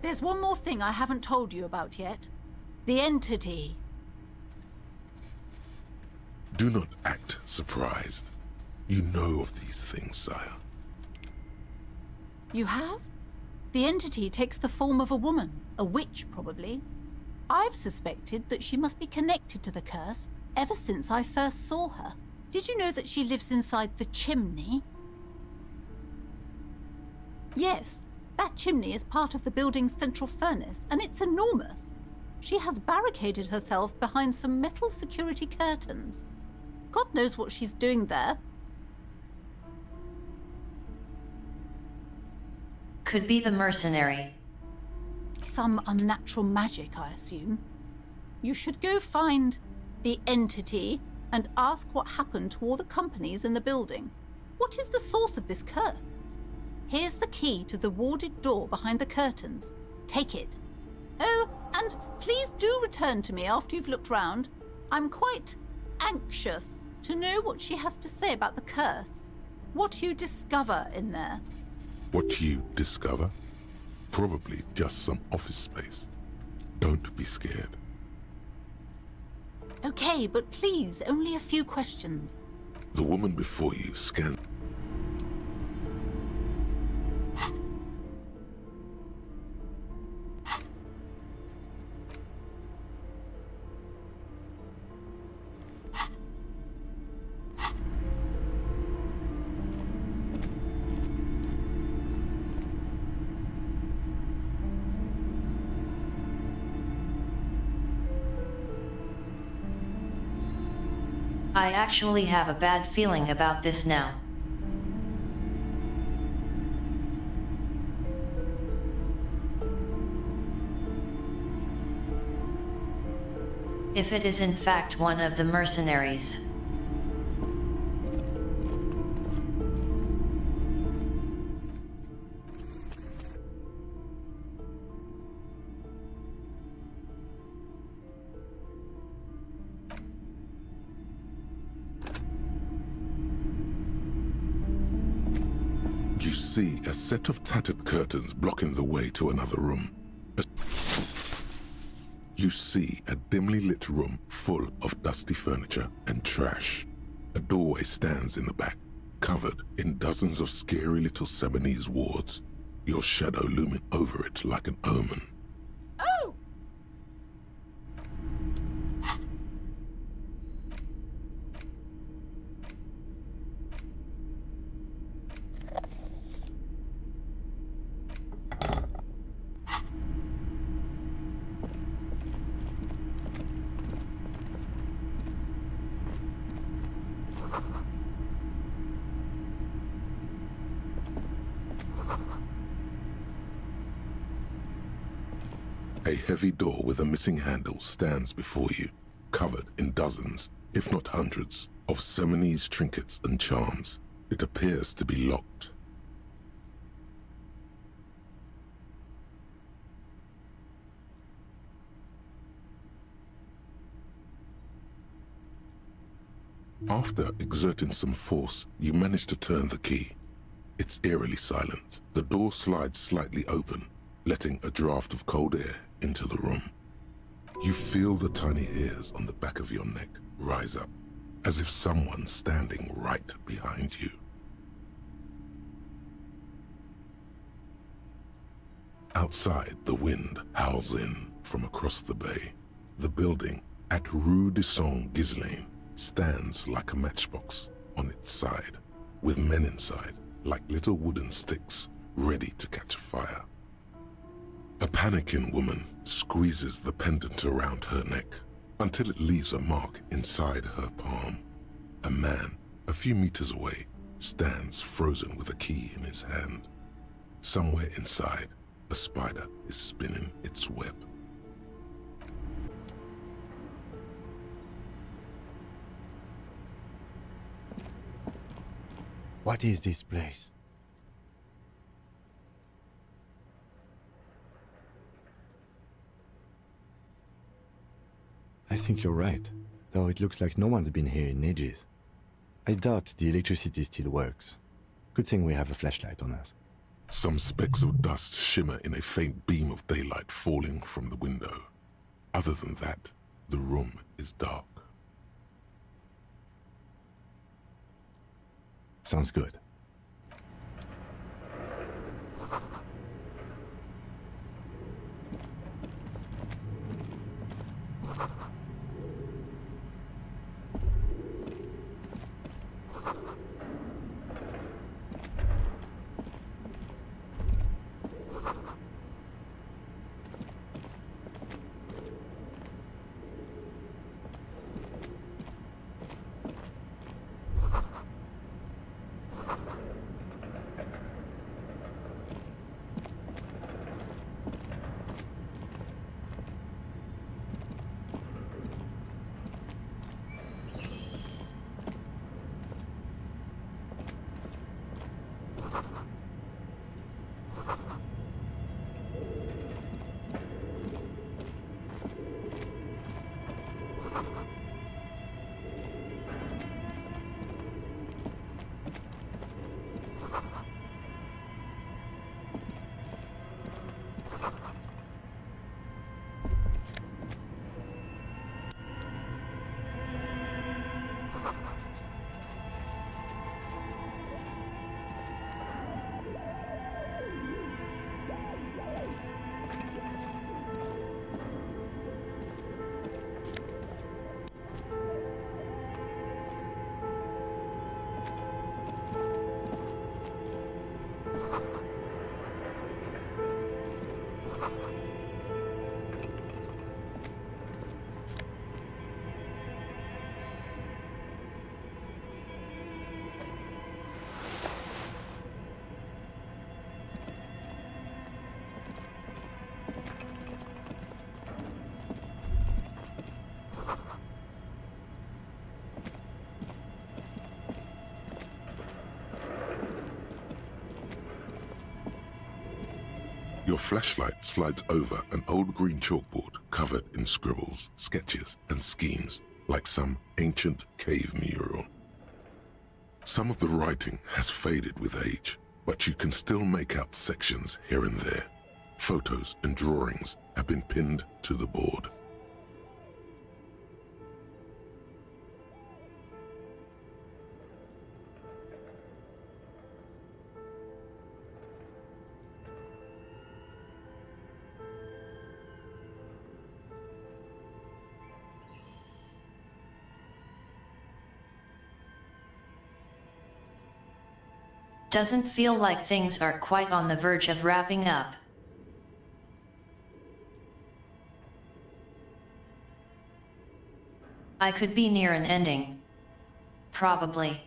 Speaker 10: There's one more thing I haven't told you about yet. The entity.
Speaker 5: Do not act surprised. You know of these things, sire.
Speaker 10: You have? The entity takes the form of a woman, a witch probably. I've suspected that she must be connected to the curse ever since I first saw her. Did you know that she lives inside the chimney? Yes, that chimney is part of the building's central furnace, and it's enormous. She has barricaded herself behind some metal security curtains. God knows what she's doing there.
Speaker 1: Could be the mercenary.
Speaker 10: Some unnatural magic, I assume. You should go find the entity and ask what happened to all the companies in the building. What is the source of this curse? Here's the key to the warded door behind the curtains. Take it. Oh, and please do return to me after you've looked round. I'm quite anxious to know what she has to say about the curse. What you discover in there.
Speaker 5: What you discover? Probably just some office space. Don't be scared.
Speaker 10: Okay, but please, only a few questions.
Speaker 5: The woman before you scanned.
Speaker 1: I actually have a bad feeling about this now. If it is in fact one of the mercenaries.
Speaker 5: You see a set of tattered curtains blocking the way to another room. You see a dimly lit room full of dusty furniture and trash. A doorway stands in the back, covered in dozens of scary little Seminese wards, your shadow looming over it like an omen.
Speaker 10: Oh!
Speaker 5: A heavy door with a missing handle stands before you, covered in dozens, if not hundreds, of Seminese trinkets and charms. It appears to be locked. After exerting some force, you manage to turn the key. It's eerily silent. The door slides slightly open, letting a draft of cold air into the room. You feel the tiny hairs on the back of your neck rise up, as if someone's standing right behind you. Outside, the wind howls in from across the bay. The building at Rue de Saint-Ghislain stands like a matchbox on its side, with men inside like little wooden sticks ready to catch fire. A panicking woman squeezes the pendant around her neck until it leaves a mark inside her palm. A man, a few meters away, stands frozen with a key in his hand. Somewhere inside, a spider is spinning its web.
Speaker 6: What is this place? I think you're right, though it looks like no one's been here in ages. I doubt the electricity still works. Good thing we have a flashlight on us.
Speaker 5: Some specks of dust shimmer in a faint beam of daylight falling from the window. Other than that, the room is dark.
Speaker 6: Sounds good.
Speaker 5: Your flashlight slides over an old green chalkboard covered in scribbles, sketches, and schemes, like some ancient cave mural. Some of the writing has faded with age, but you can still make out sections here and there. Photos and drawings have been pinned to the board.
Speaker 1: Doesn't feel like things are quite on the verge of wrapping up. I could be near an ending. Probably.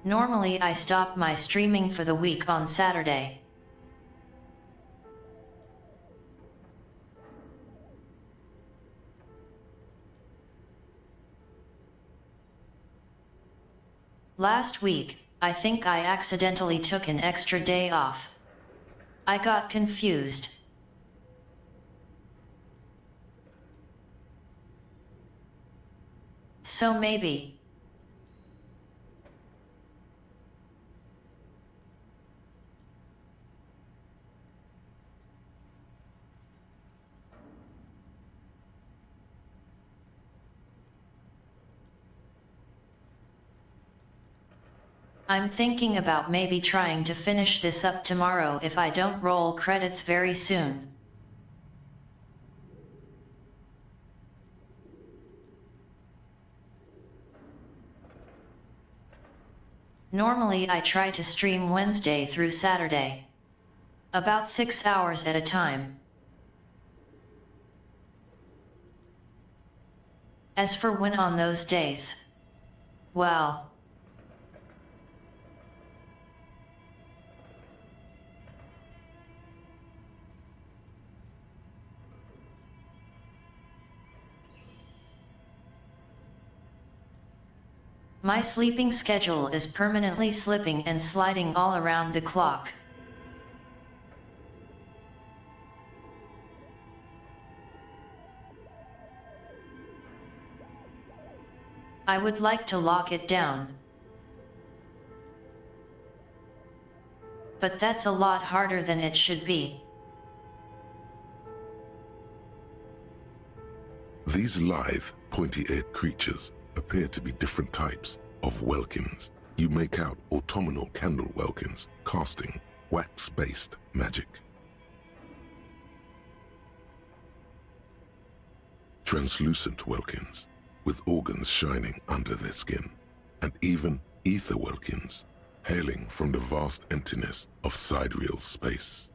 Speaker 1: Normally I stop my streaming for the week on Saturday. Last week, I think I accidentally took an extra day off. I got confused. So maybe. I'm thinking about maybe trying to finish this up tomorrow if I don't roll credits very soon. Normally I try to stream Wednesday through Saturday. About 6 hours at a time. As for when on those days, well, my sleeping schedule is permanently slipping and sliding all around the clock. I would like to lock it down. But that's a lot harder than it should be.
Speaker 5: These lithe, pointy-eared creatures appear to be different types of Welkins. You make out autumnal candle Welkins casting wax-based magic. Translucent Welkins with organs shining under their skin, and even ether Welkins hailing from the vast emptiness of sidereal space.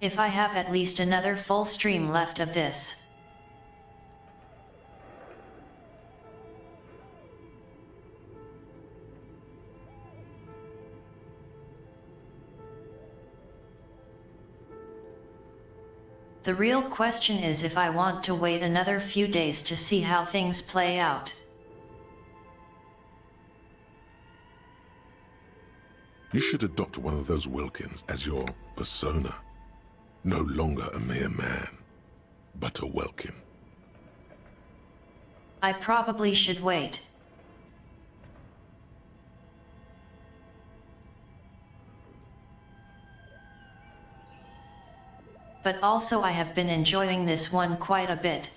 Speaker 1: If I have at least another full stream left of this. The real question is if I want to wait another few days to see how things play out.
Speaker 5: You should adopt one of those Welkins as your persona. No longer a mere man, but a Welkin.
Speaker 1: I probably should wait. But also I have been enjoying this one quite a bit.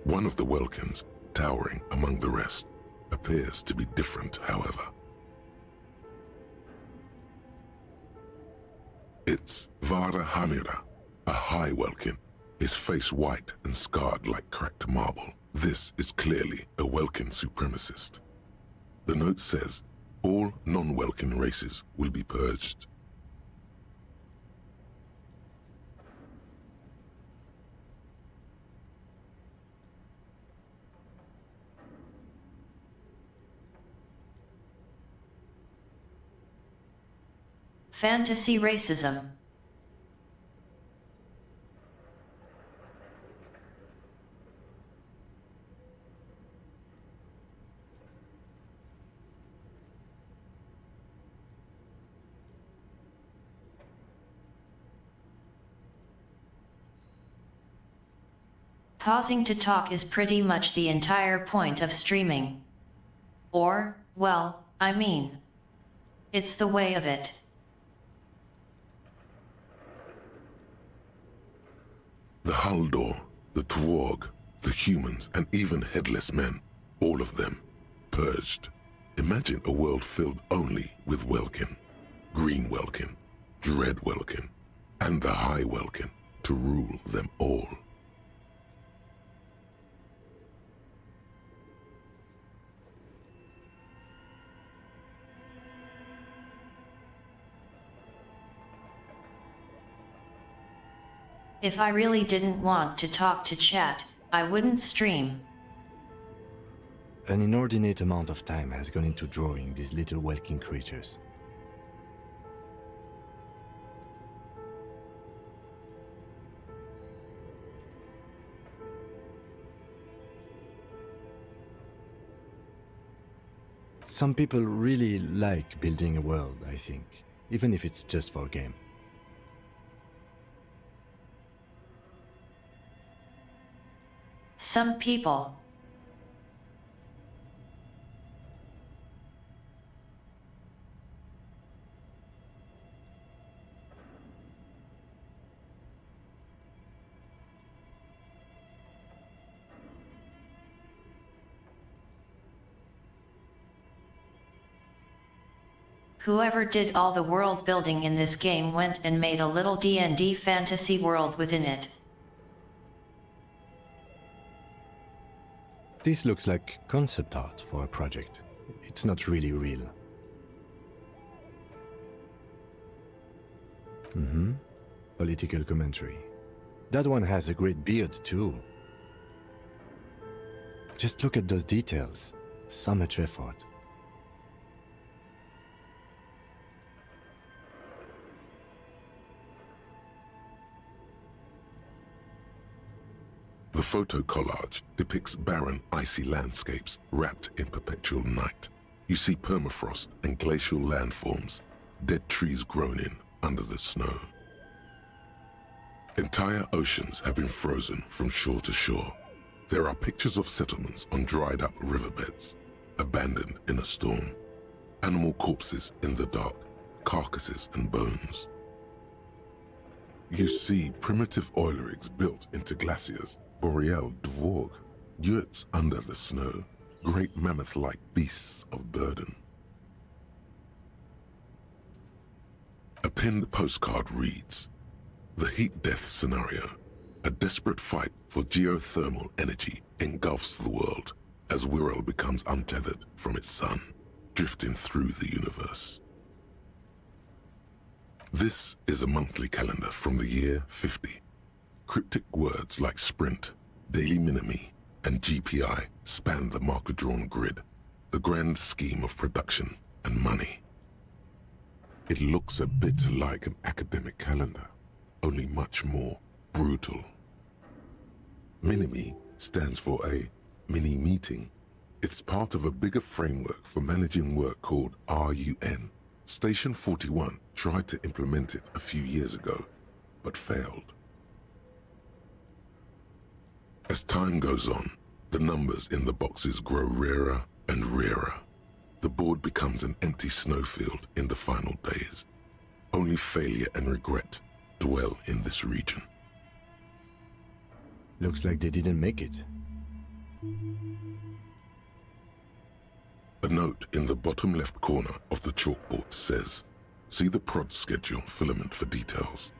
Speaker 5: One of the Welkins, towering among the rest, appears to be different, however. It's Vara Hamira, a high Welkin, his face white and scarred like cracked marble. This is clearly a Welkin supremacist. The note says, all non-Welkin races will be purged.
Speaker 1: Fantasy racism. Pausing to talk is pretty much the entire point of streaming. Or, well, I mean, it's the way of it.
Speaker 5: The Haldor, the Twarg, the humans, and even headless men, all of them, purged. Imagine a world filled only with Welkin, Green Welkin, Dread Welkin, and the High Welkin to rule them all.
Speaker 1: If I really didn't want to talk to chat, I wouldn't stream.
Speaker 6: An inordinate amount of time has gone into drawing these little Welkin creatures. Some people really like building a world, I think, even if it's just for a game.
Speaker 1: Some people. Whoever did all the world building in this game went and made a little D&D fantasy world within it.
Speaker 6: This looks like concept art for a project. It's not really real. Political commentary. That one has a great beard too. Just look at those details. So much effort.
Speaker 5: The photo collage depicts barren, icy landscapes wrapped in perpetual night. You see permafrost and glacial landforms, dead trees grown in under the snow. Entire oceans have been frozen from shore to shore. There are pictures of settlements on dried-up riverbeds, abandoned in a storm. Animal corpses in the dark, carcasses and bones. You see primitive oil rigs built into glaciers, boreal dvorg, yurts under the snow, great mammoth-like beasts of burden. A pinned postcard reads, "The heat death scenario. A desperate fight for geothermal energy engulfs the world as Wirral becomes untethered from its sun, drifting through the universe." This is a monthly calendar from the year 50. Cryptic words like sprint, daily minimi, and GPI span the marker-drawn grid, the grand scheme of production and money. It looks a bit like an academic calendar, only much more brutal. Minimi stands for a mini-meeting. It's part of a bigger framework for managing work called RUN. Station 41 tried to implement it a few years ago, but failed. As time goes on, the numbers in the boxes grow rarer and rarer. The board becomes an empty snowfield in the final days. Only failure and regret dwell in this region.
Speaker 6: Looks like they didn't make it.
Speaker 5: A note in the bottom left corner of the chalkboard says, "See the prod schedule filament for details."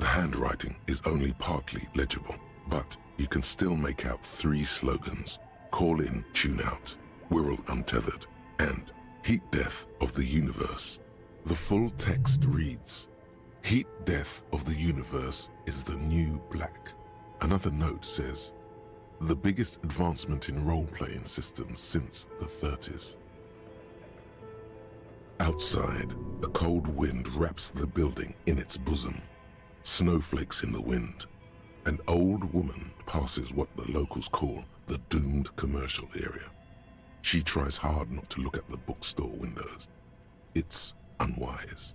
Speaker 5: The handwriting is only partly legible, but you can still make out 3 slogans: "Call in, tune out," "Wirral untethered," and "Heat death of the universe." The full text reads, "Heat death of the universe is the new black." Another note says, "The biggest advancement in role-playing systems since the 30s. Outside, a cold wind wraps the building in its bosom. Snowflakes in the wind. An old woman passes what the locals call the doomed commercial area. She tries hard not to look at the bookstore windows. It's unwise.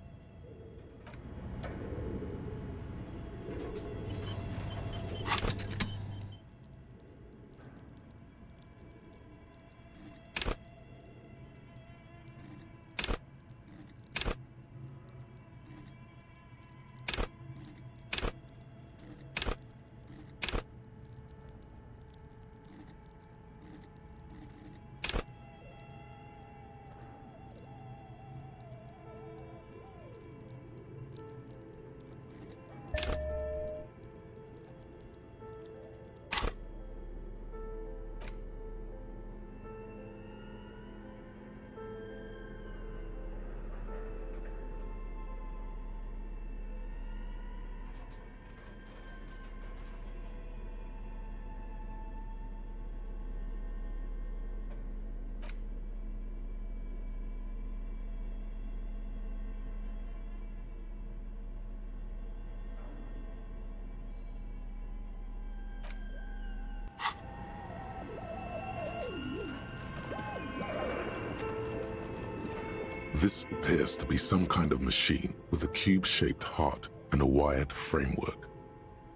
Speaker 5: This appears to be some kind of machine with a cube-shaped heart and a wired framework.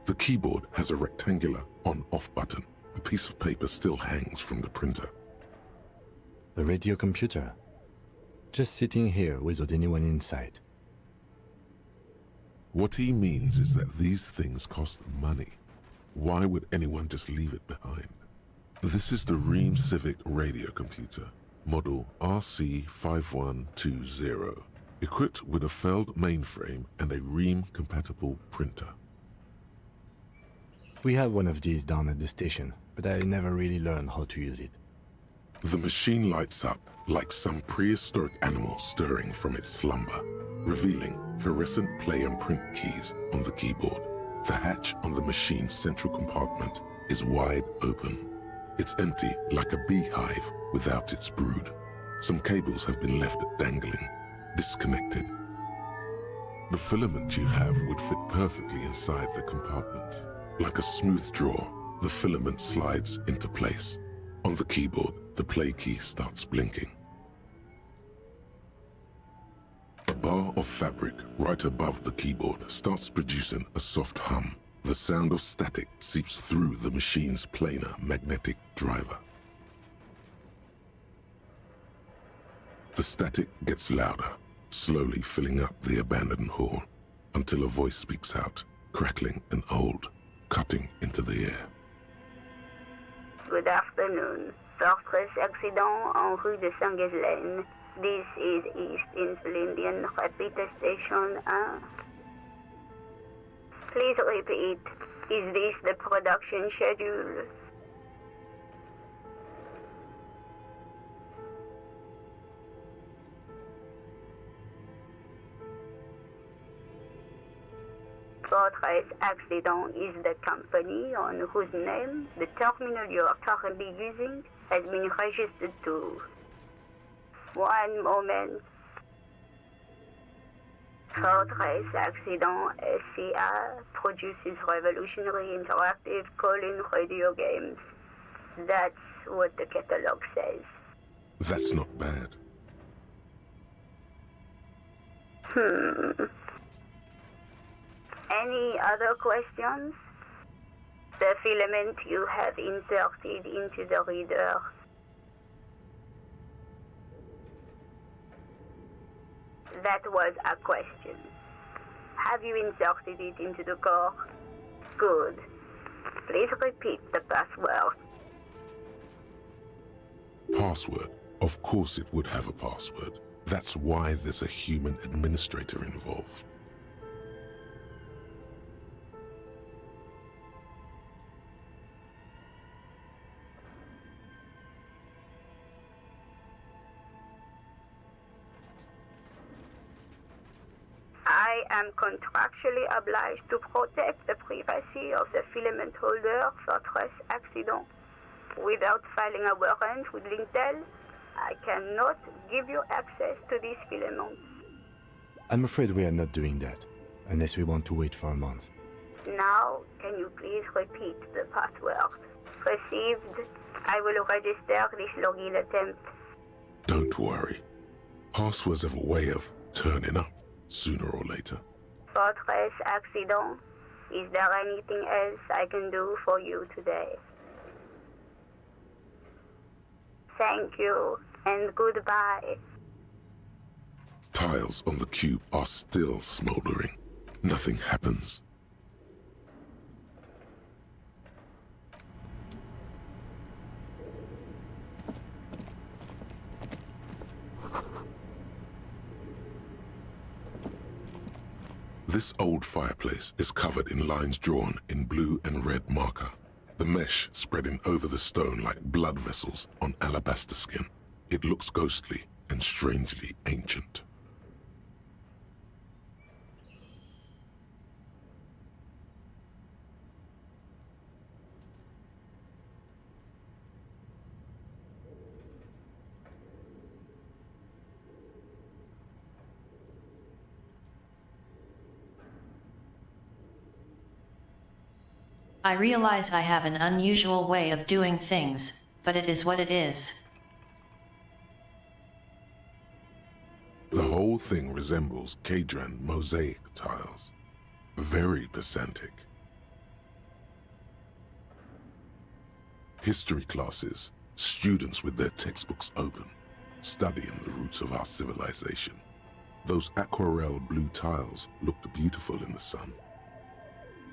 Speaker 5: The keyboard has a rectangular on-off button. A piece of paper still hangs from the printer.
Speaker 6: The radio computer. Just sitting here without anyone inside.
Speaker 5: What he means is that these things cost money. Why would anyone just leave it behind? This is the Ream Civic radio computer, model RC5120, equipped with a Feld mainframe and a Ream-compatible printer.
Speaker 6: We have one of these down at the station, but I never really learned how to use it.
Speaker 5: The machine lights up like some prehistoric animal stirring from its slumber, revealing fluorescent play and print keys on the keyboard. The hatch on the machine's central compartment is wide open. It's empty like a beehive without its brood. Some cables have been left dangling, disconnected. The filament you have would fit perfectly inside the compartment. Like a smooth draw, the filament slides into place. On the keyboard, the play key starts blinking. A bar of fabric right above the keyboard starts producing a soft hum. The sound of static seeps through the machine's planar magnetic driver. The static gets louder, slowly filling up the abandoned hall, until a voice speaks out, crackling and old, cutting into the air.
Speaker 14: Good afternoon. Fortress accident en rue de Saint-Ghislaine. This is East Insulindian Repeat Station 1. Please repeat. Is this the production schedule? Fortress Accident is the company on whose name the terminal you are currently using has been registered to. One moment. Fortress Accident SCA produces revolutionary interactive call-in radio games. That's what the catalog says.
Speaker 5: That's not bad.
Speaker 14: Any other questions? The filament you have inserted into the reader. That was a question. Have you inserted it into the core? Good. Please repeat the password.
Speaker 5: Password? Of course it would have a password. That's why there's a human administrator involved.
Speaker 14: I am contractually obliged to protect the privacy of the filament holder for Fortress Accident. Without filing a warrant with Lintel, I cannot give you access to these filaments.
Speaker 6: I'm afraid we are not doing that, unless we want to wait for a month.
Speaker 14: Now, can you please repeat the password? Received. I will register this login attempt.
Speaker 5: Don't worry. Passwords have a way of turning up sooner or later.
Speaker 14: Fortress Accident. Is there anything else I can do for you today? Thank you, and goodbye.
Speaker 5: Tiles on the cube are still smoldering. Nothing happens. This old fireplace is covered in lines drawn in blue and red marker, the mesh spreading over the stone like blood vessels on alabaster skin. It looks ghostly and strangely ancient.
Speaker 1: I realize I have an unusual way of doing things, but it is what it is.
Speaker 5: The whole thing resembles Kadran mosaic tiles. Very pedantic. History classes, students with their textbooks open, studying the roots of our civilization. Those aquarelle blue tiles looked beautiful in the sun.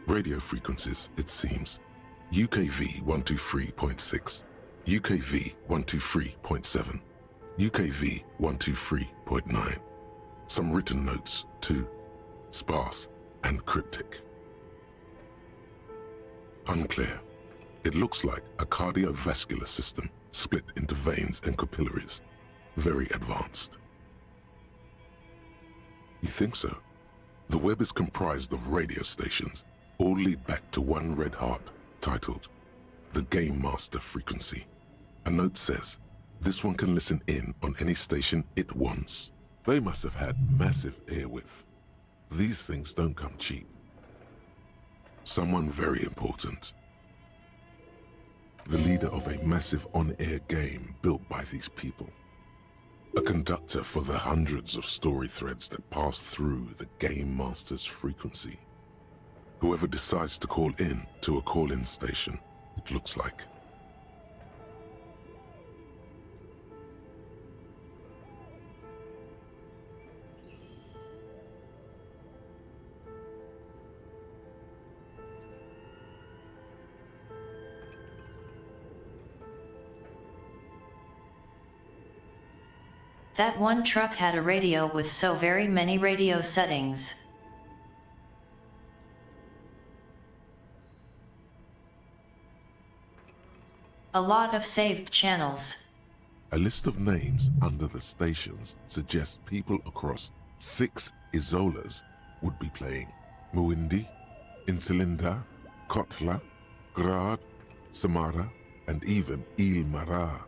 Speaker 5: Radio frequencies, it seems. UKV 123.6, UKV 123.7, UKV 123.9. Some written notes, too. Sparse and cryptic. Unclear. It looks like a cardiovascular system split into veins and capillaries. Very advanced. You think so? The web is comprised of radio stations, all lead back to one red heart, titled the Game Master Frequency. A note says, this one can listen in on any station it wants. They must have had massive airwidth. These things don't come cheap. Someone very important. The leader of a massive on-air game built by these people. A conductor for the hundreds of story threads that pass through the Game Master's frequency. Whoever decides to call in to a call-in station, it looks like.
Speaker 1: That one truck had a radio with so very many radio settings. A lot of saved channels.
Speaker 5: A list of names under the stations suggests people across 6 Isolas would be playing. Muindi, Insulinda, Kotla, Grad, Samara, and even Ilmara.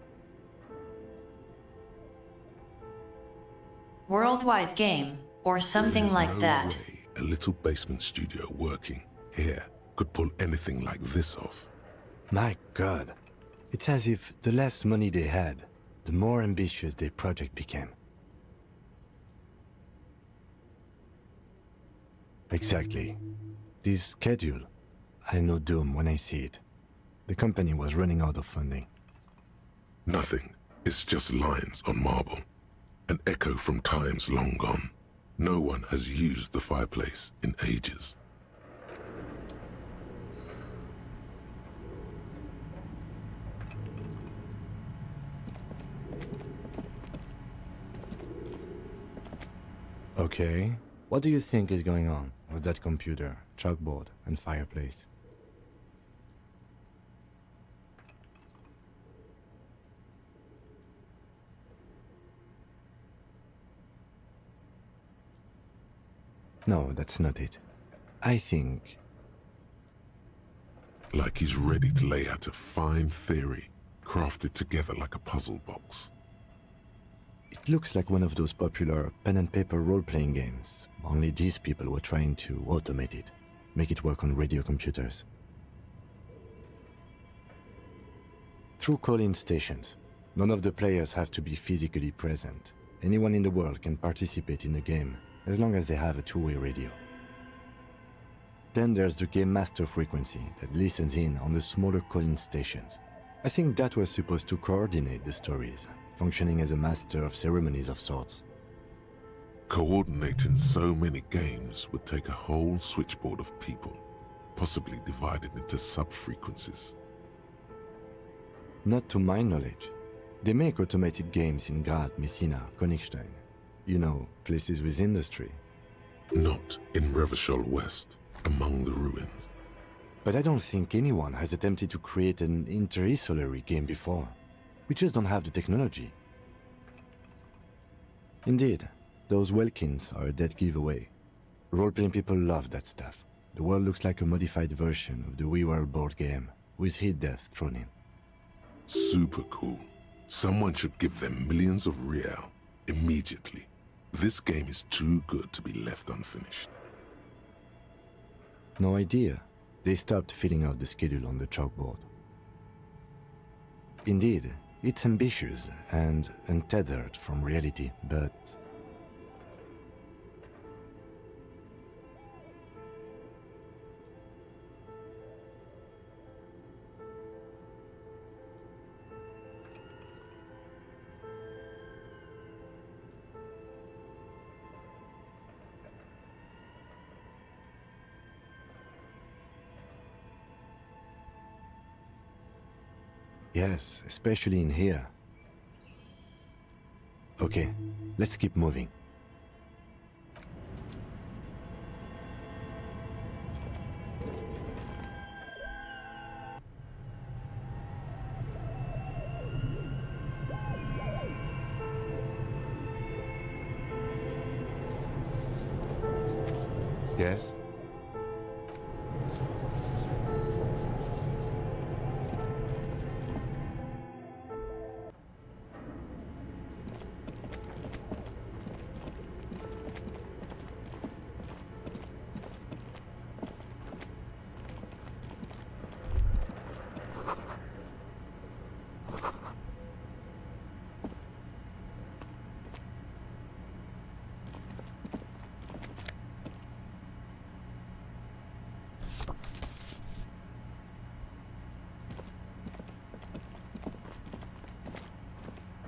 Speaker 1: Worldwide game, or something like
Speaker 5: no
Speaker 1: that.
Speaker 5: Way a little basement studio working here could pull anything like this off.
Speaker 6: My God. It's as if the less money they had, the more ambitious their project became. Exactly. This schedule, I know doom when I see it. The company was running out of funding.
Speaker 5: Nothing. It's just lines on marble. An echo from times long gone. No one has used the fireplace in ages.
Speaker 6: Okay. What do you think is going on with that computer, chalkboard, and fireplace? No, that's not it. I think...
Speaker 5: Like he's ready to lay out a fine theory, crafted together like a puzzle box.
Speaker 6: It looks like one of those popular pen and paper role-playing games, only these people were trying to automate it, make it work on radio computers. Through call-in stations, none of the players have to be physically present. Anyone in the world can participate in the game, as long as they have a two-way radio. Then there's the Game Master frequency that listens in on the smaller call-in stations. I think that was supposed to coordinate the stories, functioning as a master of ceremonies of sorts.
Speaker 5: Coordinating so many games would take a whole switchboard of people, possibly divided into sub-frequencies.
Speaker 6: Not to my knowledge. They make automated games in Grad, Messina, Königstein. You know, places with industry.
Speaker 5: Not in Revachol West, among the ruins.
Speaker 6: But I don't think anyone has attempted to create an inter-isolary game before. We just don't have the technology. Indeed, those Welkins are a dead giveaway. Role-playing people love that stuff. The world looks like a modified version of the WeWorld board game, with hit death thrown in.
Speaker 5: Super cool. Someone should give them millions of real, immediately. This game is too good to be left unfinished.
Speaker 6: No idea. They stopped filling out the schedule on the chalkboard. Indeed, it's ambitious and untethered from reality, but Yes, especially in here. Okay, let's keep moving. Yes?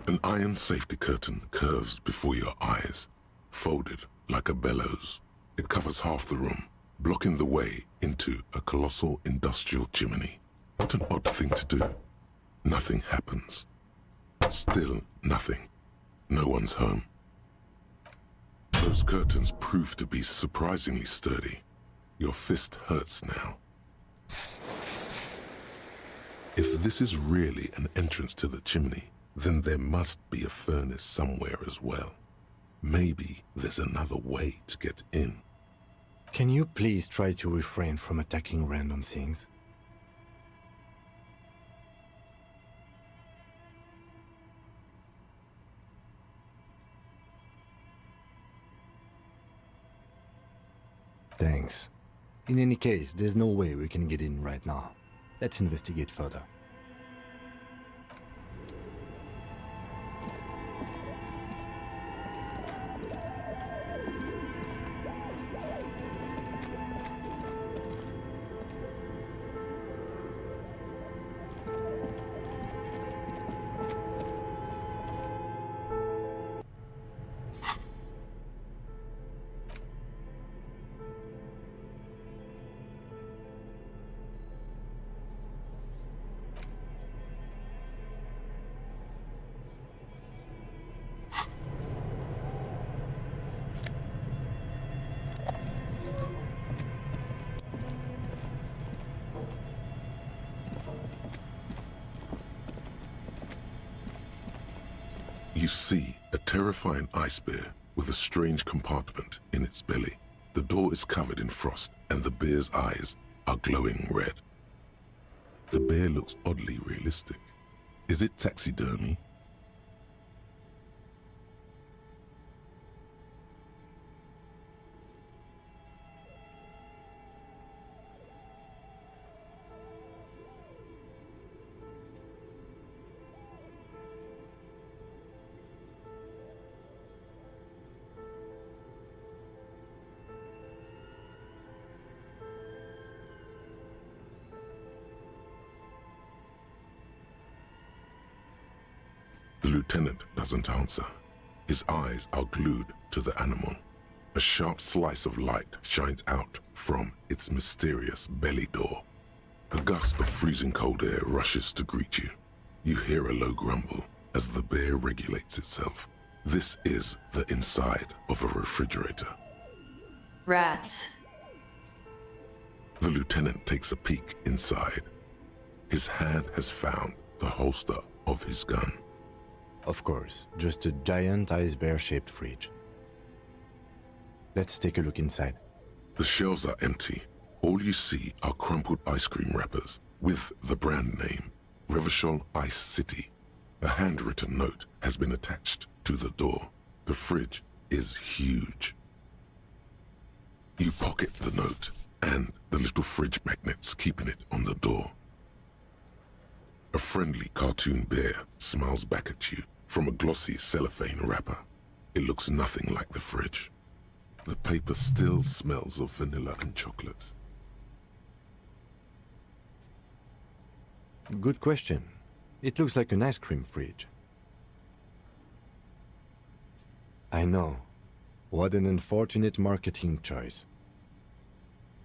Speaker 5: An iron safety curtain curves before your eyes, folded like a bellows. It covers half the room, blocking the way into a colossal industrial chimney. What an odd thing to do. Nothing happens. Still nothing. No one's home. Those curtains prove to be surprisingly sturdy. Your fist hurts now. If this is really an entrance to the chimney, then there must be a furnace somewhere as well. Maybe there's another way to get in.
Speaker 6: Can you please try to refrain from attacking random things? Thanks. In any case, there's no way we can get in right now. Let's investigate further.
Speaker 5: You see a terrifying ice bear with a strange compartment in its belly. The door is covered in frost and the bear's eyes are glowing red. The bear looks oddly realistic. Is it taxidermy? The lieutenant doesn't answer. His eyes are glued to the animal. A sharp slice of light shines out from its mysterious belly door. A gust of freezing cold air rushes to greet you. You hear a low grumble as the bear regulates itself. This is the inside of a refrigerator.
Speaker 1: Rats.
Speaker 5: The lieutenant takes a peek inside. His hand has found the holster of his gun.
Speaker 6: Of course, just a giant ice bear-shaped fridge. Let's take a look inside.
Speaker 5: The shelves are empty. All you see are crumpled ice cream wrappers with the brand name, Revachol Ice City. A handwritten note has been attached to the door. The fridge is huge. You pocket the note and the little fridge magnets keeping it on the door. A friendly cartoon bear smiles back at you from a glossy cellophane wrapper. It looks nothing like the fridge. The paper still smells of vanilla and chocolate.
Speaker 6: Good question. It looks like an ice cream fridge. I know. What an unfortunate marketing choice.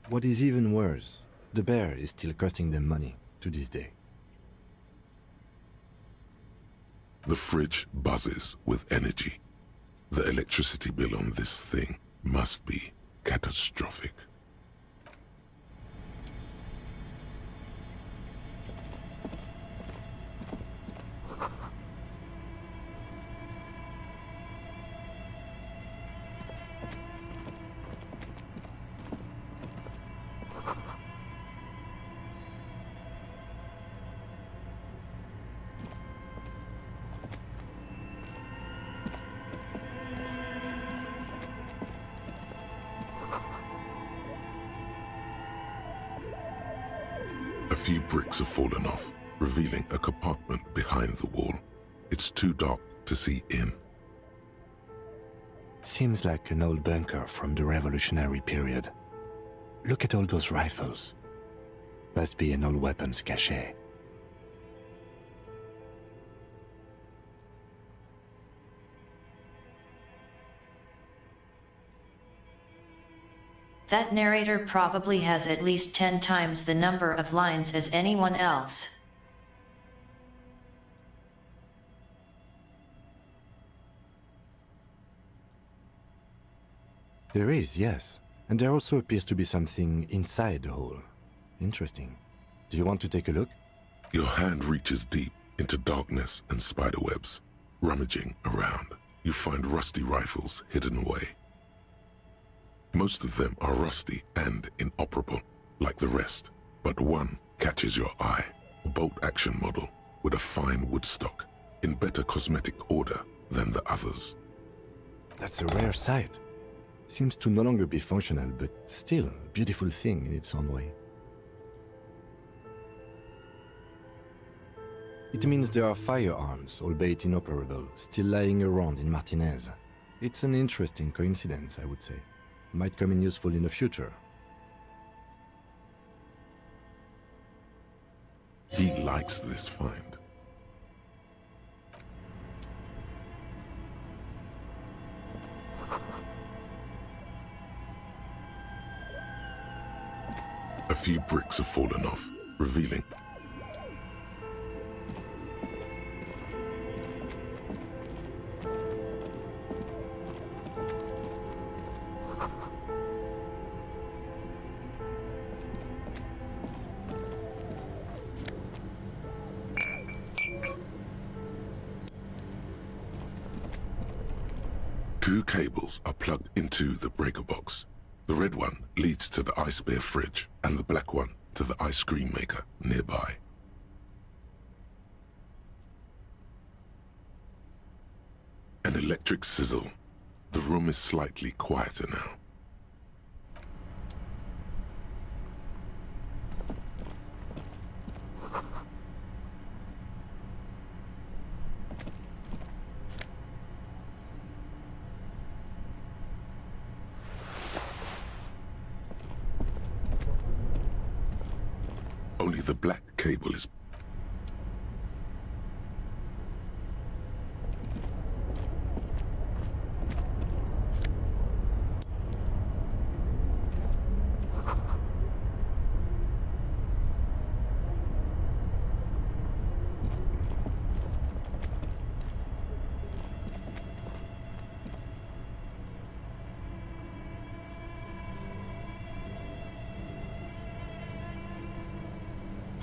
Speaker 6: What is even worse, the bear is still costing them money to this day.
Speaker 5: The fridge buzzes with energy. The electricity bill on this thing must be catastrophic. A few bricks have fallen off, revealing a compartment behind the wall. It's too dark to see in.
Speaker 6: Seems like an old bunker from the Revolutionary period. Look at all those rifles. Must be an old weapons cache.
Speaker 1: That narrator probably has at least 10 times the number of lines as anyone else.
Speaker 6: There is, yes. And there also appears to be something inside the hole. Interesting. Do you want to take a look?
Speaker 5: Your hand reaches deep into darkness and spiderwebs. Rummaging around, you find rusty rifles hidden away. Most of them are rusty and inoperable, like the rest, but one catches your eye. A bolt-action model with a fine wood stock, in better cosmetic order than the others.
Speaker 6: That's a rare sight. Seems to no longer be functional, but still a beautiful thing in its own way. It means there are firearms, albeit inoperable, still lying around in Martinez. It's an interesting coincidence, I would say. Might come in useful in the future.
Speaker 5: He likes this find. A few bricks have fallen off, revealing two cables are plugged into the breaker box. The red one leads to the ice bear fridge, and the black one to the ice cream maker nearby. An electric sizzle. The room is slightly quieter now. Only the black cable is...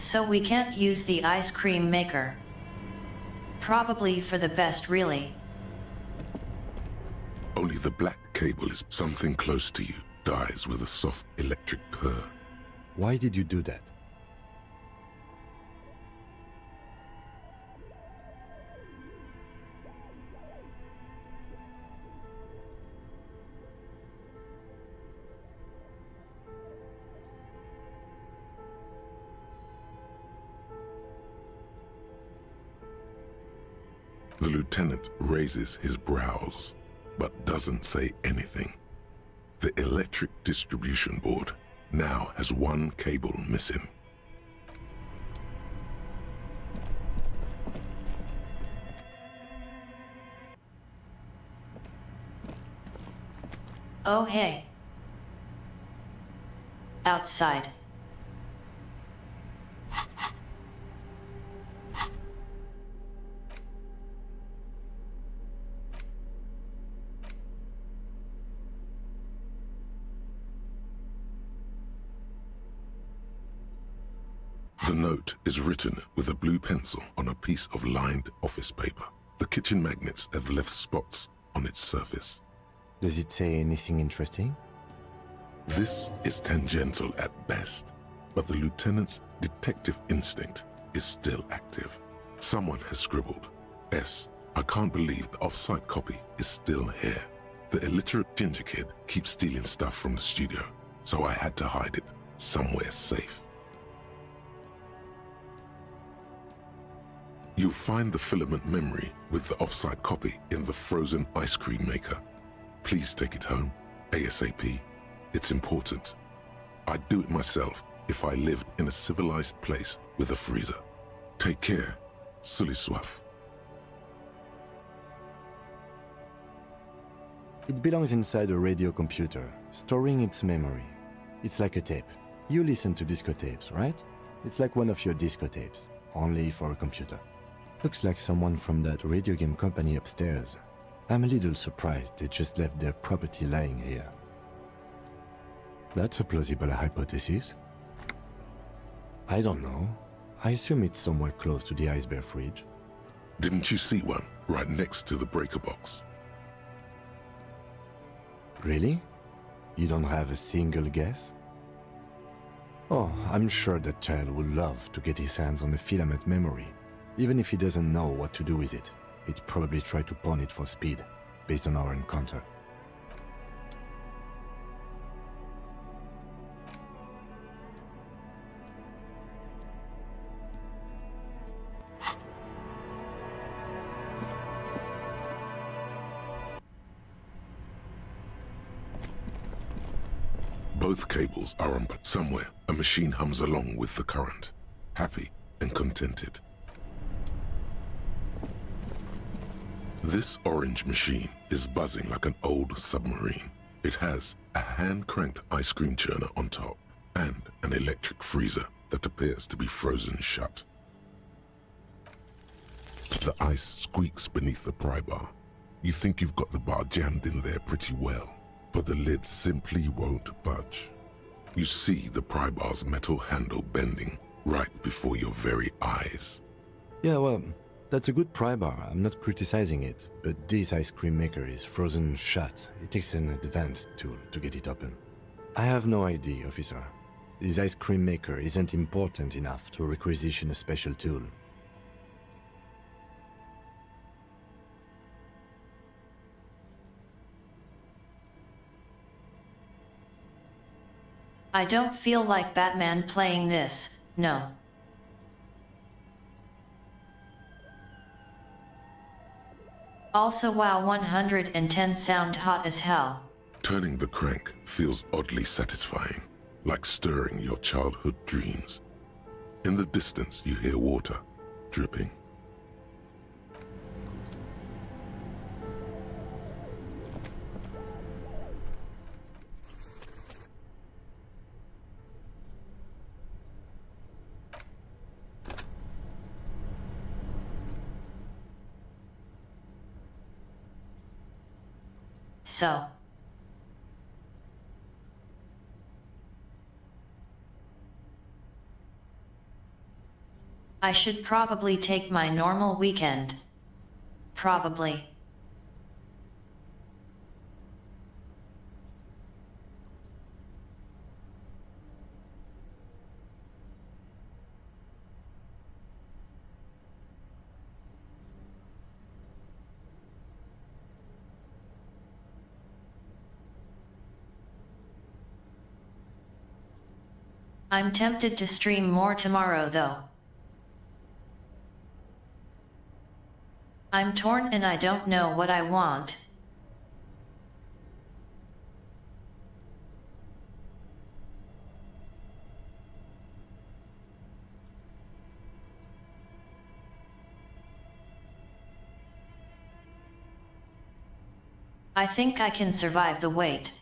Speaker 1: So we can't use the ice cream maker. Probably for the best, really.
Speaker 5: Only the black cable is something close to you, dies with a soft electric purr.
Speaker 6: Why did you do that?
Speaker 5: The lieutenant raises his brows, but doesn't say anything. The electric distribution board now has one cable missing.
Speaker 1: Oh hey. Outside.
Speaker 5: The note is written with a blue pencil on a piece of lined office paper. The kitchen magnets have left spots on its surface.
Speaker 6: Does it say anything interesting?
Speaker 5: This is tangential at best, but the lieutenant's detective instinct is still active. Someone has scribbled, S. I can't believe the off-site copy is still here. The illiterate ginger kid keeps stealing stuff from the studio, so I had to hide it somewhere safe. You'll find the filament memory with the off-site copy in the frozen ice cream maker. Please take it home, ASAP. It's important. I'd do it myself if I lived in a civilized place with a freezer. Take care, Suliswaf.
Speaker 6: It belongs inside a radio computer, storing its memory. It's like a tape. You listen to disco tapes, right? It's like one of your disco tapes, only for a computer. Looks like someone from that radio game company upstairs. I'm a little surprised they just left their property lying here. That's a plausible hypothesis. I don't know. I assume it's somewhere close to the ice bear fridge.
Speaker 5: Didn't you see one right next to the breaker box?
Speaker 6: Really? You don't have a single guess? Oh, I'm sure that child would love to get his hands on a filament memory. Even if he doesn't know what to do with it, he'd probably try to pawn it for speed, based on our encounter.
Speaker 5: Both cables are on, but somewhere a machine hums along with the current, happy and contented. This orange machine is buzzing like an old submarine. It has a hand-cranked ice cream churner on top and an electric freezer that appears to be frozen shut. The ice squeaks beneath the pry bar. You think you've got the bar jammed in there pretty well, but the lid simply won't budge. You see the pry bar's metal handle bending right before your very eyes.
Speaker 6: Yeah, well, that's a good pry bar. I'm not criticizing it, but this ice cream maker is frozen shut. It takes an advanced tool to get it open. I have no idea, officer. This ice cream maker isn't important enough to requisition a special tool.
Speaker 1: I don't feel like Batman playing this, no. Also wow, 110 sound hot as hell.
Speaker 5: Turning the crank feels oddly satisfying, like stirring your childhood dreams. In the distance you hear water dripping.
Speaker 1: So. I should probably take my normal weekend. Probably. I'm tempted to stream more tomorrow though. I'm torn and I don't know what I want. I think I can survive the wait.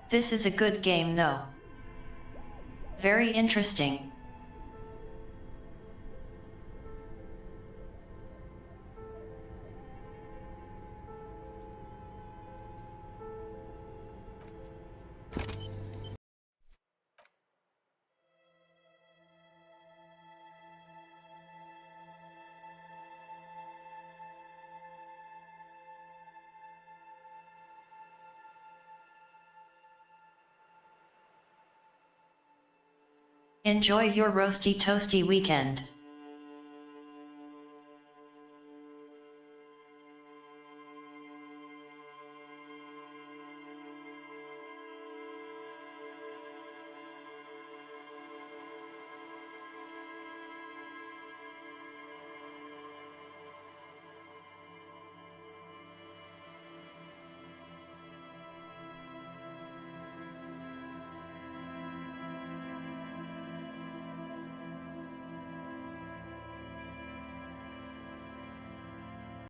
Speaker 1: This is a good game though. Very interesting. Enjoy your roasty toasty weekend.